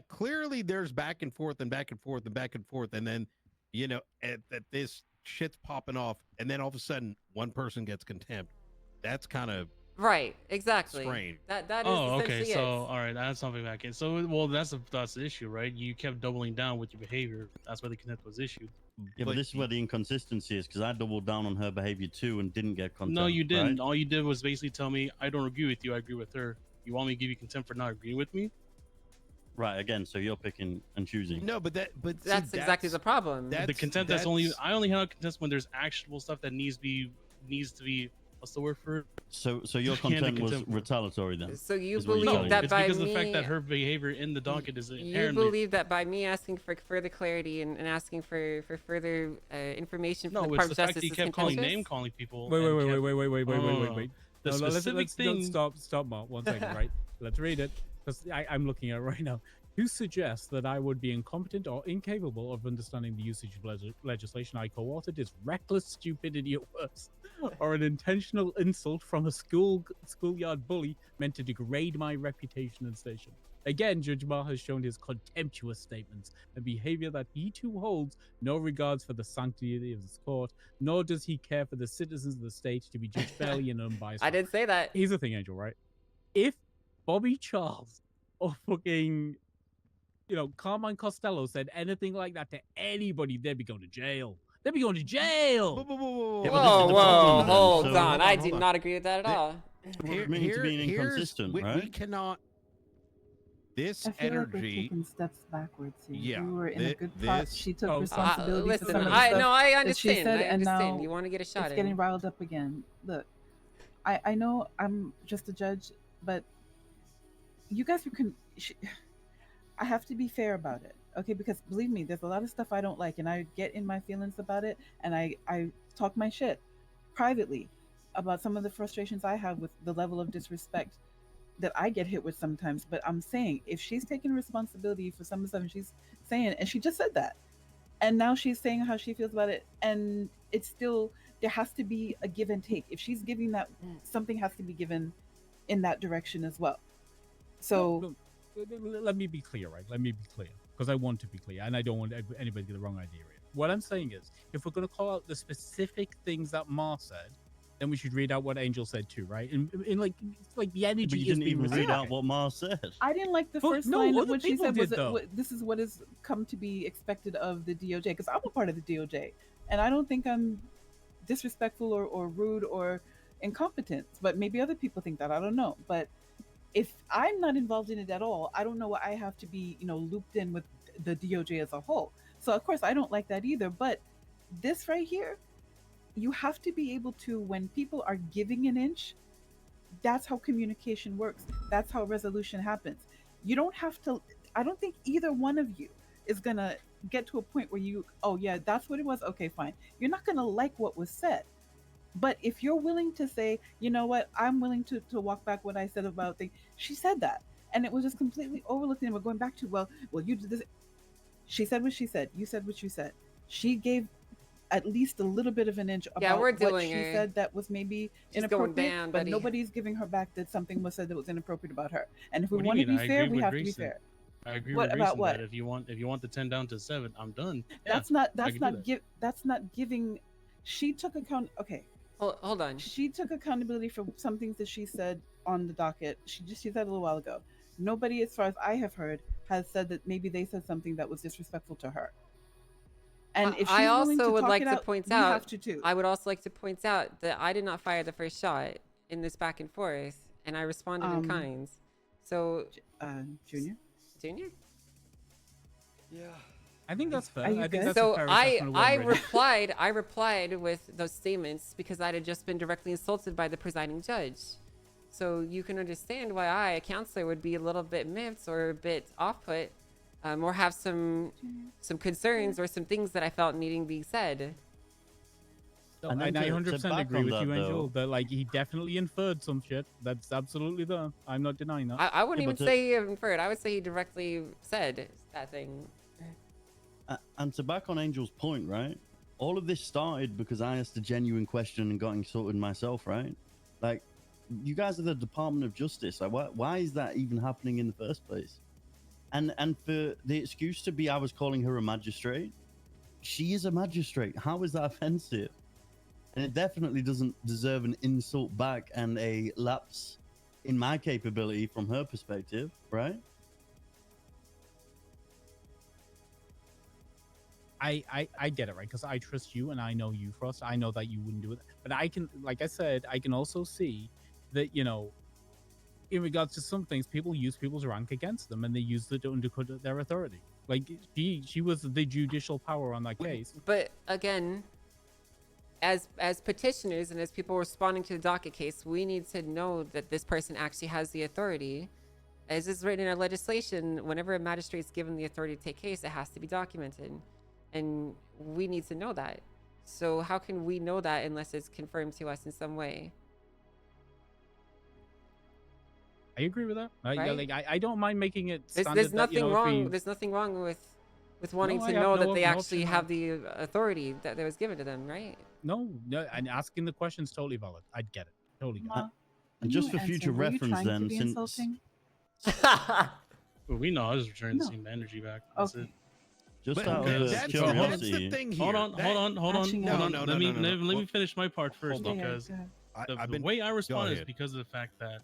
clearly there's back and forth and back and forth and back and forth, and then at this shit's popping off, and then all of a sudden one person gets contempt. That's kind of right, exactly. strange. That is okay. essentially So it. all right, that's something back in. So well, that's the issue, right? You kept doubling down with your behavior. That's why the contempt was issued. Yeah, but this is where the inconsistency is because I doubled down on her behavior too and didn't get contempt. No, you didn't. right? All you did was basically tell me I don't agree with you. I agree with her. You want me to give you contempt for not agreeing with me? Right. Again, so you're picking and choosing. No, but that's exactly the problem. The contempt I only have contempt when there's actual stuff that needs to be what's the word for it? So your Candid contempt was contempt. retaliatory then. So you is what you're believe telling that me. It's by because of the me- fact that her behavior in the docket is You inherently. believe that by me asking for further clarity and asking for further information from No, the it's Department the of fact Justice that you is kept calling contentious? name calling people. Wait. and The The specific thing. Stop, Mark. 1 second, right? Let's read it because I'm looking at it right now. Who suggests that I would be incompetent or incapable of understanding the usage of legislation I co-authored is reckless stupidity at worst, or an intentional insult from a schoolyard bully meant to degrade my reputation and station. Again, Judge Ma has shown his contemptuous statements, a behavior that he too holds no regards for the sanctity of his court, nor does he care for the citizens of the state to be judged fairly and unbiased. I didn't say that. Here's the thing, Angel, right? If Bobby Charles or fucking, Carmine Costello said anything like that to anybody, they'd be going to jail. They'd be going to jail. Whoa, hold on. I do not agree with that at all. We cannot. This I feel like we're energy. taking steps backwards here. Yeah, We were in a good spot. this- She took Oh, responsibility listen, for some of the I stuff know, I that she understand, said, I and now understand. You wanna get a shot it's in. getting riled up again. Look, I know I'm just a judge, but you guys I have to be fair about it, okay? Because believe me, there's a lot of stuff I don't like, and I get in my feelings about it, and I talk my shit privately about some of the frustrations I have with the level of disrespect that I get hit with sometimes. But I'm saying, if she's taking responsibility for some of the stuff she's saying, and she just said that, and now she's saying how she feels about it, and it's still there has to be a give and take. If she's giving that, something has to be given in that direction as well. So let me be clear, right? Let me be clear, because I want to be clear, and I don't want anybody to get the wrong idea here. What I'm saying is, if we're going to call out the specific things that Ma said, then we should read out what Angel said too, right? In like the energy. But you didn't even read out what Ma said. I didn't like the Well, first no, line of other what she people said was did, though. this is what has come to be expected of the DOJ, because I'm a part of the DOJ, and I don't think I'm disrespectful or rude or incompetent, but maybe other people think that. I don't know. But if I'm not involved in it at all, I don't know why I have to be, looped in with the DOJ as a whole. So of course I don't like that either. But this right here, you have to be able to, when people are giving an inch, that's how communication works. That's how resolution happens. You don't have to, I don't think either one of you is going to get to a point where you, oh yeah, that's what it was. Okay, fine. You're not going to like what was said. But if you're willing to say, you know what, I'm willing to walk back what I said about things, she said that. And it was just completely overlooked. And we're going back to, well, you did this. She said what she said. You said what you said. She gave at least a little bit of an inch about we're what doing she her. said that was maybe She's going inappropriate, down, but buddy. nobody's giving her back that something was said that was inappropriate about her. And if we What do you want to mean? be I fair, agree we with have to be Grayson. fair. I agree What with about Grayson what? that if you want the 10 down to 7, I'm done. Yeah, That's not I can do that. that's not giving. She took account. Okay, hold on. She took accountability for some things that she said on the docket. She said a little while ago. Nobody, as far as I have heard, has said that maybe they said something that was disrespectful to her. And if she's I willing also to would talk like it to out, point we out. have to too. I would also like to point out that I did not fire the first shot in this back and forth, and I responded in kind. So, Junior. Junior. Yeah. I think that's fair. Are you I think good? that's a So fair assessment of what I I'm reading. replied with those statements because I had just been directly insulted by the presiding judge. So you can understand why I, a counselor, would be a little bit miffed or a bit off-put, or have some concerns or some things that I felt needing to be said. No, And I then to 100% back agree on with that, you, Angel. though- That like he definitely inferred some shit. That's absolutely there. I'm not denying that. I wouldn't Yeah, even but say he inferred. I would say he directly said that thing. And to back on Angel's point, right? All of this started because I asked a genuine question and got insulted myself, right? Like, you guys are the Department of Justice. Like, why is that even happening in the first place? And for the excuse to be I was calling her a magistrate, she is a magistrate. How is that offensive? And it definitely doesn't deserve an insult back and a lapse in my capability from her perspective, right? I get it, right? Because I trust you and I know you, Frost. I know that you wouldn't do it. But I can, like I said, I can also see that, in regards to some things, people use people's rank against them and they use it to undercut their authority. Like, she was the judicial power on that case. But again, as petitioners and as people responding to the docket case, we need to know that this person actually has the authority. As is written in our legislation, whenever a magistrate is given the authority to take case, it has to be documented. And we need to know that. So how can we know that unless it's confirmed to us in some way? I agree with that. Yeah, Right? like I don't mind making it standard. There's that, nothing if wrong. we- There's nothing wrong with wanting No, to I have know no- that they no actually option have the authority that was given to them, right? No, and asking the question's totally valid. I'd get it. Totally get it. And just for future reference, then, since insulting? Well, we know I was returning No. the same energy back. That's Okay. it. just But out okay, of that's curiosity, the thing here. Hold on. Hatching out. No, Let me no. let me finish my part first, Yeah, because go ahead. the been way I responded is ahead. because of the fact that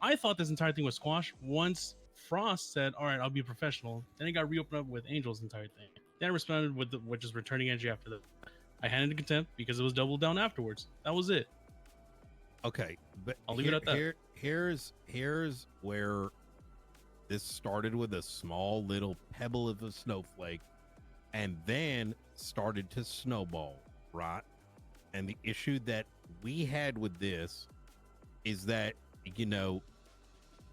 I thought this entire thing was squashed once Frost said, "All right, I'll be a professional." Then it got reopened up with Angel's entire thing. Then I responded with which is returning energy after that. I handed in contempt because it was doubled down afterwards. That was it. Okay, but I'll leave it at that. Here's where this started with a small little pebble of a snowflake, and then started to snowball, right? And the issue that we had with this is that,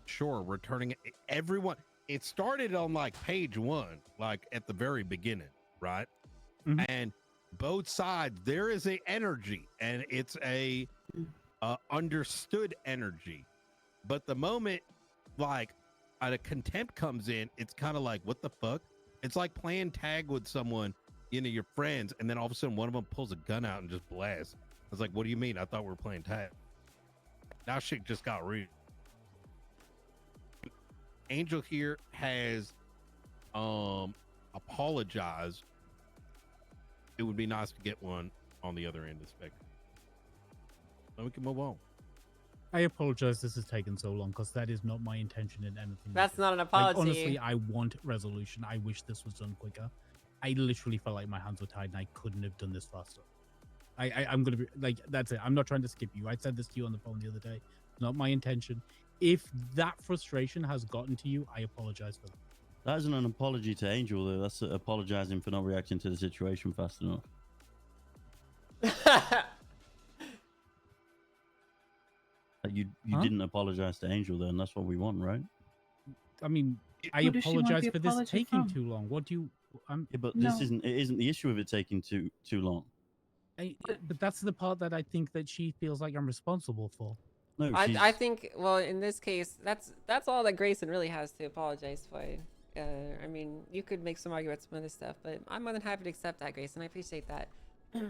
sure, returning everyone. It started on like page 1, like at the very beginning, right? Mhm. And both sides, there is a energy, and it's a understood energy. But the moment like a contempt comes in, it's kind of like, what the fuck? It's like playing tag with someone your friends, and then all of a sudden one of them pulls a gun out and just blasts. I was like, what do you mean? I thought we were playing tag. Now shit just got real. Angel here has apologized. It would be nice to get one on the other end of the spectrum. So we can move on. I apologize this has taken so long because that is not my intention in anything. That's not an apology. Like, honestly, I want resolution. I wish this was done quicker. I literally felt like my hands were tied and I couldn't have done this faster. I'm going to be like, that's it. I'm not trying to skip you. I said this to you on the phone the other day. Not my intention. If that frustration has gotten to you, I apologize for that. That isn't an apology to Angel, though. That's apologizing for not reacting to the situation fast enough. You didn't apologize to Angel, then. That's what we want, right? I mean, I Who does she want apologize the for this apology taking from? too long. What do you? Yeah, but No. this isn't the issue of it taking too long. But that's the part that I think that she feels like I'm responsible for. No, I think, well, in this case, that's all that Grayson really has to apologize for. I mean, you could make some arguments from other stuff, but I'm more than happy to accept that, Grayson. I appreciate that. But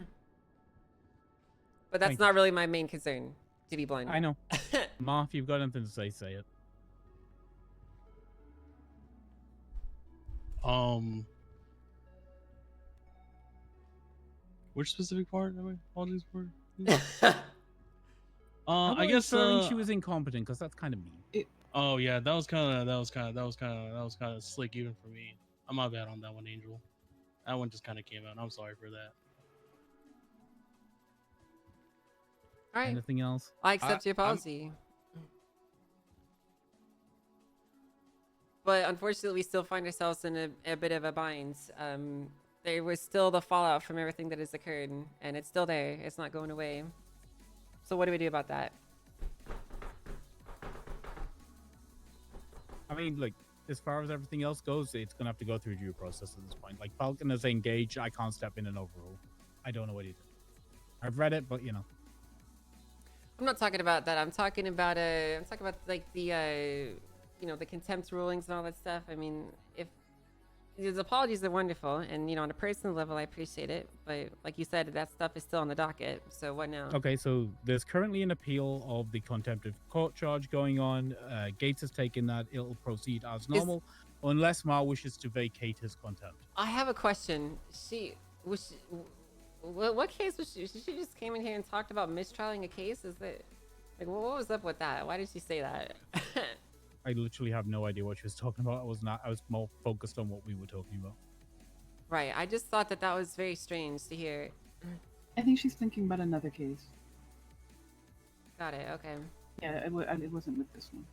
that's Thank not really my main concern, to be blunt. I know. Ma, if you've got anything to say it. Which specific part am I apologies for? I'm I not guess inferring she was incompetent because that's kind of mean. Oh yeah, that was kind of slick even for me. I'm my bad on that one, Angel. That one just kind of came out. I'm sorry for that. All right. Anything else? I accept your apology. But unfortunately, we still find ourselves in a bit of a bind. There was still the fallout from everything that has occurred, and it's still there. It's not going away. So what do we do about that? I mean, like, as far as everything else goes, it's going to have to go through due process at this point. Like, Falcon is engaged. I can't step in and overrule. I don't know what he did. I've read it, but, you know. I'm not talking about that. I'm talking about like the you know, the contempt rulings and all that stuff. I mean, if his apologies are wonderful, and you know, on a personal level, I appreciate it. But like you said, that stuff is still on the docket. So what now? Okay, so there's currently an appeal of the contempt of court charge going on. Gates has taken that. It'll proceed as normal, unless Ma wishes to vacate his contempt. I have a question. What case was she? She just came in here and talked about mistrialing a case. Is that like what was up with that? Why did she say that? I literally have no idea what she was talking about. I was more focused on what we were talking about. Right. I just thought that was very strange to hear. I think she's thinking about another case. Got it. Okay. Yeah, it wasn't with this one.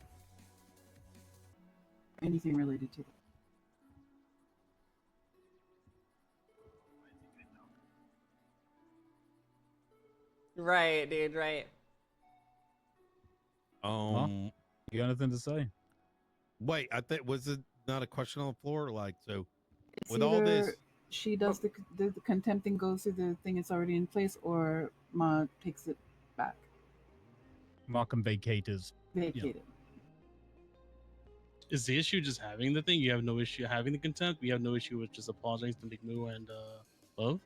Anything related to that. Right, dude. Right. You got anything to say? Wait, I think was it not a question on the floor? Like, so It's with all this, either she does the contempt and goes through the thing that's already in place, or Ma takes it back. Ma can vacate his. Vacate it. Is the issue just having the thing? You have no issue having the contempt? We have no issue with just apologizing to McMoo and Love?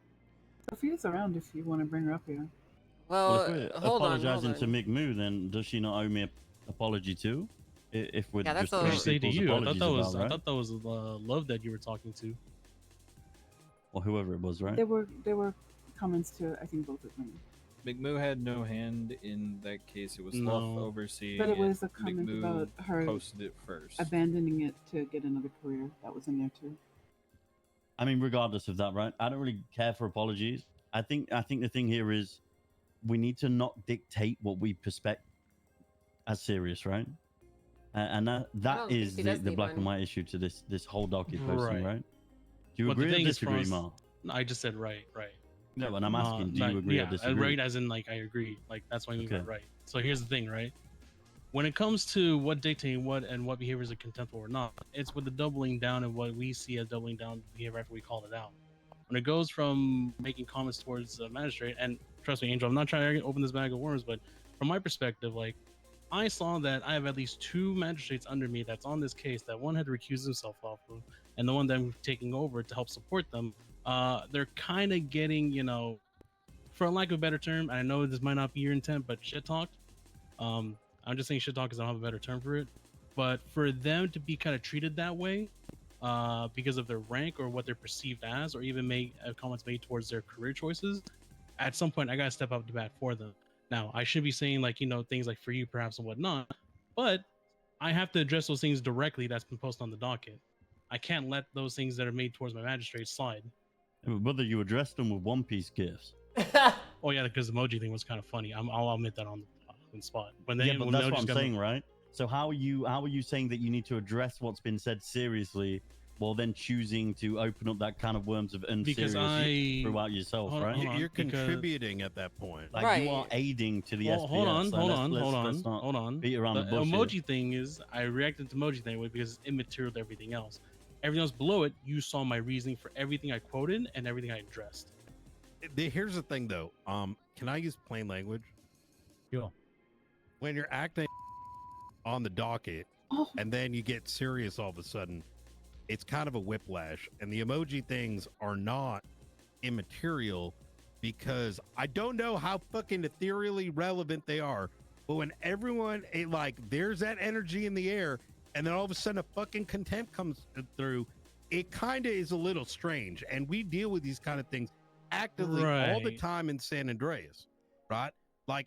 Sophia's around if you want to bring her up here. Well, If we're hold apologizing on. to McMoo, then does she not owe me an apology too? If we're Yeah, that's just a- What did she say to people's you? I apologies thought about, that was Love that you were talking to. or whoever it was, right? There were comments to I think both of them. McMoo had no hand in that case. It was No. Fluff overseeing But it was a comment McMoo about her posted it first. abandoning it to get another career. That was in there too. I mean, regardless of that, right? I don't really care for apologies. I think the thing here is we need to not dictate what we suspect as serious, right? And I that don't is think she does the need black one. and white issue to this whole docket posting, Right. right? Do you But the agree or thing is, disagree, Frost- Mark? No, I just said right. No, and I'm asking, do you Like, agree yeah, or disagree? right as in like I agree. Like that's what I mean by Okay. right. So here's the thing, right? When it comes to what dictating what and what behaviors are contemptible or not, it's with the doubling down of what we see as doubling down behavior after we called it out. When it goes from making comments towards the magistrate, and trust me, Angel, I'm not trying to open this bag of worms, but from my perspective, like I saw that I have at least 2 magistrates under me that's on this case that one had recused himself off of, and the one that I'm taking over to help support them they're kind of getting, you know, for lack of a better term, I know this might not be your intent, but shit talked. I'm just saying shit talk because I don't have a better term for it. But for them to be kind of treated that way, because of their rank or what they're perceived as, or even make comments made towards their career choices, at some point I gotta step up to bat for them. Now I should be saying like, you know, things like for you perhaps and whatnot, but I have to address those things directly that's been posted on the docket. I can't let those things that are made towards my magistrate slide. Whether you addressed them with One Piece gifts. Oh yeah, because the emoji thing was kind of funny. I'll admit that on the spot. When they, Yeah, but when that's emojis what I'm come- saying, right? So how are you saying that you need to address what's been said seriously while then choosing to open up that can of worms of Because unserious throughout yourself, right? You're contributing at that point. Like you are aiding to the SPS. Hold on, so hold let's on, hold on. beat around the bush here. emoji thing is, I reacted to emoji thing because it's immaterial to everything else. Everything else below it, you saw my reasoning for everything I quoted and everything I addressed. Here's the thing, though. Can I use plain language? Yeah. When you're acting on the docket, and then you get serious all of a sudden, it's kind of a whiplash. And the emoji things are not immaterial because I don't know how fucking ethereally relevant they are. But when everyone, there's that energy in the air, and then all of a sudden a fucking contempt comes through, it kind of is a little strange. And we deal with these kind of things actively all the Right. time in San Andreas, right?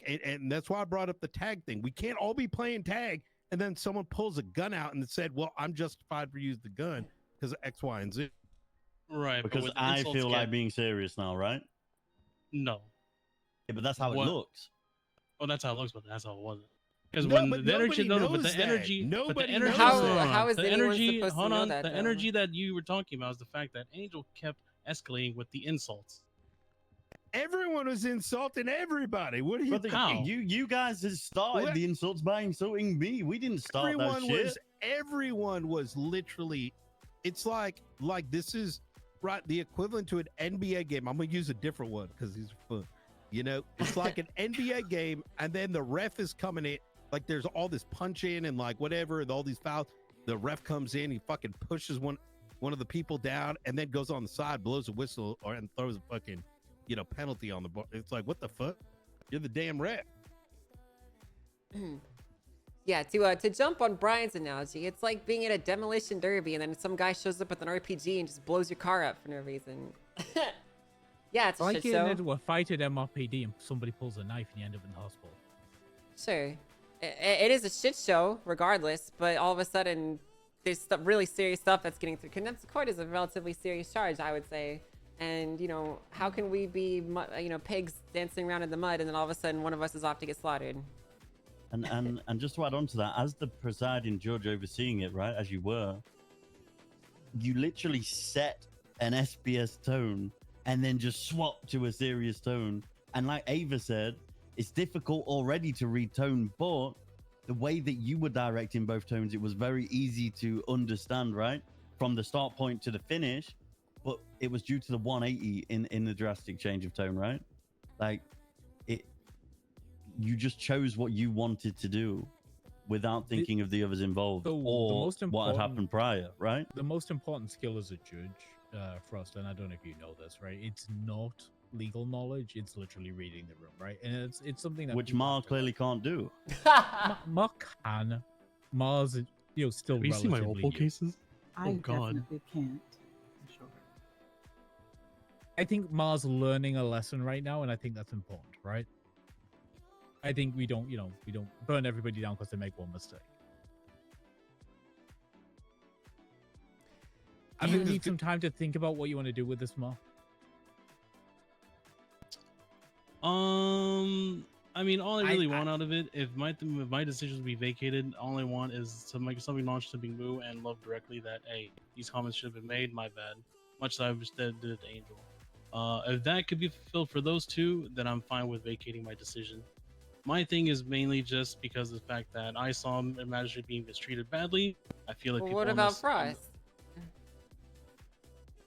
And that's why I brought up the tag thing. We can't all be playing tag and then someone pulls a gun out and said, well, I'm justified for using the gun because of X, Y, and Z. Right. Because I feel like being serious now, right? No. Yeah, but that's how What? it looks. Oh, that's how it looks, but that's how it wasn't. Because No, when but the energy, nobody no, but knows the that. energy, Nobody but the energy, knows that. How is the anyone energy, supposed to hold know on, that, the though? energy that you were talking about is the fact that Angel kept escalating with the insults. Everyone was insulting everybody. What do you But you guys has started the insults by insulting me. We didn't start that shit. Everyone was literally, it's like this is right the equivalent to an NBA game. I'm gonna use a different one because these are fun. You know, it's like an NBA game, and then the ref is coming in, like there's all this punch in and like whatever, and all these fouls. The ref comes in, he fucking pushes one of the people down, and then goes on the side, blows a whistle, and throws a fucking, penalty on the bar. It's like, what the fuck? You're the damn ref. Yeah, to jump on Brian's analogy, it's like being at a demolition derby and then some guy shows up with an RPG and just blows your car up for no reason. Yeah, it's a like shit getting show. into a fight at MRPD and somebody pulls a knife and you end up in the hospital. Sure. It is a shit show, regardless, but all of a sudden, there's really serious stuff that's getting through. Contempt of court is a relatively serious charge, I would say. And, how can we be, pigs dancing around in the mud and then all of a sudden one of us is off to get slaughtered? And just to add on to that, as the presiding judge overseeing it, right, as you were, you literally set an SPS tone and then just swap to a serious tone. And like Ava said, it's difficult already to read tone, but the way that you were directing both tones, it was very easy to understand, right? From the start point to the finish, but it was due to the 180 in the drastic change of tone, right? Like, you just chose what you wanted to do without thinking of the others involved or what had happened prior, right? The most important skill as a judge, Frost, and I don't know if you know this, right? It's not legal knowledge; it's literally reading the room, right? And it's something that Which Mar clearly can't do. Mar can. Mars, still. Have you seen my relatively Opal new. cases? I Oh God. definitely can't. For sure. I think Mars learning a lesson right now, and I think that's important, right? I think we don't burn everybody down because they make one mistake. I Do you think need some time to think about what you want to do with this, Mar? I mean, all I really want out of it, if my decisions be vacated, all I want is to make something launch something new and love directly that, hey, these comments should have been made, my bad. Much as I did it to Angel. If that could be fulfilled for those two, then I'm fine with vacating my decision. My thing is mainly just because of the fact that I saw a magistrate being mistreated badly. I feel like Well, people what about Frost?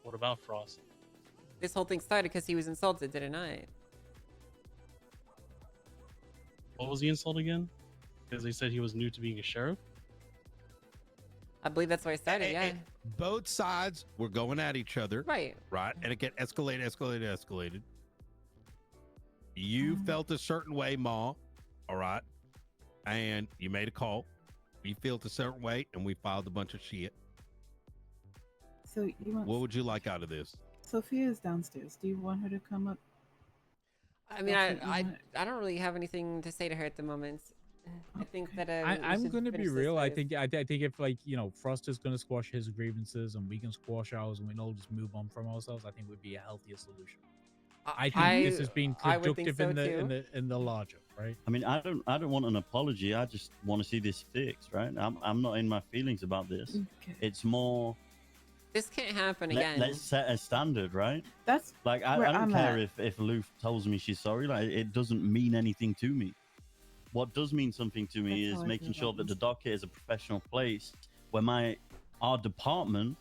What about Frost? This whole thing started because he was insulted, didn't I? What was the insult again? Because they said he was new to being a sheriff? I believe that's where it started. Yeah. Both sides were going at each other. Right. Right. And it get escalated. You felt a certain way, Ma. All right. And you made a call. We felt a certain way, and we filed a bunch of shit. So you want? What would you like out of this? Sophia is downstairs. Do you want her to come up? I mean, That's what you I want? don't really have anything to say to her at the moment. I think that I'm going to be real. I think if like Frost is going to squash his grievances and we can squash ours and we can all just move on from ourselves, I think would be a healthier solution. I think this has been productive so in the larger, right? I mean, I don't want an apology. I just want to see this fixed, right? I'm not in my feelings about this. Okay. It's more. This can't happen again. Let's set a standard, right? That's like I where don't I'm care at. if Luth tells me she's sorry. Like it doesn't mean anything to me. What does mean something to me That's is how I making feel sure about that the this. docket is a professional place where our department,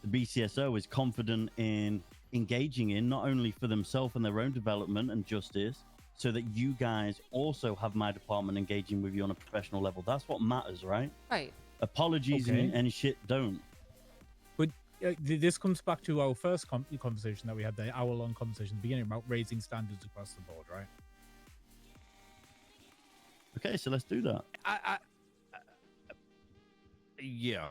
the BCSO, is confident in engaging in not only for themselves and their own development and justice, so that you guys also have my department engaging with you on a professional level. That's what matters, right? Right. Apologies Okay. and shit don't. But this comes back to our first conversation that we had, the hour-long conversation at the beginning about raising standards across the board, right? Okay, so let's do that. Yeah.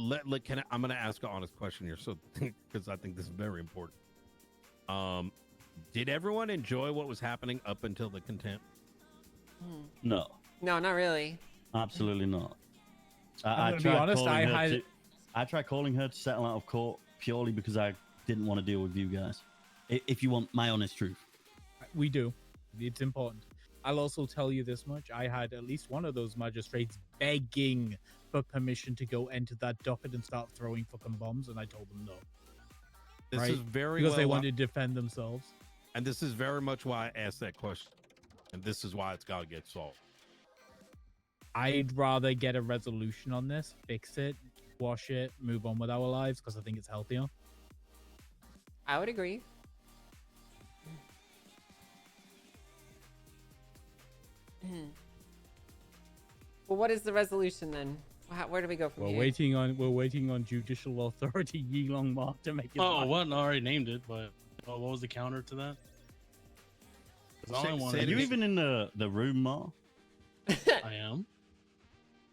I'm going to ask an honest question here, so because I think this is very important. Did everyone enjoy what was happening up until the content? No, No, not really. absolutely not. I'm I gonna be tried honest, calling I her had- to- I tried calling her to settle out of court purely because I didn't want to deal with you guys. If you want my honest truth. We do. It's important. I'll also tell you this much. I had at least one of those magistrates begging for permission to go enter that docket and start throwing fucking bombs, and I told them no. This Right? is very because they well- wanted to defend themselves. And this is very much why I asked that question. And this is why it's got to get solved. I'd rather get a resolution on this, fix it, wash it, move on with our lives, because I think it's healthier. I would agree. Well, what is the resolution then? Where do we go from We're here? waiting on judicial authority Yilong Ma to make it. Oh, what? I already named it, but what was the counter to that? 'Cause all I wanted Are you is- even in the room, Ma? I am.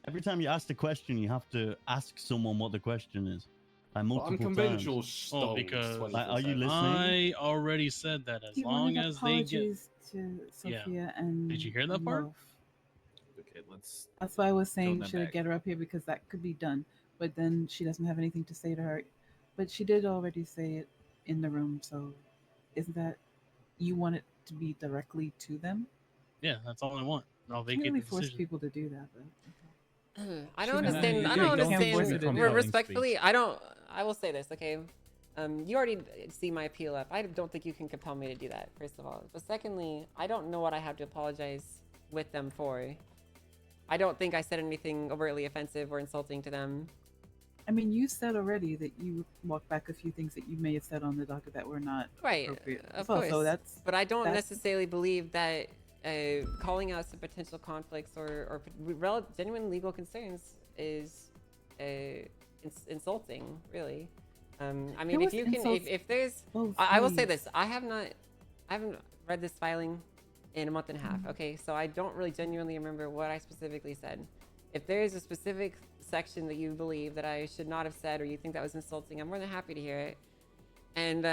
Every time you ask the question, you have to ask someone what the question is. Like multiple conventional times. Oh, because Like, are you listening? I already said that as He long wanted as they get. apologies to Sophia and. Did you hear that and part? Loaf. Okay, let's. That's why I was Tone saying that should I back. get her up here because that could be done. But then she doesn't have anything to say to her. But she did already say it in the room, so isn't that you want it to be directly to them? Yeah, that's all I want. I'll You vacate really the force decision. people to do that, but I She don't doesn't- understand. you I can't don't force her understand. to do that. Respectfully, I don't. I will say this, okay? You already see my appeal up. I don't think you can compel me to do that. First of all, but secondly, I don't know what I have to apologize with them for. I don't think I said anything overtly offensive or insulting to them. I mean, you said already that you walked back a few things that you may have said on the docket that were not Right, appropriate. of So- course. So that's. But I don't that's- necessarily believe that calling out some potential conflicts or genuine legal concerns is insulting, really. I mean, There if was you can, insults if there's, both I will say ways. this: I haven't read this filing in a month and a half. Mhm. Okay, so I don't really genuinely remember what I specifically said. If there is a specific section that you believe that I should not have said or you think that was insulting, I'm more than happy to hear it and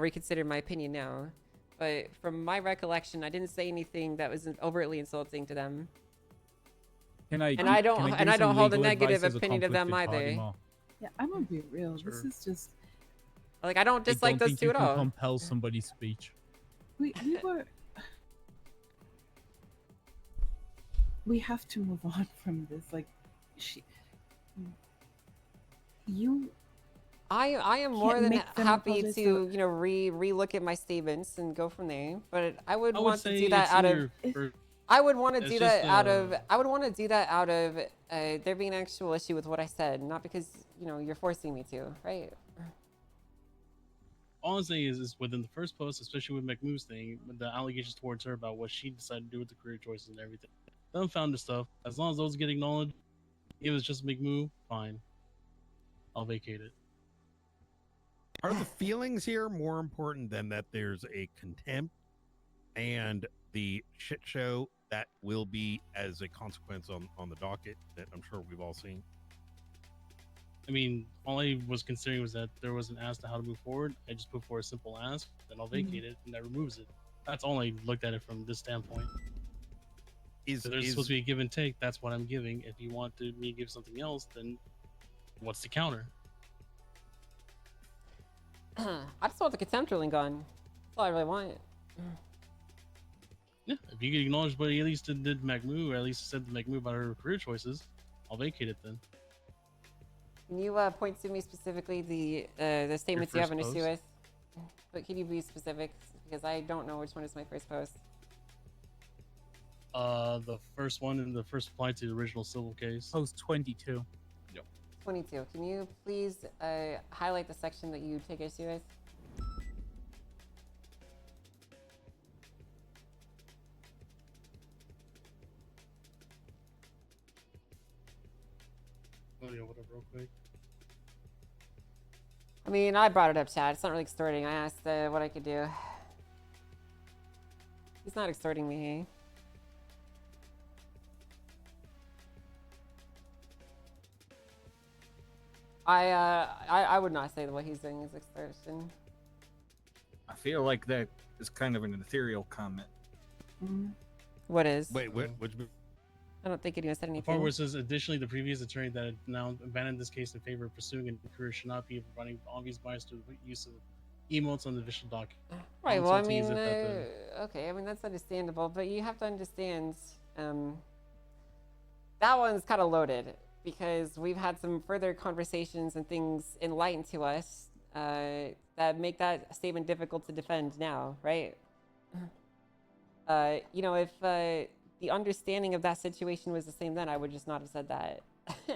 reconsider my opinion now. But from my recollection, I didn't say anything that was overtly insulting to them. Can I? And I don't- can and give you I don't some hold a legal advice negative as a opinion of them conflicted party, either. Ma? Yeah, I'm gonna be real. This Sure. is just Like, I don't dislike those think two you at can all. compel somebody's speech. we were. We have to move on from this. Like, you. I am more can't than make them happy apologize, to so- re-look at my statements and go from there. But I would I would want to say do that it's out of. either for- I would want to it's do just, that out of. I would want to do that out of there being an actual issue with what I said, not because you're forcing me to, right? all I'm saying is within the first post, especially with McMoo's thing, the allegations towards her about what she decided to do with the career choices and everything, the unfounded stuff. As long as those get acknowledged, if it's just McMoo, fine. I'll vacate it. Are the feelings here more important than that there's a contempt and the shit show that will be as a consequence on the docket that I'm sure we've all seen? I mean, all I was considering was that there was an ask to how to move forward. I just put forward a simple ask, then I'll vacate it, and that removes it. That's all I looked at it from this standpoint. There's supposed to be a give and take. That's what I'm giving. If you want me to give something else, then what's the counter? I just want the contempt ruling gone. That's all I really want. Yeah, if you can acknowledge what he at least did McMoo, or at least said to McMoo about her career choices, I'll vacate it then. Can you point to me specifically the statements you have an issue with? But can you be specific? Because I don't know which one is my first post. The first one and the first applied to the original civil case. Post 22. Yep. 22. Can you please highlight the section that you take issue with? Oh yeah, whatever, real quick. I mean, I brought it up, Chad. It's not really extorting. I asked what I could do. He's not extorting me. I would not say that what he's doing is extortion. I feel like that is kind of an ethereal comment. What is? Wait, which? I don't think anyone said The anything. part where it says, additionally, the previous attorney that had now abandoned this case in favor of pursuing a career should not be providing obvious bias to the use of emotes on the official document. Right. Well, I Also to use mean, it that okay. I mean, that's understandable, but you have to understand that one's kind of loaded because we've had some further conversations and things enlightened to us that make that statement difficult to defend now, right? You know, if the understanding of that situation was the same then, I would just not have said that.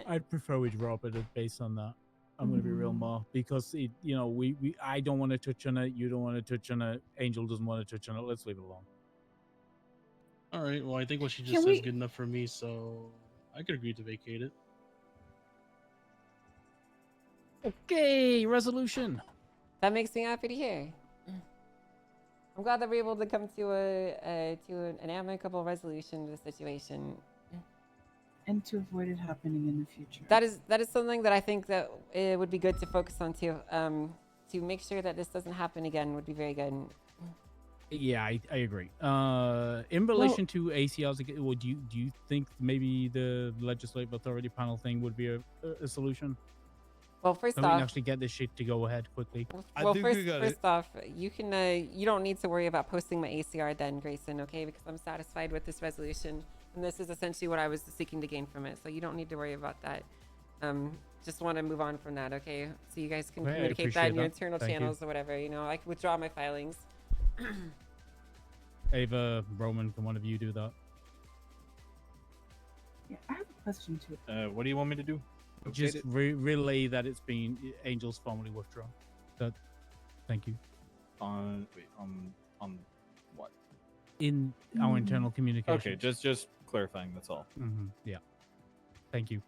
I'd prefer we drop it based on that. I'm gonna be real more because it, you know, I don't want to touch on it. You don't want to touch on it. Angel doesn't want to touch on it. Let's leave it alone. All right. Well, I think what she just Can said is we- good enough for me, so I could agree to vacate it. Okay, resolution. That makes me happy to hear. I'm glad that we're able to come to an amicable resolution to the situation. And to avoid it happening in the future. That is something that I think that it would be good to focus on too. To make sure that this doesn't happen again would be very good. Yeah, I agree. In relation to ACLs, do you think maybe the legislative authority panel thing would be a solution? Well, first so we can off, actually get this shit to go ahead quickly. well, first off, you can you don't need to worry about posting my ACR then, Grayson, okay? Because I'm satisfied with this resolution, and this is essentially what I was seeking to gain from it. So you don't need to worry about that. Just want to move on from that, okay? So you guys can Okay, I communicate that in your appreciate that. internal Thank you. channels or whatever. You know, I can withdraw my filings. Ava, Roman, can one of you do that? Yeah, I have a question too. What do you want me to do? Just relay that it's been Angel's formally withdrawn. That, thank you. On what? In our internal communication. Okay, just clarifying. That's all. Yeah. Thank you.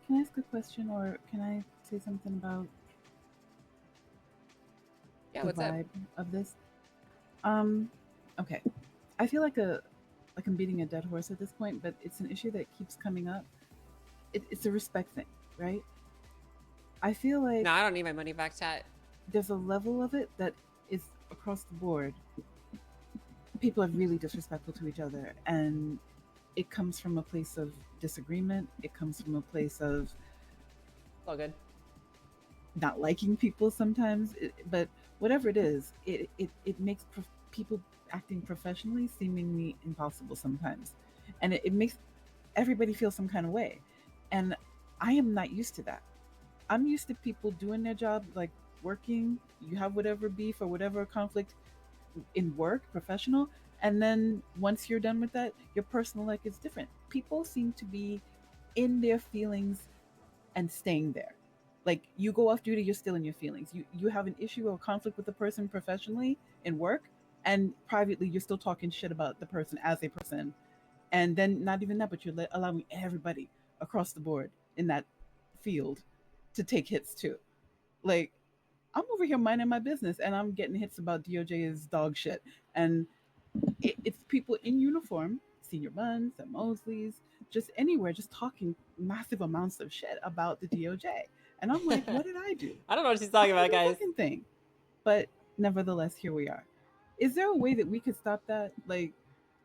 Can I ask a question, or can I say something about the what's up? vibe of this? Okay. I feel like I'm beating a dead horse at this point, but it's an issue that keeps coming up. It's a respect thing, right? I feel like No, I don't need my money back, chat. there's a level of it that is across the board. People are really disrespectful to each other, and it comes from a place of disagreement. It comes from a place of It's all good. not liking people sometimes. But whatever it is, it makes people acting professionally seemingly impossible sometimes, and it makes everybody feel some kind of way. And I am not used to that. I'm used to people doing their job, like working. You have whatever beef or whatever conflict in work, professional, and then once you're done with that, your personal life is different. People seem to be in their feelings and staying there. Like you go off duty, you're still in your feelings. You have an issue or conflict with the person professionally in work, and privately you're still talking shit about the person as a person. And then not even that, but you're allowing everybody across the board in that field to take hits too. Like I'm over here minding my business and I'm getting hits about DOJ's dog shit. And it's people in uniform, senior buns and Mosleys, just anywhere, just talking massive amounts of shit about the DOJ. And I'm like, what did I do? I don't know what she's talking about, guys. Fucking thing. But nevertheless, here we are. Is there a way that we could stop that? Like,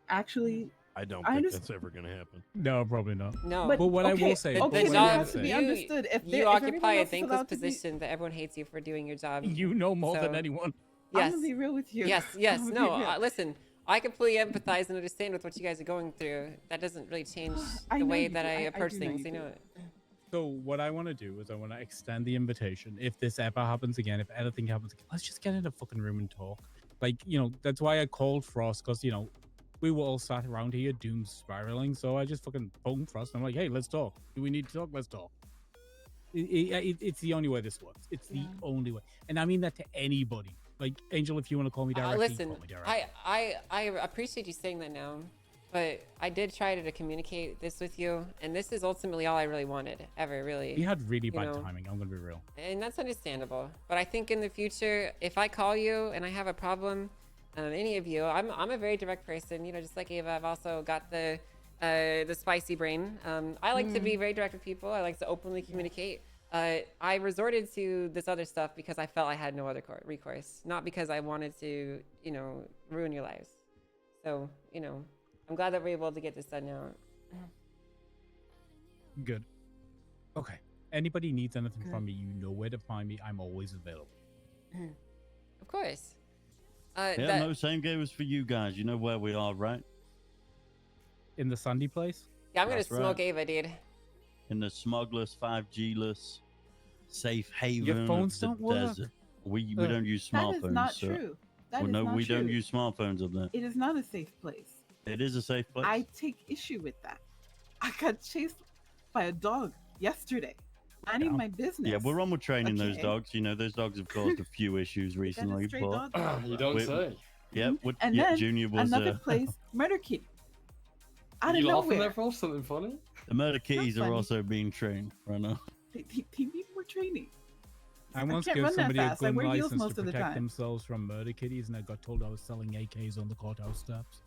actually, I don't think that's ever going to happen. No, probably not. No. But what I will say, okay, what so I it will has to be say- understood. If You everyone occupy a else is thankless allowed to be- position that everyone hates you for doing your job. You know more than So- anyone. Yes. I'm gonna be real with you. Yes, I'm yes. gonna be No, real. listen, I completely empathize and understand with what you guys are going through. That doesn't really change I the know way you that do. I I approach do know things. you You do. know it. So what I want to do is I want to extend the invitation. If this ever happens again, if anything happens again, let's just get in a fucking room and talk. Like, you know, that's why I called Frost, because, you know, we were all sat around here doom spiraling. So I just fucking phoned Frost. And I'm like, hey, let's talk. Do we need to talk? Let's talk. It's the only way this works. It's the only way. And I mean that to anybody. Like, Angel, if you want to call me directly, Listen, call me directly. I appreciate you saying that now, but I did try to communicate this with you, and this is ultimately all I really wanted, ever, really. We had really you bad know. timing. I'm going to be real. And that's understandable. But I think in the future, if I call you and I have a problem, any of you, I'm a very direct person. You know, just like Ava, I've also got the spicy brain. I like to be very direct with people. I like to openly communicate. I resorted to this other stuff because I felt I had no other recourse, not because I wanted to, you know, ruin your lives. So, you know, I'm glad that we're able to get this done now. Good. Okay. Anybody needs anything from me, you know where to find me. I'm always available. Of course. Yeah, no, same game as for you guys. You know where we are, right? In the Sunday place? Yeah, I'm going to That's right. smoke Ava, dude. In the smugless, 5G-less, safe haven Your phones of the don't work. desert. We don't use smartphones. That is not so- true. That Well, is no, not we don't true. use smartphones up there. It is not a safe place. It is a safe place. I take issue with that. I got chased by a dog yesterday. Minding my business. Yeah, we're on with training those Okay. dogs. You know, those dogs have caused a few issues recently. stray But dog. You don't say. Yeah, And yeah, then Junior was another place, Murder Kitty. Out of you laughing nowhere. there for something funny? the murder kitties are funny. also being trained right now. They need more training. I once can't gave run that somebody a fast. I gun wear heels license most to of the protect time. themselves from murder kitties, and I got told I was selling AKs on the courthouse steps.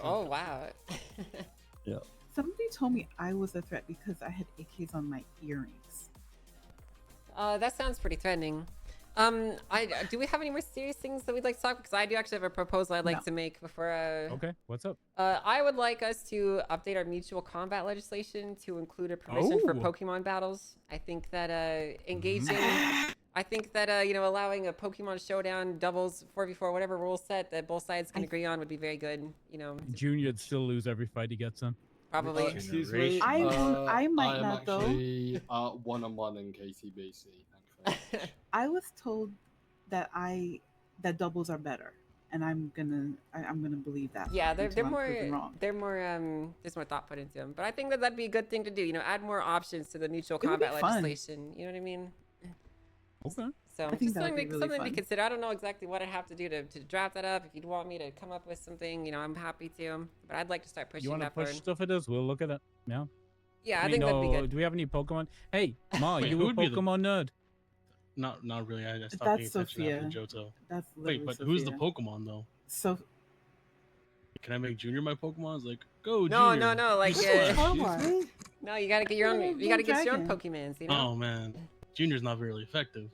Oh, wow. Yeah. Somebody told me I was a threat because I had AKs on my earrings. That sounds pretty threatening. Do we have any more serious things that we'd like to talk? Because I do actually have a proposal I'd like No. to make before. Okay, what's up? I would like us to update our mutual combat legislation to include a provision for Oh. Pokemon battles. I think that engaging, I think that you know, allowing a Pokemon showdown, doubles, 4v4, whatever rule set that both sides can agree on would be very good. You know, Junior'd still lose every fight he gets in. probably. Excuse me. I might am not, though. actually one-on-one in KTBC. Thank you very much. I was told that that doubles are better, and I'm gonna believe that. Yeah, they're until I'm more proven wrong. there's more thought put into them. But I think that that'd be a good thing to do. You know, add more options to the mutual It would be combat fun. legislation. You know what I mean? Okay. So I think just that would something, be really something to fun. consider. I don't know exactly what I'd have to do to draft that up. If you'd want me to come up with something, you know, I'm happy to. But I'd like to start pushing You want to that push forward. stuff at us? We'll look at it. Yeah. Yeah, I think that'd be good. Do we have any Pokemon? Hey, Ma, Wait, you who a would be the- Pokemon nerd? Not really. I stopped That's paying attention after Sophia. Johto. That's Wait, literally but who's the Sophia. Pokemon though? So Can I make Junior my Pokemon? It's like, go No, Junior. no, like You uh, slash. no, you gotta get your own. You gotta get your own Pokemons. You know. Oh man, Junior's not very effective.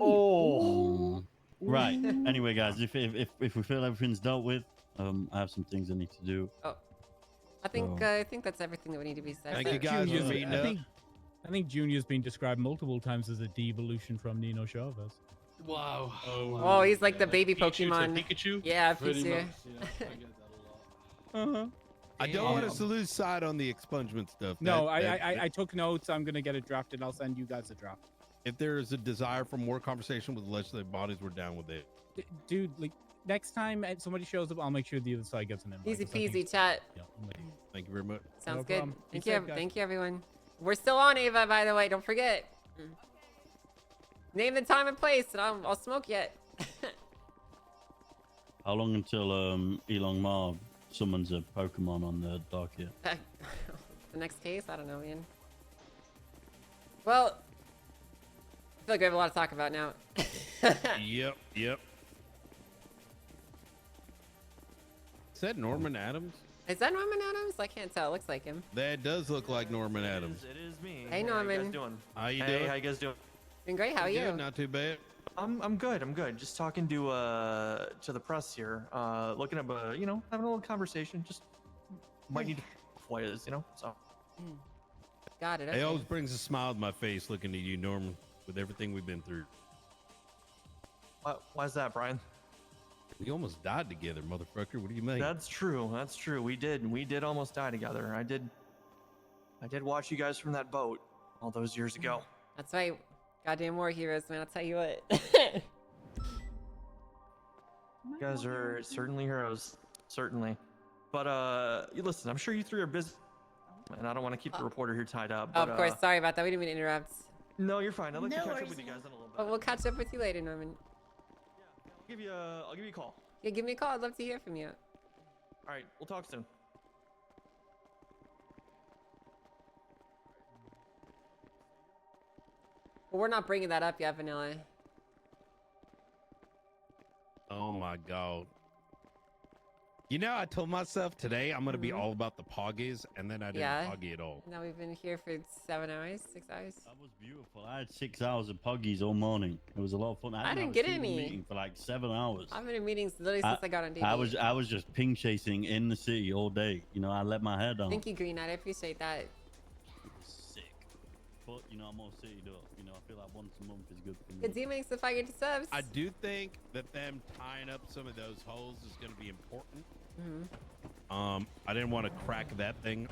Oh. Right. Anyway, guys, if we feel everything's dealt with, I have some things I need to do. Oh, I think that's everything that would need to be said. Thank you guys for Junior's- meeting I up. think Junior's been described multiple times as a devolution from Nino Chavez. Wow. Oh, he's like the baby Pikachu to Pokemon. Pikachu? Yeah, Pretty Pikachu. much, yeah, I get that a lot. I don't want us to lose sight on the expungement stuff. No, That- I took notes. I'm gonna get it drafted. I'll send you guys a draft. If there is a desire for more conversation with legislative bodies, we're down with it. Dude, like next time somebody shows up, I'll make sure the other side gets an invite. Easy 'cause I think- peasy chat. Yeah, I'm with you. Thank you very much. Sounds No good. problem. Be Thank you. safe, guys. Thank you, everyone. We're still on, Ava, by the way. Don't forget. Name the time and place, and I'll smoke yet. How long until Elon Musk summons a Pokemon on the docket? The next case? I don't know, man. Well, I feel like we have a lot to talk about now. Yep. Is that Norman Adams? Is that Norman Adams? I can't tell. It looks like him. That does look like Norman Adams. It is me. Hey, How you Norman. guys doing? How you Hey, doing? how you guys doing? Doing great. How are you? Good, not too bad. I'm good. I'm good. Just talking to the press here. Looking up having a little conversation. Just might need to FOIAs, so. Got it. It always brings a smile to my face looking at you, Norman, with everything we've been through. Why's that, Brian? We almost died together, motherfucker. What do you mean? That's true. That's true. We did almost die together. I did watch you guys from that boat all those years ago. That's right. Goddamn war heroes, man. I'll tell you what. You guys are certainly heroes. Certainly. But listen, I'm sure you three are busy. And I don't want to keep the reporter here tied up. Oh, But, of course. Sorry about that. We didn't mean to interrupt. No, you're fine. I'd like to No catch up worries. with you guys in a little bit. But we'll catch up with you later, Norman. I'll give you a call. Yeah, give me a call. I'd love to hear from you. All right, we'll talk soon. Well, we're not bringing that up yet, Vanilla. Oh my god. You know, I told myself today I'm gonna be all about the poggies, and then I didn't poggy at all. Now we've been here for 7 hours, 6 hours. That was beautiful. I had 6 hours of puggies all morning. It was a lot of fun. I didn't have get a single any. meeting for like 7 hours. I've been in meetings literally since I got on DB. I was just ping chasing in the city all day. I let my hair down. Thank you, Green Knight. I appreciate that. It was sick. But I'm all city up. I feel like once a month is good for me. Good demons if I get to subs. I do think that them tying up some of those holes is gonna be important. I didn't want to crack that thing.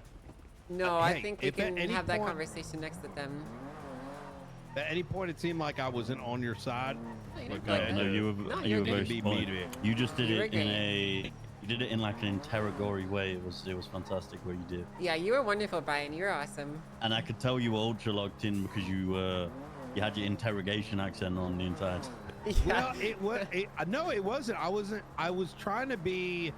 No, Hey, I think we if at can any have that point- conversation next to them. At any point, it seemed like I wasn't on your side. you Like, didn't feel like No, that. you No, were you're very good. supportive. You just did You were it in like an interrogatory way. It was fantastic what you did. Yeah, you were wonderful, Brian. You were awesome. And I could tell you were ultra locked in because you had your interrogation accent on the entire time. Well, it was. No, it wasn't. I was trying to be.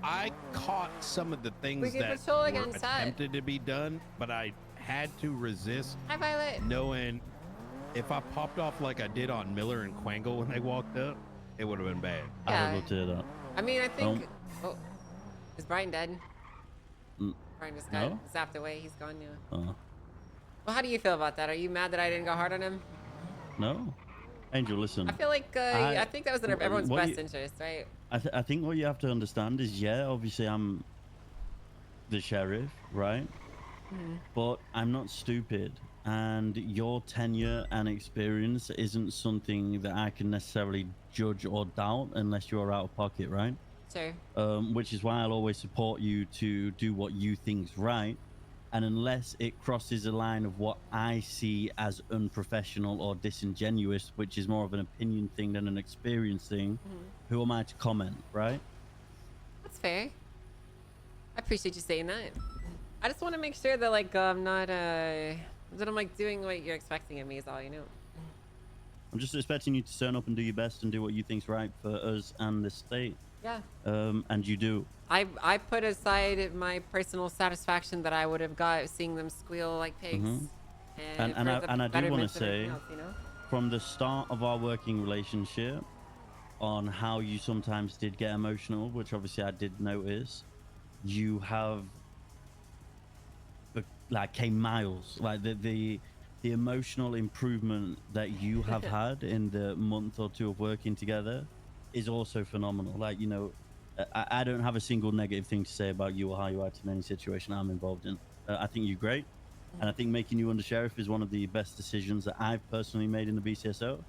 I caught some of the things We can that patrol were again, Seth. attempted to be done, but I had to resist. Hi, Violet. Knowing if I popped off like I did on Miller and Quangle when they walked up, it would have been bad. I Yeah. would love to hear that. I mean, I think. Oh, is Brian dead? Mm, Brian just got no. zapped away. He's gone now. Well, how do you feel about that? Are you mad that I didn't go hard on him? no. Angel, listen. I feel like I think that was in everyone's what best you- interest, right? I think what you have to understand is, obviously I'm the sheriff, right? But I'm not stupid, and your tenure and experience isn't something that I can necessarily judge or doubt unless you're out of pocket, right? Sure. Which is why I'll always support you to do what you think's right. And unless it crosses a line of what I see as unprofessional or disingenuous, which is more of an opinion thing than an experience thing, who am I to comment, right? That's fair. I appreciate you saying that. I just want to make sure that I'm not that I'm doing what you're expecting of me is all, I'm just expecting you to turn up and do your best and do what you think's right for us and the state. Yeah. And you do. I put aside my personal satisfaction that I would have got seeing them squeal like pigs. And for I the do want to betterment of say, everything else, from the start of our working relationship, on how you sometimes did get emotional, which obviously I did notice, you have came miles. Like the emotional improvement that you have had in the month or two of working together is also phenomenal. I don't have a single negative thing to say about you or how you act in any situation I'm involved in. I think you're great, and I think making you Undersheriff is one of the best decisions that I've personally made in the BCSO.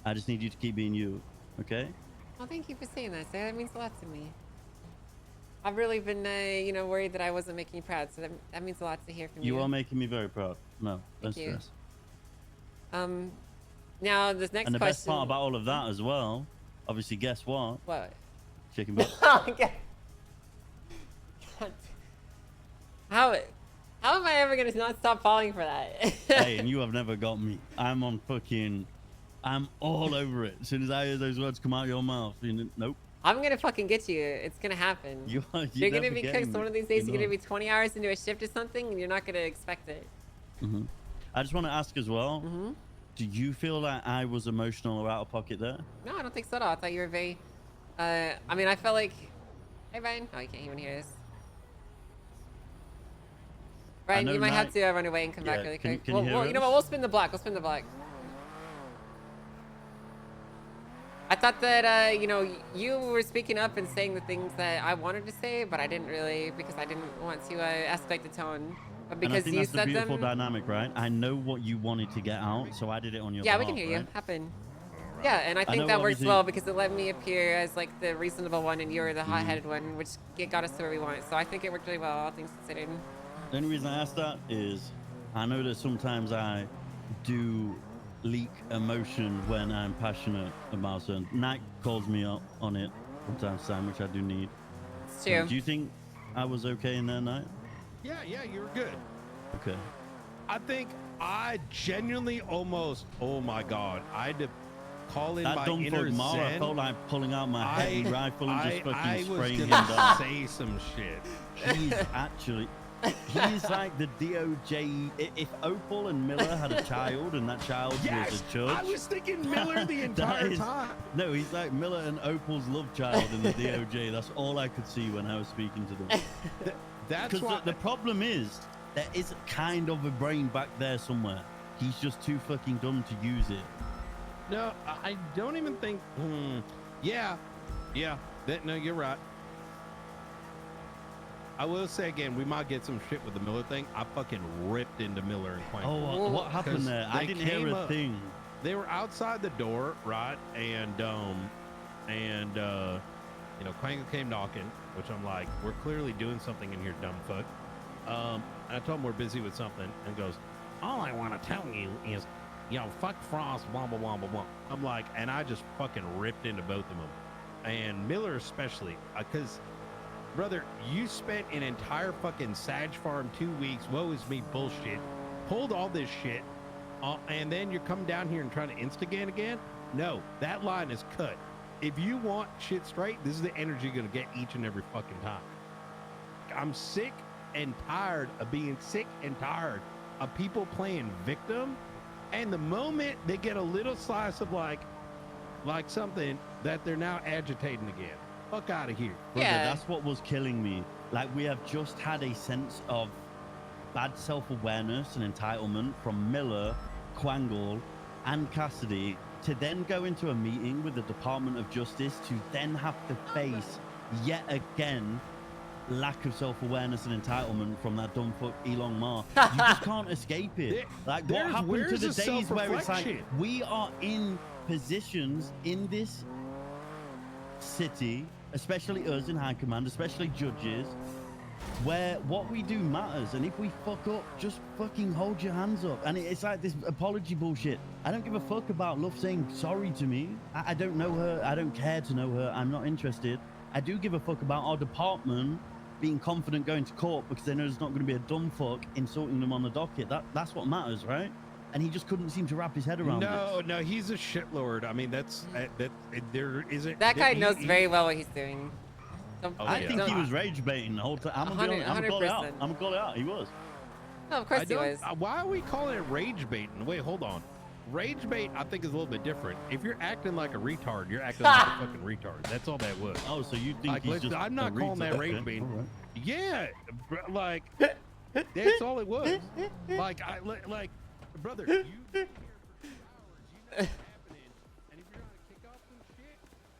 I just need you to keep being you, okay? Well, thank you for saying that, sir. That means a lot to me. I've really been, worried that I wasn't making you proud, so that means a lot to hear from you. You are making me very proud. No, don't Thank you. stress. Now this next And the question. best part about all of that as well, obviously, guess what? What? Chicken butt. Oh, God. how am I ever gonna not stop falling for that? Hey, and you have never got me. I'm all over it. As soon as I hear those words come out of your mouth, nope. I'm gonna fucking get you. It's gonna happen. You're You're gonna never be getting cooked. me. One of these days, You're you're gonna not. be 20 hours into a shift or something, and you're not gonna expect it. I just want to ask as well. Do you feel like I was emotional or out of pocket there? No, I don't think so at all. I thought you were very. I mean, I felt like. Hey, Ryan. Oh, you can't even hear this. Ryan, know you might have Knight- to run away and come back Yeah, really can- quick. can you hear You know us? what? We'll spin the block. We'll spin the block. I thought that, you know, you were speaking up and saying the things that I wanted to say, but I didn't really because I didn't want to escalate the tone. But And I because think you that's the said beautiful them. dynamic, right? I know what you wanted to get out, so I did it on your Yeah, behalf, we can hear you. right? Happen. Yeah, and I I think know that works obviously- well because it let me appear as like the reasonable one and you were the hot-headed one, which got us to where we want. So I think it worked really well, all things considered. The only reason I asked that is I know that sometimes I do leak emotion when I'm passionate about something. Nike calls me up on it from time to time, which I do need. It's true. Do you think I was okay in that night? Yeah, you were good. Okay. I think I genuinely almost, oh my God, I had to call in That my dumb inner fuck Mar, I zen. felt like pulling out my heavy rifle and just I fucking was spraying him gonna down. say some shit. He's actually, he's like the DOJ. If Opal and Miller had a child and that child was Yes, a judge. I was thinking Miller the that entire time. No, he's like Miller and Opal's love child in the DOJ. That's all I could see when I was speaking to them. That's Because why the problem is, there is kind of a brain back there somewhere. He's just too fucking dumb to use it. No, I don't even think. Yeah. No, you're right. I will say again, we might get some shit with the Miller thing. I fucking ripped into Miller and Quank. Oh, what happened there? I didn't hear a thing. They were outside the door, right? And you know, Quango came knocking, which I'm like, we're clearly doing something in here, dumb fuck. And I told him we're busy with something, and goes, all I want to tell you is, you know, fuck Frost, blah, blah, blah, blah, blah. I'm like, and I just fucking ripped into both of them. And Miller especially, because, brother, you spent an entire fucking Sag Farm 2 weeks, woe is me bullshit, pulled all this shit, and then you're coming down here and trying to instigate again? No, that line is cut. If you want shit straight, this is the energy you're going to get each and every fucking time. I'm sick and tired of being sick and tired of people playing victim, and the moment they get a little slice of like something that they're now agitating again, fuck out of here. Brother, that's what was killing me. Like, we have just had a sense of bad self-awareness and entitlement from Miller, Quangle, and Cassidy to then go into a meeting with the Department of Justice to then have to face yet again lack of self-awareness and entitlement from that dumb fuck Elon Musk. You just can't escape it. Like, what happened to the days where it's like, we are in positions in this city, especially us in high command, especially judges, where what we do matters, and if we fuck up, just fucking hold your hands up. And it's like this apology bullshit. I don't give a fuck about Love saying sorry to me. I don't know her. I don't care to know her. I'm not interested. I do give a fuck about our department being confident going to court because they know there's not going to be a dumb fuck insulting them on the docket. That's what matters, right? And he just couldn't seem to wrap his head around it. No, he's a shitlord. I mean, that's there isn't. That guy knows very well what he's doing. I think he was rage baiting the whole time. I'm gonna call it out. I'm gonna call it out. He was. No, of course he was. Why are we calling it rage baiting? Wait, hold on. Rage bait, I think, is a little bit different. If you're acting like a retard, you're acting like a fucking retard. That's all that was. Oh, so you think like, he's just I'm not a calling that retard. rage Okay, bait. all right. Yeah, like that's all it was. Like brother, you.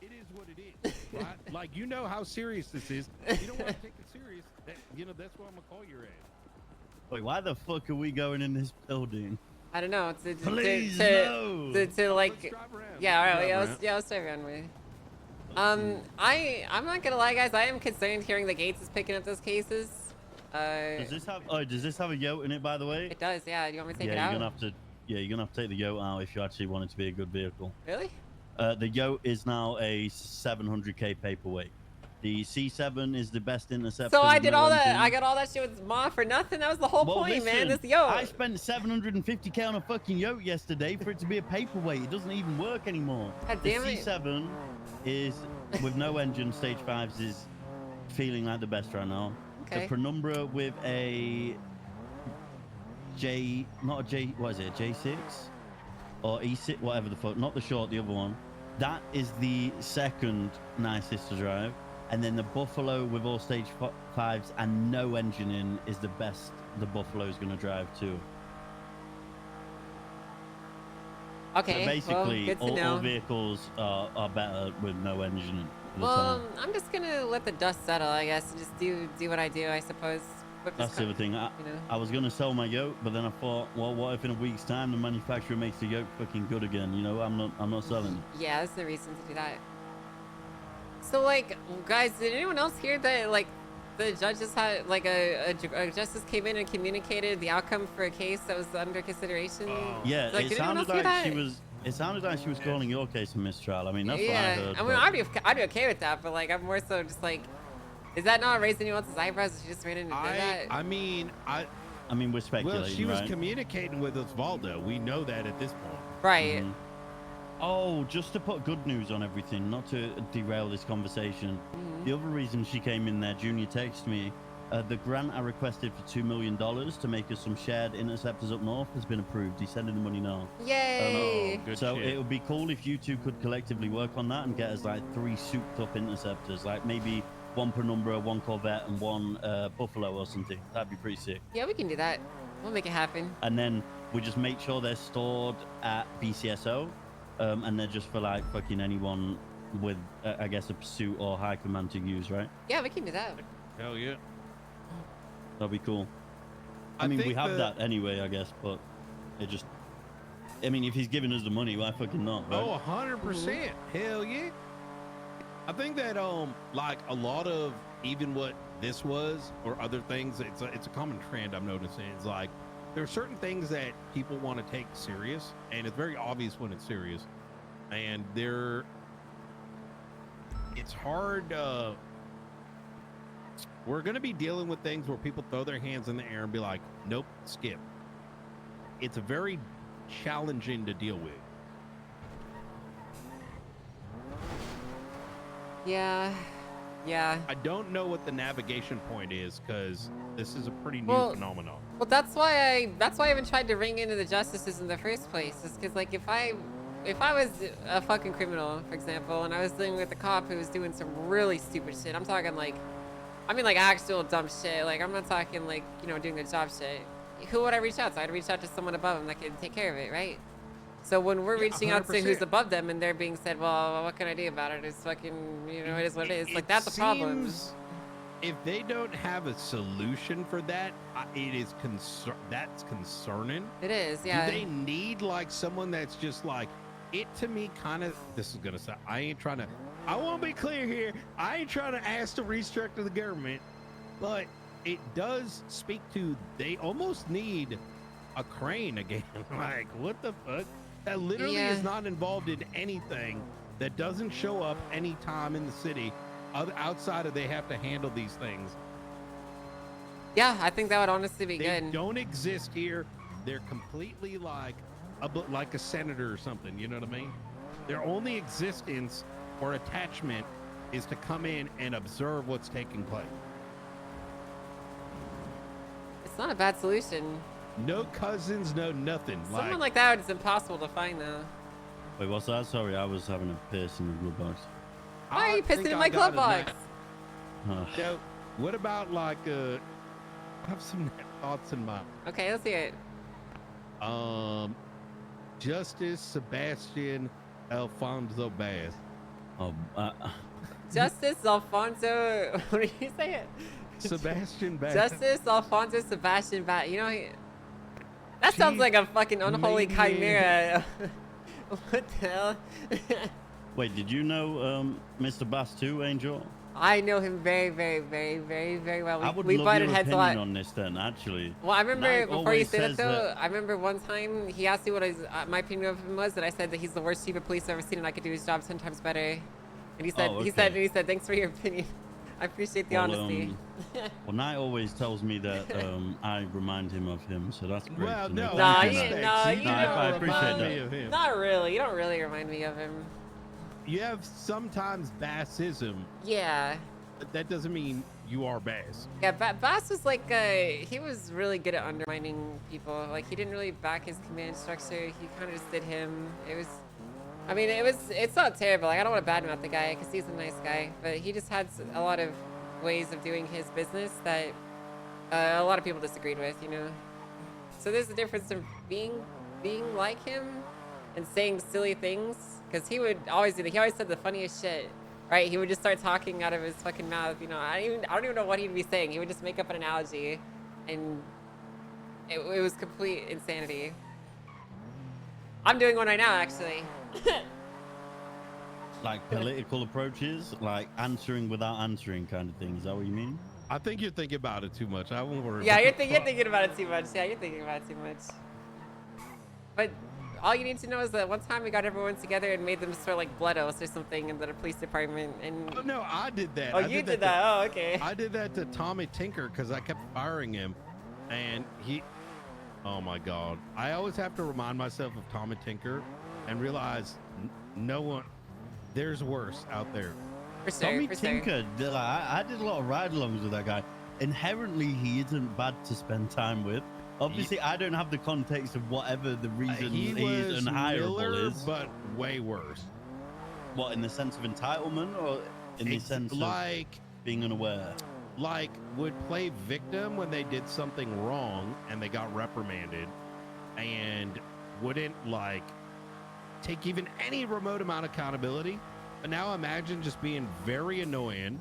It is what it is. Right? Like, you know how serious this is. You don't want to take it serious. That's what I'm gonna call your ass. Wait, why the fuck are we going in this building? I don't know. Please, no. To like, yeah, all right, let's drive around with. I'm not gonna lie, guys. I am concerned hearing the Gates is picking up those cases. Does this have a yote in it, by the way? It does, yeah. Do you want me to take it you're out? gonna have to. Yeah, you're gonna have to take the yote out if you actually want it to be a good vehicle. Really? The yote is now a 700k paperweight. The C7 is the best interceptor. So I with did no all that. engine. I got all that shit with Ma for nothing. That was the whole Well, point, man. listen, This yoke. I spent 750k on a fucking yoke yesterday for it to be a paperweight. It doesn't even work anymore. God The damn it. C7 is, with no engine, stage 5s is feeling like the best right now. Okay. The Penumbra with a J, not a J, what is it, a J6? Or E6, whatever the fuck, not the short, the other one. That is the second nicest to drive. And then the Buffalo with all stage 5s and no engine in is the best the Buffalo is going to drive too. Okay, So basically, well, good to all know. vehicles are better with no engine in for the Well, time. I'm just gonna let the dust settle, I guess, and just do what I do, I suppose. Whip this That's the other thing. I know. was going to sell my yoke, but then I thought, well, what if in a week's time the manufacturer makes the yoke fucking good again? You know, I'm not selling it. Yeah, that's the reason to do that. So, like, guys, did anyone else hear that, like, the judges had, like, a justice came in and communicated the outcome for a case that was under consideration? Yeah, Like, it did anyone sounded else hear like that? she was. It sounded like she was calling your case a mistrial. I mean, that's what I Yeah, heard. I mean, but- I'd be okay with that, but, like, I'm more so just, like, is that not raising anyone else's eyebrows if she just ran in and did that? I mean, we're speculating. Well, she was right? communicating with Osvaldo. We know that at this point. Right. Mhm. Oh, just to put good news on everything, not to derail this conversation. The other reason she came in there, Junior texted me, the grant I requested for $2 million to make us some shared interceptors up north has been approved. He's sending the money now. Yay! Good So shit. it would be cool if you two could collectively work on that and get us like 3 souped up interceptors, like maybe 1 Penumbra, 1 Corvette, and 1 Buffalo or something. That'd be pretty sick. Yeah, we can do that. We'll make it happen. And then we just make sure they're stored at BCSO, and they're just for like fucking anyone with, I guess, a pursuit or high command to use, right? Yeah, we can do that. Hell yeah. That'd be cool. I I mean, we think have that- that anyway, I guess, but it just. I mean, if he's giving us the money, why fucking not? Right? Oh, 100%. Hell yeah. I think that like a lot of even what this was or other things, it's a common trend I'm noticing. It's like there are certain things that people want to take serious, and it's very obvious when it's serious. And it's hard. We're gonna be dealing with things where people throw their hands in the air and be like, "Nope, skip." It's very challenging to deal with. Yeah. Yeah. I don't know what the navigation point is because this is a pretty new Well- phenomenon. Well, that's why I even tried to ring into the justices in the first place. Is because, like, if I was a fucking criminal, for example, and I was dealing with a cop who was doing some really stupid shit, I'm talking like, I mean, like actual dumb shit. Like, I'm not talking like, you know, doing the job shit. Who would I reach out to? I'd reach out to someone above him that could take care of it, right? So when we're Yeah, reaching out to who's 100%. above them and they're being said, well, what can I do about it? It's fucking, you know, it is what it is. Like, that's a problem. seems If they don't have a solution for that, it is that's concerning. It is, yeah. Do they need like someone that's just like it? To me, kind of. This is gonna sound. I want to be clear here. I ain't trying to ask to restructure the government, but it does speak to they almost need a crane again. Like, what the fuck? That literally Yeah. is not involved in anything. That doesn't show up anytime in the city, outside of they have to handle these things. Yeah, I think that would honestly be They good. don't exist here. They're completely like a senator or something. You know what I mean? Their only existence or attachment is to come in and observe what's taking place. It's not a bad solution. No cousins, no nothing. Someone like that is impossible to find, though. Wait, what's that? Sorry, I was having a piss in the glove box. Why are you think pissing in I my got glove it box? now. So, what about like I have some thoughts in mind. Okay, let's hear it. Justice Sebastian Alfonso Bass. Justice Alfonso. What did you say? It. Sebastian Bass. Justice Alfonso Sebastian Bat. You know, that sounds like a fucking unholy maybe- chimera. What the hell? Wait, did you know Mr. Bass too, Angel? I know him very, very, very, very, very well. I would We love butted your heads a opinion lot. on this then, actually. Well, I remember Nike before you always said that says though, I remember one time he asked me what my opinion of him was, and I said that he's the worst chief of police I've ever seen, and I could do his job 10 times better. And he said, Oh, he said, thanks for your opinion. I appreciate the Well, honesty. Well, Knight always tells me that I remind him of him, so that's great. Well, to know. no, Nah, Thank you, Knight. no, you I don't appreciate remind that. me of him. Not really. You don't really remind me of him. You have sometimes bassism. Yeah. But that doesn't mean you are bass. Yeah, Bass was like, he was really good at undermining people. Like, he didn't really back his command structure. He kind of just did him. It was, I mean, it's not terrible. Like, I don't want to badmouth the guy because he's a nice guy, but he just had a lot of ways of doing his business that a lot of people disagreed with, you know? So there's a difference in being like him and saying silly things, because he would always do that. He always said the funniest shit. Right, he would just start talking out of his fucking mouth. You know, I don't even know what he'd be saying. He would just make up an analogy, and it was complete insanity. I'm doing one right now, actually. Like political approaches, like answering without answering kind of thing. Is that what you mean? I think you're thinking about it too much. I won't worry. Yeah, you're about thinking about it too much. Yeah, you're thinking about it too much. But all you need to know is that one time we got everyone together and made them sort of like blood oaths or something in the police department. And Oh, no, I did that. Oh, I you did that. Oh, okay. I did that to Tommy Tinker because I kept firing him, and he. Oh my God! I always have to remind myself of Tommy Tinker, and realize no one. There's worse out there. For sure, Tommy for Tinker, I did a lot of ride-alongs with that guy. Inherently, he isn't bad to spend time with. Obviously, I don't have the context of whatever the reason He is was unhireable Miller, is. but way worse. What, in the sense of entitlement, or in the sense like of being unaware? Like would play victim when they did something wrong and they got reprimanded, and wouldn't like take even any remote amount of accountability. But now imagine just being very annoying,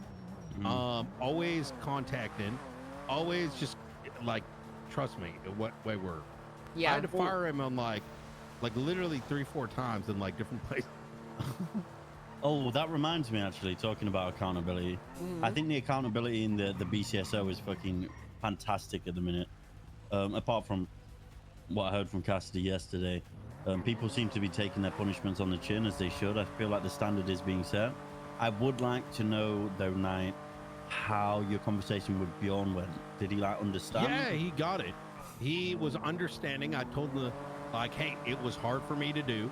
always contacting, always just like, trust me, what way were. Yeah. I had to fire him on like literally 3-4 times in like different places. Oh, that reminds me, actually, talking about accountability. I think the accountability in the BCSO is fucking fantastic at the minute. Apart from what I heard from Cassidy yesterday, people seem to be taking their punishments on the chin, as they should. I feel like the standard is being set. I would like to know, though, Knight, how your conversation with Bjorn went. Did he like understand? Yeah, he got it. He was understanding. I told him, like, hey, it was hard for me to do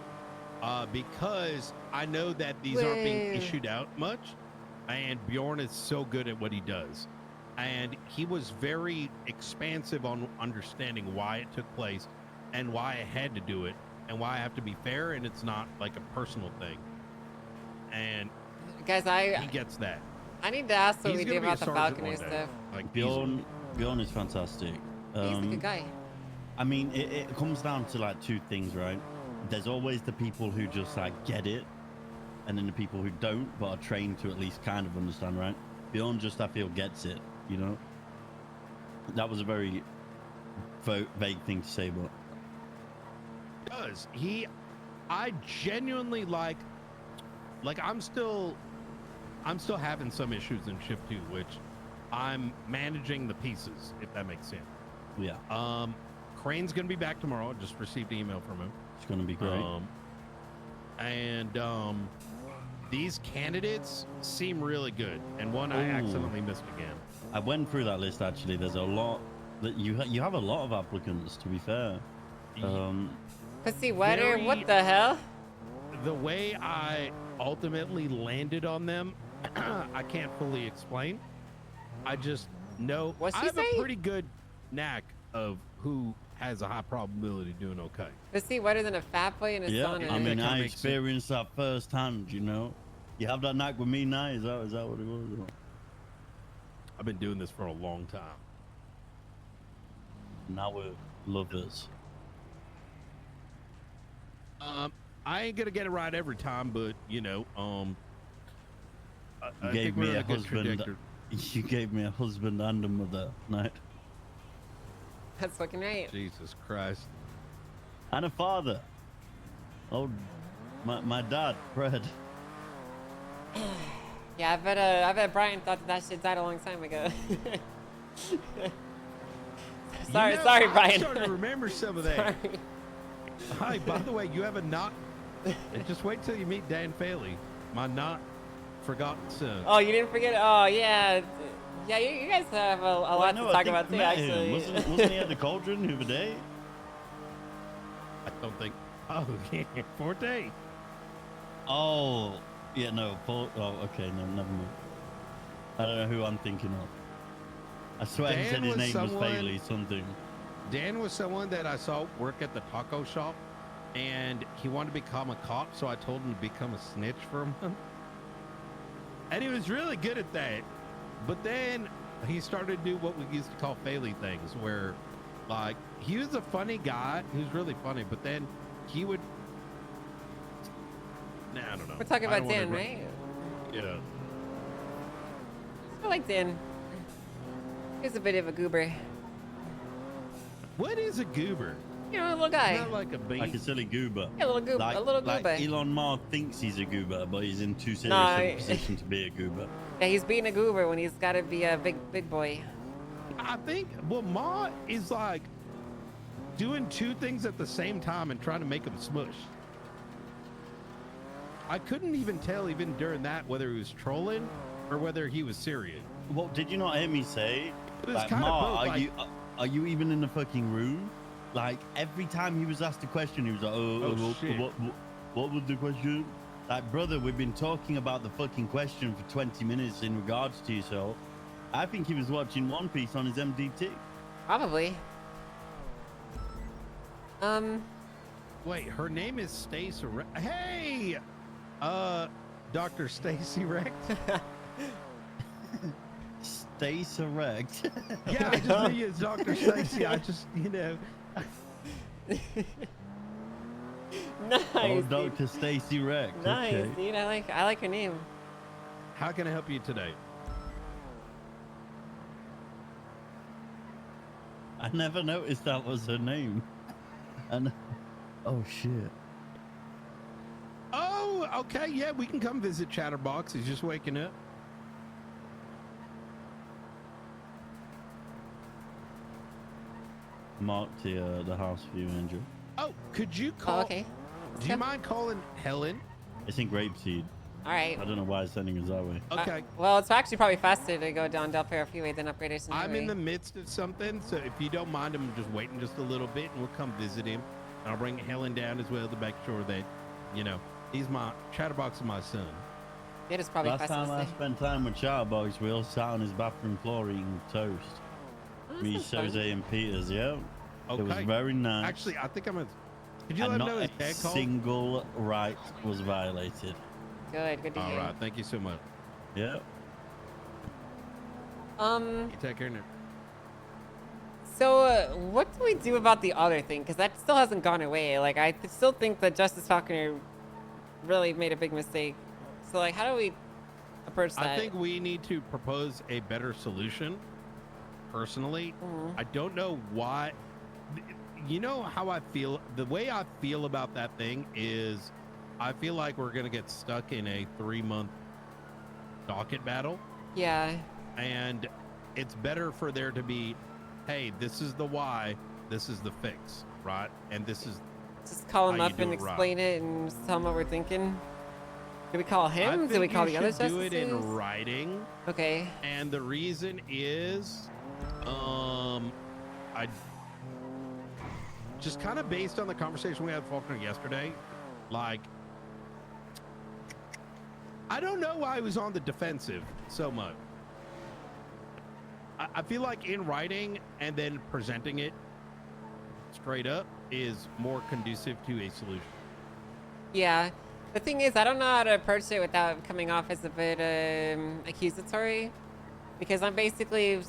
because I know that these aren't being issued out much, and Bjorn is so good at what he does. And he was very expansive on understanding why it took place and why I had to do it and why I have to be fair, and it's not like a personal thing. And Guys, he gets that. I need to ask what He's we do gonna be a about the sergeant Falconer one day. stuff. Like Bjorn is fantastic. He's a good guy. I mean, it comes down to like two things, right? There's always the people who just like get it, and then the people who don't, but are trained to at least kind of understand, right? Bjorn just, I feel, gets it, you know? That was a very vague thing to say, but... Does. I genuinely like I'm still having some issues in shift 2, which I'm managing the pieces, if that makes sense. Yeah. Crane's gonna be back tomorrow. I just received an email from him. It's gonna be great. These candidates seem really good, and one I accidentally missed again. I went through that list, actually. There's a lot that you have a lot of applicants, to be fair. Pussy wetter, what the hell? The way I ultimately landed on them, I can't fully explain. I just know I have a pretty good knack of who has a high probability of doing okay. Pussy wetter than a fat boy in a Yeah, sauna. I mean, I experienced that firsthand, you know? You have that knack with me now? Is that what it was? I've been doing this for a long time. Now we're lovers. I ain't gonna get it right every time, but you know, You gave me a husband. You gave me a husband and a mother, Knight. That's fucking right. Jesus Christ. And a father. Oh, my dad, Fred. Yeah, I bet Brian thought that shit died a long time ago. sorry, You know, sorry, I'm Brian. starting to remember some of that. Sorry. Hi, by the way, you have a not. Just wait till you meet Dan Faley, my not Forgotten Son. Oh, you didn't forget? Oh, yeah. Yeah, you guys have a lot to talk about too, actually. Wasn't he at the Cauldron the other day? I don't think. Oh, yeah, Forte. Oh, yeah, no. Oh, okay, no, never mind. I don't know who I'm thinking of. I swear he said his name was Bailey something. Dan was someone that I saw work at the taco shop, and he wanted to become a cop, so I told him to become a snitch for a month. And he was really good at that. But then he started to do what we used to call Bailey things, where, like, he was a funny guy. He was really funny, but then he would... Nah, I don't know. We're talking about Dan, right? Yeah. I like Dan. He's a bit of a goober. What is a goober? You know, a little guy. Not like a beast. Like a silly goober. Yeah, a little goober. Like, a little goober. Like Elon Musk thinks he's a goober, but he's in too serious a position to be a goober. Yeah, he's being a goober when he's got to be a big boy. I think, well, Ma is like doing two things at the same time and trying to make them smush. I couldn't even tell, even during that, whether he was trolling or whether he was serious. Well, did you not hear me say? It was Like, kind Ma, of both, are you even in the fucking room? Like, every time he was asked a question, he was like, shit. What was the question? Like, brother, we've been talking about the fucking question for 20 minutes in regards to yourself. I think he was watching One Piece on his MDT. Probably. Wait, her name is Stacy Rex. Hey! Dr. Stacy Rex? Stacy Rex. Yeah, I just knew you as Dr. Stacy. I just, you know. Nice. Oh, Dr. Stacy Rex. Nice, Okay. dude. I like her name. How can I help you today? I never noticed that was her name. And oh shit. Oh, okay. Yeah, we can come visit Chatterbox. He's just waking up. Mark the house view, Andrew. Oh, could you call? Oh, okay. Do you mind calling Helen? It's in Grapeseed. All right. I don't know why it's sending us that way. Okay. Well, it's actually probably faster to go down Del Perro Freeway than up Radiation I'm Highway. in the midst of something, so if you don't mind, I'm just waiting just a little bit, and we'll come visit him. And I'll bring Helen down as well to make sure that, you know, he's my Chatterbox is my son. It is probably Last faster time to I say. spent time with Chatterbox, we all sat on his bathroom floor eating toast. Me, sounds fun. Jose, and Peters, yeah. Okay. It was very nice. Actually, I think I'm gonna. Could you And let him not know his a dad called? single right was violated. Good to All hear. right. Thank you so much. Yeah. You take care now. So what do we do about the other thing? Because that still hasn't gone away. Like, I still think that Justice Falconer really made a big mistake. So, like, how do we approach that? I think we need to propose a better solution. Personally, I don't know why. You know how I feel? The way I feel about that thing is I feel like we're going to get stuck in a 3-month docket battle. Yeah. And it's better for there to be, hey, this is the why, this is the fix, right? And this is Just call him how you up do and it right. explain it and just tell him what we're thinking. Do we call I him? Do we think call you the other should do justices? it in writing. Okay. And the reason is, I just kind of based on the conversation we had with Faulkner yesterday, like, I don't know why I was on the defensive so much. I feel like in writing and then presenting it straight up is more conducive to a solution. Yeah. The thing is, I don't know how to approach it without coming off as a bit accusatory. Because I'm basically...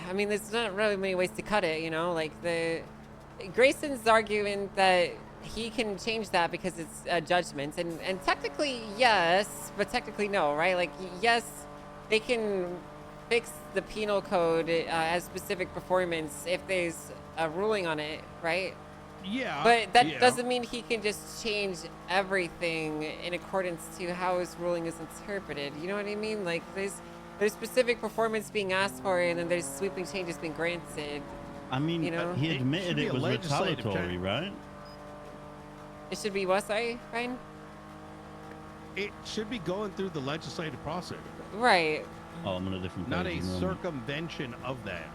I mean, there's not really many ways to cut it, you know? Like, Grayson's arguing that he can change that because it's a judgment. And technically, yes, but technically no, right? Like, yes, they can fix the penal code as specific performance if there's a ruling on it, right? Yeah. But that doesn't mean he can just change everything in accordance to how his ruling is interpreted. You know what I mean? Like, there's specific performance being asked for, and then there's sweeping changes being granted. I mean, you know? he admitted it was retaliatory, right? It should be what, sorry, Ryan? it should be going through the legislative process. Right. Oh, I'm on a different Not a page, ignore me. circumvention of that,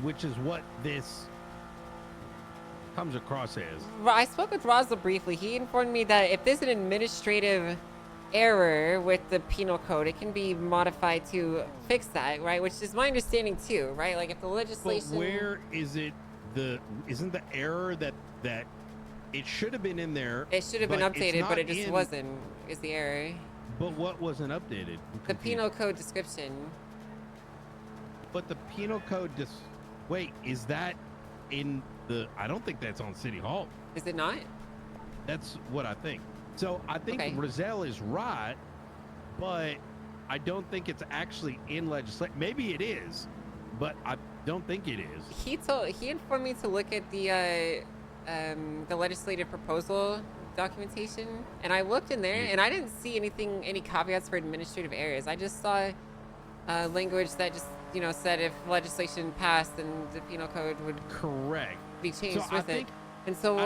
which is what this comes across as. I spoke with Rosal briefly. He informed me that if there's an administrative error with the penal code, it can be modified to fix that, right? Which is my understanding too, right? Like if the legislation. But where is it? Isn't the error that it should have been in there? It should have been but it's updated, but not it just in- wasn't. Is the error? But what wasn't updated? I'm The confused. penal code description. But the penal code wait, is that in the? I don't think that's on City Hall. Is it not? That's what I think. So I think Okay. Roselle is right, but I don't think it's actually in legislation. Maybe it is, but I don't think it is. He informed me to look at the legislative proposal documentation, and I looked in there, and I didn't see any caveats for administrative errors. I just saw language that just said if legislation passed, then the penal code would be changed So I with it. think- And so,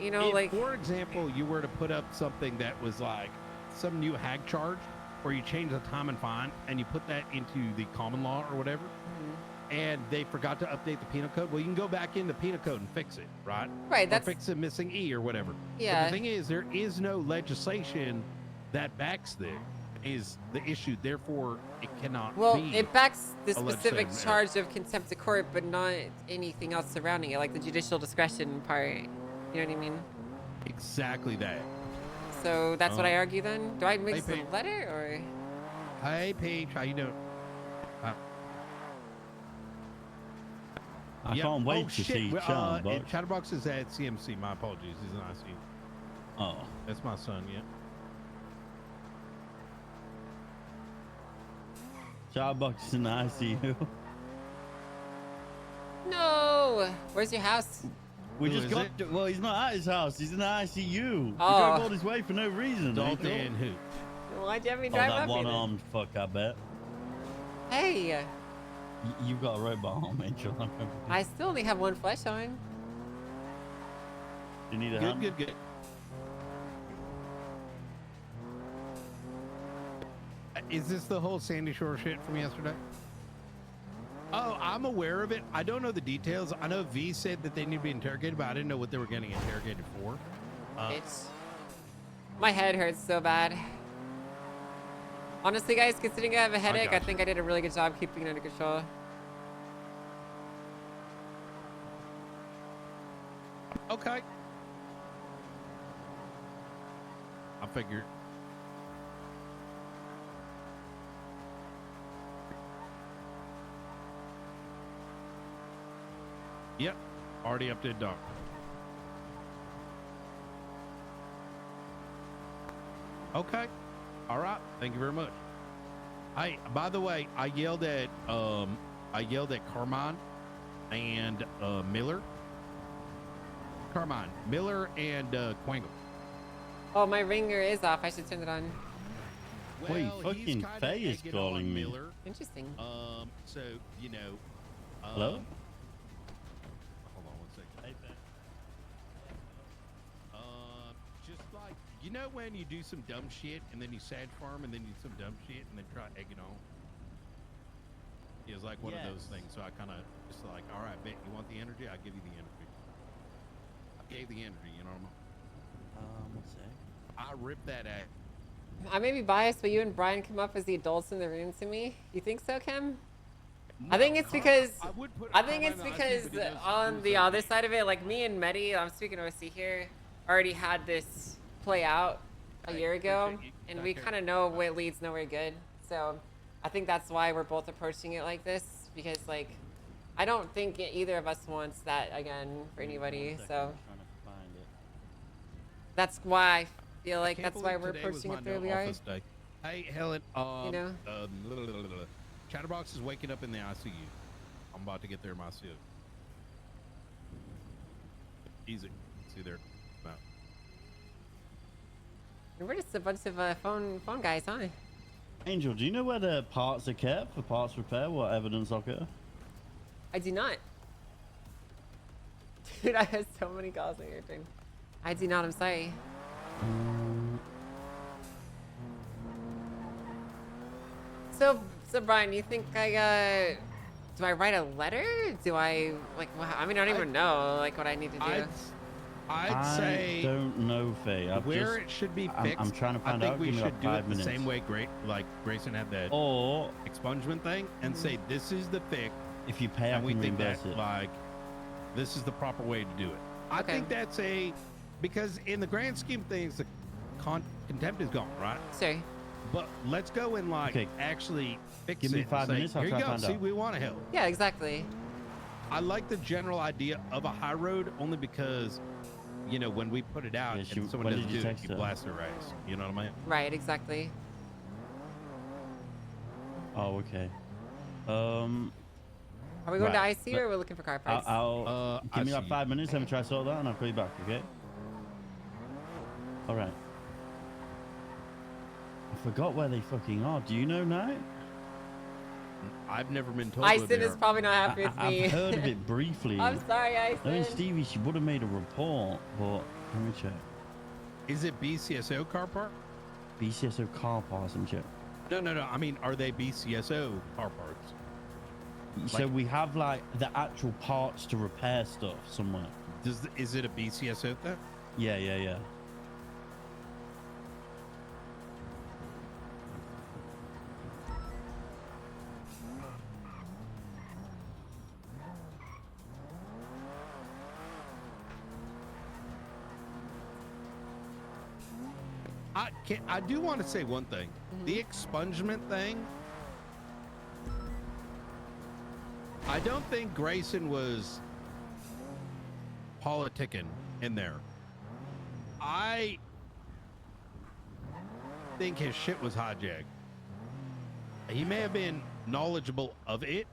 If, like for example, you were to put up something that was like some new hag charge, where you change the time and fine, and you put that into the common law or whatever, and they forgot to update the penal code, well, you can go back in the penal code and fix it, right? Right, Or that's- fix a missing E or whatever. But Yeah. the thing is, there is no legislation that backs this. Is the issue? Therefore, it cannot. Well, be it backs the a specific legislative error. charge of contempt of court, but not anything else surrounding it, like the judicial discretion part. You know what I mean? Exactly that. So that's what I argue then? Do I mix Hey, the Pete. letter or? Hey, Peach, how you doing? I Yep. can't wait Oh, to shit. see Well, Chatterbox. Chatterbox is at CMC. My apologies. He's in ICU. Oh, that's my son. Yeah. Chatterbox is in the ICU. No! Where's your house? We Who just is got. it? Well, he's not at his house. He's in the ICU. We Oh. drove all this way for no reason. Dalton Angel. and who? Why'd you have me Oh, drive that up here? then? one-armed fuck, I bet. Hey, You've got a robot arm, Angel. I still only have one flesh on. You need a Good, hand? good. Is this the whole Sandy Shore shit from yesterday? Oh, I'm aware of it. I don't know the details. I know V said that they need to be interrogated, but I didn't know what they were getting interrogated for. My head hurts so bad. Honestly, guys, considering I have a headache, I gotcha. think I did a really good job keeping it under control. Okay. I figured. Yep. Already updated doc. Okay. All right. Thank you very much. Hey, by the way, I yelled at Carmine and Miller. Carmine, Miller, and Quangle. Oh, my ringer is off. I should turn it on. Wait, Well, he's fucking kinda Faye is egging calling on me. Miller. Interesting. So you know. Hello? Hold on one second. Just like you know when you do some dumb shit and then you sad farm and then you do some dumb shit and then try egging on. It was like one of those things. So I kind of just like, all right, bet you want the energy? I give you the energy. I gave the energy. You know what I mean? What's that? I ripped that at. I may be biased, but you and Brian come up as the adults in the room to me. You think so, Kim? I think it's because I think it's because on the other side of it, like me and Medi, I'm speaking OC here, already had this play out a year ago, and we kind of know what leads nowhere good. So I think that's why we're both approaching it like this, because like I don't think either of us wants that again for anybody. So that's why I feel like that's why we're approaching it the way we are. Hey, Helen. You know? Chatterbox is waking up in the ICU. I'm about to get there myself. Easy. See there. No. We're just a bunch of phone guys, huh? Angel, do you know where the parts are kept for parts repair? What evidence occur? I do not. Dude, I had so many calls on your turn. I do not. I'm sorry. So Brian, you think do I write a letter? Do I like? I mean, I don't even know like what I need to do. I'd say I don't know, Faye. where it should be fixed. I'm trying to find I think out. we Give me should like do 5 it minutes. the same way Grayson had that or expungement thing and say this is the fix. If you pay, and I we can think reimburse that it. like this is the proper way to do it. I think that's because in the grand scheme of things, the contempt is gone, right? Sure. But let's go and actually fix Give it. me 5 Say, minutes, I'll Here try you to go. find See, out. we want to help. Yeah, exactly. I like the general idea of a high road only because, when we put it out Yeah, and someone when doesn't did you do it, text you her? blast their ass. You know what I mean? Right. Exactly. Oh, okay. Are we going to IC or are we looking for car parts? I'll give me like IC. 5 minutes. Let me try to sort that, and I'll call you back. Okay. All right. I forgot where they fucking are. Do you know now? I've never been told. where Ison they is are. probably not happy with me. I've heard of it briefly. I'm sorry, Knowing Ison. Stevie, she would have made a report, but let me check. Is it BCSO car park? BCSO car parts and check. No. I mean, are they BCSO car parts? So we have like the actual parts to repair stuff somewhere. Is it a BCSO thing? Yeah. I do want to say one thing. The expungement thing, I don't think Grayson was politicking in there. I think his shit was hijacked. He may have been knowledgeable of it.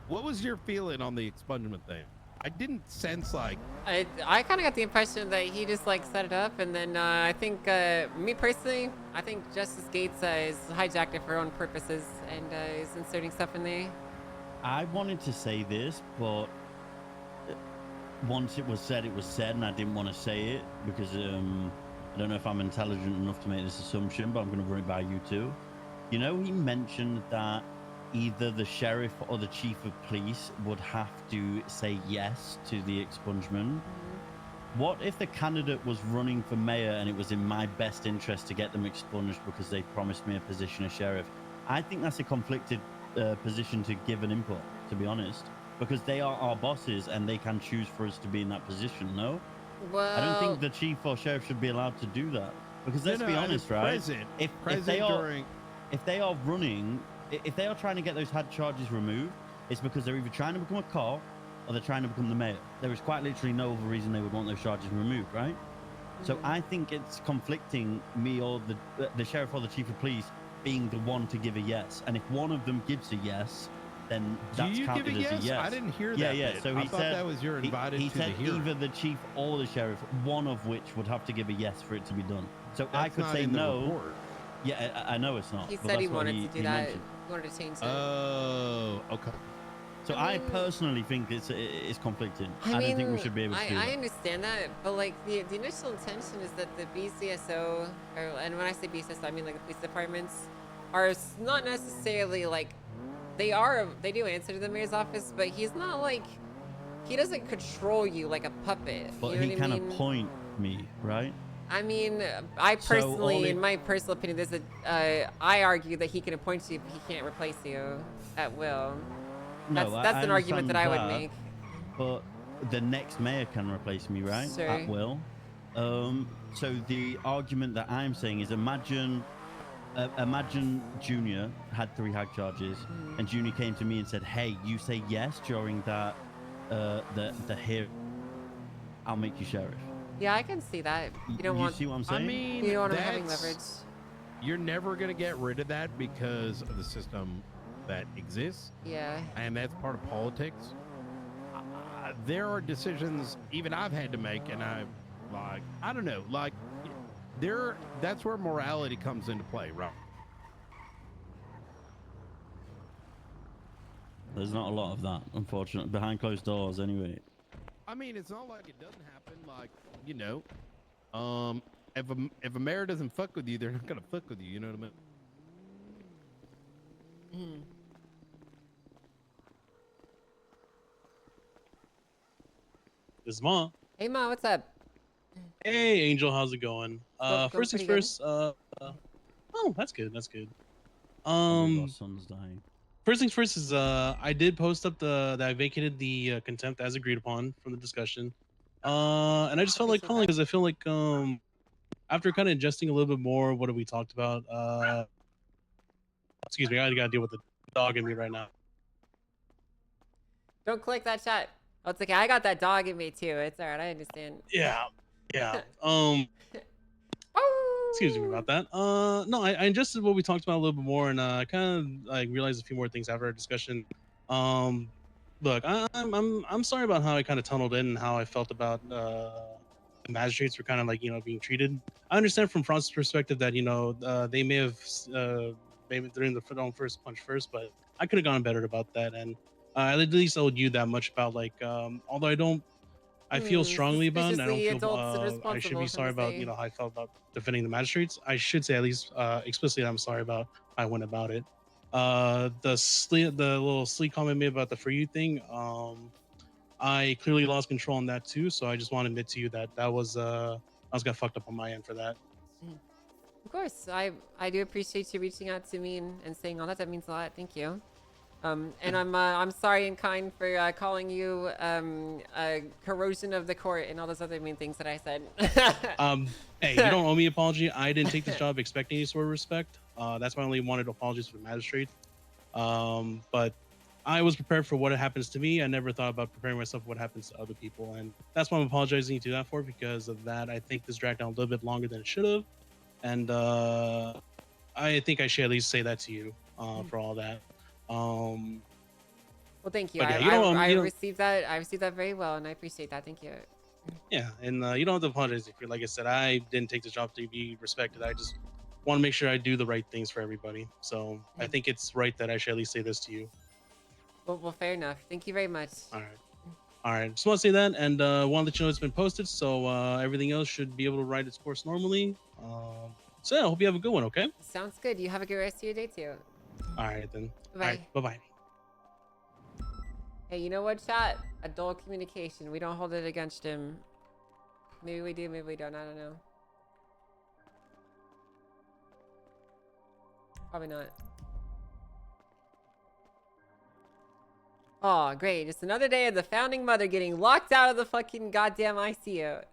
What was your feeling on the expungement thing? I didn't sense like... I kind of got the impression that he just like set it up, and then I think me personally, I think Justice Gates is hijacked it for her own purposes and is inserting stuff in there. I wanted to say this, but once it was said, and I didn't want to say it because I don't know if I'm intelligent enough to make this assumption, but I'm going to run it by you too. He mentioned that either the sheriff or the chief of police would have to say yes to the expungement. What if the candidate was running for mayor and it was in my best interest to get them expunged because they promised me a position as sheriff? I think that's a conflicted position to give an input, to be honest, because they are our bosses and they can choose for us to be in that position. No, well, I don't think the chief or sheriff should be allowed to do that, because let's be honest, right? If they are running, if they are trying to get those had charges removed, it's because they're either trying to become a cop or they're trying to become the mayor. There is quite literally no other reason they would want those charges removed, right? So I think it's conflicting me or the sheriff or the chief of police being the one to give a yes. And if one of them gives a yes, then that's counted as a yes. I didn't hear that. Yeah. bit. So I he thought said that was your invited he to said the hearing. either the chief or the sheriff, one of which would have to give a yes for it to be done. So I That's could not say in the no. report. Yeah, I know it's not. He but said he that's what wanted to do he that. mentioned. He wanted to change it. Oh, okay. So I personally think it's conflicting. I mean, don't think we should be able to do I that. understand that, but like the initial intention is that the BCSO, and when I say BCSO, I mean like the police departments, are not necessarily like they do answer to the mayor's office, but he's not like he doesn't control you like a puppet. But you know he what I can mean? appoint me, right? I mean, I So personally, all in my personal opinion, there's I argue that he can appoint you, but he can't replace you at will. No, That's an argument that I would understand make. But the next mayor can replace me, right? Sure. At will. So the argument that I'm saying is imagine Junior had 3 hack charges, and Junior came to me and said, "Hey, you say yes during that the hearing, I'll make you sheriff." Yeah, I can see that. You don't You want. see what I'm saying? I mean, you don't want him having that's- leverage. You're never going to get rid of that because of the system that exists. Yeah. And that's part of politics. There are decisions even I've had to make, and I don't know, that's where morality comes into play, right? There's not a lot of that, unfortunately, behind closed doors, anyway. I mean, it's not like it doesn't happen. if a mayor doesn't fuck with you, they're not gonna fuck with you. You know what I mean? This is Ma. Hey, Ma, what's up? Hey, Angel, how's it going? Going First things pretty good. first. Oh, that's good. That's good. Our son's dying. First things first is I did post up that I vacated the contempt as agreed upon from the discussion. And I just felt like calling because I feel like after kind of ingesting a little bit more of what we talked about. Excuse me, I gotta deal with the dog in me right now. Don't click that chat. Oh, it's okay. I got that dog in me too. It's all right. I understand. Yeah. Excuse me about that. No, I ingested what we talked about a little bit more, and I kind of like realized a few more things after our discussion. Look, I'm sorry about how I kind of tunneled in and how I felt about the magistrates were kind of like being treated. I understand from Frost's perspective that they may have maybe thrown the own first punch first, but I could have gone better about that, and at least I owed you that much about like although I feel strongly about it, and I don't feel I should be sorry about how I felt about defending the magistrates. I should say at least explicitly I'm sorry about how I went about it. The little sleep comment made about the for you thing, I clearly lost control on that too, so I just want to admit to you that I was got fucked up on my end for that. Of course, I do appreciate you reaching out to me and saying all that. That means a lot. Thank you. And I'm sorry in kind for calling you a corrosion of the court and all those other mean things that I said. Hey, you don't owe me an apology. I didn't take this job expecting any sort of respect. That's why I only wanted apologies for the magistrate. But I was prepared for what happens to me. I never thought about preparing myself for what happens to other people, and that's what I'm apologizing to that for. Because of that, I think this dragged down a little bit longer than it should have, and I think I should at least say that to you for all that. Well, thank you. Yeah, I received that. I received that very well, and I appreciate that. Thank you. Yeah, and you don't have to apologize if you're like I said. I didn't take this job to be respected. I just want to make sure I do the right things for everybody. So I think it's right that I should at least say this to you. Well, fair enough. Thank you very much. All right. Just want to say that, and want to let you know it's been posted, so everything else should be able to ride its course normally. So yeah, I hope you have a good one. Okay. Sounds good. You have a good rest of your day too. All right then. Bye. All right, bye. Hey, you know what, chat? Adult communication. We don't hold it against him. Maybe we do, maybe we don't. I don't know. Probably not. Oh, great. Just another day of the founding mother getting locked out of the fucking goddamn ICU.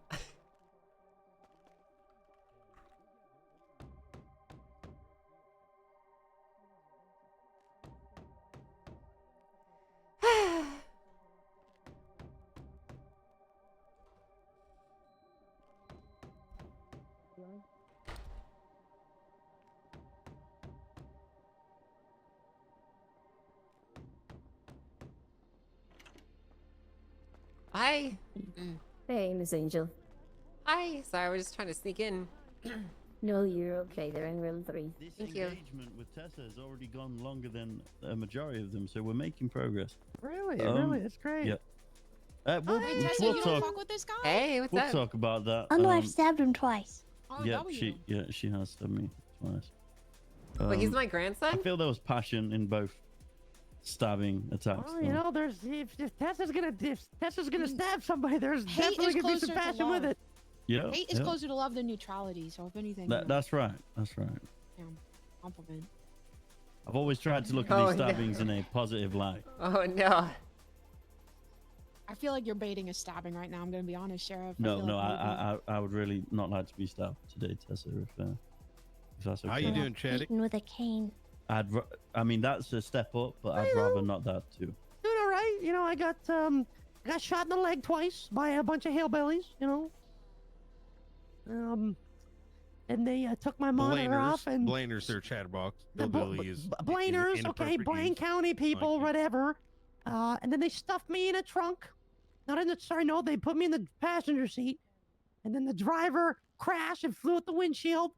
Hi. Hey, Miss Angel. Hi. Sorry, we're just trying to sneak in. No, you're okay. They're in room 3. This Thank you. engagement with Tessa has already gone longer than a majority of them, so we're making progress. Really? Really? It's great. Yeah. Hey, Tessa, you wanna fuck with this guy? Hey, what's we'll up? talk about that. Oh no, I've stabbed him twice. Yeah, she has stabbed me twice. Wait, he's my grandson? I feel there was passion in both stabbing attacks. Well, you know, there's if Tessa's gonna stab somebody, there's Hate definitely is gonna be closer some to passion with love. it. Yeah. Hate is yeah. closer to love than neutrality. So if anything, That's right. That's right. yeah, compliment. I've always tried to look at Oh, these no. stabbings in a positive light. Oh no. I feel like you're baiting a stabbing right now. I'm gonna be honest, Sheriff. No, feel no, like I would really not like to be stabbed today, Tessa. If that's okay. How you doing, Chatty? Beaten with a cane. I mean, that's a step up, but I'd rather not that too. Doing all right. You know, I got shot in the leg twice by a bunch of hillbillies. You know. And they took my monitor off and Blainers, their chatterbox. Hillbilly is Blainers, okay, Blaine County people, whatever. And then they stuffed me in a trunk. Not in the no, they put me in the passenger seat, and then the driver crashed and flew out the windshield,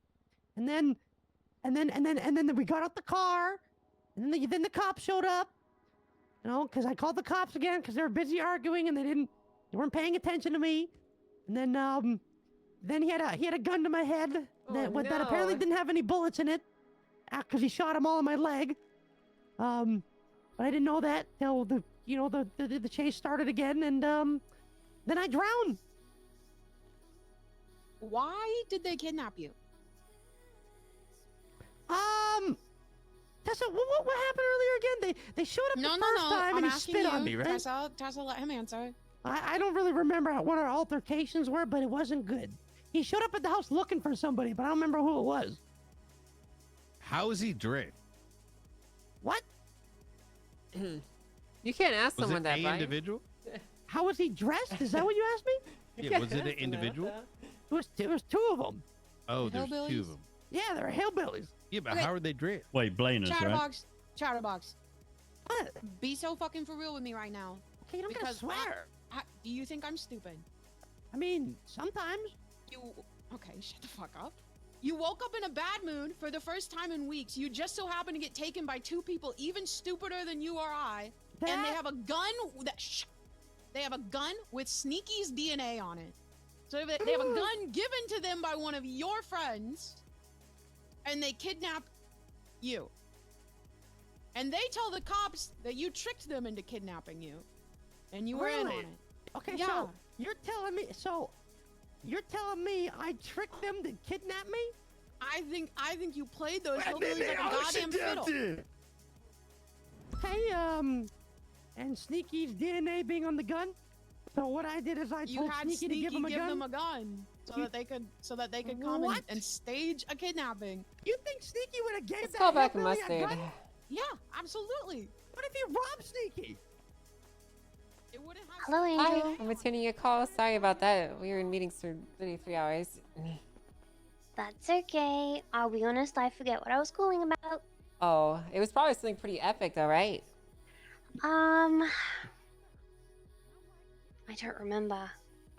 and then we got out the car, and then the cops showed up, you know, because I called the cops again because they were busy arguing and they weren't paying attention to me, and then Then he had a gun to my head that apparently no. didn't have any bullets in it, because he shot them all in my leg. But I didn't know that till the chase started again, and then I drowned. Why did they kidnap you? Tessa, what happened earlier again? They showed up the first time and he spit on me, right? Tessa, let him answer. I don't really remember what our altercations were, but it wasn't good. He showed up at the house looking for somebody, but I don't remember who it was. How is he dressed? What? You can't ask Was someone it that, a right? individual? How was he dressed? Is that what you asked me? Yeah, was it an individual? It was two of them. Oh, there's two Hillbillies? of them. Yeah, they were hillbillies. Yeah, but Okay. how are they dressed? Wait, Blaners, right? Chatterbox. What? Be so fucking for real with me right now. Okay, you don't gotta swear. Do you think I'm stupid? I mean, sometimes. Okay, shut the fuck up. You woke up in a bad mood for the first time in weeks. You just so happen to get taken by two people even stupider than you or I, and they have a gun they have a gun with Sneaky's DNA on it. So they have a gun given to them by one of your friends, and they kidnap you. And they tell the cops that you tricked them into kidnapping you, and you were in on Really? it. Okay, Yeah. so you're telling me I tricked them to kidnap me? I think you played those hillbillies like a goddamn fiddle. Okay, and Sneaky's DNA being on the gun. So what I did is I You told had Sneaky to give him a gun. them a gun so that they could come What? and stage a kidnapping. You think Sneaky would have gave Let's that call back hillbilly a Mustard. gun? Yeah, absolutely. What if he robbed Sneaky? It wouldn't have. Hello, Hi, Angel. I'm returning your call. Sorry about that. We were in meetings for 33 hours. That's okay. I'll be honest, I forget what I was calling about. Oh, it was probably something pretty epic, though, right? I don't remember.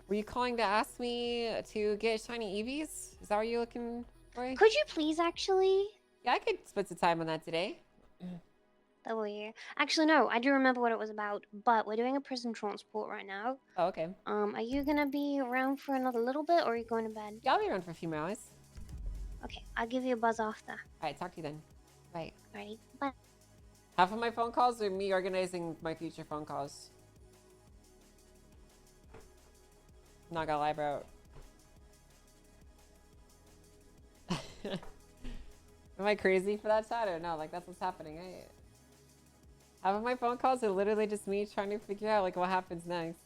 Were you calling to ask me to get shiny EVs? Is that what you're looking for? Could you please actually? Yeah, I could spend some time on that today. W. Actually, no, I do remember what it was about, but we're doing a prison transport right now. Oh, okay. Are you gonna be around for another little bit, or are you going to bed? Yeah, I'll be around for a few more hours. Okay, I'll give you a buzz after. All right, talk to you then. Bye. Alrighty, bye. Half of my phone calls are me organizing my future phone calls. Not gonna lie, bro. Am I crazy for that chat or no? Like, that's what's happening, right? Half of my phone calls are literally just me trying to figure out, like, what happens next.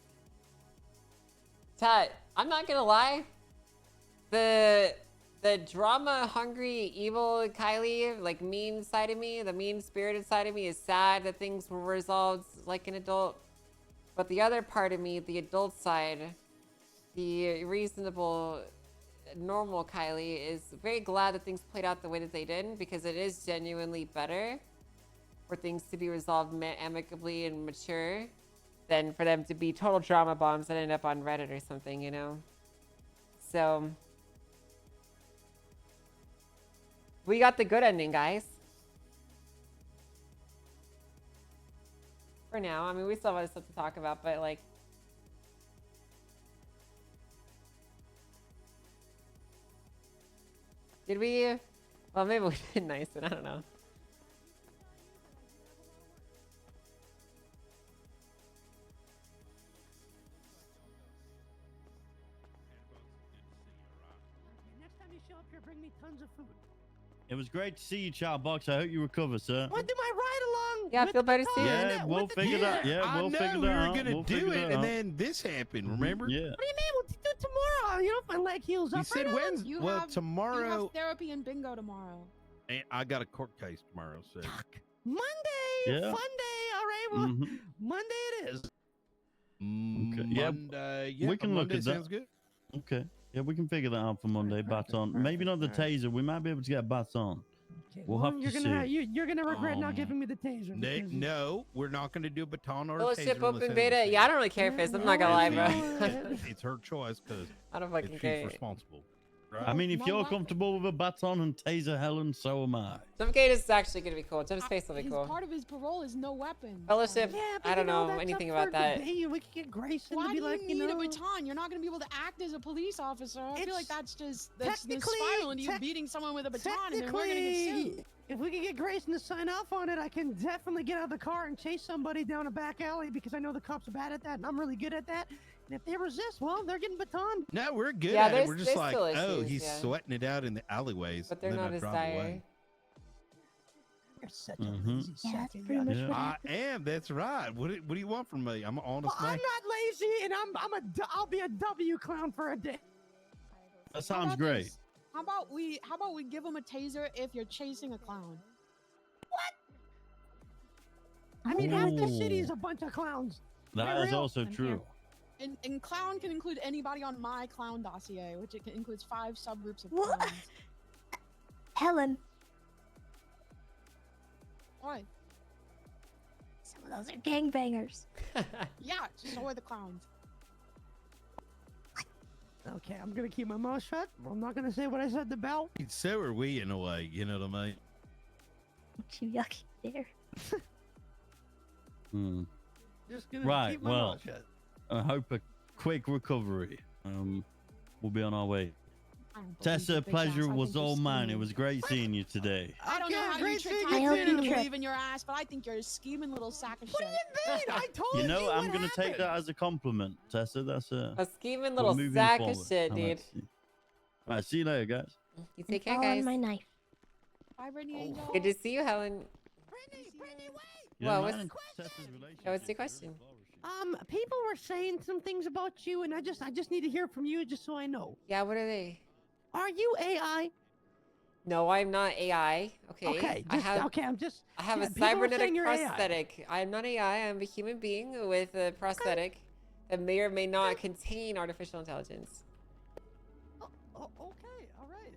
Chat, I'm not gonna lie. The drama-hungry, evil Kylie, like, mean side of me, the mean-spirited side of me is sad that things were resolved like an adult. But the other part of me, the adult side, the reasonable, normal Kylie, is very glad that things played out the way that they did, because it is genuinely better for things to be resolved amicably and mature than for them to be total drama bombs that end up on Reddit or something, you know? So we got the good ending, guys. For now. I mean, we still have other stuff to talk about, but like, did we? Well, maybe we did nice, but I don't know. Next time you show up here, bring me tons of food. It was great to see you, Chatbox. I hope you recover, sir. What do I ride along? Yeah, I with feel the better baton soon. and Yeah, that- we'll with the figure that. deer? Yeah, I we'll know figure we that were out. gonna We'll do figure it, that and out. then this happened. Remember? Yeah. What do you mean? We'll do it tomorrow. You know, if my leg heals up. You said right on. when's? You Well, have tomorrow. therapy and bingo tomorrow. And I got a court case tomorrow, so Monday. Yeah. Fun day. All right. Well, Mhm. Monday it is. Okay. Yeah, Monday. Yeah, we can look Monday at that. sounds good. Okay. Yeah, we can figure that out for Monday. Baton. Maybe not the taser. We might be able to get a baton. Okay, We'll well, have you're to gonna see. you're gonna regret not Um, giving me the taser. because- No, we're not going to do a baton or a Fellowship taser unless open Ellen beta. says Yeah, I it. don't really care if it's. I'm not gonna lie, bro. It's her choice because I don't fucking she's care. responsible. I mean, if No you're weapon. comfortable with a baton and taser Helen, so am I. Jump gate is actually gonna be cool. Jump's face will be His cool. part of his parole is no weapon. Fellowship. so- I don't know that's anything up about for that. debate. We could get Grayson Why to be do like, you need know, a baton? You're not going to be able to act as a police officer. I feel like that's just that's the technically- spiral into you beating someone with a baton, and then we're going to get technically, sued. if we can get Grayson to sign off on it, I can definitely get out of the car and chase somebody down a back alley because I know the cops are bad at that and I'm really good at that. And if they resist, well, they're getting batoned. No, we're good Yeah, at it. there's- We're just there's like, still oh, issues, he's yeah. sweating it out in the alleyways. But they're and then not I as drive dire. away. You're such Mhm. a lazy Yeah, that's sucker. pretty much Yoshi. what I happened. am. That's right. What do you want from me? I'm an honest Well, I'm man. not lazy, and I'll be a W clown for a day. That sounds about great. this? How about we give him a taser if you're chasing a clown? I mean, half the city Ooh. is a bunch of clowns. That They're is real. also And true. And clown can include anybody on my clown dossier, which includes 5 subgroups of What? clowns. Helen, Why? some of those are gangbangers. Yeah, so are the clowns. Okay, I'm gonna keep my mouth shut. I'm not gonna say what I said about. So are we in a way. You know what I mean? Too yucky there. Hmm. Just gonna Right. keep my Well, mouth shut. I hope a quick recovery. We'll be on our way. I don't believe Tessa, you, bitch ass. pleasure I was think you're all mine. It scheming. was great seeing you today. I don't know Okay, how you great trick seeing I Tiger hope to you trip. believe in your ass, but I think you're a scheming little sack of shit. What do you mean? I told You know, I'm what gonna take happened. that as a compliment, Tessa. That's A scheming we're little moving sack forward. of shit, I dude. like to see. All right, see you later, guys. You take care, Fall guys. on my knife. Bye, Brittany Angel. Good to see you, Helen. Brittany, wait. Well, mine what's- and Tessa's relationship what's your is question? flourishing. People were saying some things about you, and I just need to hear from you, just so I know. Yeah, what are they? Are you AI? No, I'm not AI. Okay. Okay, I have I'm just. I have yeah, a people are saying cybernetic you're AI. prosthetic. I'm not AI. I'm a human being with a prosthetic that may or may not contain artificial intelligence. Oh, okay, all right.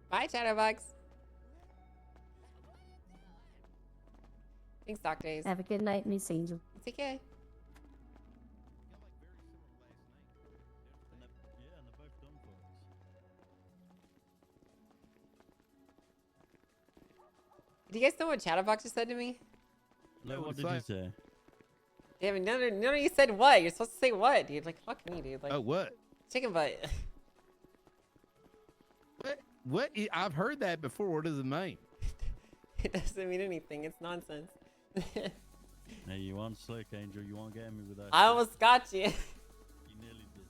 Bye, Chatterbox. Thanks, Doc Days. Have a good night, Miss Angel. Take care. Do you guys know what Chatterbox just said to me? No, what did you say? Yeah, I mean, none of you said what. You're supposed to say what, dude? Like, fuck me, dude. Like, Oh, what? chicken butt. What? I've heard that before. What does it mean? It doesn't mean anything. It's nonsense. Hey, you want slick, Angel? You want to get me with that? I almost got you. You nearly did.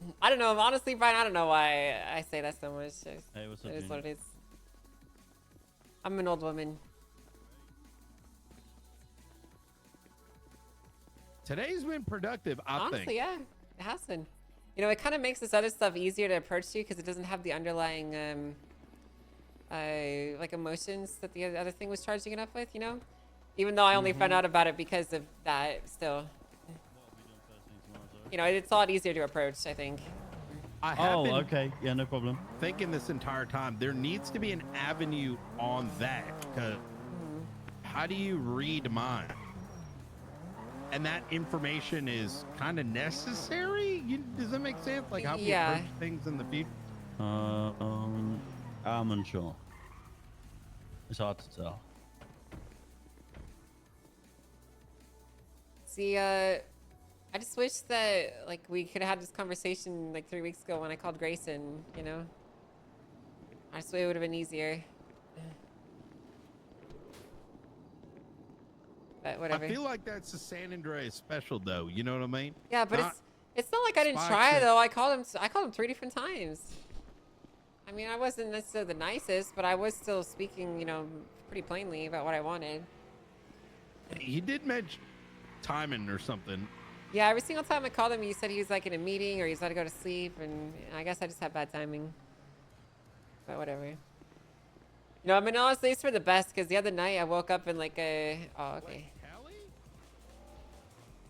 Yeah. I don't know. Honestly, Brian, I don't know why I say that so much. Hey, what's up, It is what Angel? it is. I'm an old woman. Today's been productive, I Honestly, think. yeah, it has been. You know, it kind of makes this other stuff easier to approach to because it doesn't have the underlying, like emotions that the other thing was charging it up with. You know, even though I only found out about it because of that. Still, you know, it's a lot easier to approach. I think. I have been okay. Yeah, no problem. thinking this entire time there needs to be an avenue on that because how do you read mine? And that information is kind of necessary. Does that make sense? Like how we Yeah. approach things in the future. I'm unsure. It's hard to tell. See, I just wish that like we could have had this conversation like 3 weeks ago when I called Grayson. You know, I just wish it would have been easier. But whatever. I feel like that's the San Andreas special, though. You know what I mean? Yeah, but Not it's not like I didn't Spike try said- though. I called him 3 different times. I mean, I wasn't necessarily the nicest, but I was still speaking, you know, pretty plainly about what I wanted. He did mention timing or something. Yeah, every single time I called him, he said he was like in a meeting or he's about to go to sleep, and I guess I just had bad timing. But whatever. You know, I mean, honestly, it's for the best because the other night I woke up in like a. Oh, okay.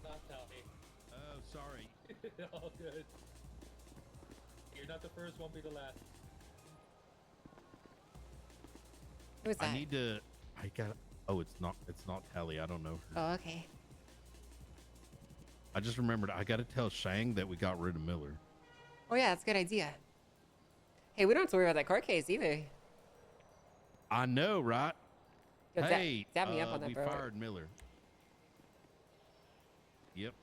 Not Tally. Oh, sorry. All good. You're not the first, won't be the last. Who is that? I need to. I got. Oh, it's not. It's not Telly. I don't know. Oh, okay. I just remembered. I got to tell Shang that we got rid of Miller. Oh yeah, that's a good idea. Hey, we don't have to worry about that court case either. I know, right? Yo, Hey, dab me up on that, we bro. fired Miller. Yep.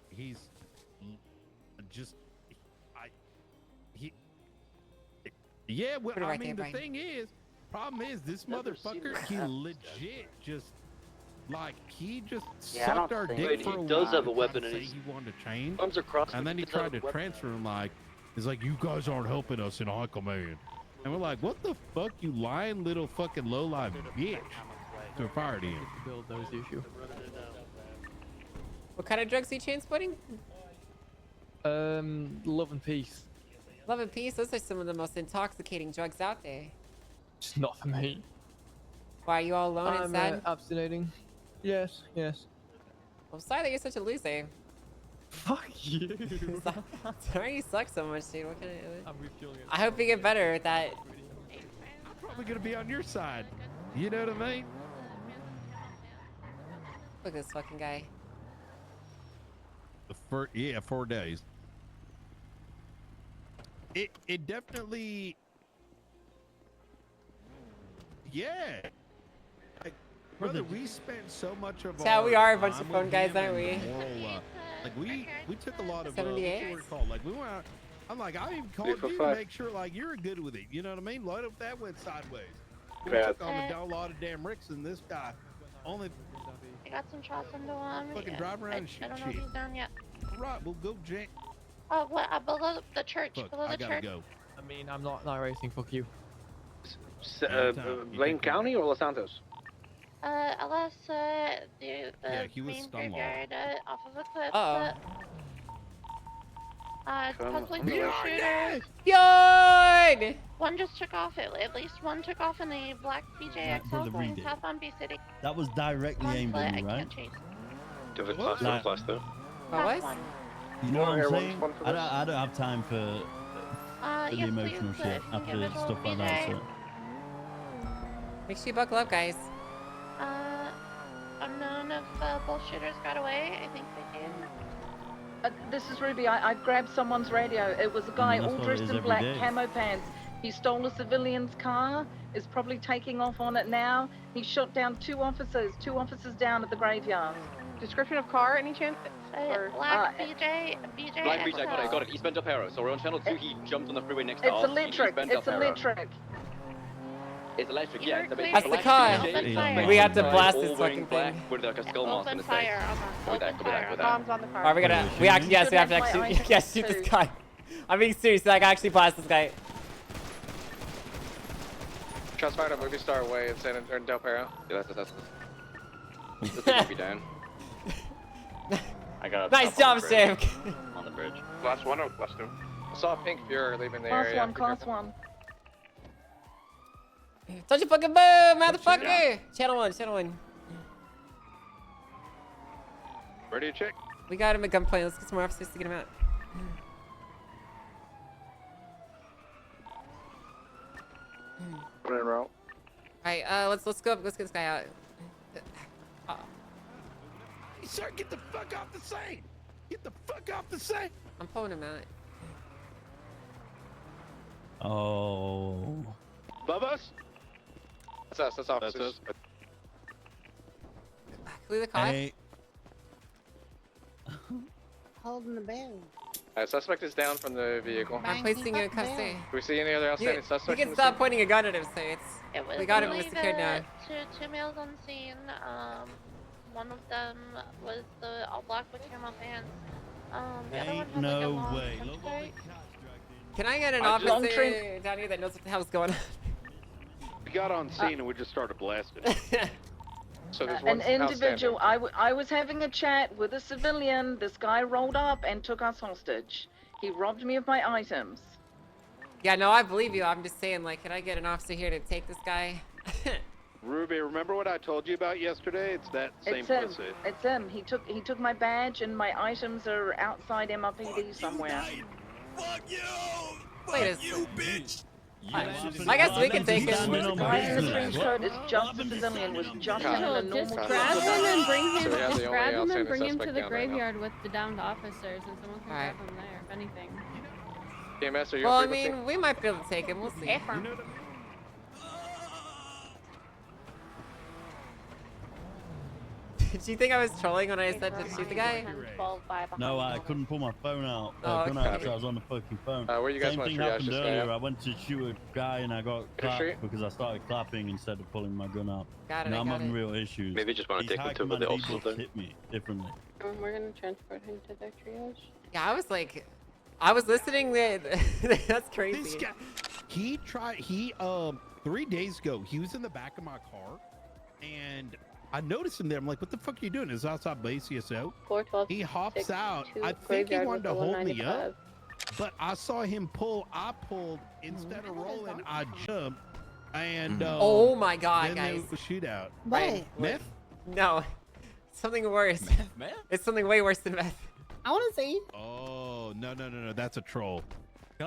He's just, yeah, well, Put it I right mean, there, the Brian. thing is, problem is, this motherfucker, he legit just, like, he just Yeah, I sucked don't our think- dick Wait, for he a does while. have a to weapon kinda in say his- he wanted to change. Arms are crossed, And but then he he does have tried a to weapon. transfer him, like, he's like, you guys aren't helping us in high command. And we're like, what the fuck, you lying little fucking lowlife bitch. So we fired him. Build those issue. What kind of drugs are you transporting? Love and peace. Love and peace. Those are some of the most intoxicating drugs out there. It's not for me. Why are you all alone and I'm sad? abstinating. Yes, yes. I'm sorry that you're such a loser. Fuck you. Sorry you suck so much, dude. What kind of? I'm refueling it. I hope you get better at that. I'm probably gonna be on your side. You know what I mean? Look at this fucking guy. Yeah, 4 days. It definitely, yeah. Like, brother, we spent so much of Yeah, our we are a bunch of time phone with guys, him aren't and we? moral, like we took a lot of 78? what were it called? Like we went out. I'm like, I even called you to make sure like you're good with it. You know what I mean? What if that went sideways? We took on a lot of damn ricks, and this guy only I got some shots into him. fucking drive around and shoot I don't know shit. if he's down yet. All right, we'll go, Jack. Oh, what? Below the church. Fuck, below I the gotta church. go. I mean, I'm not racing. Fuck you. Blaine County or Los Santos? LS, the Yeah, he was main stun law. graveyard off of a cliff. Uh-oh. It's possibly two Bjorn! shooters. Bjorn! One just took off. At least one took off in the black BJ Brother, XL read going it. south on B City. That was directly One aimed split, at I me, right? can't chase. Do it Like- cluster. What? One. You know what Air I'm one's saying? one for I don't have time for the Yes, emotional please, shit if you can give after visual stuff like that. BJ. So. Make sure you buckle up, guys. Unknown if both shooters got away. I think they did. This is Ruby. I grabbed someone's radio. It was a guy that's all what it dressed is in every black day. camo pants. He stole a civilian's car, is probably taking off on it now. He shot down two officers down at the graveyard. Description of car, any chance? Black BJ Black Breach, I XL. got it. Eastbound Del Perro. So we're on channel 2. He jumped on the freeway next to It's us. electric. Eastbound It's Del Perro. electric. It's electric, yeah. It's a That's the car. We have to blast this fucking black thing. with like a skull mask on Open his face. fire on the. With that, Open with that, fire. with that. Bombs on the car. Are we gonna? We actually, yes, we have to actually, yes, shoot this guy. I'm being serious. Like, actually blast this guy. Shots fired at Movie Star Way in Del Perro. Yeah, that's this be down. I got a Nice job, Sam. on the bridge. Last one or last two? I saw a pink Fuhrer leaving the area. Class one. Don't you fucking boom, motherfucker! Channel 1, channel 1. Ready to check? We got him at gunpoint. Let's get some more officers to get him out. Put it in route. Alright, let's go. Let's get this guy out. Hey, sir, get the fuck off the scene! Get the fuck off the scene! I'm pulling him out. Oh. Above us? That's us. That's officers. Clear the car. Hey, Holding the bell. Suspect is down from the vehicle. I'm placing you in custody. Do we see any other outstanding You suspects? can stop pointing a gun at him, so it's. It was We got him only secured now. Two males on scene. One of them was the all black with camo pants. The other one had like a no long way. trench coat. Can I get an I just- officer down here that knows what the hell's going on? We got on scene and we just started blasting. So there's An one individual. I was having a chat with a civilian. This guy rolled up and took us hostage. He robbed me of my items. Yeah, no, I believe you. I'm just saying, like, can I get an officer here to take this guy? Ruby, remember what I told you about yesterday? It's that same It's him. pussy. It's him. He took my badge and my items are outside MRPD somewhere. Fuck you! Wait a you, bitch! I guess we can take him. The guy in the green shirt is just a civilian. Was just in a Just normal. grab him and bring him. So we have the Just grab only him and outstanding bring him to suspect the down right now. graveyard with the downed officers, and someone can Alright. grab him there if anything. PMS, are you Well, on I frequency? mean, we might be able to take him. We'll see. You know what I mean? Did you think I was trolling when I said to shoot the guy? No, I couldn't pull my phone out. Oh, Gun okay. out, so I was on the fucking phone. Where you guys Same want thing to triage happened this guy earlier. at? I went to shoot a guy and I got Street? clapped because I started clapping instead of pulling my gun out. Got it, Now I I'm got having it. real issues. Maybe just wanna These take him high to the command also people then. hit me differently. We're gonna transport him to the triage. Yeah, I was like, I was listening. That's crazy. This guy, he 3 days ago, he was in the back of my car, and I noticed him there. I'm like, what the fuck are you doing? It's outside base CSO. 412. He hops out. 6-2 I think he graveyard wanted to with hold me 195. up, but I saw him pull. I pulled. Instead of rolling, I jumped. And Oh my God, then guys. there was a shootout. What? Meth? No, something worse. Meth? It's something way worse than meth. I want to see. Oh no, that's a troll.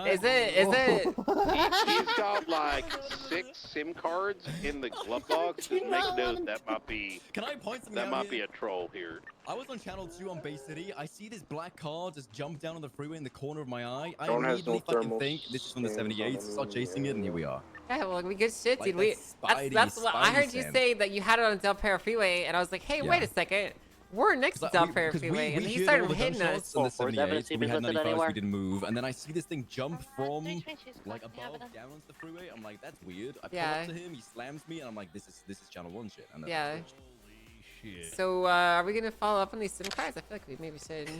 Is it? Is it? He's got like 6 SIM cards in the glove box. Just make note that might be. Can I point something That out might be here? a troll here. I was on channel 2 on Bay City. I see this black car just jump down on the freeway in the corner of my eye. I Drone has immediately no fucking thermal think this is from the scans 78. on Start chasing it, and here we are. Yeah, well, we good shit, Like, dude. We that's that's what I Spidey heard you sense. say that you had it on Del Perro Freeway, and I was like, hey, wait Yeah. a second. We're next to Del Perro Freeway, and he started hitting us. On the 78, evidence but we had listed 95s, anywhere. we didn't move, and then I see this thing jump from like above down onto the freeway. I'm like, that's weird. I pull Yeah. up to him, he slams me, and I'm like, this is channel 1 shit. And that's Yeah. Shit. So are we gonna follow up on these SIM cards? I feel like we maybe should.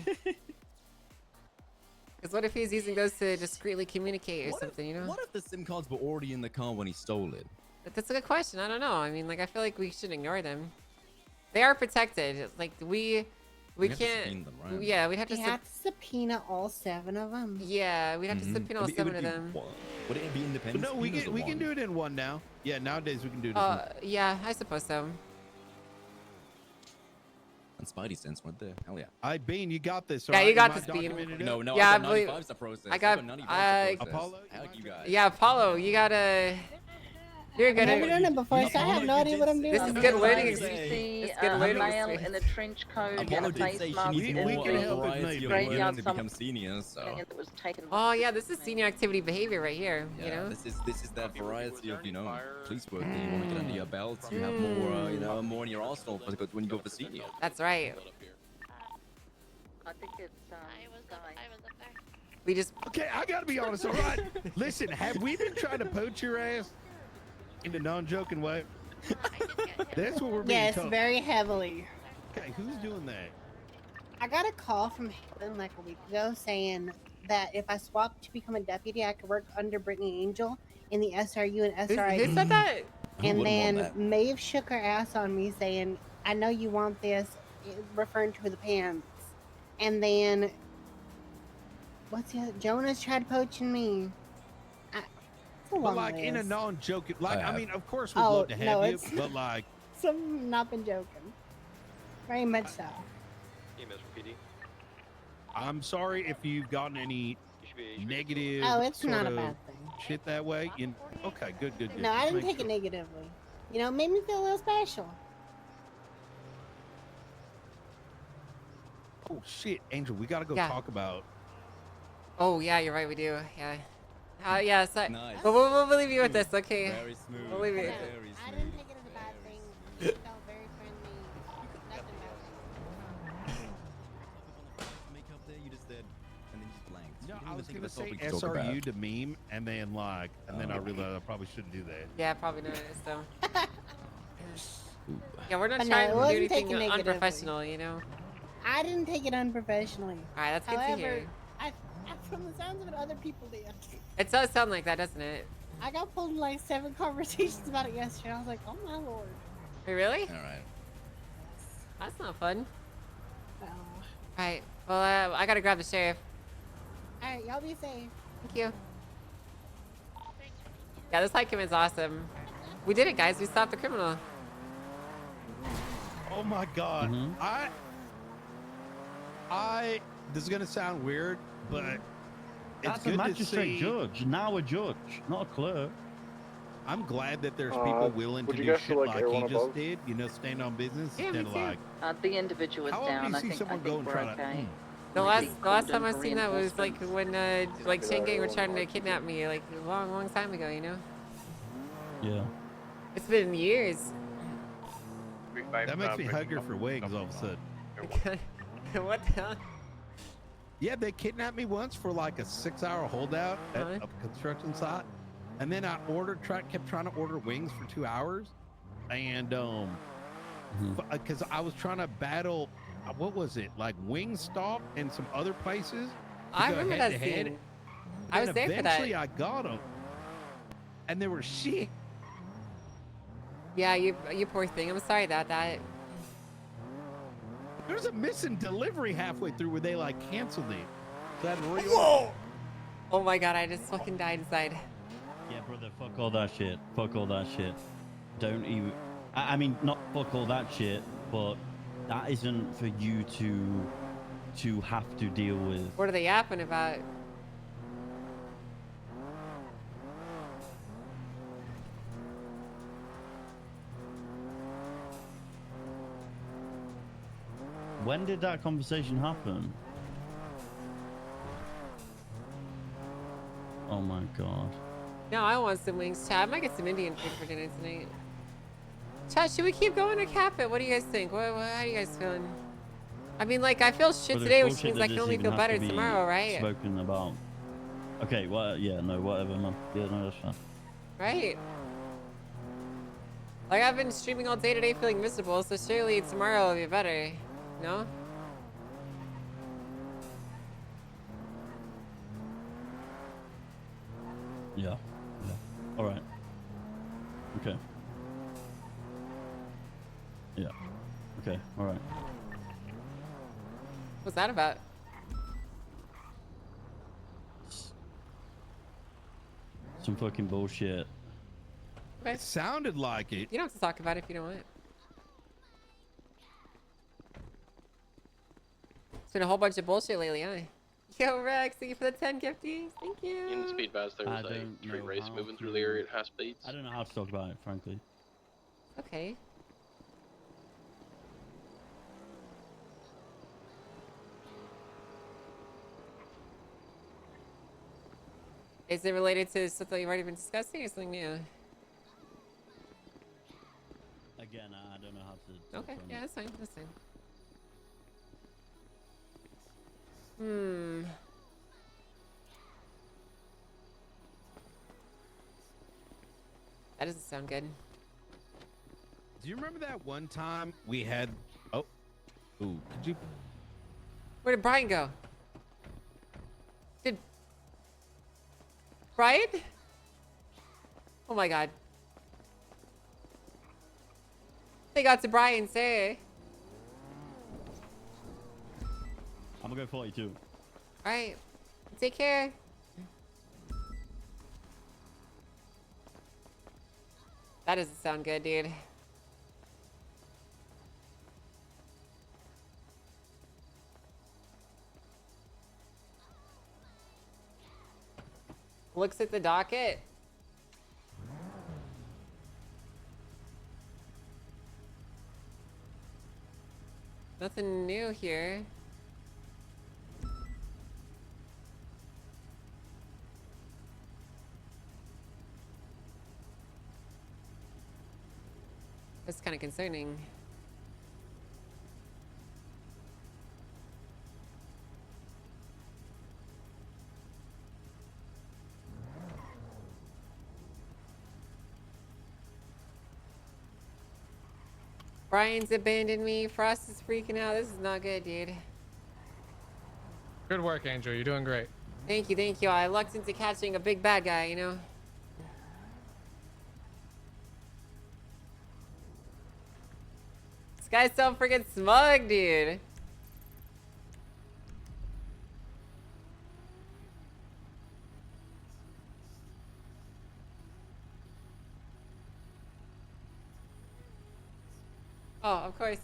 Because what if he's using those to discreetly communicate or What something? You know? What if the SIM cards were already in the car when he stole it? That's a good question. I don't know. I mean, like, I feel like we should ignore them. They are protected. Like we We have to can't. subpoena them, right? Yeah, we'd have to. You have to subpoena all 7 of them. Yeah, we'd have to subpoena all It would 7 of be them. one. Would it be independent? No, we subpoenas or can one? do it in one now. Yeah, nowadays we can do it. In one. Yeah, I suppose so. And Spidey sense right there. Hell yeah. I Bean, you got this. Yeah, all you right? got Am I this, Bean. documented it? No, no, Yeah, I I got believe- 95s to process. I got- 95s to process. Apollo, Heck, you guys. Yeah, Apollo, you gotta. You're I've good never at. done it before, so I have no idea what I'm doing. This is good learning You experience. see It's good a learning male in experience. a trench coat and Apollo a did face say she mask needs in more we can help the his variety of graveyard women to become seniors, so. that was taken. Oh yeah, this is senior activity behavior right here. Yeah, You know. this is that variety of police work that you want to get under your belt. You have more more in your arsenal when you go for senior. That's right. I think it's I was up there. We just. Okay, I gotta be honest. All right, listen, have we been trying to poach your ass in a non-joking way? That's what we're being Yes, told. very heavily. Okay, who's doing that? I got a call from Helen like a week ago saying that if I swapped to become a deputy, I could work under Brittany Angel in the SRU and SRI. Who said that? Who And wouldn't then want that? Maeve shook her ass on me saying, I know you want this, referring to the pants. And then, what's the other? Jonas tried poaching me. It's a But long like in a list. non-joking, like I have. mean, of course we'd Oh, love to have no, you, it's- but like, Some not been joking. Very much so. EMS for PD. I'm sorry if you've gotten any negative. Oh, it's sort not a of bad thing. Shit that way. Okay, good. No, I Just didn't make take it negatively. You know, it made me feel a little special. Oh shit, Angel, we gotta go Yeah. talk about. Oh yeah, you're right. We do. Yeah. Yeah. So, Nice. but we'll leave you with this. Okay. Very smooth. We'll leave it. Very I smooth. didn't take it as a bad thing. He felt very friendly. Nothing bad. Makeup there, you just did, and then you just blanked. No, You didn't I even was think of gonna a say topic to talk about. SRU to meme, and then I realized I probably shouldn't do that. Yeah, probably not. So. Yeah, we're not But no, trying it to do wasn't anything taken negatively. unprofessional, you know. I didn't take it unprofessionally. All right, that's good to However, hear. from the sounds of it, other people did. It does sound like that, doesn't it? I got pulled in like 7 conversations about it yesterday. I was like, oh my lord. Wait, really? All right. That's not fun. Oh. All right. Well, I gotta grab the sheriff. Alright, y'all be safe. Thank you. Yeah, this hike is awesome. We did it, guys. We stopped the criminal. Oh my god, this is gonna sound weird, but it's That's a good to magistrate see. judge, now a judge, not a clerk. I'm glad that there's people willing to would you do guys shit feel like like everyone he just above? did. You know, stand on business Yeah, instead me of too. like. The individual is How often down. do you I see think someone go and we're try to? okay. The last time I seen that was like when like Chain Gang were trying to kidnap me like a long time ago, you know? Yeah. It's been years. That makes me hungry for wings all of a sudden. What the hell? Yeah, they kidnapped me once for like a 6-hour holdout at a construction site, and then I kept trying to order wings for 2 hours, and because I was trying to battle, what was it, like Wingstop and some other places. I remember that scene. I was there for that. Eventually, I got them, and they were shit. Yeah, you poor thing. I'm sorry about that. There's a missing delivery halfway through where they like canceled it. So I had to reorder. Whoa! Oh my god, I just fucking died inside. Yeah, brother, fuck all that shit. Fuck all that shit. Don't even... I mean, not fuck all that shit, but that isn't for you to have to deal with. What are they yapping about? When did that conversation happen? Oh my god. No, I want some wings, Chad. I might get some Indian food for dinner tonight. Chad, should we keep going or cap it? What do you guys think? How are you guys feeling? I mean, like, I feel shit today, which means I can only feel better tomorrow, right? Spoken about. Okay, well, yeah, no, whatever, man. Yeah, no, that's fine. Right? Like, I've been streaming all day today feeling miserable, so surely tomorrow will be better. No? Yeah. All right. Okay. Yeah. Okay. All right. What's that about? Some fucking bullshit. Okay. It sounded like it. You don't have to talk about it if you don't want. It's been a whole bunch of bullshit lately, huh? Yo, Rex, thank you for the 10 gifties. Thank you. In Speed Buzz, there was a street race moving through the area at high speeds. I don't know how to talk about it, frankly. Okay. Is it related to something you've already been discussing or something new? Again, I don't know how to. Okay, yeah, that's fine. That's fine. That doesn't sound good. Do you remember that one time we had? Oh, ooh, could you? Where did Brian go? Did Brian? Oh my god. They got to Brian, say. I'm gonna go 42. Alright. Take care. That doesn't sound good, dude. Looks at the docket. Nothing new here. That's kind of concerning. Brian's abandoned me. Frost is freaking out. This is not good, dude. Good work, Angel. You're doing great. Thank you, thank you. I lucked into catching a big bad guy, you know? This guy's so freaking smug, dude. Oh, of course.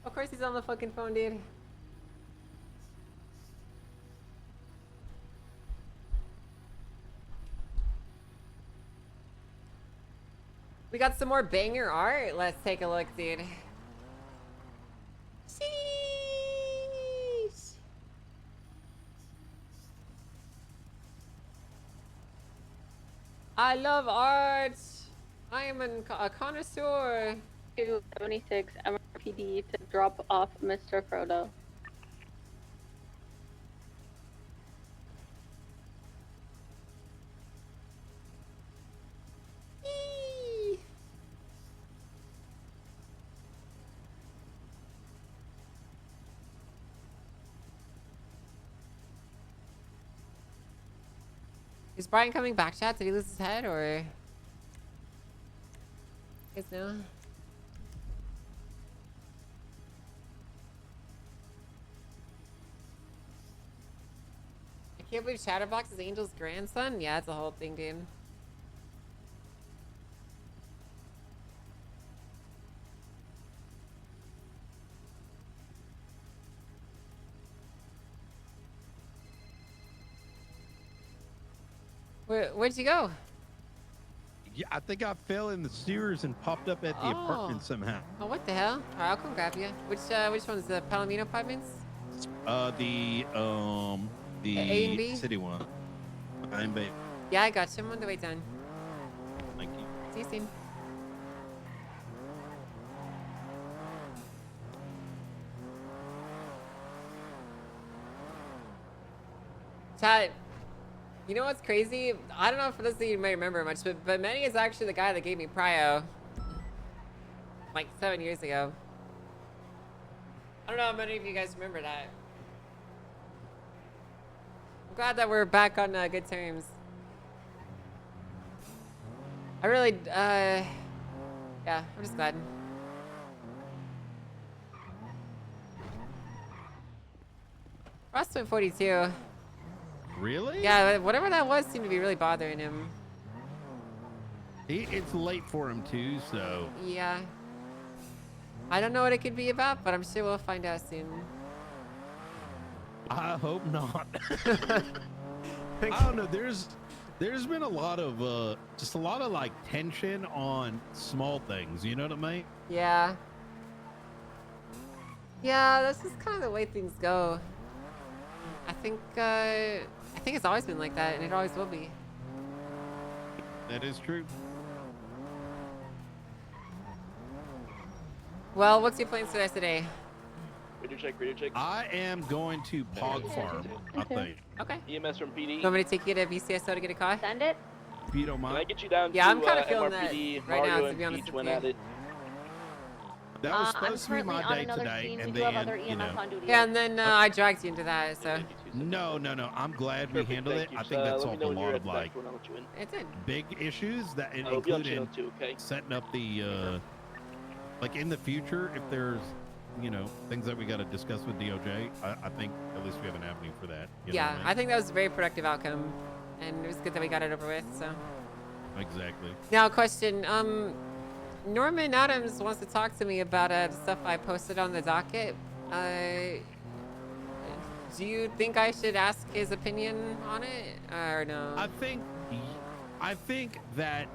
Of course he's on the fucking phone, dude. We got some more banger art. Let's take a look, dude. Sheesh. I love art. I am a connoisseur. 276 MRPD to drop off Mr. Frodo. Is Brian coming back, chat? Did he lose his head, or? You guys know? I can't believe Chatterbox is Angel's grandson. Yeah, it's a whole thing, dude. Where'd you go? Yeah, I think I fell in the sewers and popped up at the apartment somehow. Oh, what the hell? All right, I'll come grab you. Which one's the Palomino Apartments? The A and B? city one. I'm B. Yeah, I got you. I'm on the way down. Thank you. See you soon. Chat, you know what's crazy? I don't know if this you may remember much, but Manny is actually the guy that gave me Prio. Like 7 years ago. I don't know how many of you guys remember that. I'm glad that we're back on good terms. I really, yeah, I'm just glad. Ross went 42. Really? Yeah, whatever that was seemed to be really bothering him. It's late for him too, so. Yeah. I don't know what it could be about, but I'm sure we'll find out soon. I hope not. I don't know. There's been a lot of just a lot of like tension on small things. You know what I mean? Yeah. Yeah, this is kind of the way things go. I think it's always been like that, and it always will be. That is true. Well, what's your plans for us today? Radio check, radio check. I am going to Pog Farm, I think. Okay. EMS from PD. You want me to take you to BCSO to get a car? Send it. If you don't mind. Can I get you down Yeah, to I'm kind of feeling MRPD, that right Mario now, to and be honest Peach with went you. at it? That was I'm supposed to be currently my on day another today, scene. We and do have then, other you know. EMS on duty. Yeah, and then I dragged you into that, so. No. I'm glad we handled it. Thank you. I think that Let me solved know a when you're lot at of the like back door and I'll let you in. It did. big issues that I'll be on included channel 2, okay? setting up the like in the future if there's things that we got to discuss with DOJ. I think at least we have an avenue for that. You know Yeah, what I think that was a very productive outcome, and it was good that we got it over with. So. Exactly. Now, question. Norman Adams wants to talk to me about the stuff I posted on the docket. Do you think I should ask his opinion on it, or no? I think that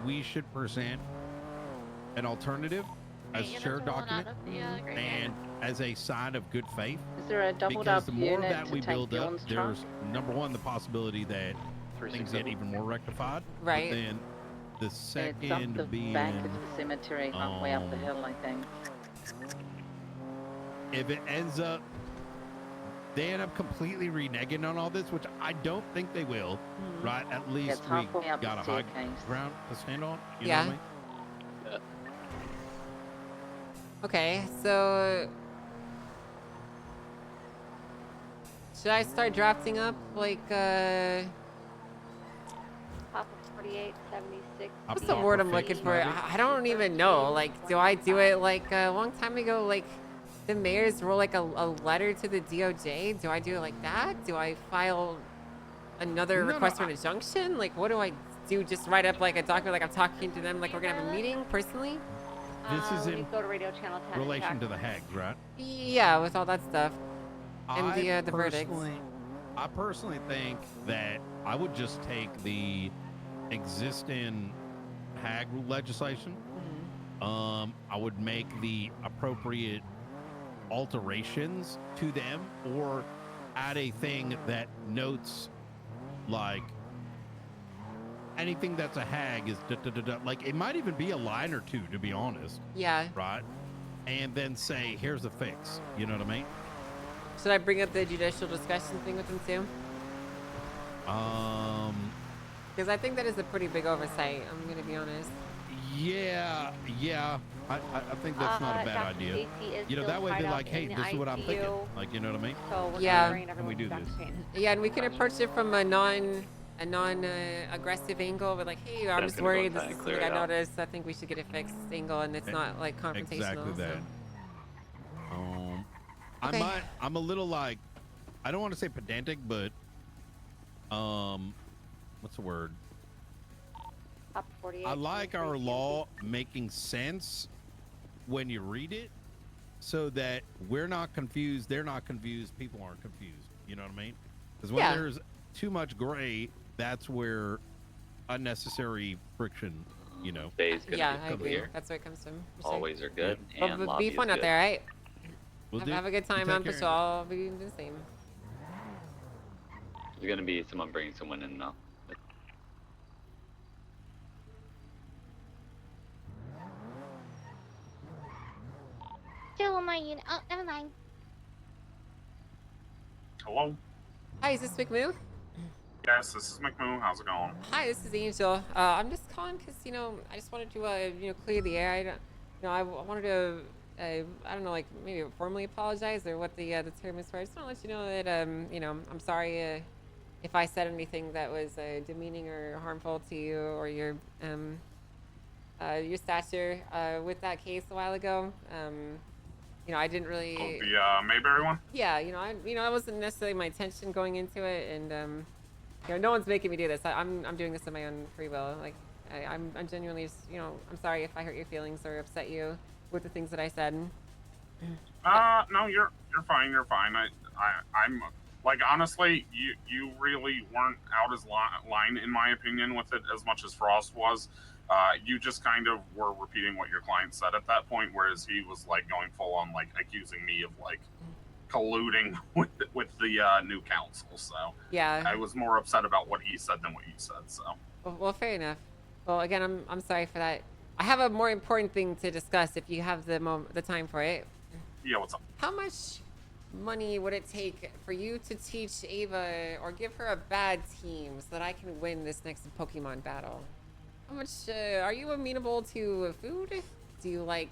we should present an alternative as a shared document and as a sign of good faith. Is there a doubled Because up the more unit that to we take build up, Dylan's trunk? there's number one the possibility that things get even more rectified. Right. But then the It's up second the being back of the cemetery, halfway up the hill, I think. if it ends up they end up completely reneging on all this, which I don't think they will, right? At least It's we halfway up got a the high staircase. ground to stand on. You Yeah. know what I mean? Okay, so should I start drafting up like Top of 48, 76. what's the word I'm looking for? I don't even know. Like, do I do it like a long time ago? Like, the mayors wrote like a letter to the DOJ. Do I do it like that? Do I file another No, request for an injunction? Like, what do I do? Just write up like a document, like I'm talking to them, like we're gonna have a meeting personally? This is in Go to radio channel 10. relation to the Hags, right? Yeah, with all that stuff and the verdict. I personally think that I would just take the existing Hag legislation. I would make the appropriate alterations to them or add a thing that notes like anything that's a hag is like it might even be a line or two, to be honest. Yeah. Right. And then say, here's a fix. You know what I mean? Should I bring up the judicial discussion thing with him too? Because I think that is a pretty big oversight. I'm gonna be honest. Yeah. I think that's not a bad Dr. idea. Stacy is You know, still that way tied they're up like, hey, in the this is what I'm thinking. ICU. Like, you know what I mean? So we're Yeah. gonna bring everyone we do to Dr. this? Stacy. Yeah, and we can approach it from a non aggressive angle. We're like, hey, I'm That's just gonna go worried. This inside is and clear something I it out. noticed. I think we should get it fixed angle, and it's not like confrontational. Exactly that. So. Okay. I'm a little like, I don't want to say pedantic, but what's the word? Up 48. I like our law making sense when you read it, so that we're not confused, they're not confused, people aren't confused. You know what I mean? Because when there's too much gray, that's where unnecessary friction, you know. Yeah, I agree. That's where it comes from. Always are good. But And lobby be is fun out good. there, right? We'll Have a good time on patrol. I'll be doing the same. There's gonna be someone bringing someone in now. Still on my unit. Oh, never mind. Hello? Hi, is this McMoo? Yes, this is McMoo. How's it going? Hi, this is Angel. I'm just calling because I just wanted to clear the air. I don't, I wanted to I don't know, like maybe formally apologize or what the term is for. I just want to let you know that I'm sorry if I said anything that was demeaning or harmful to you or your stature with that case a while ago. I didn't really. Oh, the Mayberry one? Yeah, that wasn't necessarily my intention going into it, and no one's making me do this. I'm doing this of my own free will. Like I'm genuinely just, I'm sorry if I hurt your feelings or upset you with the things that I said. No, you're fine. You're fine. I'm like, honestly, you really weren't out as line in my opinion with it as much as Frost was. You just kind of were repeating what your client said at that point, whereas he was like going full on like accusing me of like colluding with the new council. So yeah, I was more upset about what he said than what you said. So well, fair enough. Well, again, I'm sorry for that. I have a more important thing to discuss if you have the time for it. Yeah, what's up? How much money would it take for you to teach Ava or give her a bad team so that I can win this next Pokemon battle? How much are you amenable to food? Do you like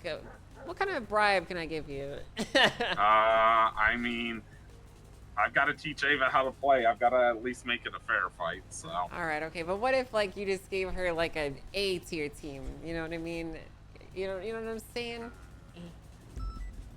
what kind of bribe can I give you? I mean, I've got to teach Ava how to play. I've got to at least make it a fair fight. So all right, okay, but what if like you just gave her like an A tier team? You know what I mean? You know what I'm saying?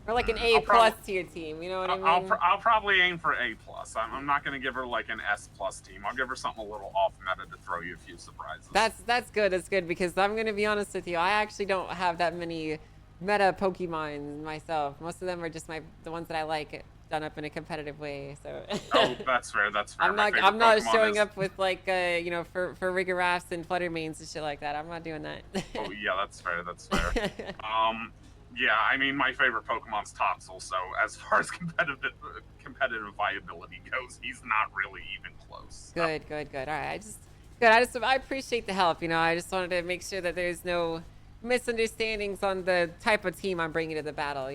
Or like an A plus tier team, you know what I mean? I'll probably aim for A plus. I'm not going to give her like an S plus team. I'll give her something a little off meta to throw you a few surprises. That's good. That's good because I'm going to be honest with you. I actually don't have that many meta Pokemon myself. Most of them are just the ones that I like done up in a competitive way. So. Oh, that's fair. That's fair. I'm not showing up with like for Rigorafts and Fluttermanes and shit like that. I'm not doing that. Oh yeah, that's fair. That's fair. Yeah, I mean, my favorite Pokemon's Toxel, so as far as competitive viability goes, he's not really even close. So. Good. All right, I appreciate the help. I just wanted to make sure that there's no misunderstandings on the type of team I'm bringing to the battle.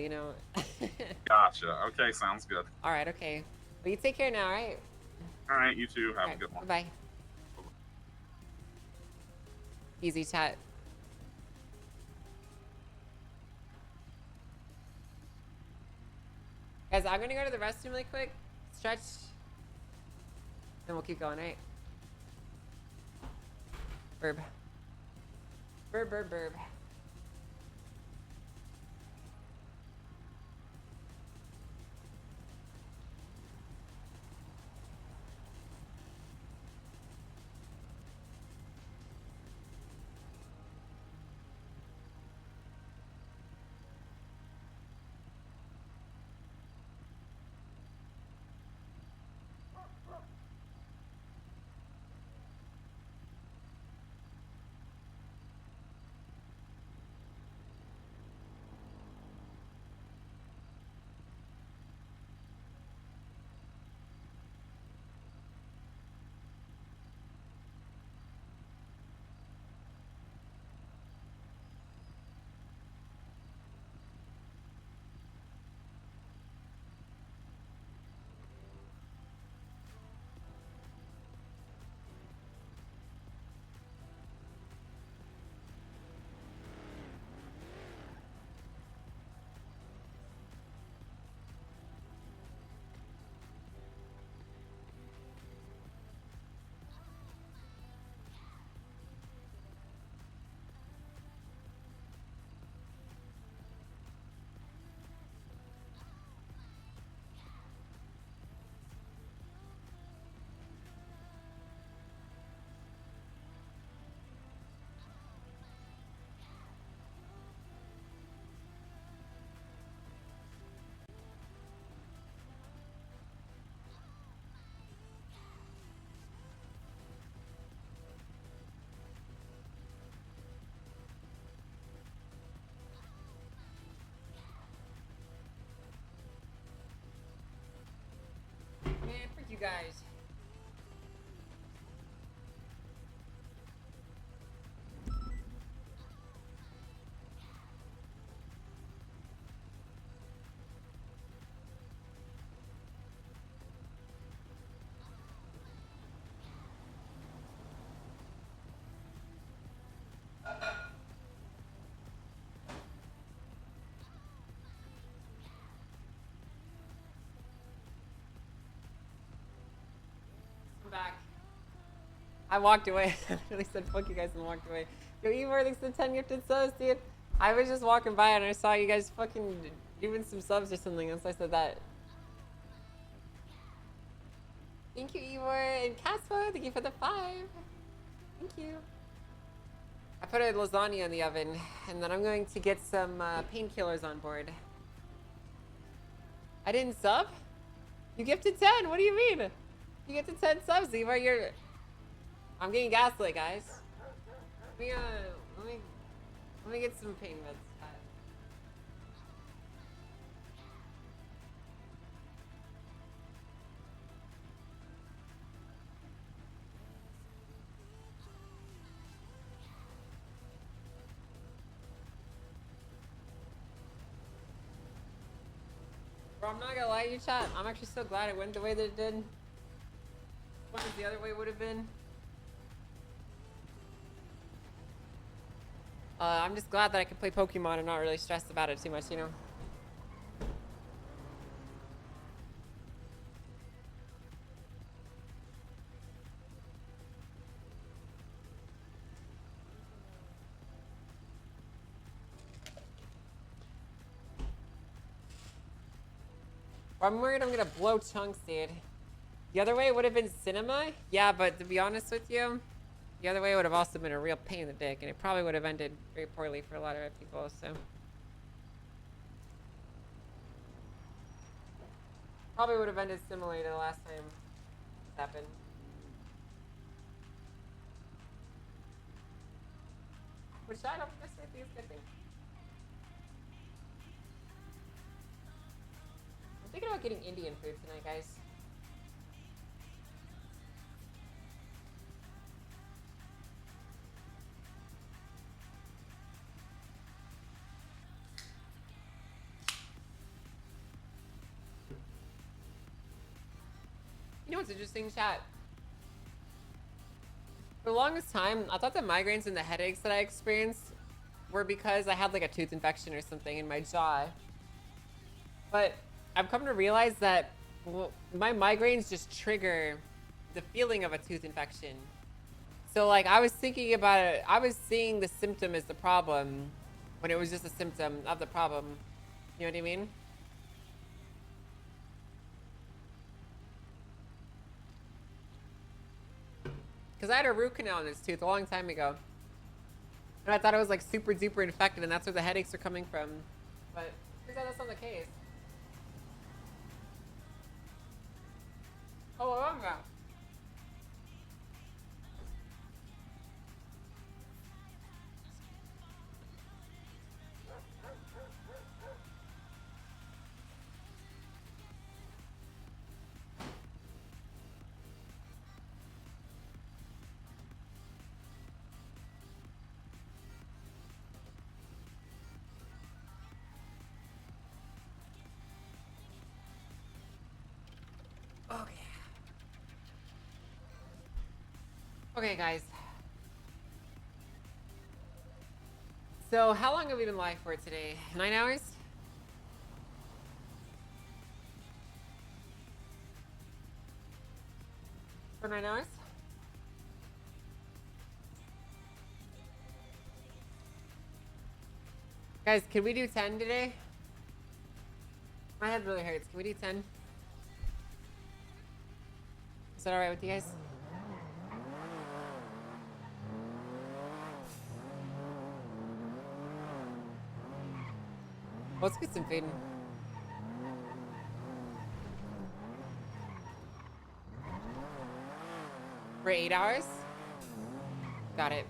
Gotcha. Okay, sounds good. All right. Okay. Well, you take care now. All right. All right. You too. Have a good one. Bye. Easy chat. Guys, I'm gonna go to the restroom really quick, stretch, then we'll keep going, right? Burb. Burb. guys. I'm back. I walked away. I really said fuck you guys and walked away. Yo, Evor, thanks for the 10 gifted subs, dude. I was just walking by and I saw you guys fucking doing some subs or something, and so I said that. Thank you, Evor. And Caspo, thank you for the 5. Thank you. I put a lasagna in the oven, and then I'm going to get some painkillers on board. I didn't sub? You gifted 10. What do you mean? You get to 10 subs, Evor. You're... I'm getting gaslit, guys. Let me get some pain meds. Bro, I'm not gonna lie to you, chat. I'm actually so glad it went the way that it did. What if the other way would have been? I'm just glad that I can play Pokemon and not really stressed about it too much, you know? I'm worried I'm gonna blow chunks, dude. The other way would have been cinema? Yeah, but to be honest with you, the other way would have also been a real pain in the dick, and it probably would have ended very poorly for a lot of people, so. Probably would have ended similarly to the last time this happened. Which I don't necessarily think is a good thing. I'm thinking about getting Indian food tonight, guys. You know what's interesting, chat? For the longest time, I thought the migraines and the headaches that I experienced were because I had like a tooth infection or something in my jaw. But I've come to realize that my migraines just trigger the feeling of a tooth infection. So like I was thinking about it, I was seeing the symptom as the problem when it was just a symptom of the problem. You know what I mean? Because I had a root canal in this tooth a long time ago. And I thought it was like super duper infected and that's where the headaches are coming from. But turns out that's not the case. Oh, I love that. Okay, guys. So, how long have we been live for today? 9 hours? For 9 hours? Guys, can we do 10 today? My head really hurts. Can we do 10? Is that alright with you guys? Let's get some food. For 8 hours? Got it.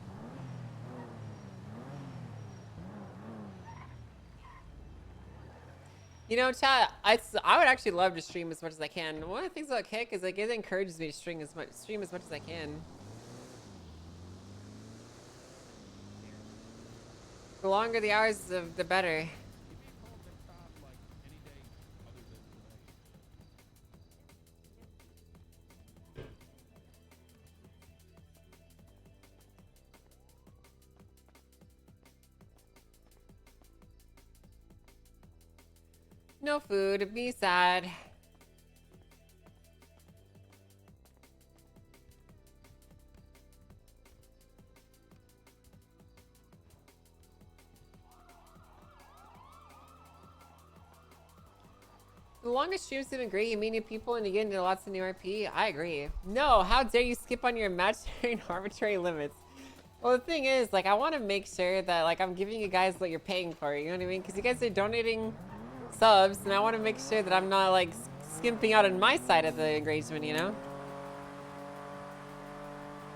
You know, chat, I would actually love to stream as much as I can. One of the things about Kick is like it encourages me to stream as much as I can. The longer the hours, the better. No food, be sad. The longest streams have been great. You meet new people and you get into lots of new RP. I agree. No, how dare you skip on your imaginary and arbitrary limits? Well, the thing is, like, I want to make sure that, like, I'm giving you guys what you're paying for. You know what I mean? Because you guys are donating subs, and I want to make sure that I'm not, like, skimping out on my side of the engagement, you know?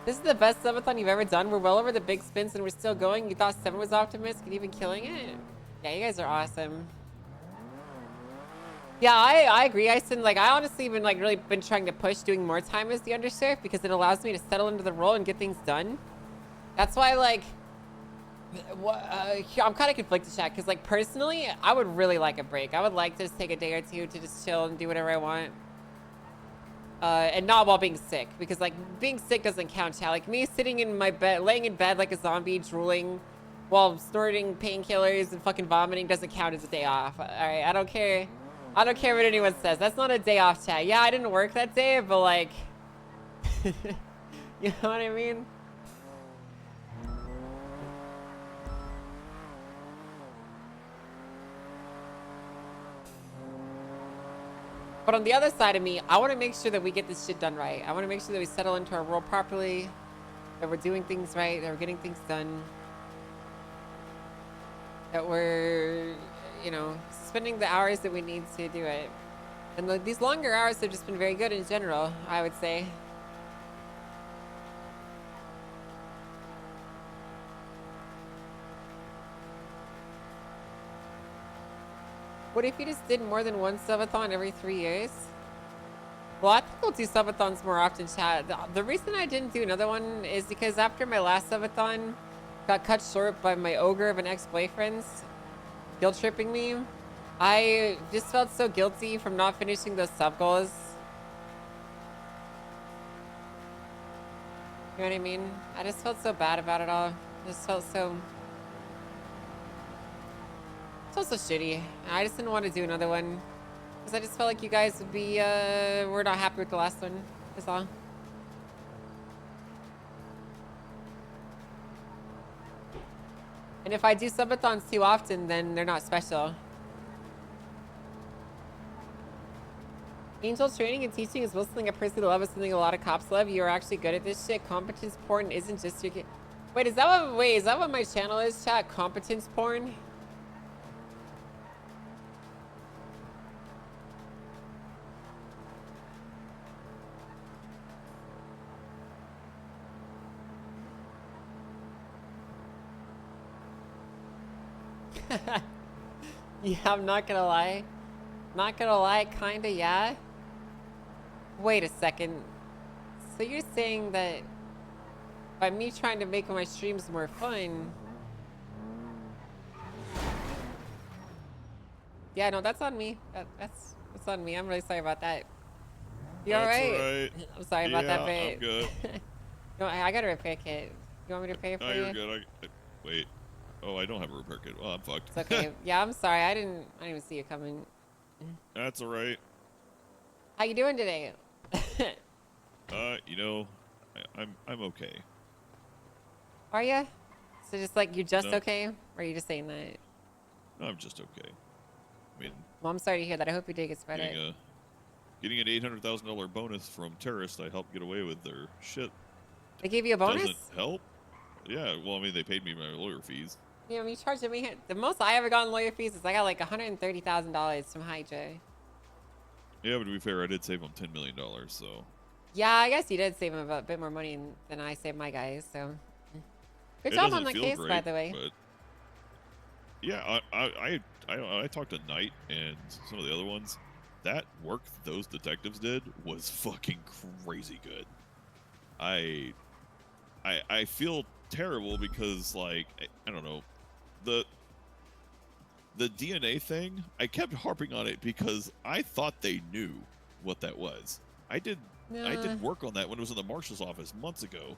This is the best subathon you've ever done. We're well over the big spins, and we're still going. You thought 7 was optimistic and even killing it? Yeah, you guys are awesome. Yeah, I agree. I honestly even like really been trying to push doing more time as the Undersheriff because it allows me to settle into the role and get things done. That's why like I'm kind of conflicted, chat, because like personally I would really like a break. I would like to just take a day or two to just chill and do whatever I want. And not while being sick, because like being sick doesn't count, chat. Like me sitting in my bed, laying in bed like a zombie, drooling while snorting painkillers and fucking vomiting doesn't count as a day off. All right, I don't care. I don't care what anyone says. That's not a day off, chat. Yeah, I didn't work that day, but like, you know what I mean? But on the other side of me, I want to make sure that we get this shit done right. I want to make sure that we settle into our role properly, that we're doing things right, that we're getting things done, that we're, you know, spending the hours that we need to do it. And these longer hours have just been very good in general, I would say. What if you just did more than one subathon every 3 years? Well, I think we'll do subathons more often, chat. The reason I didn't do another one is because after my last subathon got cut short by my ogre of an ex-boyfriend's guilt tripping me, I just felt so guilty from not finishing those sub goals. You know what I mean? I just felt so bad about it all. I just felt so shitty. I just didn't want to do another one because I just felt like you guys would be were not happy with the last one. That's all. And if I do subathons too often, then they're not special. Angel training and teaching is whistling a person to love is something a lot of cops love. You are actually good at this shit. Competence porn isn't just your... Wait, is that what my channel is, chat? Competence porn? Yeah, I'm not gonna lie. Not gonna lie, kinda, yeah. Wait a second. So you're saying that by me trying to make my streams more fun... Yeah, no, that's on me. That's on me. I'm really sorry about that. You alright? Right. I'm sorry about that, Yeah, babe. I'm good. No, I got a repair kit. You want me to repair for No, you? you're good. Wait. Oh, I don't have a repair kit. Well, I'm fucked. It's okay. Yeah, I'm sorry. I didn't even see you coming. That's all right. How you doing today? You know, I'm okay. Are you? So just like you're just No. okay, or are you just saying that? I'm just okay. I mean, Well, I'm sorry to hear that. I hope your day gets better. getting an $800,000 bonus from terrorists I helped get away with their shit. They gave you a bonus? Doesn't help. Yeah, well, I mean, they paid me my lawyer fees. You know, you charged me. The most I ever got in lawyer fees is I got like $130,000 from Hydra. Yeah, but to be fair, I did save them $10 million, so. Yeah, I guess you did save him a bit more money than I saved my guys. So, good It job doesn't on that feel case, by great, the way. But Yeah, I talked to Knight and some of the other ones. That work those detectives did was fucking crazy good. I feel terrible because, like, I don't know, the DNA thing, I kept harping on it because I thought they knew what that was. I did work on that when it was in the marshal's office months ago,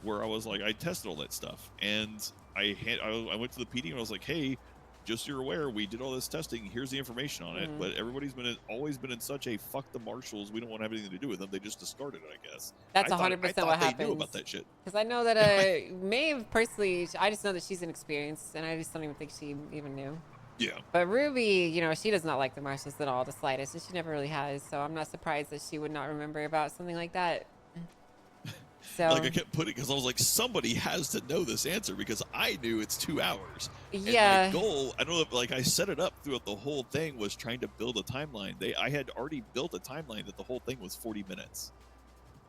where I was like, I tested all that stuff, and I went to the PD and I was like, hey, just so you're aware, we did all this testing. Here's the information on it. But everybody's always been in such a fuck the marshals. We don't want to have anything to do with them. They just discarded it, I guess. That's 100% I what thought they happens. knew about that shit. Because I know that Maeve personally, I just know that she's inexperienced, and I just don't even think she even knew. Yeah. But Ruby, you know, she does not like the marshals at all, the slightest, and she never really has. So I'm not surprised that she would not remember about something like that. So, like I kept putting, because I was like, somebody has to know this answer because I knew it's 2 hours. yeah. And my goal, I don't know, like I set it up throughout the whole thing was trying to build a timeline. I had already built a timeline that the whole thing was 40 minutes.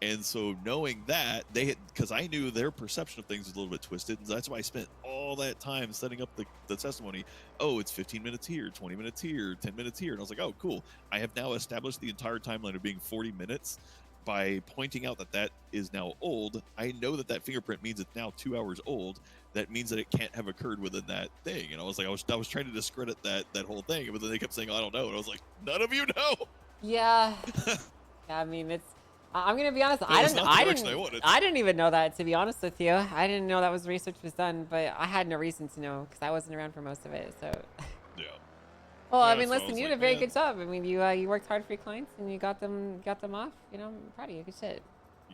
And so knowing that because I knew their perception of things was a little bit twisted, and that's why I spent all that time setting up the testimony. Oh, it's 15 minutes here, 20 minutes here, 10 minutes here. And I was like, oh, cool. I have now established the entire timeline of being 40 minutes. By pointing out that is now old. I know that fingerprint means it's now 2 hours old. That means that it can't have occurred within that thing. And I was like, I was trying to discredit that whole thing, but then they kept saying, oh, I don't know. And I was like, none of you know. Yeah. Yeah, I mean, I'm gonna be honest. I didn't even know that, to be honest with you. I didn't know that research was done, but I had no reason to know because I wasn't around for most of it. So. Yeah. Well, I mean, listen, you did a very good job. I mean, you worked hard for your clients and you got them off. You know, I'm proud of you. Good shit.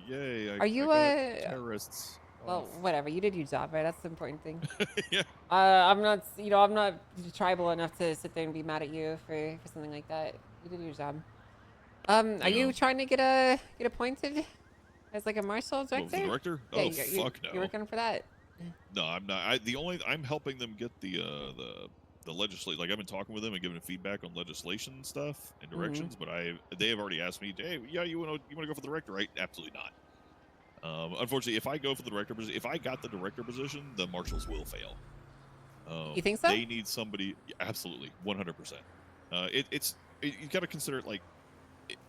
Yay! Are you terrorists? Well, whatever. You did your job, right? That's the important thing. Yeah. I'm not tribal enough to sit there and be mad at you for something like that. You did your job. Are you trying to get appointed as like a marshal director? The director? Yeah, Oh, fuck no. You're working for that. No, I'm not. I'm helping them get the legislate. Like I've been talking with them and giving feedback on legislation stuff and directions, but they have already asked me, hey, yeah, you want to go for the director, right? Absolutely not. Unfortunately, if I go for the director position, if I got the director position, the marshals will fail. You think so? They need somebody. Absolutely, 100%. You got to consider it like,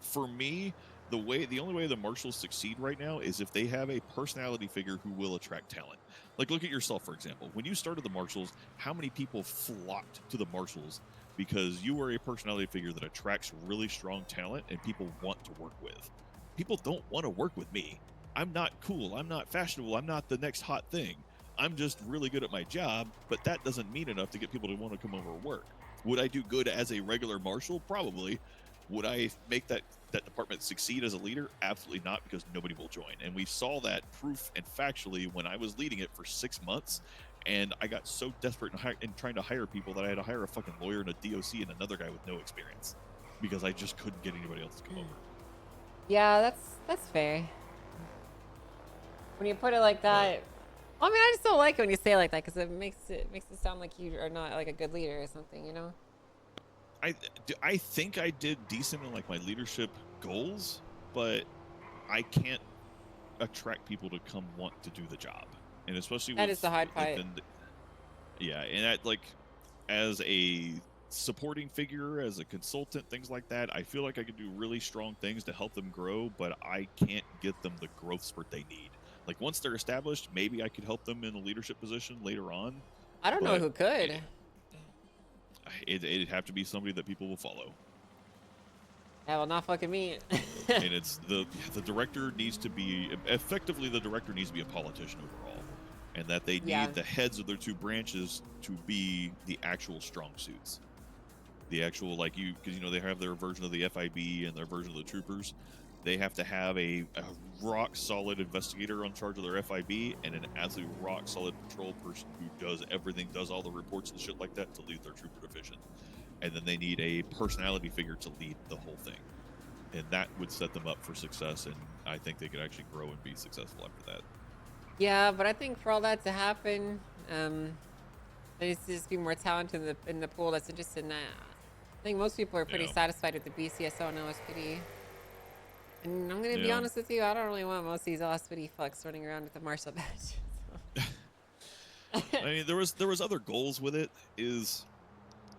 for me, the only way the marshals succeed right now is if they have a personality figure who will attract talent. Like, look at yourself, for example. When you started the marshals, how many people flocked to the marshals because you were a personality figure that attracts really strong talent and people want to work with? People don't want to work with me. I'm not cool. I'm not fashionable. I'm not the next hot thing. I'm just really good at my job, but that doesn't mean enough to get people to want to come over and work. Would I do good as a regular marshal? Probably. Would I make that department succeed as a leader? Absolutely not, because nobody will join. And we saw that proof and factually when I was leading it for 6 months, and I got so desperate in trying to hire people that I had to hire a fucking lawyer and a DOC and another guy with no experience because I just couldn't get anybody else to come over. Yeah, that's fair. When you put it like that, I mean, I just don't like it when you say it like that because it makes it sound like you are not like a good leader or something, you know? I think I did decent in like my leadership goals, but I can't attract people to come want to do the job, and especially that is the hard part. Yeah, and that, like, as a supporting figure, as a consultant, things like that, I feel like I could do really strong things to help them grow, but I can't get them the growth spurt they need. Like, once they're established, maybe I could help them in a leadership position later on. I don't know who could. It'd have to be somebody that people will follow. Yeah, well, not fucking me. And it's the director needs to be effectively the director needs to be a politician overall, and that they need the heads of their two branches to be the actual strong suits. The actual, like, because they have their version of the FIB and their version of the troopers. They have to have a rock solid investigator on charge of their FIB and an absolute rock solid patrol person who does everything, does all the reports and shit like that to lead their trooper division. And then they need a personality figure to lead the whole thing. And that would set them up for success, and I think they could actually grow and be successful after that. Yeah, but I think for all that to happen, there needs to just be more talent in the pool that's interested in that. I think most people are pretty satisfied with the BCSO and LSPD. And I'm going to be honest with you, I don't really want most of these LSPD fucks running around with the marshal badge. So. I mean, there was other goals with it. Is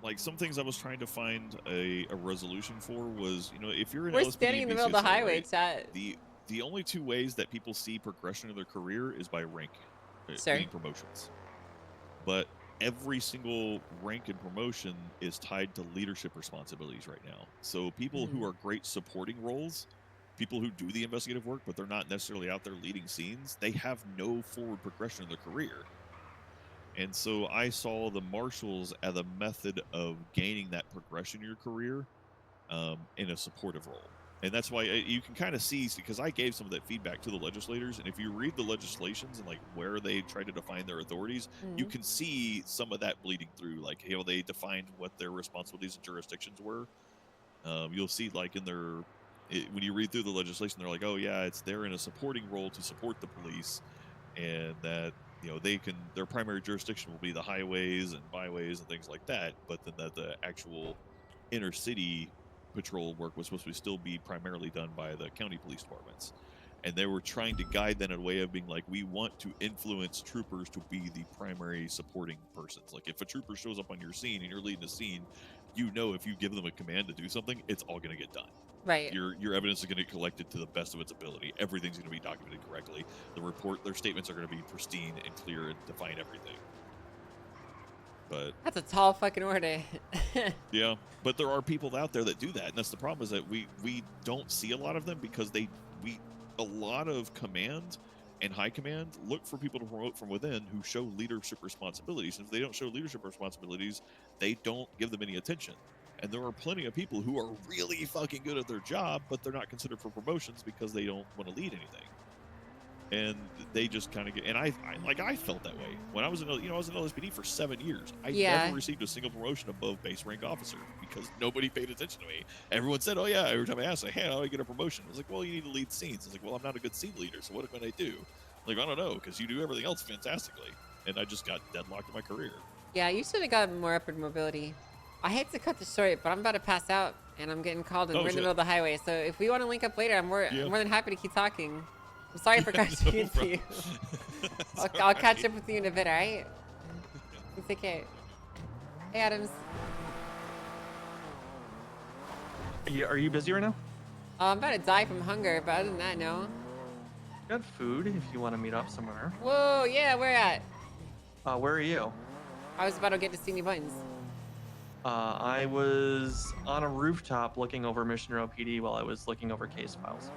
like some things I was trying to find a resolution for was, you know, if you're in We're LSPD standing in the middle of the BCSA, highway, right, chat. the only two ways that people see progression in their career is by rank, Sure. getting promotions. But every single rank and promotion is tied to leadership responsibilities right now. So people who are great supporting roles, people who do the investigative work, but they're not necessarily out there leading scenes, they have no forward progression in their career. And so I saw the marshals as a method of gaining that progression in your career in a supportive role. And that's why you can kind of see, because I gave some of that feedback to the legislators, and if you read the legislations and like where they try to define their authorities, you can see some of that bleeding through. Like, you know, they defined what their responsibilities and jurisdictions were. You'll see, like in their when you read through the legislation, they're like, oh yeah, they're in a supporting role to support the police, and that, you know, their primary jurisdiction will be the highways and byways and things like that, but then that the actual inner city patrol work was supposed to still be primarily done by the county police departments. And they were trying to guide that in a way of being like, we want to influence troopers to be the primary supporting persons. Like, if a trooper shows up on your scene and you're leading a scene, you know, if you give them a command to do something, it's all going to get done. Right. Your evidence is going to get collected to the best of its ability. Everything's going to be documented correctly. Their statements are going to be pristine and clear and define everything. But that's a tall fucking order. yeah, but there are people out there that do that, and that's the problem, is that we don't see a lot of them, because a lot of command and high command look for people to promote from within who show leadership responsibilities. And if they don't show leadership responsibilities, they don't give them any attention. And there are plenty of people who are really fucking good at their job, but they're not considered for promotions because they don't want to lead anything. And they just kind of get, and I felt that way when I was in LSPD for 7 years. I never received a single promotion above base rank officer because nobody paid attention to me. Everyone said, oh yeah, every time I asked, like, hey, how do I get a promotion? I was like, well, you need to lead scenes. I was like, well, I'm not a good scene leader, so what can I do? Like, I don't know, because you do everything else fantastically. And I just got deadlocked in my career. Yeah, you should have gotten more upward mobility. I hate to cut this short, but I'm about to pass out and I'm getting called, and we're in the middle of the highway. So if we want to link up later, I'm more than happy to keep talking. I'm sorry for crashing into you. I'll catch up with you in a bit, alright? You take care. Hey, Adams. Are you busy right now? I'm about to die from hunger, but other than that, no. Got food if you want to meet up somewhere. Whoa, yeah, where at? Where are you? I was about to get to Senior Buttons. I was on a rooftop looking over Mission Row PD while I was looking over case files.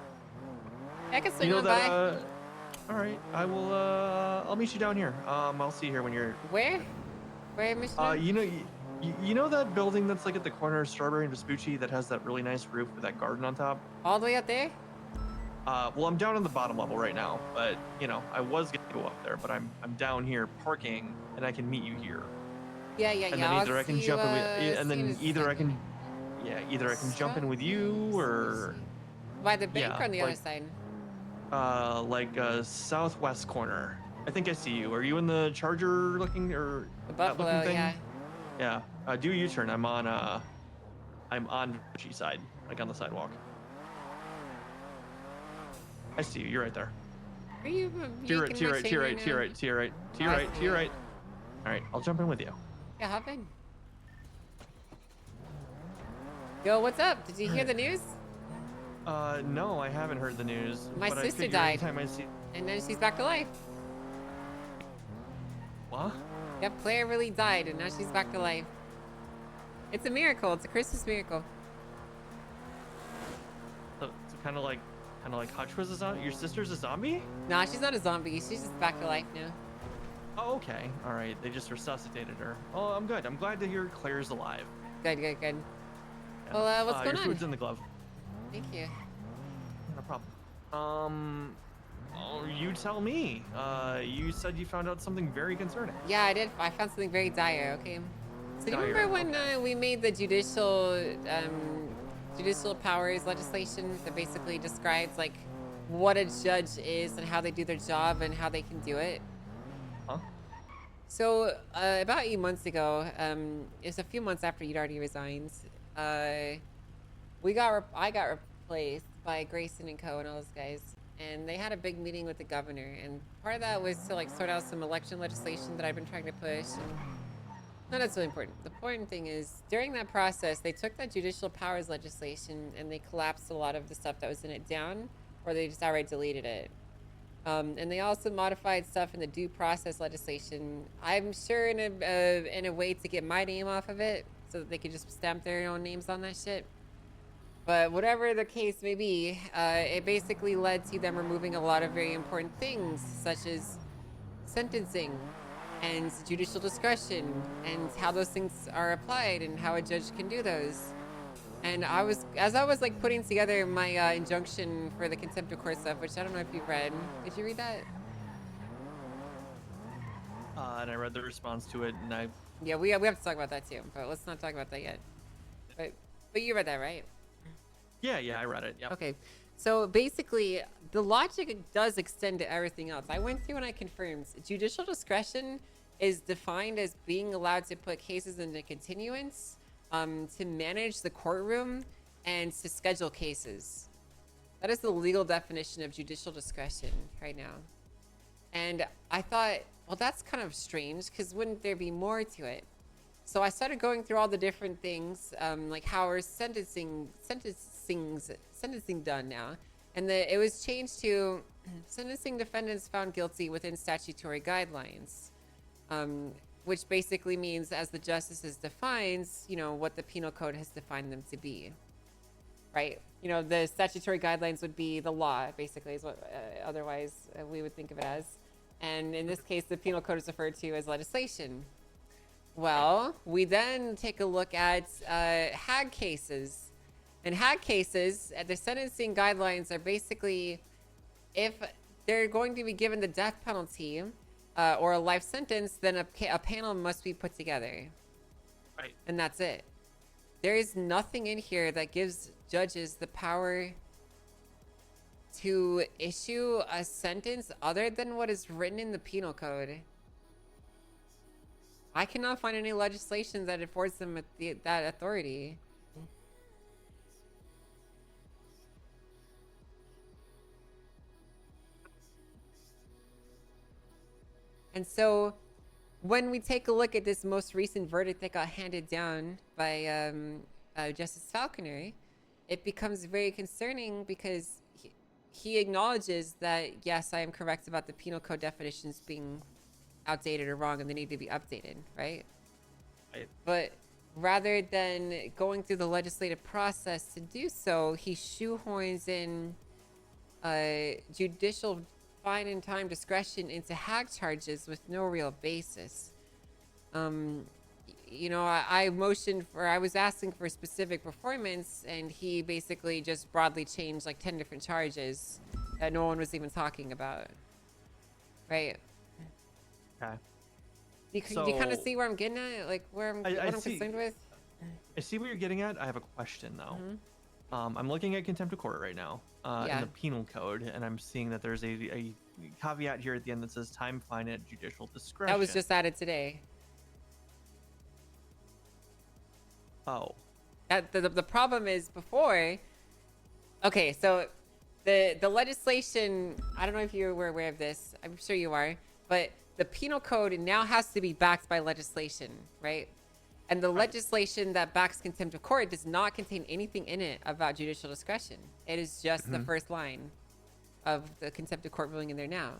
I can swing on by. All right, I will. I'll meet you down here. I'll see you here when you're. Where? Where, Mr. You know that building that's like at the corner of Strawberry and Vespucci that has that really nice roof with that garden on top? All the way up there? Well, I'm down on the bottom level right now, but you know, I was gonna go up there, but I'm down here parking, and I can meet you here. Yeah. And then either I can jump in with, and then either I can jump in with you, or by the bank or on the other side. Southwest corner. I think I see you. Are you in the Charger looking, or the Buffalo? looking thing? Yeah. Yeah. Do a U-turn. I'm on G side, like on the sidewalk. I see you. You're right there. Are you? To your right. All right. I'll jump in with you. Yeah, hop in. Yo, what's up? Did you hear the news? No, I haven't heard the news. My but sister I died, and then she's back to life. What? Yep, Claire really died, and now she's back to life. It's a miracle. It's a Christmas miracle. So it's kind of like Hutch was a zombie. Your sister's a zombie? Nah, she's not a zombie. She's just back to life now. Oh, okay. All right. They just resuscitated her. Oh, I'm good. I'm glad to hear Claire's alive. Good. Yeah. Well, what's going your on? food's in the glove. Thank you. No problem. You tell me. You said you found out something very concerning. Yeah, I did. I found something very dire. Okay. So do you Dire, remember when we made the judicial powers legislation that basically describes like what a judge is and how they do their job and how they can do it? Huh? So about 8 months ago, it was a few months after you'd already resigned. I got replaced by Grayson and Co and all those guys. and they had a big meeting with the governor, and part of that was to like sort out some election legislation that I've been trying to push. And no, that's really important. The important thing is during that process, they took that judicial powers legislation and they collapsed a lot of the stuff that was in it down, or they just outright deleted it. And they also modified stuff in the due process legislation. I'm sure in a way to get my name off of it, so that they could just stamp their own names on that shit. But whatever the case may be, it basically led to them removing a lot of very important things, such as sentencing and judicial discretion and how those things are applied and how a judge can do those. And as I was like putting together my injunction for the contempt of court stuff, which I don't know if you've read. Did you read that? And I read the response to it, and Yeah, we have to talk about that too, but let's not talk about that yet. But you read that, right? Yeah, I read it. Yeah. Okay. So basically, the logic does extend to everything else. I went through and I confirmed judicial discretion is defined as being allowed to put cases into continuance, to manage the courtroom, and to schedule cases. That is the legal definition of judicial discretion right now. And I thought, well, that's kind of strange, because wouldn't there be more to it? So I started going through all the different things, like how are sentencing done now, and it was changed to sentencing defendants found guilty within statutory guidelines, which basically means as the justices defines, what the penal code has defined them to be, right? The statutory guidelines would be the law, basically, is what otherwise we would think of it as, and in this case, the penal code is referred to as legislation. Well, we then take a look at HAG cases. In HAG cases, the sentencing guidelines are basically, if they're going to be given the death penalty or a life sentence, then a panel must be put together. Right. And that's it. There is nothing in here that gives judges the power to issue a sentence other than what is written in the penal code. I cannot find any legislation that affords them that authority. And so when we take a look at this most recent verdict that got handed down by Justice Falconer, it becomes very concerning because he acknowledges that, yes, I am correct about the penal code definitions being outdated or wrong and they need to be updated, right? But rather than going through the legislative process to do so, he shoehorns in judicial fine and time discretion into HAG charges with no real basis. I was asking for specific performance, and he basically just broadly changed like 10 different charges that no one was even talking about, right? Okay. Do you kind of see where I'm getting at? Like what I'm concerned with? I see what you're getting at. I have a question though. Mm-hmm. I'm looking at contempt of court right now in Yeah. the penal code, and I'm seeing that there's a caveat here at the end that says time fine at judicial discretion. That was just added today. Oh. The problem is before. Okay, so the legislation. I don't know if you were aware of this. I'm sure you are, but the penal code now has to be backed by legislation, right? And the legislation that backs contempt of court does not contain anything in it about judicial discretion. It is just the first line of the contempt of court ruling in there now.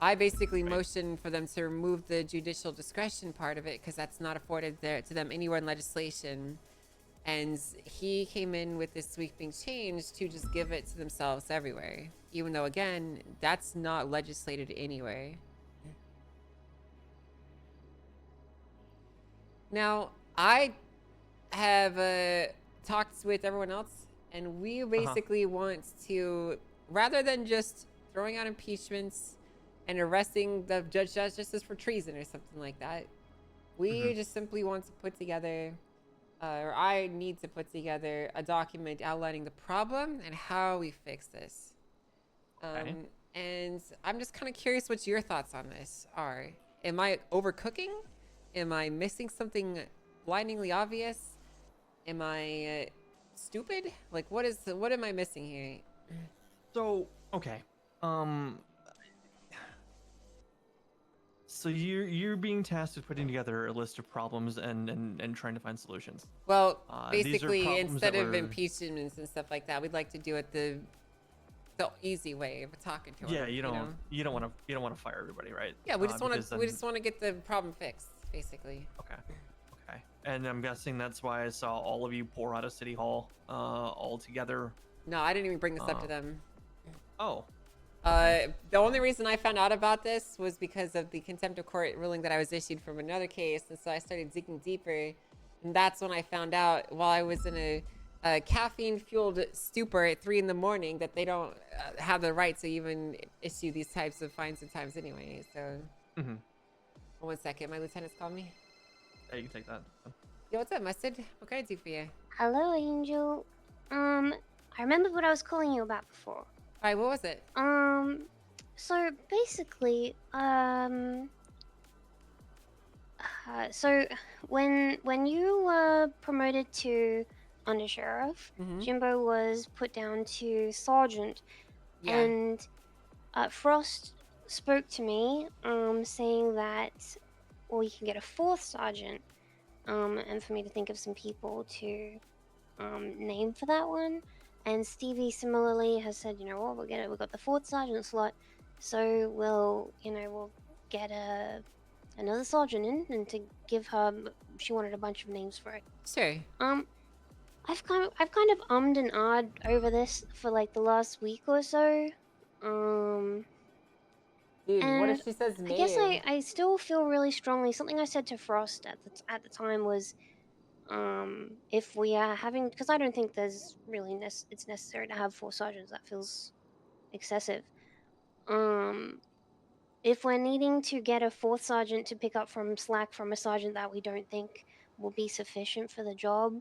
I basically motioned for them to remove the judicial discretion part of it because that's not afforded to them anywhere in legislation. And he came in with this sweeping change to just give it to themselves everywhere. Even though, again, that's not legislated anywhere. Now, I have talked with everyone else, and we basically want to, rather than just throwing out impeachments and arresting the justices for treason or something like that, we just simply want to put together, or I need to put together a document outlining the problem and how we fix this. And I'm just kind of curious what your thoughts on this are. Am I overcooking? Am I missing something blindingly obvious? Am I stupid? Like, what am I missing here? So Okay. So you're being tasked with putting together a list of problems and trying to find solutions. Well, These are basically, problems instead that of were- impeachments and stuff like that, we'd like to do it the easy way of talking to Yeah, them. you don't know? want to fire everybody, right? Yeah, we just want because to get the problem fixed, basically. Okay. And I'm guessing that's why I saw all of you pour out of City Hall all together. No, I didn't even bring this up to them. Oh. The only reason I found out about this was because of the contempt of court ruling that I was issued from another case, and so I started digging deeper, and that's when I found out while I was in a caffeine-fueled stupor at 3 in the morning that they don't have the right to even issue these types of fines and times anyway. So, One second, my lieutenant's called me. Yeah, you can take that. Yo, what's up, Mustard? What can I do for you? Hello, Angel. I remember what I was calling you about before. Alright, what was it? So basically, so when you were promoted to Undersheriff, Jimbo was put down to Sergeant, Yeah. and Frost spoke to me, saying that, well, you can get a 4th Sergeant, and for me to think of some people to name for that one. And Stevie similarly has said, you know what, we've got the 4th Sergeant slot, so we'll get another sergeant in, and to give her, she wanted a bunch of names for it. Sure. I've kind of ummed and ahed over this for like the last week or so. Dude, and what if she says I guess Maeve? I still feel really strongly. Something I said to Frost at the time was, if we are having, because I don't think there's really it's necessary to have 4 sergeants. That feels excessive. If we're needing to get a 4th sergeant to pick up from slack from a sergeant that we don't think will be sufficient for the job,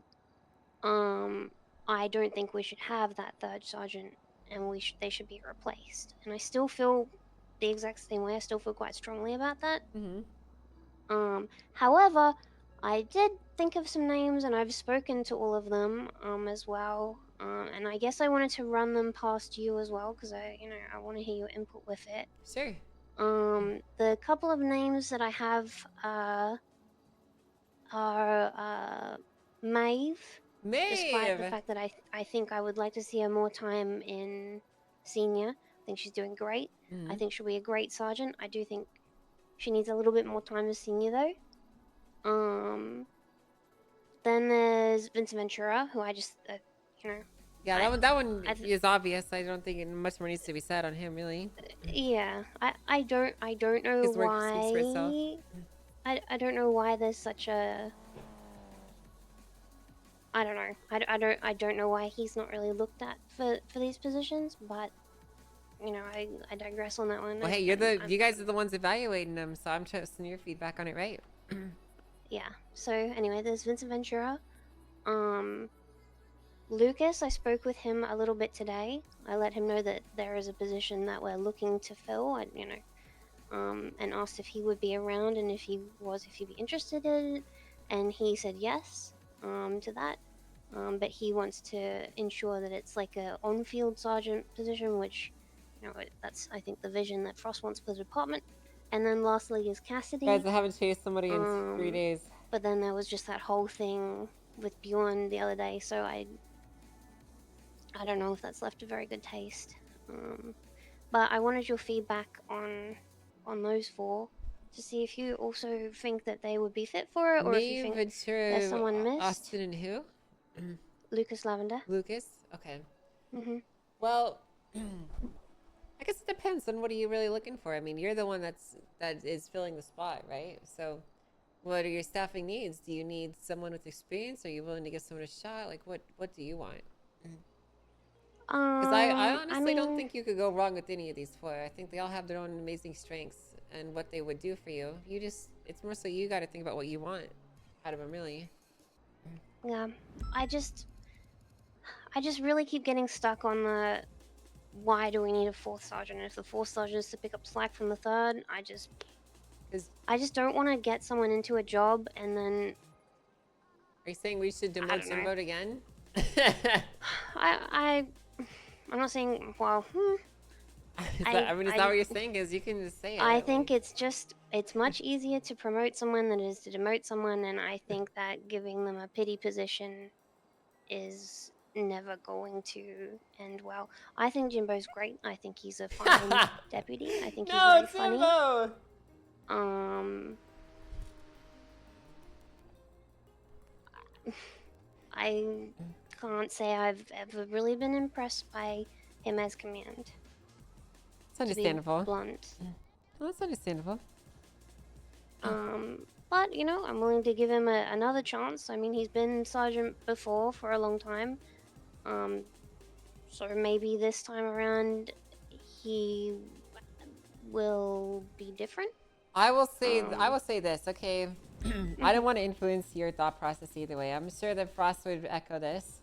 I don't think we should have that 3rd sergeant, and they should be replaced. And I still feel the exact same way. I still feel quite strongly about that. However, I did think of some names, and I've spoken to all of them as well. And I guess I wanted to run them past you as well, because I want to hear your input with it. Sure. The couple of names that I have are Maeve. Despite the Maeve! fact that I think I would like to see her more time in senior. I think she's doing great. I think she'll be a great sergeant. I do think she needs a little bit more time as senior though. Then there's Vincent Ventura, who I just Yeah, that one is obvious. I don't think much more needs to be said on him, really. Yeah, I don't know His work speaks for itself. why. I don't know why there's such a. I don't know. I don't know why he's not really looked at for these positions, but I digress on that one. Well, hey, you guys are the ones evaluating them, so I'm trusting your feedback on it, right? Yeah. So anyway, there's Vincent Ventura. Lucas, I spoke with him a little bit today. I let him know that there is a position that we're looking to fill, and asked if he would be around and if he'd be interested in it, and he said yes to that. But he wants to ensure that it's like a on-field sergeant position, which that's I think the vision that Frost wants for the department. And then lastly is Cassidy. Guys, I haven't chased somebody in 3 days. But then there was just that whole thing with Bjorn the other day, so I don't know if that's left a very good taste. But I wanted your feedback on those 4 to see if you also think that they would be fit for it, or if you think there's someone missed. Austin and who? Lucas Lavender. Lucas? Okay. Well, I guess it depends on what are you really looking for. I mean, you're the one that is filling the spot, right? So, what are your staffing needs? Do you need someone with experience? Are you willing to give someone a shot? Like, what do you want? Because I honestly don't think you could go wrong with any of these 4. I think they all have their own amazing strengths and what they would do for you. It's more so you got to think about what you want out of them, really. Yeah, I just really keep getting stuck on the why do we need a 4th sergeant? If the 4th sergeant is to pick up slack from the 3rd, I just don't want to get someone into a job and then. Are you saying we should demote Jimbo again? I'm not saying. Well, Is that what you're saying? Is you can just say it. I think it's much easier to promote someone than it is to demote someone, and I think that giving them a pity position is never going to end well. I think Jimbo's great. I think he's a fine deputy. I think he's very funny. Jimbo! I can't say I've ever really been impressed by him as command. It's understandable. To be blunt. Well, that's understandable. But you know, I'm willing to give him another chance. I mean, he's been sergeant before for a long time. So maybe this time around he will be different. I will say this, okay? I don't want to influence your thought process either way. I'm sure that Frost would echo this.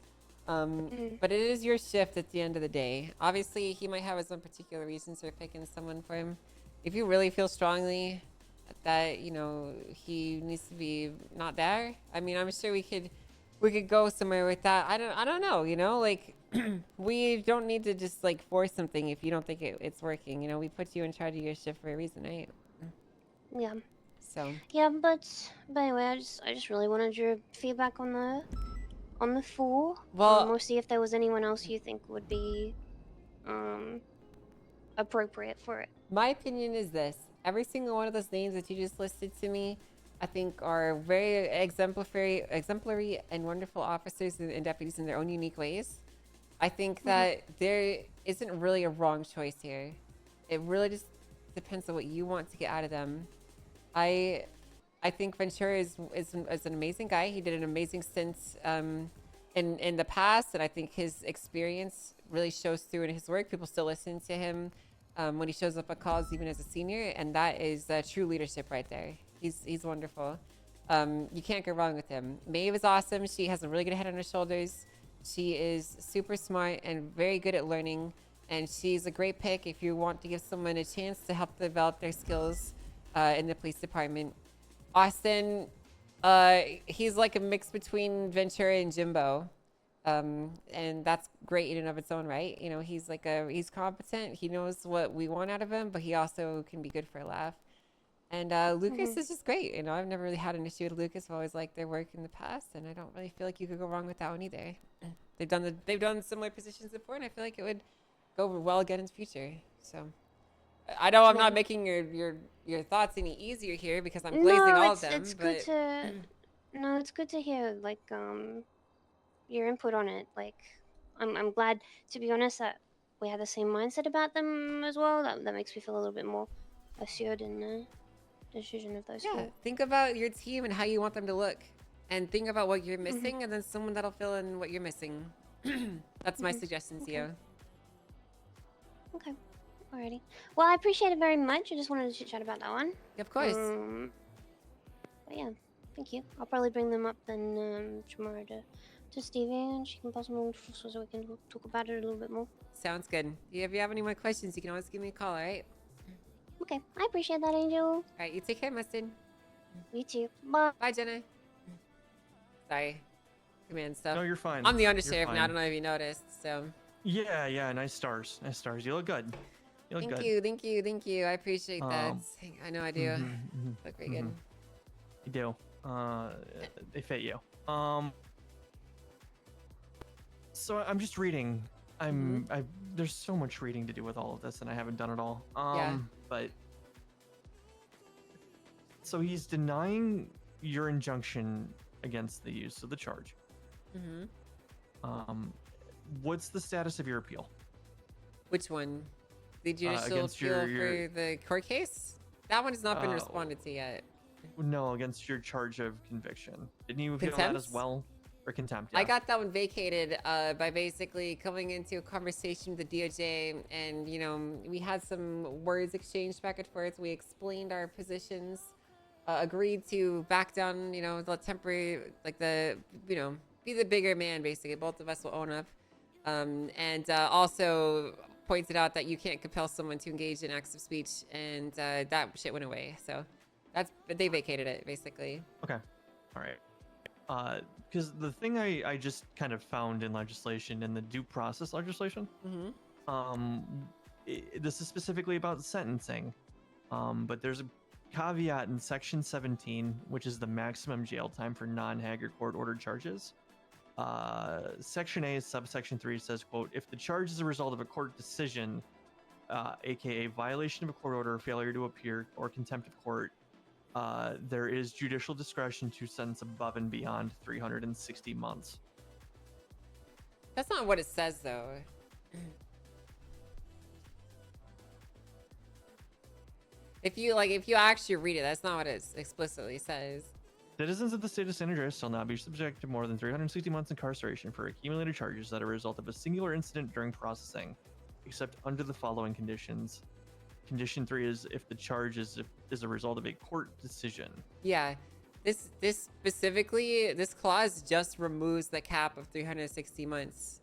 But it is your shift at the end of the day. Obviously, he might have his own particular reasons for picking someone for him. If you really feel strongly that, you know, he needs to be not there, I mean, I'm sure we could go somewhere with that. I don't know, you know, like we don't need to just like force something if you don't think it's working. You know, we put you in charge of your shift for a reason, right? Yeah. So. Yeah, but anyway, I just really wanted your feedback on the four. Well, or see if there was anyone else you think would be appropriate for it. My opinion is this: every single one of those names that you just listed to me, I think are very exemplary and wonderful officers and deputies in their own unique ways. I think that there isn't really a wrong choice here. It really just depends on what you want to get out of them. I think Ventura is an amazing guy. He did an amazing stint in the past, and I think his experience really shows through in his work. People still listen to him when he shows up at calls, even as a senior, and that is true leadership right there. He's wonderful. You can't go wrong with him. Maeve is awesome. She has a really good head on her shoulders. She is super smart and very good at learning, and she's a great pick if you want to give someone a chance to help develop their skills in the police department. Austin, he's like a mix between Ventura and Jimbo, and that's great in and of its own right. You know, he's competent. He knows what we want out of him, but he also can be good for a laugh. And Lucas is just great. You know, I've never really had an issue with Lucas. I've always liked their work in the past, and I don't really feel like you could go wrong with that one either. They've done similar positions before, and I feel like it would go well again in the future. So I know I'm not making your thoughts any easier here because I'm glazing all of them. It's good to it's good to hear like your input on it. Like I'm glad, to be honest, that we have the same mindset about them as well. That makes me feel a little bit more assured in the decision of those four. Think about your team and how you want them to look, and think about what you're missing, and then someone that'll fill in what you're missing. That's my suggestion to you. Okay. Alrighty. Well, I appreciate it very much. I just wanted to chit chat about that one. Of course. But yeah, thank you. I'll probably bring them up then tomorrow to Stevie, and she can pass them on so we can talk about it a little bit more. Sounds good. If you have any more questions, you can always give me a call, alright? Okay, I appreciate that, Angel. Alright, you take care, Mustard. You too. Bye. Bye, Jenna. Sorry. Command stuff. No, you're fine. I'm the You're Undersheriff now. I fine. don't know if you noticed, so. Yeah, nice stars. Nice stars. You look good. You look good. Thank you. I appreciate that. I know I do. Look very good. You do. They fit you. So I'm just reading. There's so much reading to do with all of this, and I haven't done it all. But so he's denying your injunction against the use of the charge. What's the status of your appeal? Which one? The judicial against appeal for the court case? That one has not been responded to yet. No, against your charge of conviction. Didn't you appeal that as well? Or contempt? Yeah. I got that one vacated by basically coming into a conversation with the DOJ, and you know, we had some words exchanged back and forth. We explained our positions, agreed to back down, you know, the temporary, like the, you know, be the bigger man. Basically, both of us will own up, and also pointed out that you can't compel someone to engage in acts of speech, and that shit went away. So they vacated it basically. Okay, all right. Because the thing I just kind of found in legislation, in the due process legislation, this is specifically about sentencing, but there's a caveat in Section 17, which is the maximum jail time for non-Hager court-ordered charges. Section A, subsection 3 says, quote, if the charge is a result of a court decision, aka violation of a court order, failure to appear, or contempt of court, there is judicial discretion to sentence above and beyond 360 months. That's not what it says, though. If you actually read it, that's not what it explicitly says. Citizens of the state of San Andreas shall not be subject to more than 360 months incarceration for accumulated charges that are a result of a singular incident during processing, except under the following conditions. Condition 3 is if the charge is a result of a court decision. Yeah, this specifically, this clause just removes the cap of 360 months.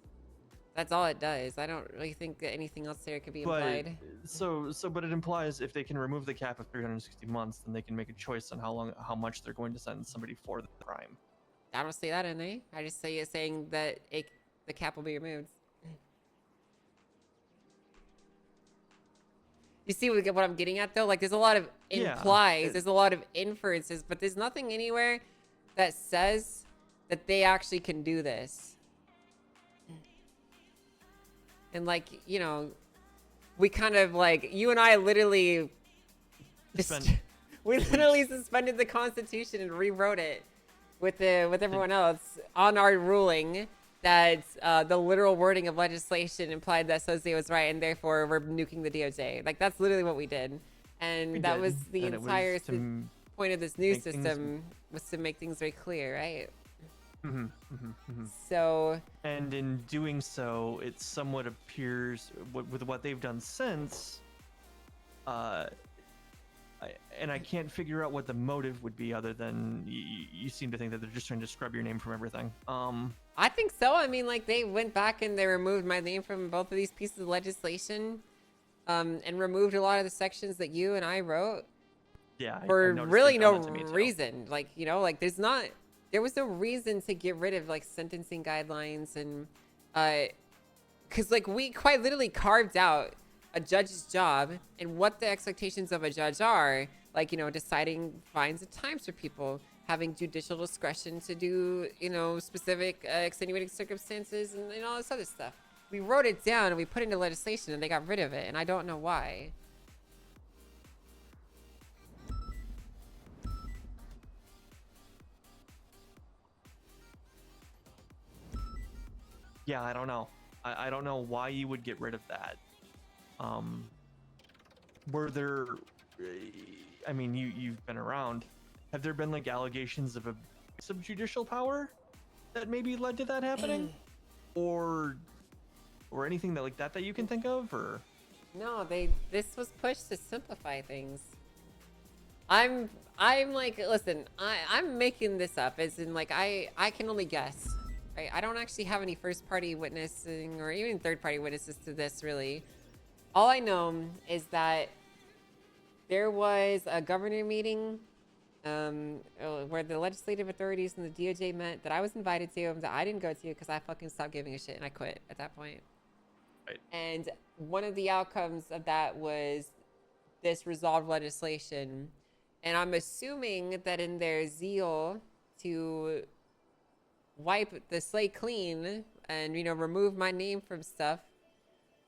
That's all it does. I don't really think that anything else there could be implied. But it implies if they can remove the cap of 360 months, then they can make a choice on how much they're going to sentence somebody for the crime. I don't say that in there. I just say it's saying that the cap will be removed. You see what I'm getting at, though? Like, there's a lot of implies, there's a lot of inferences, but there's nothing anywhere that says that they actually can do this. And, like, you know, we kind of, like, you and I literally we literally suspended the Constitution and rewrote it with everyone else on our ruling that the literal wording of legislation implied that Soze was right, and therefore we're nuking the DOJ. Like, that's literally what we did. And that was the entire point of this new system, was to make things very clear, right? So, and in doing so, it somewhat appears with what they've done since, and I can't figure out what the motive would be other than you seem to think that they're just trying to scrub your name from everything. I think so. I mean, like, they went back and they removed my name from both of these pieces of legislation, and removed a lot of the sections that you and I wrote. Yeah, for really no reason. Like, you know, like there was no reason to get rid of like sentencing guidelines and because like we quite literally carved out a judge's job and what the expectations of a judge are, like, you know, deciding fines and times for people, having judicial discretion to do, you know, specific extenuating circumstances and all this other stuff. We wrote it down and we put it into legislation and they got rid of it, and I don't know why. Yeah, I don't know. I don't know why you would get rid of that. Were there? I mean, you've been around. Have there been like allegations of abuse of judicial power that maybe led to that happening, or anything that like that you can think of, or? No, this was pushed to simplify things. I'm like, listen, I'm making this up as in like I can only guess. Right? I don't actually have any first-party witnessing or even third-party witnesses to this, really. All I know is that there was a governor meeting where the legislative authorities and the DOJ met that I was invited to, that I didn't go to because I fucking stopped giving a shit and I quit at that point. Right. And one of the outcomes of that was this resolved legislation. And I'm assuming that in their zeal to wipe the slate clean and, you know, remove my name from stuff,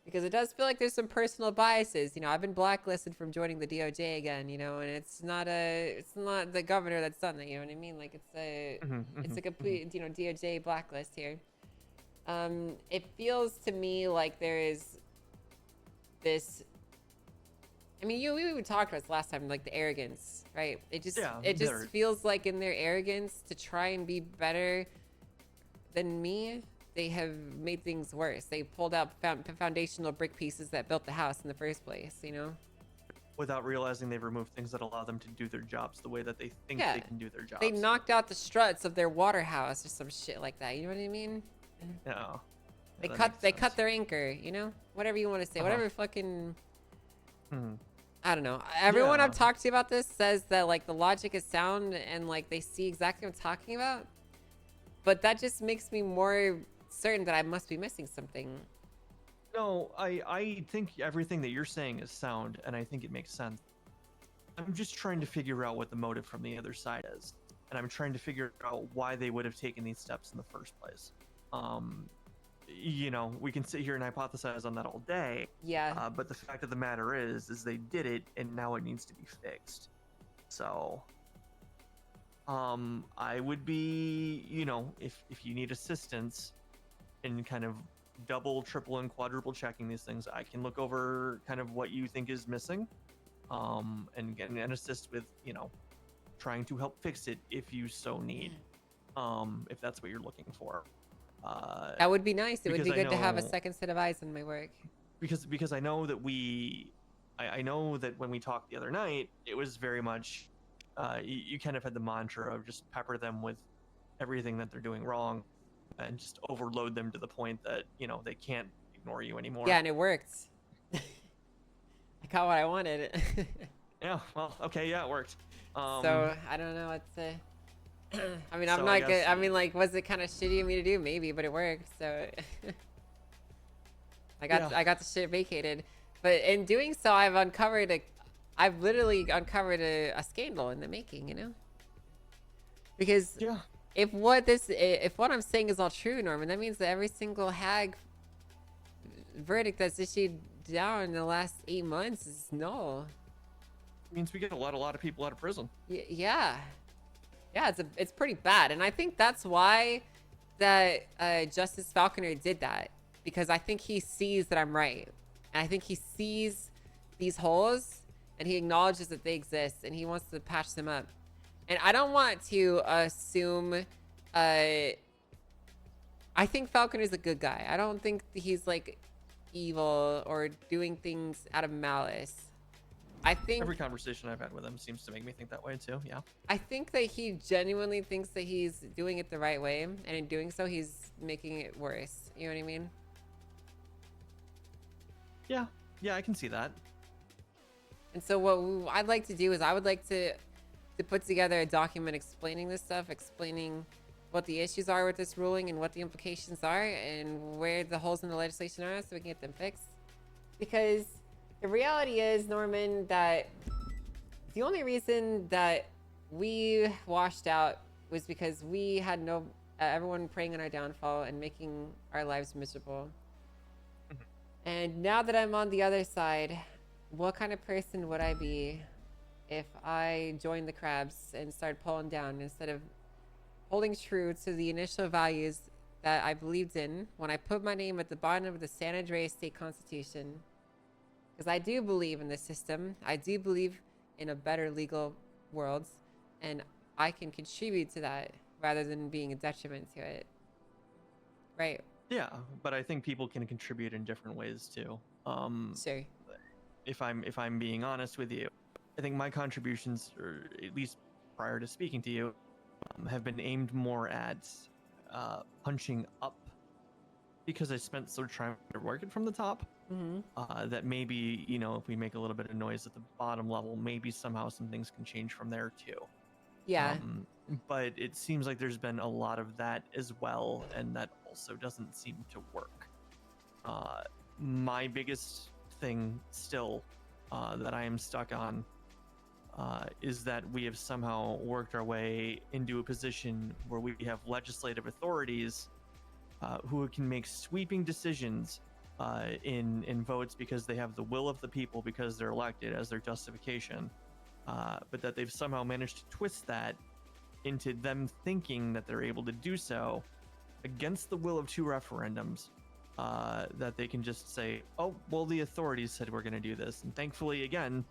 because it does feel like there's some personal biases. You know, I've been blacklisted from joining the DOJ again, you know, and it's not the governor that's done that, you know what I mean? Like, it's a complete, you know, DOJ blacklist here. It feels to me like there is this, I mean, we even talked about this last time, like the arrogance, right? It just feels like in their arrogance to try and be better than me, they have made things worse. They pulled out foundational brick pieces that built the house in the first place, you know? Without realizing they've removed things that allow them to do their jobs the way that they think they can do their jobs. They knocked out the struts of their water house or some shit like that, you know what I mean? No. They cut their anchor, you know? Whatever you want to say, whatever fucking... I don't know. Everyone I've talked to about this says that, like, the logic is sound and, like, they see exactly what I'm talking about. But that just makes me more certain that I must be missing something. No, I think everything that you're saying is sound, and I think it makes sense. I'm just trying to figure out what the motive from the other side is, and I'm trying to figure out why they would have taken these steps in the first place. You know, we can sit here and hypothesize on that all day. Yeah. But the fact of the matter is they did it, and now it needs to be fixed. So, I would be, you know, if you need assistance in kind of double, triple, and quadruple checking these things, I can look over kind of what you think is missing, and assist with, you know, trying to help fix it if you so need, if that's what you're looking for. That would be nice. It would be because I good to have a know- second set of eyes on my work. because I know that I know that when we talked the other night, it was very much you kind of had the mantra of just pepper them with everything that they're doing wrong, and just overload them to the point that, you know, they can't ignore you anymore. Yeah, and it worked. I got what I wanted. Yeah, well, okay, yeah, it worked. So I don't know what to. I mean, I'm So not I good. guess- I mean, like, was it kind of shitty of me to do? Maybe, but it worked. So I got the shit vacated. But in doing so, I've literally uncovered a scandal in the making. You know, because if what I'm saying is all true, Norman, that means that every single hag verdict that's issued down in the last 8 months is null. Means we get a lot of people out of prison. Yeah, it's pretty bad, and I think that's why that Justice Falconer did that, because I think he sees that I'm right, and I think he sees these holes, and he acknowledges that they exist, and he wants to patch them up. And I don't want to assume. I think Falconer's a good guy. I don't think he's like evil or doing things out of malice. I think Every conversation I've had with him seems to make me think that way too. Yeah. I think that he genuinely thinks that he's doing it the right way, and in doing so, he's making it worse. You know what I mean? Yeah, I can see that. And so what I'd like to do is I would like to put together a document explaining this stuff, explaining what the issues are with this ruling and what the implications are and where the holes in the legislation are so we can get them fixed. Because the reality is, Norman, that the only reason that we washed out was because we had everyone praying on our downfall and making our lives miserable. And now that I'm on the other side, what kind of person would I be if I joined the crabs and started pulling down instead of holding true to the initial values that I believed in when I put my name at the bottom of the San Andreas State Constitution? Because I do believe in this system. I do believe in a better legal world, and I can contribute to that rather than being a detriment to it. Right. Yeah, but I think people can contribute in different ways too. Sure. If I'm being honest with you, I think my contributions, or at least prior to speaking to you, have been aimed more at punching up, because I spent so trying to work it from the top. That maybe, you know, if we make a little bit of noise at the bottom level, maybe somehow some things can change from there too. Yeah. But it seems like there's been a lot of that as well, and that also doesn't seem to work. My biggest thing still that I am stuck on is that we have somehow worked our way into a position where we have legislative authorities who can make sweeping decisions in votes because they have the will of the people because they're elected as their justification, but that they've somehow managed to twist that into them thinking that they're able to do so against the will of 2 referendums, that they can just say, oh, well, the authorities said we're going to do this. And thankfully, again,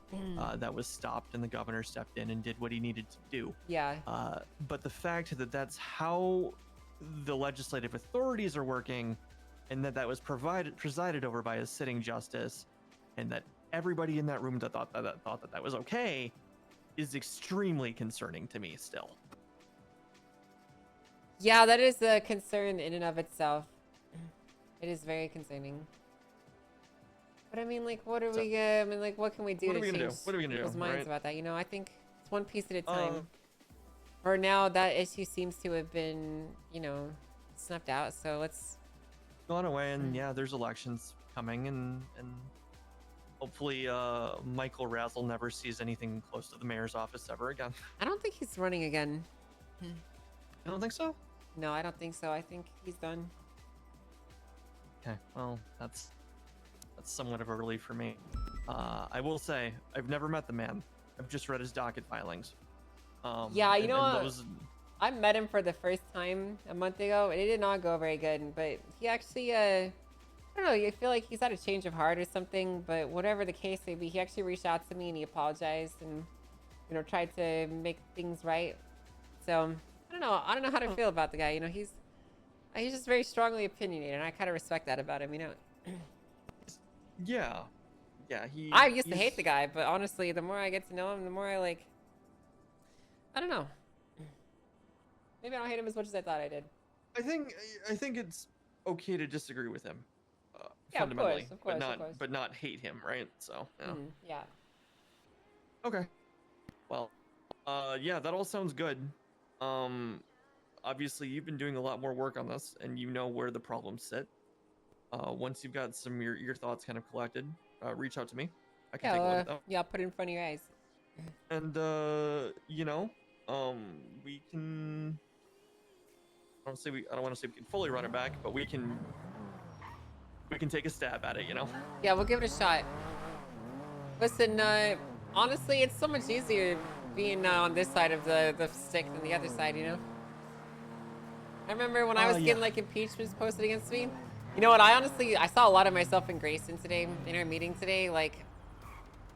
that was stopped and the governor stepped in and did what he needed to do. Yeah. But the fact that that's how the legislative authorities are working, and that was presided over by a sitting justice, and that everybody in that room that thought that was okay, is extremely concerning to me still. Yeah, that is a concern in and of itself. It is very concerning. But I mean, like, what are we? I mean, like, what can we do What to are we gonna do? change What are we gonna do, people's minds right? about that? You know, I think it's one piece at a time. For now, that issue seems to have been, you know, snuffed out. So let's. Gone away, and yeah, there's elections coming, and hopefully Michael Razzle never sees anything close to the mayor's office ever again. I don't think he's running again. You don't think so? No, I don't think so. I think he's done. Okay, well, that's somewhat of a relief for me. I will say, I've never met the man. I've just read his docket filings. Yeah, you know and what? those- I met him for the first time a month ago, and it did not go very good. But he actually, I don't know, I feel like he's had a change of heart or something. But whatever the case may be, he actually reached out to me and he apologized and, you know, tried to make things right. So I don't know how to feel about the guy. You know, he's just very strongly opinionated, and I kind of respect that about him. You know. Yeah, I used to hate the guy, but honestly, the more I get to know him, the more I like. I don't know. Maybe I don't hate him as much as I thought I did. I think it's okay to disagree with him, Yeah, fundamentally, of course, but not hate him, right? So yeah. Yeah. Okay. Well, yeah, that all sounds good. Obviously, you've been doing a lot more work on this, and you know where the problems sit. Once you've got some your thoughts kind of collected, reach out to me. I can take a look at them. Yeah, I'll put it in front of your eyes. And you know, we can. I don't want to say we can fully run it back, but we can take a stab at it. You know. Yeah, we'll give it a shot. Listen, honestly, it's so much easier being on this side of the stick than the other side. You know. I remember when I was getting like impeachments posted against me. You know what? I saw a lot of myself in Grayson today in our meeting today. Like,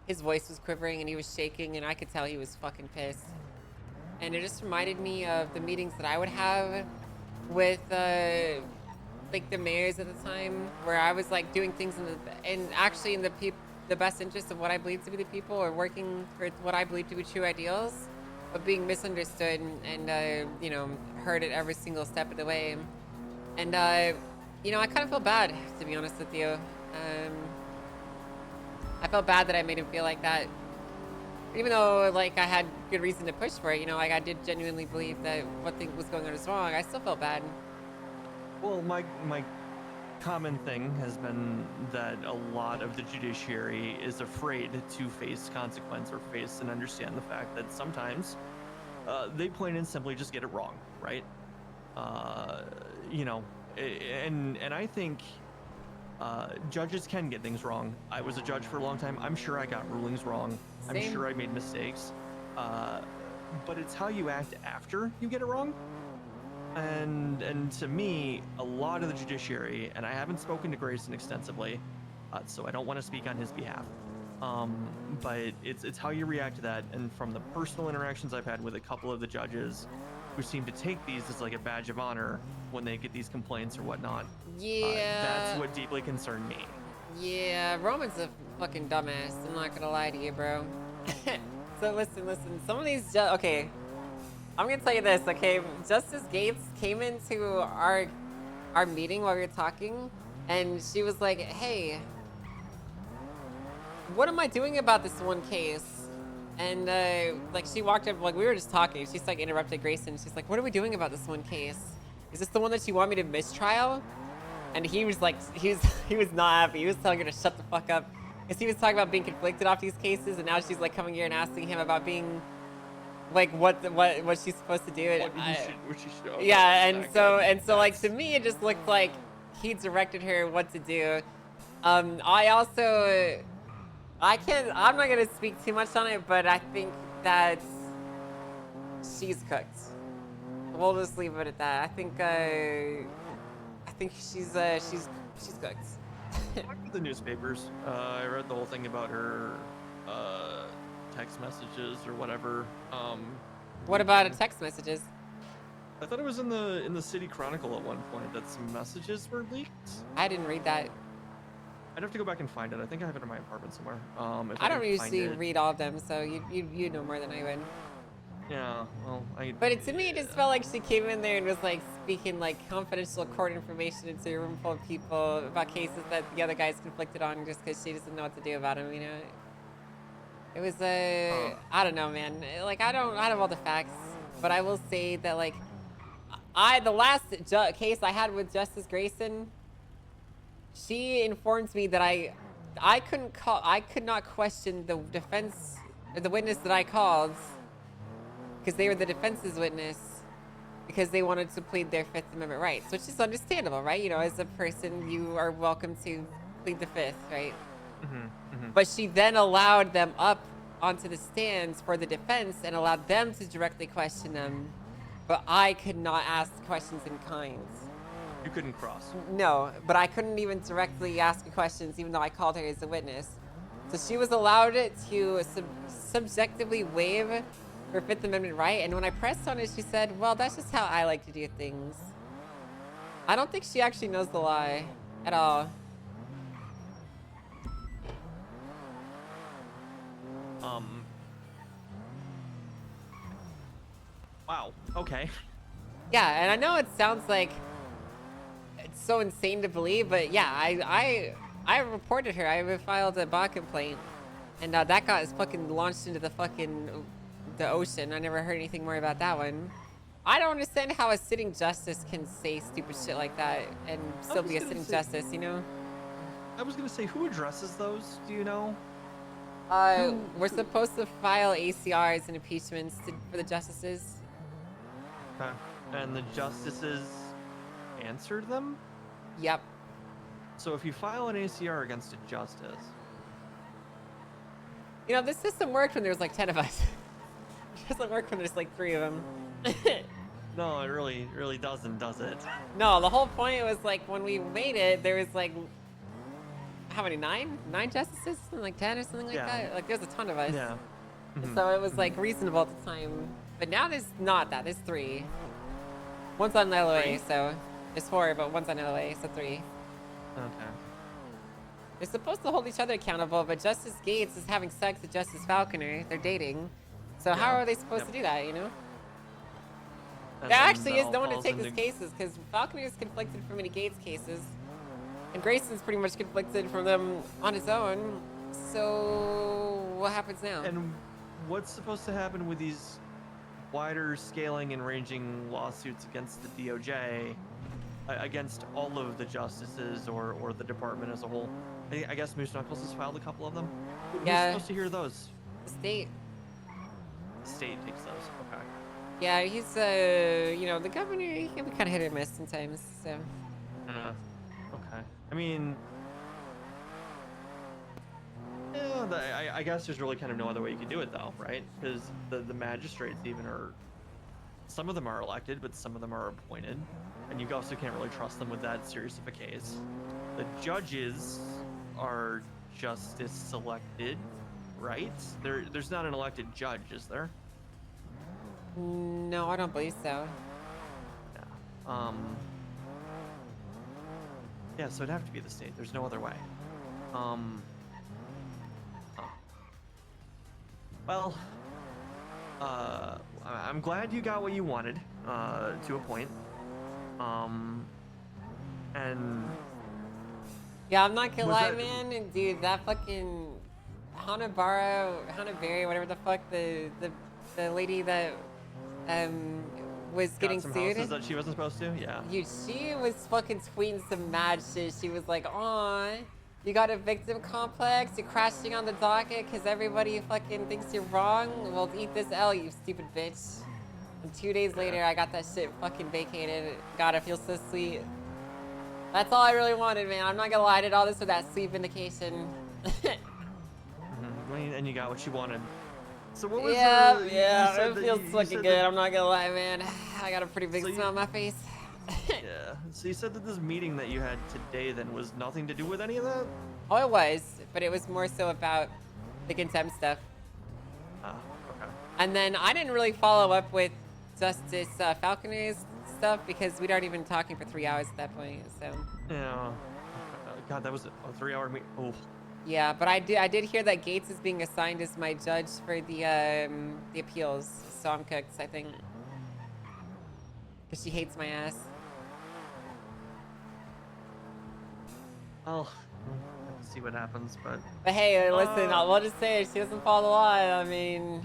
his voice was quivering and he was shaking, and I could tell he was fucking pissed. And it just reminded me of the meetings that I would have with like the mayors at the time, where I was like doing things in the best interest of what I believe to be the people, or working for what I believe to be true ideals, but being misunderstood and you know, heard at every single step of the way. And you know, I kind of feel bad, to be honest with you. I felt bad that I made him feel like that, even though like I had good reason to push for it. You know, like I did genuinely believe that what was going on was wrong. I still felt bad. Well, my common thing has been that a lot of the judiciary is afraid to face consequence or face and understand the fact that sometimes they plain and simply just get it wrong, right? You know, and I think judges can get things wrong. I was a judge for a long time. I'm sure I got rulings wrong. I'm Same. sure I made mistakes. But it's how you act after you get it wrong. And to me, a lot of the judiciary, and I haven't spoken to Grayson extensively, so I don't want to speak on his behalf. But it's how you react to that. And from the personal interactions I've had with a couple of the judges who seem to take these as like a badge of honor when they get these complaints or whatnot. Yeah. That's what deeply concerned me. Yeah, Roman's a fucking dumbass. I'm not gonna lie to you, bro. So listen. Some of these, okay. I'm gonna tell you this, okay? Justice Gates came into our meeting while we were talking, and she was like, "Hey, what am I doing about this one case?" And like she walked up, like we were just talking. She's like interrupted Grayson. She's like, "What are we doing about this one case? Is this the one that you want me to mistrial?" And he was like, he was not happy. He was telling her to shut the fuck up, because he was talking about being conflicted off these cases, and now she's like coming here and asking him about being like what she's supposed to do. What she should. Yeah, and so like to me it just looked like he directed her what to do. I'm not gonna speak too much on it, but I think that she's cooked. We'll just leave it at that. I think she's cooked. Back to the newspapers. I read the whole thing about her text messages or whatever. What about text messages? I thought it was in the City Chronicle at one point that some messages were leaked. I didn't read that. I'd have to go back and find it. I think I have it in my apartment somewhere. If I don't can find usually it. read all of them, so you know more than I would. Yeah, well, But to me, it just felt like she came in there and was like speaking like confidential court information into a room full of people about cases that the other guys conflicted on, just because she doesn't know what to do about them. You know, it was I don't know, man. Like I don't have all the facts, but I will say that like the last case I had with Justice Grayson, she informed me that I could not question the defense or the witness that I called because they were the defense's witness because they wanted to plead their Fifth Amendment rights, which is understandable, right? You know, as a person, you are welcome to plead the Fifth, right? But she then allowed them up onto the stands for the defense and allowed them to directly question them, but I could not ask questions in kind. You couldn't cross. No, but I couldn't even directly ask her questions, even though I called her as a witness. So she was allowed to subjectively waive her Fifth Amendment right, and when I pressed on it, she said, well, that's just how I like to do things. I don't think she actually knows the lie at all. Wow. Okay. Yeah, and I know it sounds like it's so insane to believe, but yeah, I reported her. I filed a bot complaint, and that got fucking launched into the ocean. I never heard anything more about that one. I don't understand how a sitting justice can say stupid shit like that and still be a sitting justice, you know? I was gonna say, who addresses those? Do you know? We're supposed to file ACRs and impeachments for the justices. Okay. And the justices answered them? Yep. So if you file an ACR against a justice... You know, this system worked when there was like 10 of us. It doesn't work when there's like 3 of them. No, it really doesn't, does it? No, the whole point was like when we waited, there was like, how many, 9 justices? Something like 10 or something like that? Like there's a ton of us. Yeah. So it was like reasonable at the time. But now there's not that, there's 3. One's on LOA, so there's 4, but one's on LOA, so 3. Okay. They're supposed to hold each other accountable, but Justice Gates is having sex with Justice Falconer. They're dating. So how are they supposed to do that, you know? And There then actually that is all no one to falls take his into- cases, because Falconer is conflicted from any Gates cases. And Grayson's pretty much conflicted from them on his own. So what happens now? And what's supposed to happen with these wider scaling and ranging lawsuits against the DOJ, against all of the justices or the department as a whole? I guess Moose Knuckles has filed a couple of them. Who's supposed to hear those? The state. The state takes those. Okay. Yeah, he's you know, the governor, he can be kind of hit or miss sometimes, so. Okay. I mean, yeah, I guess there's really kind of no other way you can do it though, right? Because the magistrates even are, some of them are elected, but some of them are appointed, and you also can't really trust them with that serious of a case. The judges are justice selected, right? There's not an elected judge, is there? No, I don't believe so. Yeah. Yeah, so it'd have to be the state. There's no other way. Well, I'm glad you got what you wanted, to a point. And yeah, I'm not gonna was lie, that- man. Dude, that fucking Berry, whatever the fuck, the lady that was got getting some sued. houses that she wasn't supposed to. Yeah. Dude, she was fucking tweeting some mad shit. She was like, "Aw, you got a victim complex? You're crashing on the docket because everybody fucking thinks you're wrong? Well, eat this L, you stupid bitch." And 2 days later, I got that shit fucking vacated. God, it feels so sweet. That's all I really wanted, man. I'm not gonna lie. I did all this for that sweet vindication. And you got what you wanted. So what was Yeah, you yeah, said it that feels you fucking said good. that- I'm not gonna lie, man. I got a pretty big smile on my face. Yeah. So you said that this meeting that you had today then was nothing to do with any of that? Oh, it was, but it was more so about the contempt stuff. Ah, okay. And then I didn't really follow up with Justice Falconer's stuff because we'd already been talking for 3 hours at that point. So. Yeah. God, that was a 3-hour meeting. Oh. Yeah, but I did hear that Gates is being assigned as my judge for the appeals. So I'm cooked, I think. Because she hates my ass. I'll see what happens, but. But hey, listen, we'll just say if she doesn't follow the law, I mean.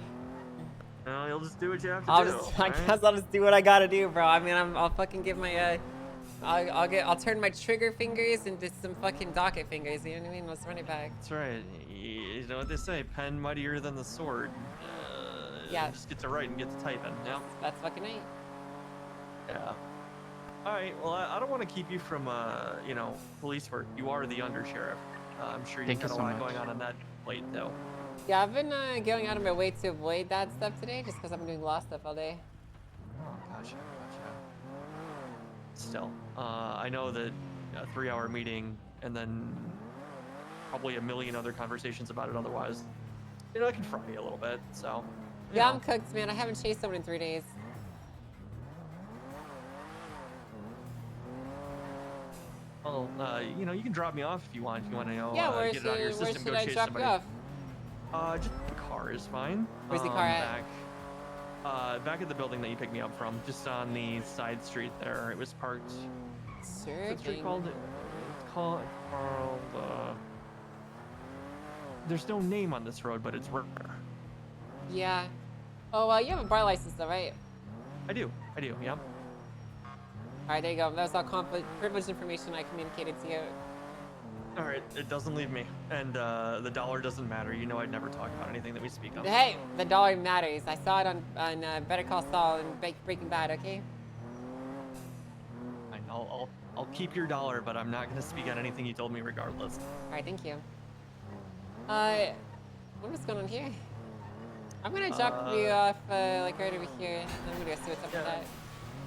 You'll just do what you have to I do. guess I'll just do what I gotta do, bro. I mean, I'll fucking give my I'll turn my trigger fingers into some fucking docket fingers. You know what I mean? Let's run it back. That's right. You know what they say, pen mightier than the sword. Yeah. Just get to write and get to typing. Yeah. That's fucking right. Yeah. All right. Well, I don't want to keep you from, you know, police work. You are the undersheriff. I'm sure you've Thank got you a so lot much. going on that plate, though. Yeah, I've been going out of my way to avoid that stuff today, just because I'm doing law stuff all day. Oh, gotcha. Still, I know that a 3-hour meeting and then probably a million other conversations about it otherwise, you know, I can fry you a little bit, so. Yeah, I'm cooked, man. I haven't chased someone in 3 days. Well, you know, you can drop me off if you want. If you want to, you know, Yeah, where get it out of your should system, go I chase drop somebody. you off? Just the car is fine. Where's the car at? Back at the building that you picked me up from, just on the side street there. It was parked. Sure. What's the street called? It's called. There's no name on this road, but it's rare. Yeah. Oh, well, you have a bar license, though, right? I do. Yeah. All right, there you go. That was all privileged information I communicated to you. All right, it doesn't leave me, and the dollar doesn't matter. You know, I'd never talk about anything that we speak of. Hey, the dollar matters. I saw it on Better Call Saul and Breaking Bad. Okay. I'll keep your dollar, but I'm not going to speak on anything you told me regardless. All right, thank you. What is going on here? I'm gonna drop you off like right over here. I'm gonna go see what's up with that.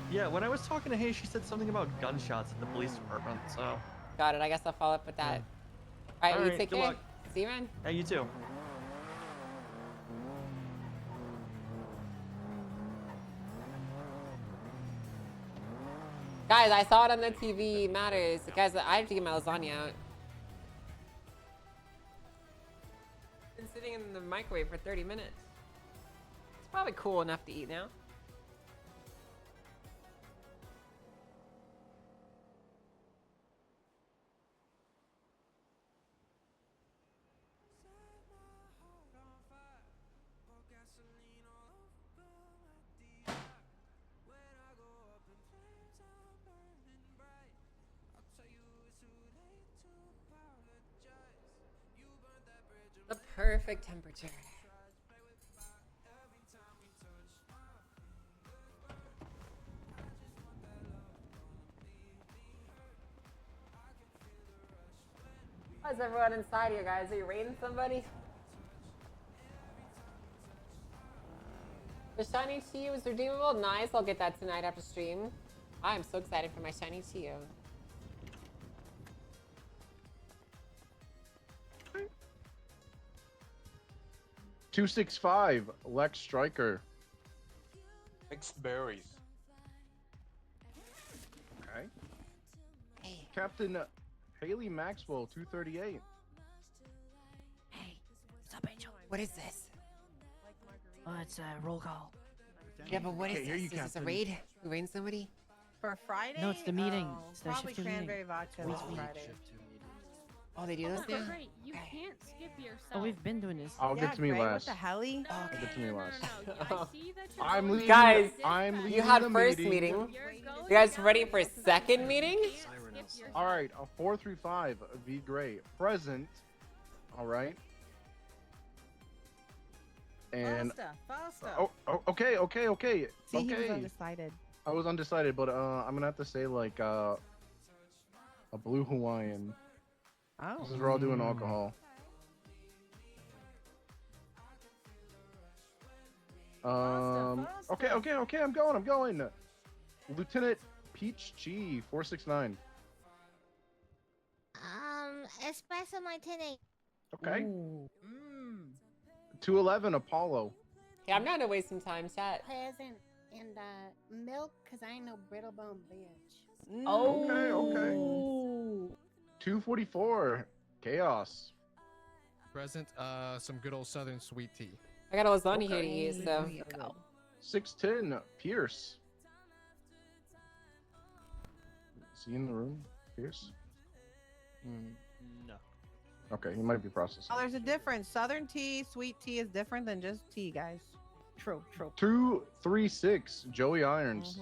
Yeah, when I was talking to Hay, she said something about gunshots at the police department. So. Got it. I guess I'll follow up with that. All right, All you right, take good care. luck. See you, man. Yeah, you too. Guys, I saw it on the TV. Matters. Guys, I have to get my lasagna out. Been sitting in the microwave for 30 minutes. It's probably cool enough to eat now. The perfect temperature. How's everyone inside here, guys? Are you raiding somebody? The shiny Chi is redeemable? Nice, I'll get that tonight after stream. I'm so excited for my shiny Chi. 265, Lex Striker. Mixed berries. Okay. Hey. Captain Haley Maxwell, 238. Hey, what's up, Angel? What is this? Oh, it's a roll call. Yeah, but what is Can't hear this? you, Is this a Captain. raid? We raiding somebody? For Friday? No, it's the meeting. Oh, It's the probably shift two meeting. cranberry vodka Sweet, on sweet. Friday. Oh, they do this now? Great, you can't skip yourself. Oh, we've been doing this. I'll get to me Gray, last. What the helly? I'll get to me last. I see that you're I'm going leading. Guys, I'm leading you had the first meeting. meeting. You guys ready for second meeting? All right, a 435 V Gray present. All right. And Faster. oh, okay. See, he was okay. undecided. I was undecided, but I'm gonna have to say like a blue Hawaiian. Oh. Since we're all doing alcohol. Okay, I'm going. Lieutenant Peach G, 469. Espresso martini. Okay. 211 Apollo. Yeah, I'm not gonna waste some time, chat. Present and milk, cause I ain't no brittle bone bitch. Okay. 244 Chaos. Present, some good old southern sweet tea. I got a lasagna here to eat, so. 610 Pierce. Is he in the room, Pierce? No. Okay, he might be processing. Oh, there's a difference. Southern tea, sweet tea is different than just tea, guys. True. 236 Joey Irons.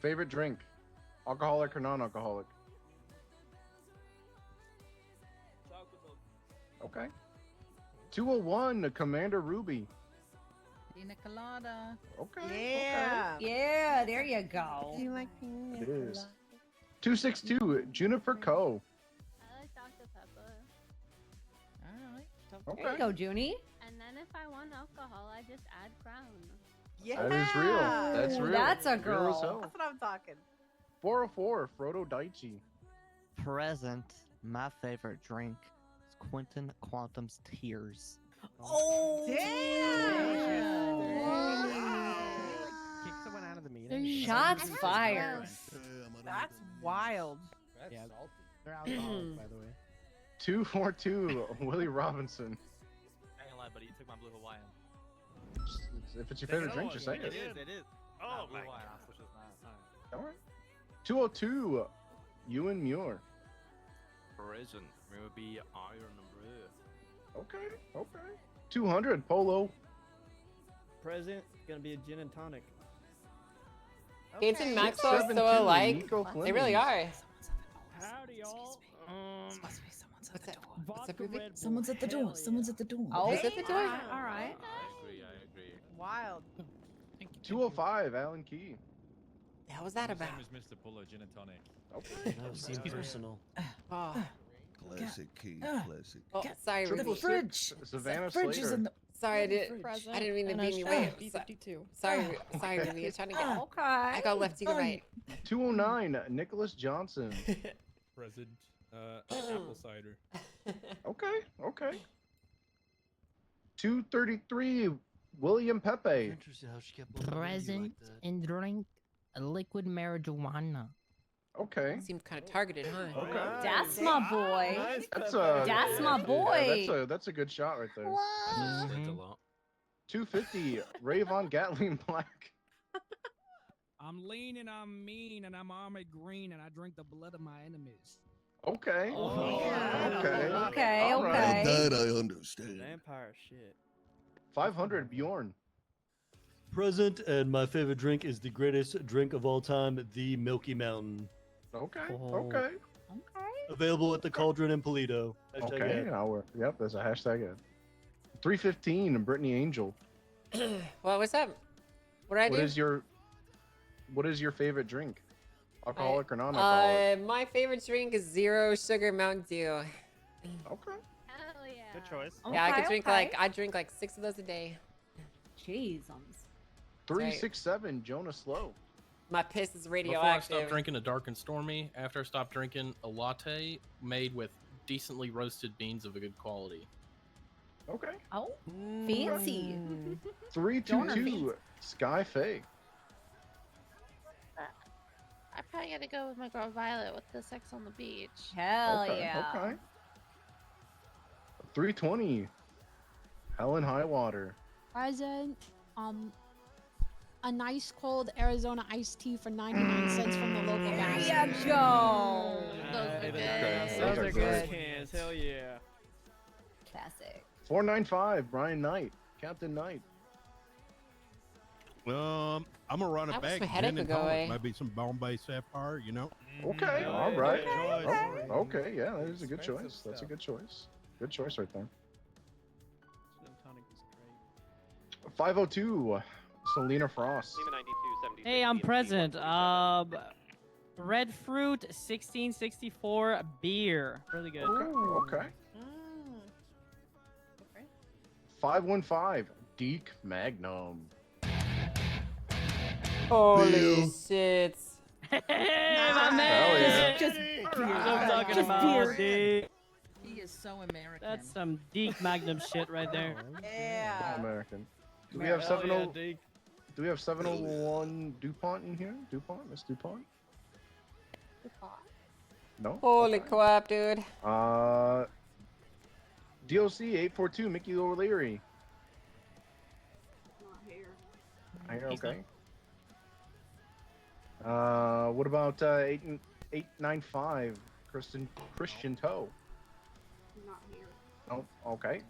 Favorite drink, alcoholic or non-alcoholic? Okay. 201, Commander Ruby. Pina colada. Okay. Yeah. Yeah, there you go. Do you like pina It is. colada? 262, Juniper Co. I like Dr. Pepper. Alright. There you go, Junie. And then if I want alcohol, I just add Crown. Yeah. That is real. That's Ooh, real. that's a Real as girl. hell. That's what I'm talking. 404, Frodo Daichi. Present. My favorite drink is Quentin Quantum's Tears. Oh, Damn. Kick someone out of the meeting. Shots fired. That's wild. That's Yeah. salty. They're alcoholics, by the way. 242, Willie Robinson. I ain't gonna lie, buddy. You took my blue Hawaiian. If it's your favorite drink, just say It it. is. It is. Oh my god. I'll switch this now. All right. 202, Ewan Muir. Present. Will be iron brew. Okay. 200, Polo. Present, gonna be a gin and tonic. Gates and Maxwell are 672, so alike. Nico They really Fleming. are. Howdy, y'all. What's Vodka up, Ruby? Red Bull. Someone's at the door. Hell Someone's yeah. at the door. Oh, Is it the door? All right. I agree. Wild. 205, Alan Key. The hell was that about? Same as Mr. Polo, gin and tonic. Okay. That seems personal. Oh, Classic Key, Ah. classic. oh sorry, The Ruby. fridge. Savannah The fridge is Slater. in the. Sorry, I the didn't. fridge. I didn't mean to And be I in your shot way. it. B-52. Sorry, sorry, Ruby. You're trying to get. Okay. I got left. You go right. 209, Nicholas Johnson. Present. Apple cider. Okay. 233, William Pepe. Interesting how she kept looking at you Present like that. and drink a liquid marijuana. Okay. Seemed kind of targeted, huh? Okay. That's my boy. That's That's my boy. that's a good shot right there. Slipped a lot. 250, Rayvon Gatling Black. I'm lean and I'm mean and I'm armored green and I drink the blood of my enemies. Okay. Okay. Okay. All right. That I understand. Vampire shit. 500, Bjorn. Present, and my favorite drink is the greatest drink of all time, the Milky Mountain. Okay. Oh. Okay. Available at the Cauldron in Polito. Hashtag Okay. ad. Yep, there's a hashtag ad. 315, Brittany Angel. Well, what's up? What do I do? What is your favorite drink? Alcoholic or non-alcoholic? My favorite drink is zero sugar Mountain Dew. Okay. Hell yeah. Good choice. Yeah, I could drink like 6 of those a day. Jeez. 367, Jonah Slow. My piss is Before I radioactive. stopped drinking a dark and stormy, after I stopped drinking a latte made with decently roasted beans of a good quality. Okay. Oh, fancy. 322, Sky Faye. I probably gotta go with my girl Violet with the Sex on the Beach. Hell Okay. yeah. Okay. 320, Helen Highwater. Present, a nice cold Arizona iced tea for 99 cents from the local gas There you station. go. Those are good. Cans, hell yeah. Classic. 495, Brian Knight. Captain Knight. I'm gonna run I it wish back. my headache Gin and would go tonic. away. Maybe some Bombay Sapphire, you know. Okay, Yeah, all right. good choice. Okay, yeah, that is a good Expensive choice. That's a stuff. good choice. Good choice right there. Gin and tonic is great. 502, Selena Frost. Hey, I'm present. Red fruit 1664 beer. Really good. Okay. 515, Deke Magnum. Holy shit. My Hell man. yeah. Just That's what I'm talking Just about, beer. dude. He is so American. That's some Deke Magnum shit right there. Yeah. American. Do we have Hell yeah, 70? Deke. Do we have 701 DuPont in here? DuPont, Miss DuPont. No. Holy crap, dude. DOC 842, Mickey O'Leary. I hear. He's Okay. What about 895, Christian Toe? Not here. Oh, okay.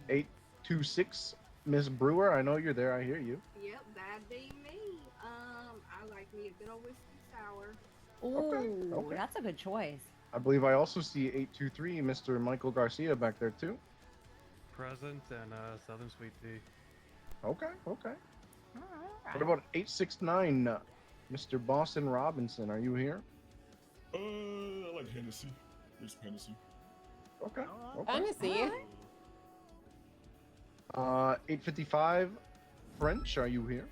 826, Miss Brewer. I know you're there. I hear you. Yep, that'd be me. I like me a good old whiskey sour. Ooh, okay. that's a good choice. I believe I also see 823, Mr. Michael Garcia back there too. Present and Southern Sweet Tea. Okay. What about 869, Mr. Boston Robinson? Are you here? I like Hennessy. There's Hennessy. Okay. Honestly. 855, French. Are you here?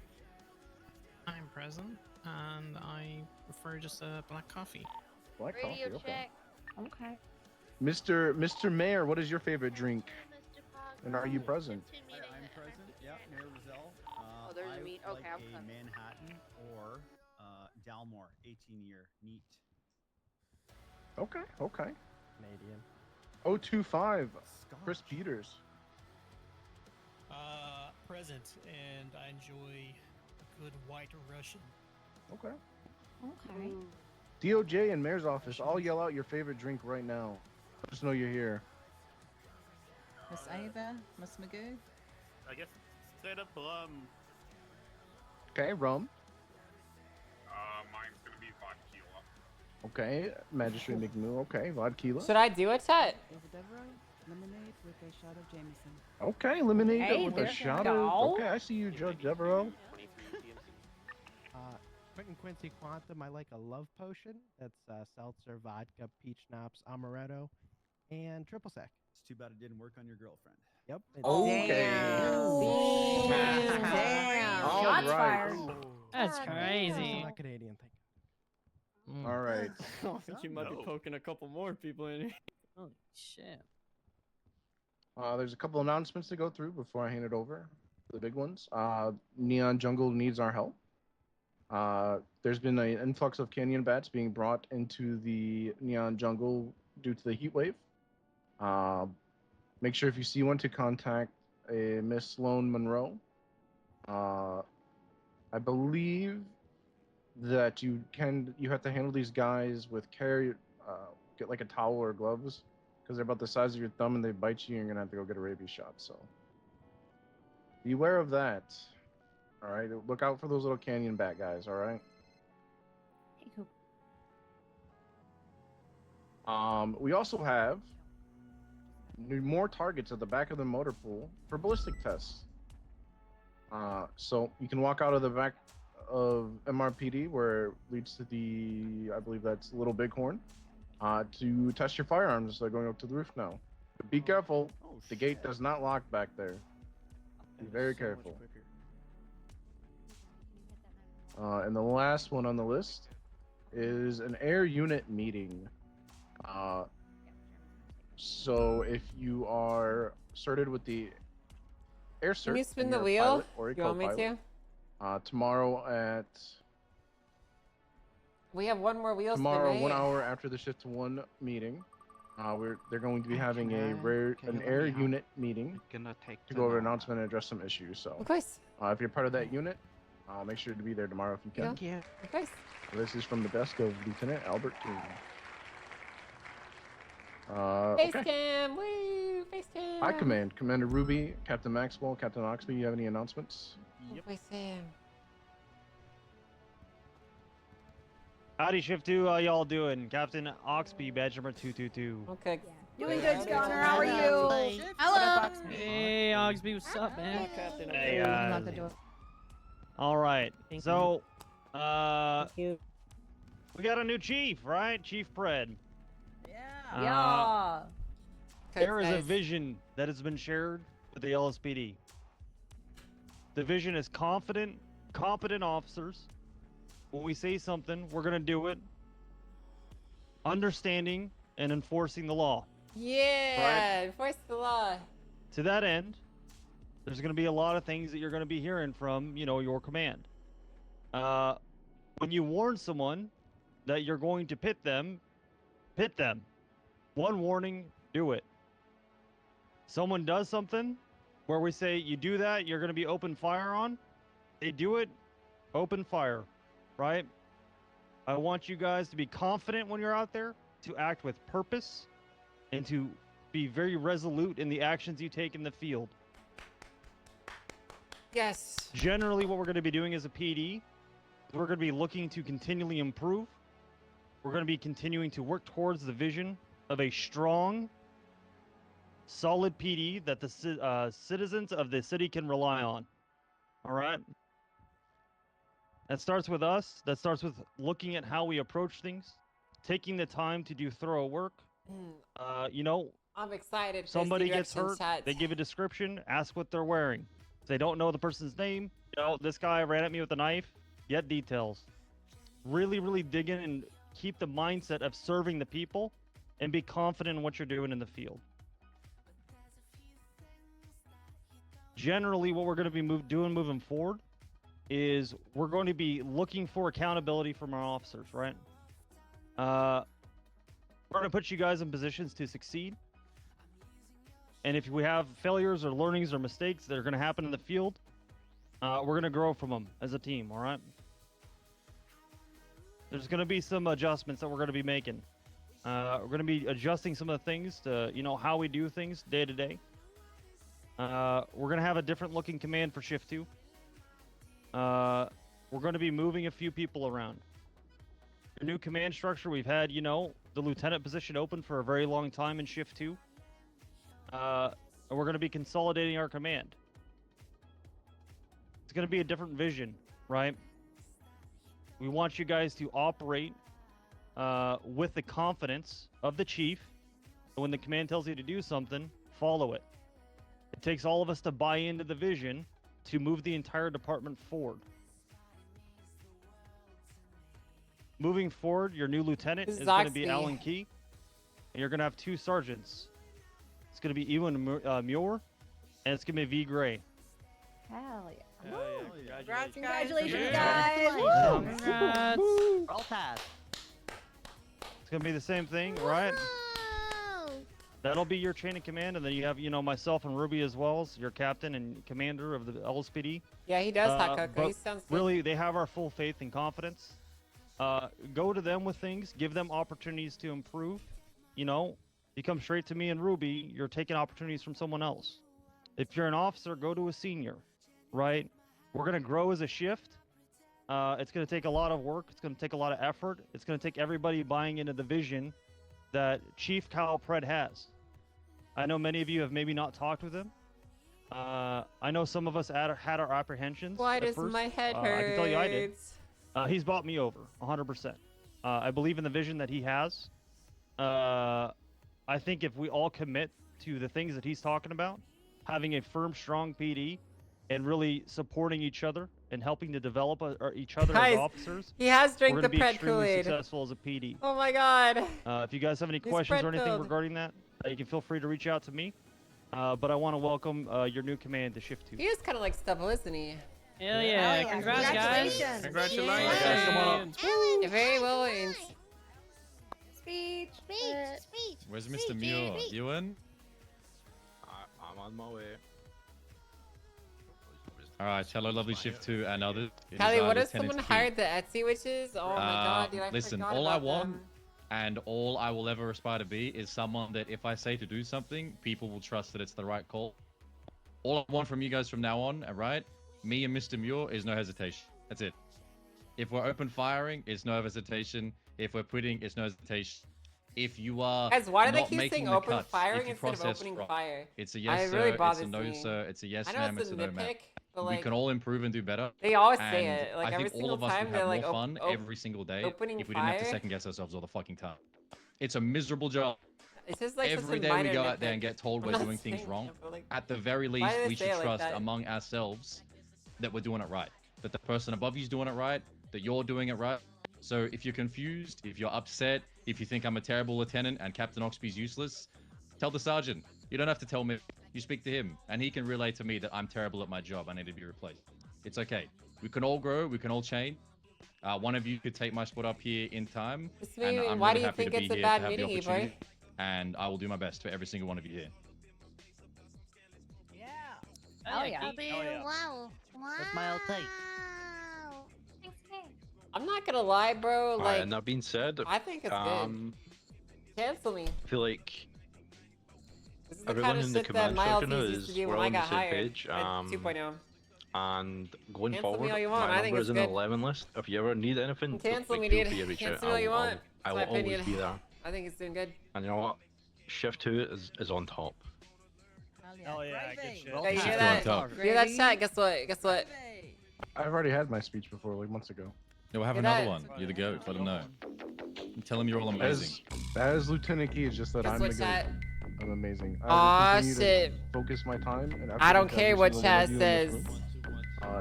I'm present, and I prefer just a black coffee. Black coffee. Radio Okay. check. Okay. Mr. Mayor, what is your favorite drink? And are you present? I'm present. Yeah, Mayor Rizal. Oh, there's a meat. Okay, I'm a coming. Manhattan or Dalmore 18-year neat. Okay. Canadian. 025, Chris Peters. Present, and I enjoy a good white Russian. Okay. Okay. DOJ and Mayor's office, all yell out your favorite drink right now. Just know you're here. Miss Ava, Miss Magoo. I guess straight up plum. Okay, rum. Mine's gonna be vodka. Okay, Magistrate McMoo. Okay, vodka. Should I do a chat? Lemonade with a shot of Jameson. Okay, lemonade Hey, with there a you shot go. of. Okay, I see you, Judge Devereaux. Quentin Quincy Quantum. I like a love potion. That's seltzer, vodka, peach schnapps, amaretto, and triple sec. It's too bad it didn't work on your girlfriend. Yep. Okay. Damn. All Shots right. fired. That's I'm crazy. not Canadian. Thank you. All right. I think you might be poking a couple more people in here. Holy shit. There's a couple announcements to go through before I hand it over. The big ones. Neon Jungle needs our help. There's been an influx of canyon bats being brought into the Neon Jungle due to the heat wave. Make sure if you see one to contact a Miss Sloan Monroe. I believe that you have to handle these guys with care. Get like a towel or gloves, because they're about the size of your thumb and they bite you. You're gonna have to go get a rabies shot. So beware of that. All right, look out for those little canyon bat guys. All right. Hey, Coop. We also have more targets at the back of the motor pool for ballistic tests. So you can walk out of the back of MRPD where it leads to the, I believe that's Little Bighorn, to test your firearms going up to the roof now. But be careful, the gate does not lock back there. Be very careful. And the last one on the list is an air unit meeting. So if you are certed with the air cert, Can you spin and the you're a wheel? pilot or a You want me co-pilot, to? tomorrow at We have one more wheel tomorrow, spin, 1 right? hour after the shift 1 meeting, they're going to be having an let air me out? unit meeting Gonna take to go over an announcement and address some issues. So, Of course. if you're part of that unit, make sure to be there tomorrow if you can. Yeah. Of course. This is from the desk of Lieutenant Albert King. Face Okay. cam, woo! Face cam. High Command, Commander Ruby, Captain Maxwell, Captain Oxby, you have any announcements? Face cam. Howdy, Shift 2. How y'all doing? Captain Oxby, badge number 222. Okay. Doing good, Sconner. How are you? Hello. Hey, Oxby, what's up, man? Hey, Lock the door. all right. So, we got a new chief, right? Chief Pred. Yeah. There is a vision that has been shared with the LSPD. The vision is confident, competent officers. When we say something, we're gonna do it. Understanding and enforcing the law. Yeah, enforce the law. To that end, there's going to be a lot of things that you're going to be hearing from, your command. When you warn someone that you're going to pit them. One warning, do it. Someone does something where we say you do that, you're going to be open fire on. They do it, open fire, right? I want you guys to be confident when you're out there, to act with purpose, and to be very resolute in the actions you take in the field. Yes. Generally, what we're going to be doing as a PD, we're going to be looking to continually improve. We're going to be continuing to work towards the vision of a strong, solid PD that the citizens of the city can rely on. All right? That starts with us. That starts with looking at how we approach things, taking the time to do thorough work. You know, I'm excited. somebody gets Direction hurt, chat. they give a description, ask what they're wearing. If they don't know the person's name, you know, this guy ran at me with a knife, get details. Really, really dig in and keep the mindset of serving the people and be confident in what you're doing in the field. Generally, what we're going to be doing moving forward is we're going to be looking for accountability from our officers, right? We're going to put you guys in positions to succeed. And if we have failures or learnings or mistakes that are going to happen in the field, we're going to grow from them as a team, all right? There's going to be some adjustments that we're going to be making. We're going to be adjusting some of the things to, you know, how we do things day to day. We're going to have a different looking command for Shift 2. We're going to be moving a few people around. Your new command structure, we've had, you know, the lieutenant position open for a very long time in Shift 2. And we're going to be consolidating our command. It's going to be a different vision, right? We want you guys to operate with the confidence of the chief. And when the command tells you to do something, follow it. It takes all of us to buy into the vision to move the entire department forward. Moving forward, your new lieutenant is going to be Alan Key. And you're going to have 2 sergeants. It's going to be Ewan Muir, and it's going to be V. Gray. Hell yeah. Congrats, Congratulations, guys. guys. Woo. Roll Tide. It's going to be the same thing, right? That'll be your chain of command, and then you have, you know, myself and Ruby as well as your captain and commander of the LSPD. Yeah, he does, Haka. He sounds good. Really, they have our full faith and confidence. Go to them with things, give them opportunities to improve. You know, you come straight to me and Ruby, you're taking opportunities from someone else. If you're an officer, go to a senior, right? We're going to grow as a shift. It's going to take a lot of work. It's going to take a lot of effort. It's going to take everybody buying into the vision that Chief Kyle Pred has. I know many of you have maybe not talked with him. I know some of us had our apprehensions. Why at does first. my head hurt? I can tell you I did. He's bought me over 100%. I believe in the vision that he has. I think if we all commit to the things that he's talking about, having a firm, strong PD, and really supporting each other and helping to develop each other Guys, as officers, he has drank we're the going to be Pred extremely Kool-Aid. successful as a PD. Oh my god. If you guys have any He's questions or anything Pred-filled. regarding that, you can feel free to reach out to me. But I want to welcome your new command to Shift 2. He is kind of like stubble, isn't he? Hell yeah. Congrats, guys. Congratulations. Guys, come on up. You're very well. Speech. Speech. Where's Mr. Muir? Ewan? I'm on my way. Alright, hello, lovely Shift 2 and others. It is, Kelly, what if Lieutenant someone Key. hired the Etsy witches? Oh my god, dude, I Listen, forgot all I about want them. and all I will ever aspire to be is someone that if I say to do something, people will trust that it's the right call. All I want from you guys from now on, alright? Me and Mr. Muir is no hesitation. That's it. If we're open firing, it's no hesitation. If we're quitting, it's no hesitation. If you are Guys, why do they not keep making saying the open cuts, firing if you instead of process opening wrong, fire? it's a yes, It really sir. It's bothers a no, me. sir. It's a yes, I know ma'am. it's It's a a no, ma'am. nitpick, but We like can all improve and do better. they always and say it. Like I every think all single of us time would they're have like more fun every single day opening if we didn't have to fire? second guess ourselves all the fucking time. It's a miserable job. It's just like Every such a day we minor go out there and nitpick. get told I'm we're not doing things saying wrong. it, but, like, At the very why least, do they we say should it like trust that? among ourselves that we're doing it right. That the person above you is doing it right. That you're doing it right. So if you're confused, if you're upset, if you think I'm a terrible lieutenant and Captain Oxby's useless, tell the sergeant. You don't have to tell me. You speak to him, and he can relay to me that I'm terrible at my job. I need to be replaced. It's okay. We can all grow. We can all change. One of you could take my spot up here in time. It's And maybe- I'm why really do you happy think to be it's a here bad to have the meeting, Evoy? opportunity, and I will do my best for every single one of you here. Oh yeah. Wow. Where's my LT? Thanks, Kay. I'm not gonna lie, bro. Like, and that being said, I think it's good. Cancel me. I feel like This is the everyone kind of in the shit that command my structure LTs used knows to do we're when all I on the got same hired page. at 2.0. And going Cancel me forward, all you want, my I think number it's is in the good. 11 list. If you ever need anything, Cancel me, feel dude. free to reach out. Cancel me all you want. I That's will my always opinion. be there. I think it's doing good. And you know what? Shift 2 is on top. Hell yeah, good shit. Yeah, you hear Shift that? 2 on top. You hear that chat? Guess what? Guess what? I've already had my speech before, like months ago. Yeah, we'll have Hear another that? one. You're the goat. Let them know. Tell them you're all amazing. As Lieutenant Key, it's just that Guess I'm what, the goat. chat? I'm amazing. I Aw, will continue shit. to focus my time and I don't effort into care every what single one chat of you in says. this room.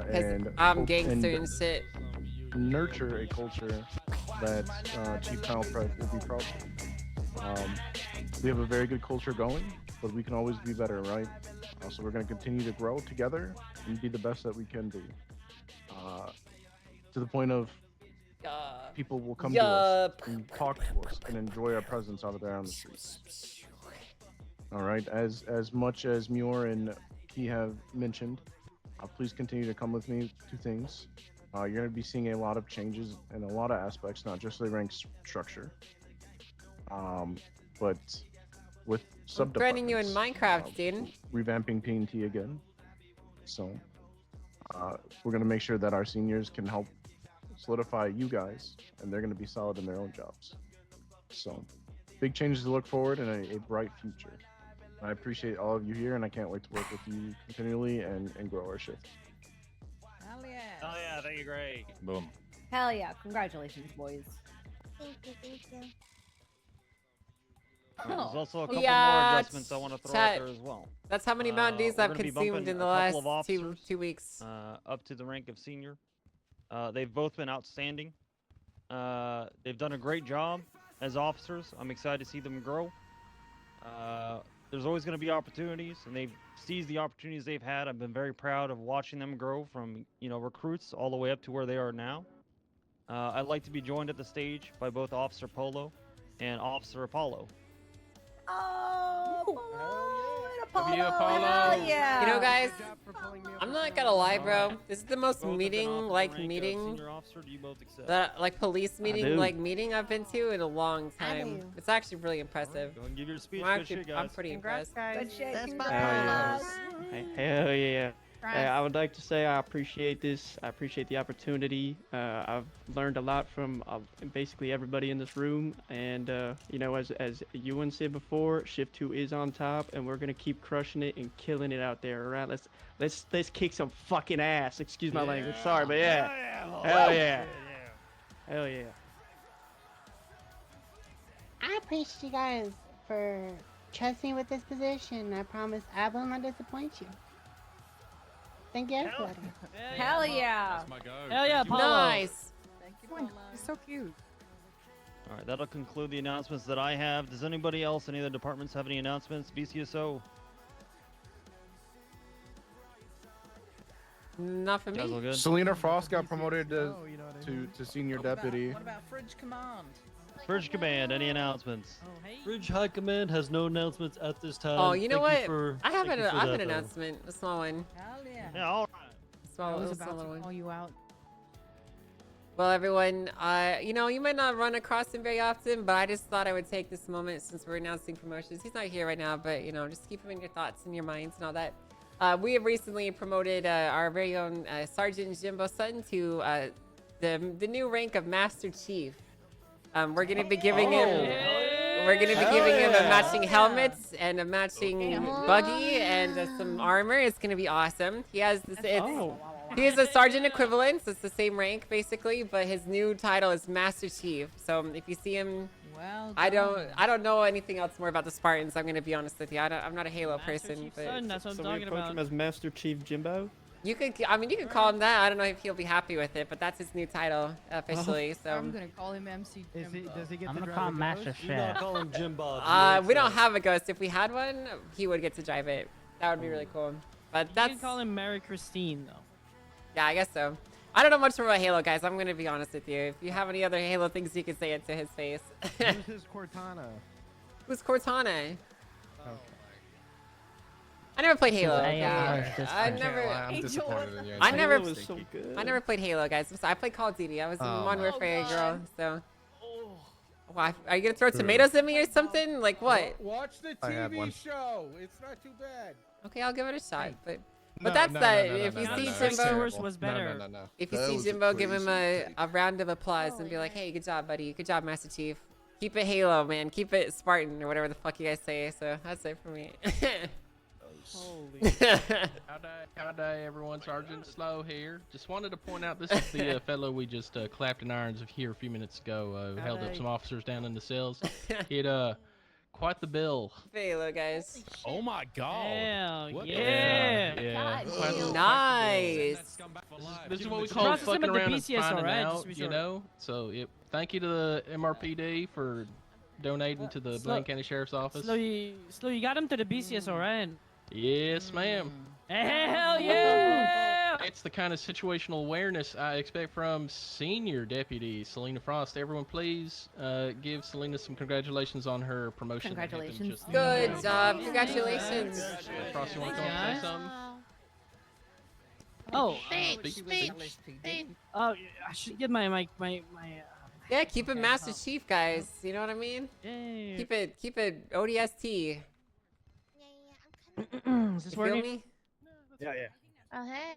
Because I'm gangster and shit. Nurture a culture that Chief Kyle Pratt will be proud of. We have a very good culture going, but we can always be better, right? So we're going to continue to grow together and be the best that we can be. To the point of people will come to us and talk to us and enjoy our presence out there on the streets. All right, as much as Muir and Key have mentioned, please continue to come with me to things. You're going to be seeing a lot of changes in a lot of aspects, not just the rank structure, but with I'm threatening you in sub-departments, Minecraft, dude. revamping P&T again. So we're going to make sure that our seniors can help solidify you guys, and they're going to be solid in their own jobs. So big changes to look forward and a bright future. I appreciate all of you here, and I can't wait to work with you continually and grow our shift. Hell yeah. Hell yeah, thank you, great. Boom. Hell yeah. Congratulations, boys. Thank you, thank you. There's also a couple more Yeah, adjustments I want to throw chat. out there as well. That's how many Mountain Dews We're I've gonna be consumed bumping in the a last couple of officers, two weeks. up to the rank of senior. They've both been outstanding. They've done a great job as officers. I'm excited to see them grow. There's always going to be opportunities, and they've seized the opportunities they've had. I've been very proud of watching them grow from, recruits all the way up to where they are now. I'd like to be joined at the stage by both Officer Polo and Officer Apollo. Hell yeah. You know, guys, I'm not gonna lie, bro. This is the most meeting-like meeting, Senior officer, do you both accept? that like police meeting-like do. meeting I've been to in a long time. do. It's actually really impressive. Go and give your speech. I'm, Good shit, I'm guys. pretty Congrats, impressed. guys. Good shit. That's Congrats. Hell yeah. I would like to say I appreciate this. I appreciate the opportunity. I've learned a lot from basically everybody in this room. And, as Ewan said before, Shift 2 is on top, and we're going to keep crushing it and killing it out there, all right? Let's kick some fucking ass. Excuse my language. Sorry, but yeah. Hell yeah. Hell yeah. I appreciate you guys for trusting me with this position. I promise I will not disappoint you. Thank you, everybody. Hell yeah. That's my go. Hell yeah, Thank you. Apollo. Nice. Thank you, Apollo. He's so cute. All right, that'll conclude the announcements that I have. Does anybody else, any other departments, have any announcements? BCSO? Not for Guys all me. good? Selena Frost got promoted to senior deputy. What about Fridge Command? Bridge Command, any announcements? Bridge High Command has no announcements at this time. Oh, you know what? I have thank an you for I have that, an though. announcement, a small one. Hell yeah. Yeah, all right. I Small, was a about small to one. call you out. Well, everyone, you might not run across him very often, but I just thought I would take this moment since we're announcing promotions. He's not here right now, but just keep him in your thoughts and your minds and all that. We have recently promoted our very own Sergeant Jimbo Sutton to the new rank of Master Chief. We're gonna be giving him. We're gonna be giving him a matching helmet and a matching buggy and some armor. It's gonna be awesome. He has this. He is a sergeant equivalent, so it's the same rank basically, but his new title is Master Chief. So if you see him, I don't know anything else more about the Spartans. I'm gonna be honest with you. I'm not a Halo person, but That's what I'm So we talking approach about. him as Master Chief Jimbo? you could call him that. I don't know if he'll be happy with it, but that's his new title officially. So I'm gonna call him MC Jimbo. Does he get I'm to gonna drive call a him Master ghost? Chef. Do not call him Jim Bob. we don't have a ghost. If we had one, he would get to drive it. That would be really cool. But You that's can call him Mary Christine though. yeah, I guess so. I don't know much more about Halo, guys. I'm gonna be honest with you. If you have any other Halo things, you can say it to his face. Who's his Cortana? Who's Cortana? Okay. I never played Halo. AI Okay. I never. I'm disappointed in you. I never. Halo is so good. I never played Halo, guys. I played Call of Duty. I was a Modern Warfare girl. So. Why? Are you gonna throw tomatoes at me or something? Like what? Watch the I had TV one. show. It's not too bad. Okay, I'll give it a shot. But But No, that's no, that. no, no, If no, you no, see no, it's Jimbo, terrible. was No, no, better. no, no. if you That see was Jimbo, give him crazy a round of applause and be like, "Hey, good job, buddy. Good job, Master Chief. Keep it Halo, man. Keep it Spartan or whatever the fuck you guys say." So that's it for me. Holy. Howdy, everyone. Sergeant Slow here. Just wanted to point out this is the fellow we just clapped in irons here a few minutes ago. Who held up Howdy. some officers down in the cells. He had quite the bill. Halo, guys. Oh my god. Hell What the yeah. Yeah. God Quite a little Nice. This is what we call Process him fucking at the around and BCS, finding alright? Just out, to be you sure. know? So, thank you to the MRPD for donating to the Blaine County Sheriff's Office. Slow, you got him to the BCS, alright? Yes, ma'am. Hell yeah! It's the kind of situational awareness I expect from Senior Deputy Selena Frost. Everyone, please give Selena some congratulations on her promotion. that happened Congratulations. just- Good job. Congratulations. Frost, you want to come and say something? Oh, Speak. oh, I should get my Yeah, keep it Master Chief, guys. You know what I mean? Yeah. Keep it ODST. Is this You feel working? me? Yeah, yeah. Oh, hey.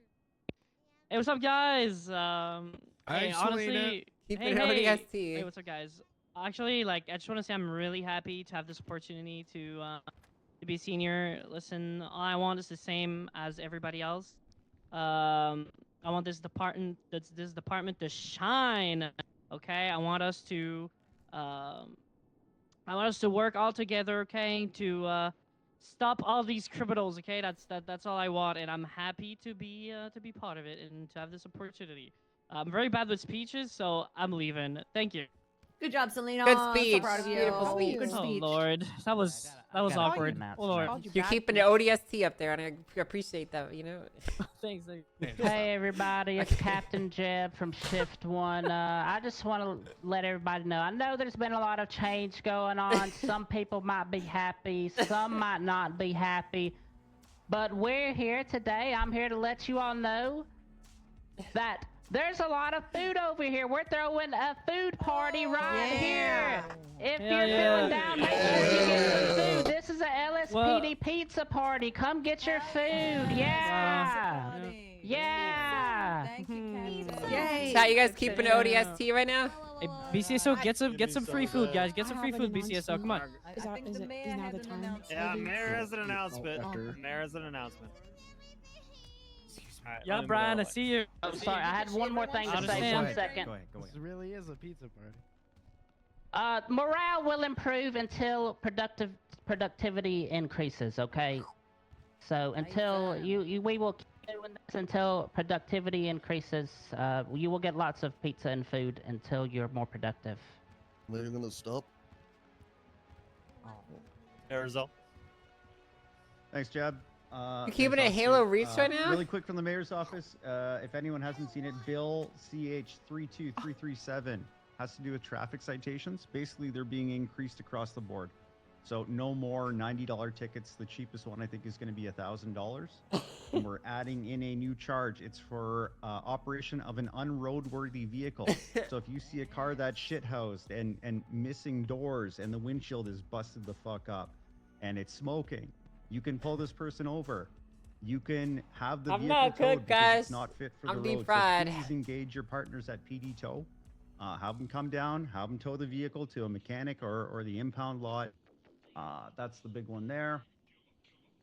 Hey, what's up, guys? Hey, Hi, honestly, Selena. Keep hey, it hey, ODST. hey, what's up, guys? Actually, like, I just want to say I'm really happy to have this opportunity to be senior. Listen, all I want is the same as everybody else. I want this department to shine. Okay, I want us to work all together. Okay, to stop all these criminals. Okay, that's all I want, and I'm happy to be part of it and to have this opportunity. I'm very bad with speeches, so I'm leaving. Thank you. Good job, Selena. Good So speech. proud of you. Beautiful speech. Good Oh speech. Lord, that was awkward. Oh Lord, You're keeping the ODST up there, and I appreciate that. You know. thanks. Hey everybody, it's Captain Jeb from Shift 1. I just want to let everybody know, I know there's been a lot of change going on. Some people might be happy, some might not be happy. But we're here today, I'm here to let you all know that there's a lot of food over here. We're throwing a food party right here. If Hell you're yeah. feeling down, make sure you get some food. This is a LSPD pizza party. Come get your food. Yeah. Yeah. Yay. Chat, you guys keeping the ODST right now? Hey, BCSO, get some free food, guys. Get some free food, BCSO. Come on. I think the mayor has an announcement. Yeah, Mayor has an announcement. Mayor has an announcement. Alright, Yeah, let him Brian, I roll it. see you. Oh, sorry, I had one more thing to say. Understand. 1 second. Go ahead. This really is a pizza party. Morale will improve until productivity increases. Okay. So until we will keep doing this until productivity increases. You will get lots of pizza and food until you're more productive. They're gonna stop. Arizona. Thanks, Jeb. You keeping thanks, it Halo officer. Reach right now? Really quick from the mayor's office. If anyone hasn't seen it, Bill CH32337 has to do with traffic citations. Basically, they're being increased across the board. So no more $90 tickets. The cheapest one I think is going to be $1,000. And we're adding in a new charge. It's for operation of an unroadworthy vehicle. So if you see a car that's shithoused and missing doors and the windshield is busted the fuck up and it's smoking, you can pull this person over. You can have the I'm vehicle not towed cooked, because guys. it's not fit for I'm the deep road. fried. So please engage your partners at PD Tow. Have them come down, have them tow the vehicle to a mechanic or the impound lot. That's the big one there.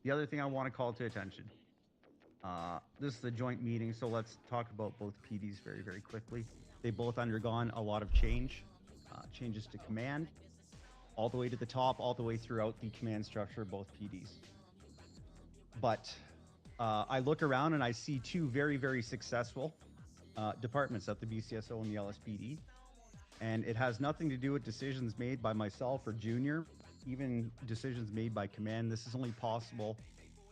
The other thing I want to call to attention. This is the joint meeting, so let's talk about both PDs very, very quickly. They both undergone a lot of change, changes to command, all the way to the top, all the way throughout the command structure of both PDs. But I look around and I see two very, very successful departments at the BCSO and the LSPD. And it has nothing to do with decisions made by myself or Junior, even decisions made by command. This is only possible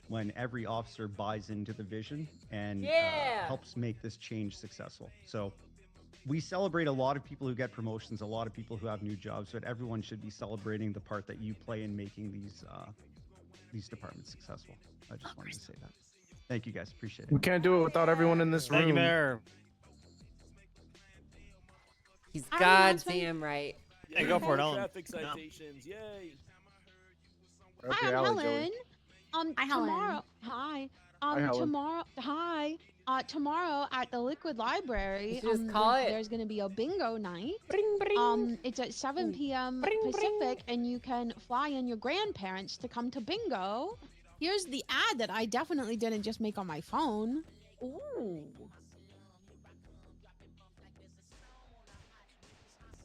when every officer buys into the vision and helps make this change successful. So we celebrate a lot of people who get promotions, a lot of people who have new jobs, but everyone should be celebrating the part that you play in making these departments successful. I just wanted to say that. Thank you guys, appreciate it. We can't do it without everyone in this room. Thank you, Mayor. He's goddamn right. Hey, go for it, Ellen. Traffic citations, yay! Okay, Hi, I'm Allie, Helen. Joey. Hi, Helen. Tomorrow. Hi. Helen. Tomorrow, hi. Tomorrow at the Liquid Library, You should just call it. there's gonna be a bingo night. Bring, bring. It's at 7 p.m. Bring, Pacific, and you can fly in your grandparents to come to bingo. Here's the ad that I definitely didn't just make on my phone. Ooh.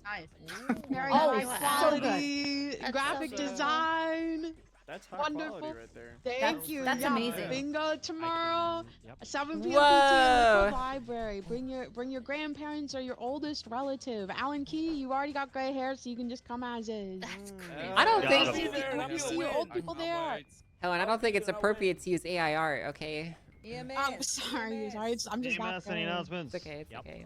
Nice. Very Oh, high so quality good. graphic That's so good. design. That's high Wonderful. quality right there. Thank you. That's Yeah, amazing. Bingo tomorrow, Yep. 7 p.m. PT in Whoa. Liquid Library. Bring your grandparents or your oldest relative. Alan Key, you already got gray hair, so you can just come as is. That's great. I don't Yeah, think. Let me see your old people there. Helen, I don't think it's appropriate to use AI art. Okay. I'm sorry. I'm just not EMS, any good. announcements? It's okay. It's Yep. okay.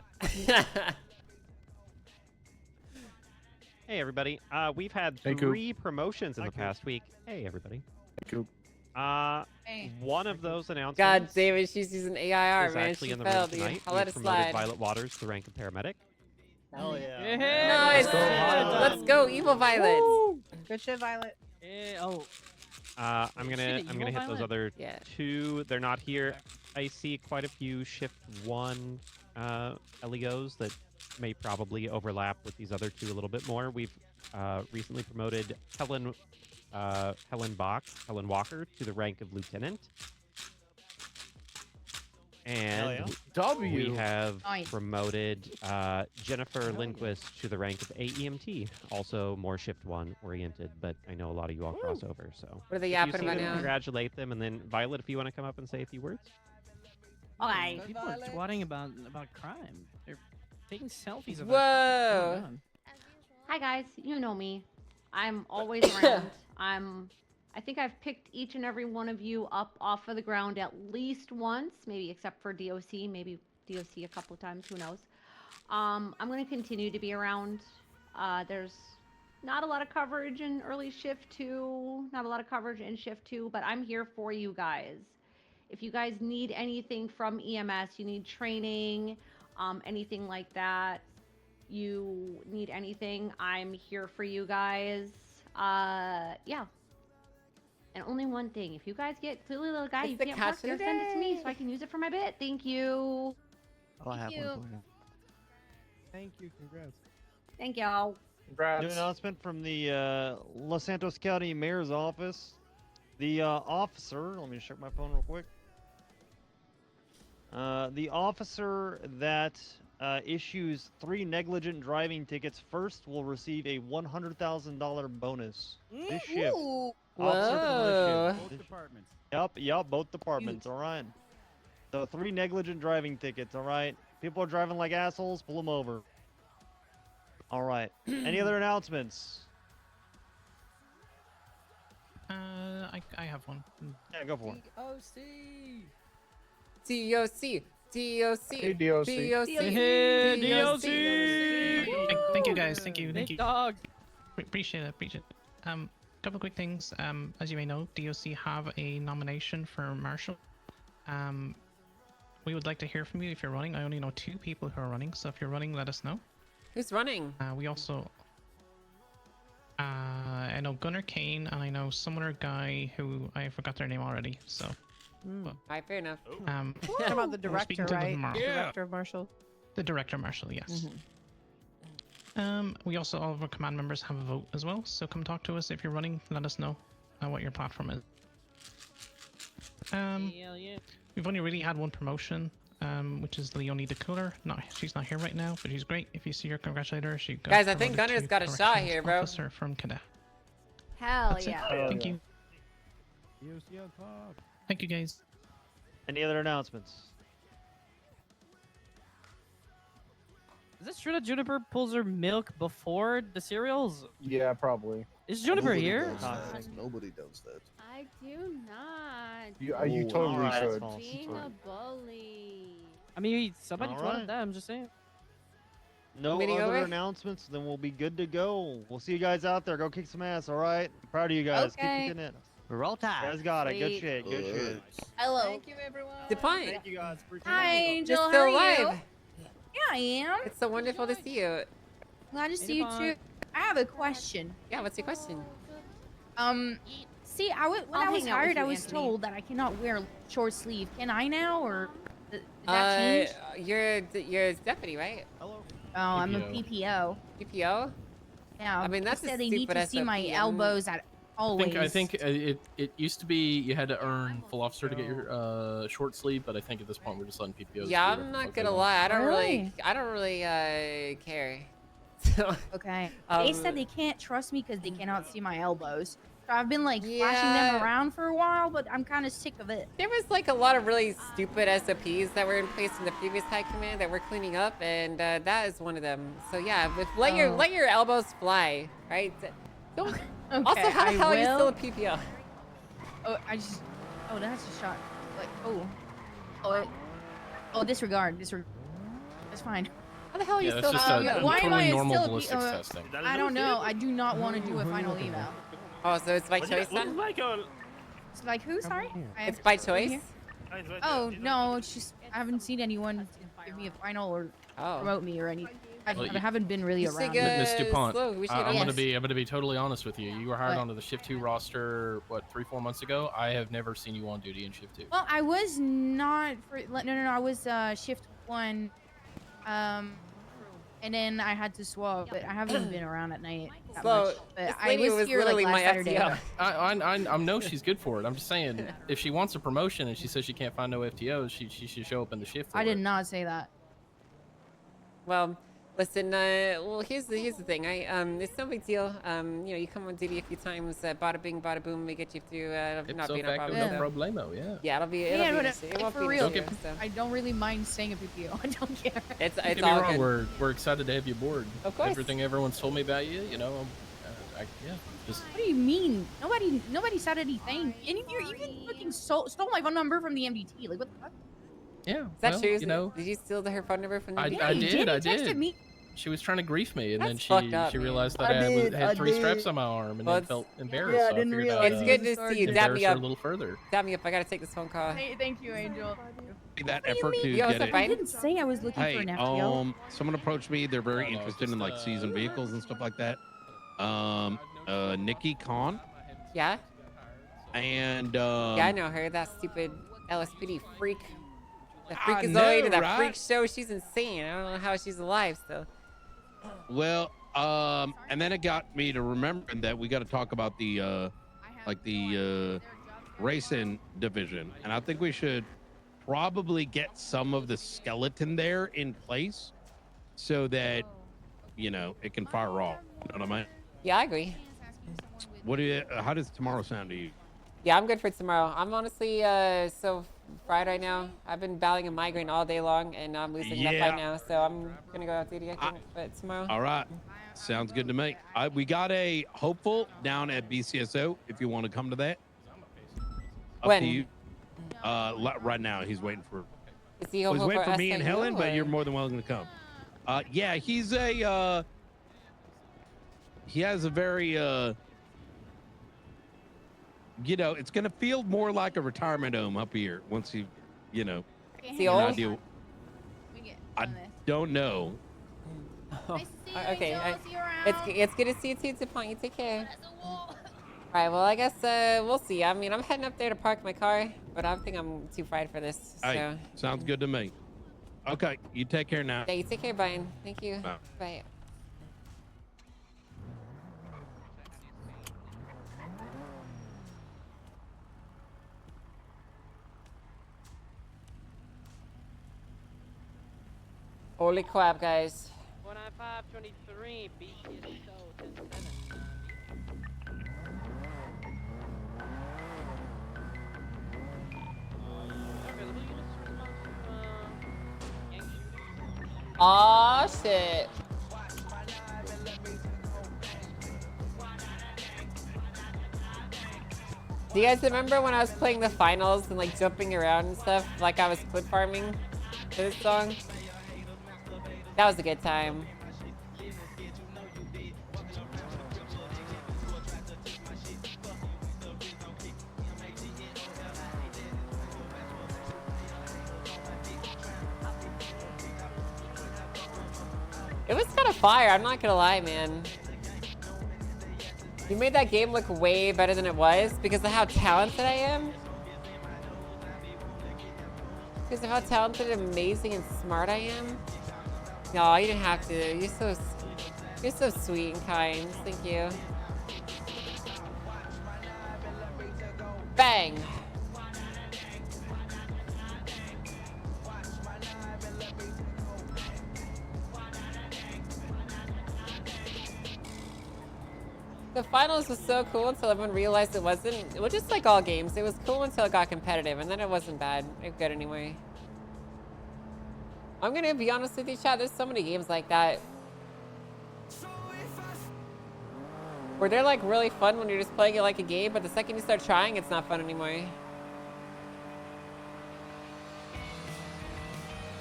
Hey everybody, we've had Hey, Coop. 3 promotions in the past week. Hey everybody. Coop. Hey. One of those announcements God, David, she's using AI art, is man. actually She in the room failed, dude. tonight. I'll let We've it promoted slide. Violet Waters to the rank of paramedic. Hell yeah. Nice. Let's go, Violet. Let's go, Evil Violet. Good shit, Violet. Oh, I'm gonna it hit Evil those Violet? other Yeah. 2. They're not here. I see quite a few Shift 1 LEOs that may probably overlap with these other 2 a little bit more. We've recently promoted Helen Walker to the rank of lieutenant. And we have Nice. promoted Jennifer Lindquist to the rank of AEMT, also more Shift 1 oriented, but I know a lot of you all cross over, so. What are they if you yapping see about them, now? Congratulate them, and then Violet, if you want to come up and say a few words. Okay. people are twatting about crime. They're taking selfies of Whoa. Hi guys, you know me. I'm always around. I think I've picked each and every one of you up off of the ground at least once, maybe except for DOC, maybe DOC a couple of times, who knows. I'm going to continue to be around. There's not a lot of coverage in early shift 2, not a lot of coverage in shift 2, but I'm here for you guys. If you guys need anything from EMS, you need training, anything like that, you need anything, I'm here for you guys. Yeah. And only one thing, if you guys get clearly little guy, It's you the can't catch park there, of the send it to me day. so I can use it for my bit. Thank you. I'll have you. one for you. Thank you. Congrats. Thank y'all. New Congrats. announcement from the Los Santos County Mayor's office. The officer, let me check my phone real quick. The officer that issues 3 negligent driving tickets first will receive a $100,000 bonus this shift. Ooh. Officer for the Whoa. shift. Yep, both departments, all right. So 3 negligent driving tickets, all right. People are driving like assholes, pull them over. All right. Any other announcements? I have one. Yeah, go for it. DOC. DOC. Hey, DOC. Thank you guys. Thank you. Big dog. Appreciate it. Couple quick things. As you may know, DOC have a nomination for Marshal. We would like to hear from you if you're running. I only know 2 people who are running, so if you're running, let us know. Who's running? We also, I know Gunnar Kane, and I know some other guy who I forgot their name already. So, Alright, fair enough. What about the we'll speak director, to them right? tomorrow. Director of Marshall. The Director Marshal, yes. We also, all of our command members have a vote as well, so come talk to us if you're running. Let us know what your platform is. Hell yeah. We've only really had one promotion, which is Leonie the Cooler. She's not here right now, but she's great. If you see her, congratulate her. She got Guys, I think promoted Gunner's to got a shot corrections here, bro. Officer from Cadet. Hell That's it. yeah. Thank you. Thank you, guys. Any other announcements? Is it true that Juniper pulls her milk before the cereals? Yeah, probably. Is Juniper Nobody here? does that. Nobody does that. I do not. You totally alright, should. that's Being a bully. I mean, somebody told Alright. that. I'm just saying. No Meeting other over? announcements, then we'll be good to go. We'll see you guys out there. Go kick some ass, all right? I'm proud of you guys. Okay. Keep kicking it. Roll You Tide. guys got it. Good Sweet. shit. Good shit. Hello. Thank you, everyone. The point. Thank you guys. Appreciate Hi, it. Angel. You're How still are alive. you? Yeah, I am. It's so wonderful to see you. Glad to see you Bye. too. I have a question. Yeah, what's your question? See, when I'll I was hang out with hired, you, I was Anthony. told that I cannot wear short sleeve. Can I now, or did that change? You're a deputy, right? Hello. Oh, I'm a PPO. PPO. PPO? Yeah. I mean, that's they a said they need stupid to see my SOP. elbows at always. I think it used to be you had to earn full officer to get your short sleeve, but I think at this point we're just letting PPOs. Yeah, do I'm whatever not they gonna want. lie. I don't Really? care. So, Okay. They said they can't trust me because they cannot see my elbows. So I've been like flashing them around for a while, but I'm kind of sick of it. there was like a lot of really stupid SOPs that were in place in the previous high command that we're cleaning up, and that is one of them. So yeah, let your elbows fly, right? Don't, also, Okay, how the I hell are you still a will. PPO? Oh, oh, that's a shot. Like, disregard. That's fine. How the hell are you Yeah, still that's just a why am totally I normal still ballistics testing. I don't know. I do not want to do a final eval. Oh, so it's by choice then? It's like who? Sorry. It's by choice? Oh no, it's just I haven't seen anyone give me a final or promote me or anything. I Well, haven't been really you should around. go- Miss DuPont, Slow, we should I'm get- gonna be totally honest with you. You were hired What? onto the Shift 2 roster 3-4 months ago. I have never seen you on duty in Shift 2. Well, I was not for no. I was shift 1, and then I had to swap, but I haven't been around at night that So, much. But this I lady was was here like literally last my Saturday. FTO. I know she's good for it. I'm just saying, if she wants a promotion and she says she can't find no FTOs, she should show up in the shift. For I it. did not say that. Well, listen. Well, here's the thing. It's no big deal. You come on duty a few times. Bada bing, bada boom. We get you through. It'll not Ipso be no facto, problem. no so. problemo. Yeah. Yeah, it'll be. Yeah, but It won't for be real, an issue, so. I don't really mind saying a PPO. I don't care. It's Don't get me all wrong, good. we're excited to have you aboard. Of course. Everything everyone's told me about you, just What do you mean? Nobody said anything. And you even fucking stole my phone number from the MDT. Like what the fuck? yeah. Is that well, true? You know, Did you steal her phone number from the? I Yeah, he did. I He texted did. me. She was trying to grief me, and then That's fucked up, she man. realized that I had 3 did. straps on my arm, and Well, then it's- felt embarrassed. Yeah, I so I didn't figured realize I'd, It's good to see you. Dab embarrass me her up. a little further. Dab me up. I gotta take this phone call. Hey, thank you, Angel. That What do you effort to mean? Yo, what's get up, it. Brian? I didn't say I was looking for Hey, an FTO. someone approached me. They're very No, interested in just, like seasoned vehicles and stuff like that. Nikki Khan Yeah. and Yeah, I know her. That stupid LSPD freak. The I freakazoid know, and that right? freak show. She's insane. I don't know how she's alive still. Well, and then it got me to remember that we got to talk about the racing division, and I think we should probably get some of the skeleton there in place so that it can fire off. You know what I mean? Yeah, I agree. How does tomorrow sound to you? Yeah, I'm good for tomorrow. I'm honestly so fried right now. I've been battling a migraine all day long, and I'm losing that Yeah. fight now. So I'm gonna go out duty, I think. But tomorrow. All right. Sounds good to me. We got a hopeful down at BCSO if you want to come to that. Up When? to you. Right now, he's waiting for. Is he Well, he's hopeful waiting for for me and SIU, Helen, but or- you're more than welcome to come. Yeah, he's a. He has a very. It's gonna feel more like a retirement home up here once he, Is he an old? idea- I don't know. Okay. It's good to see you too, DuPont. You take care. All right. Well, I guess we'll see. I mean, I'm heading up there to park my car, but I think I'm too fried for this. So. Hey, sounds good to me. Okay, you take care now. Yeah, you take care, Brian. Thank you. Bye. Bye. Holy crap, guys. 195-23, BCSO 10-7. Aw, shit. Do you guys remember when I was playing the finals and like jumping around and stuff like I was clip farming to this song? That was a good time. It was kind of fire, I'm not gonna lie, man. You made that game look way better than it was because of how talented I am. Because of how talented, amazing, and smart I am. No, you didn't have to. You're so sweet and kind. Thank you. Bang. The finals was so cool until everyone realized it wasn't. Well, just like all games, it was cool until it got competitive, and then it wasn't bad. It was good anyway. I'm gonna be honest with you, chat. There's so many games like that where they're like really fun when you're just playing it like a game, but the second you start trying, it's not fun anymore.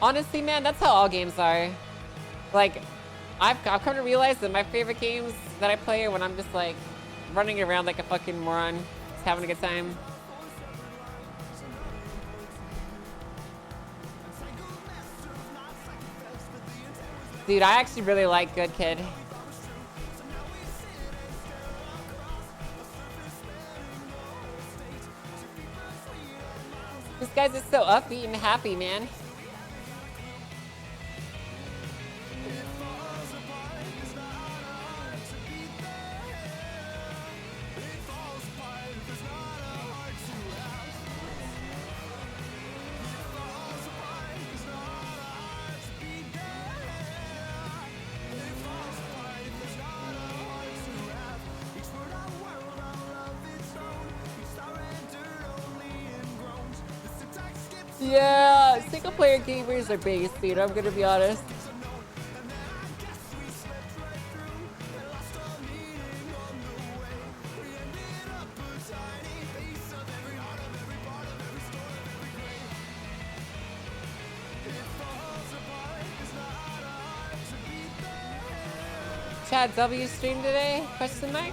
Honestly, man, that's how all games are. Like, I've come to realize that my favorite games that I play are when I'm just like running around like a fucking moron, just having a good time. Dude, I actually really like Good Kid. This guy's just so upbeat and happy, man. Yeah, single player gamers are base, dude. I'm gonna be honest. Chad W stream today? Question mark?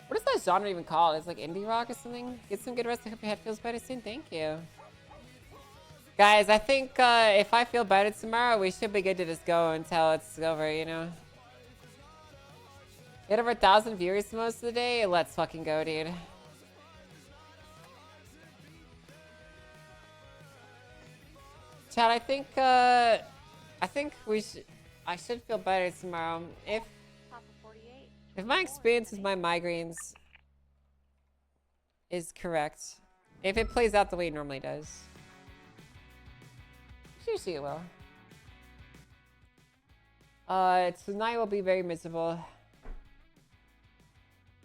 What is that genre even called? It's like indie rock or something? Get some good rest. I hope your head feels better soon. Thank you. Guys, I think if I feel better tomorrow, we should be good to just go until it's over, you know? Get over 1,000 viewers most of the day? Let's fucking go, dude. Chad, I think I should feel better tomorrow. If my experience with my migraines is correct, if it plays out the way it normally does, usually it will. Tonight will be very miserable,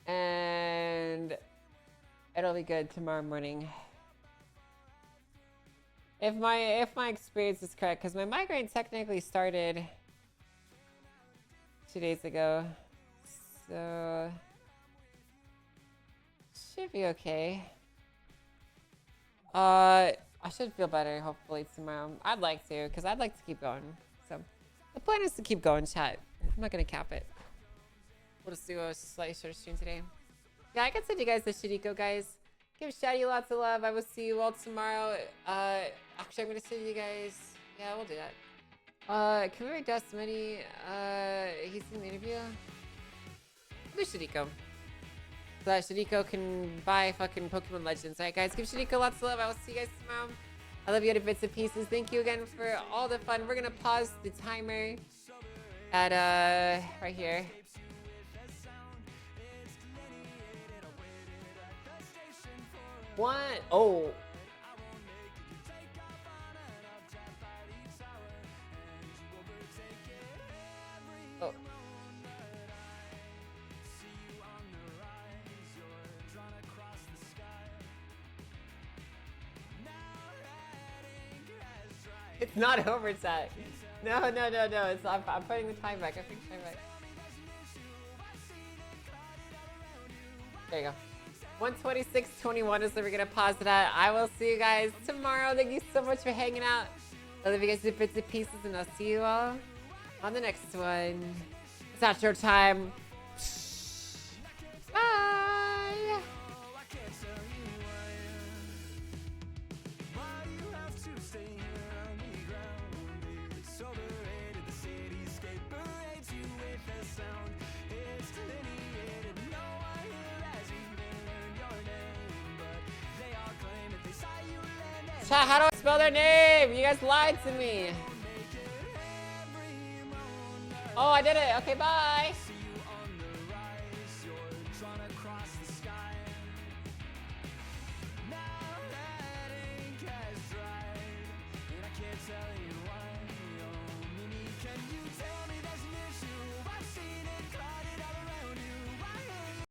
and it'll be good tomorrow morning. If my experience is correct, because my migraine technically started 2 days ago. So, should be okay. I should feel better, hopefully, tomorrow. I'd like to, because I'd like to keep going. So, the plan is to keep going, chat. I'm not going to cap it. We'll just do a slightly shorter stream today. Yeah, I can send you guys the Shiriko, guys. Give Shaddy lots of love. I will see you all tomorrow. Actually, I'm going to send you guys... Yeah, we'll do that. Can we read Dustmany? He's in the interview. Give Shadiko. So that Shadiko can buy fucking Pokemon Legends. Alright, guys, give Shadiko lots of love. I will see you guys tomorrow. I love you to bits and pieces. Thank you again for all the fun. We're gonna pause the timer at right here. Oh. Oh. It's not over, chat. No. It's I'm putting the time back. I'm putting the time back. There you go. 126.21 is where we're gonna pause it at. I will see you guys tomorrow. Thank you so much for hanging out. I love you guys to bits and pieces, and I'll see you all on the next one. It's outro time. Bye. Chat, how do I spell their name? You guys lied to me. Oh, I did it. Okay, bye.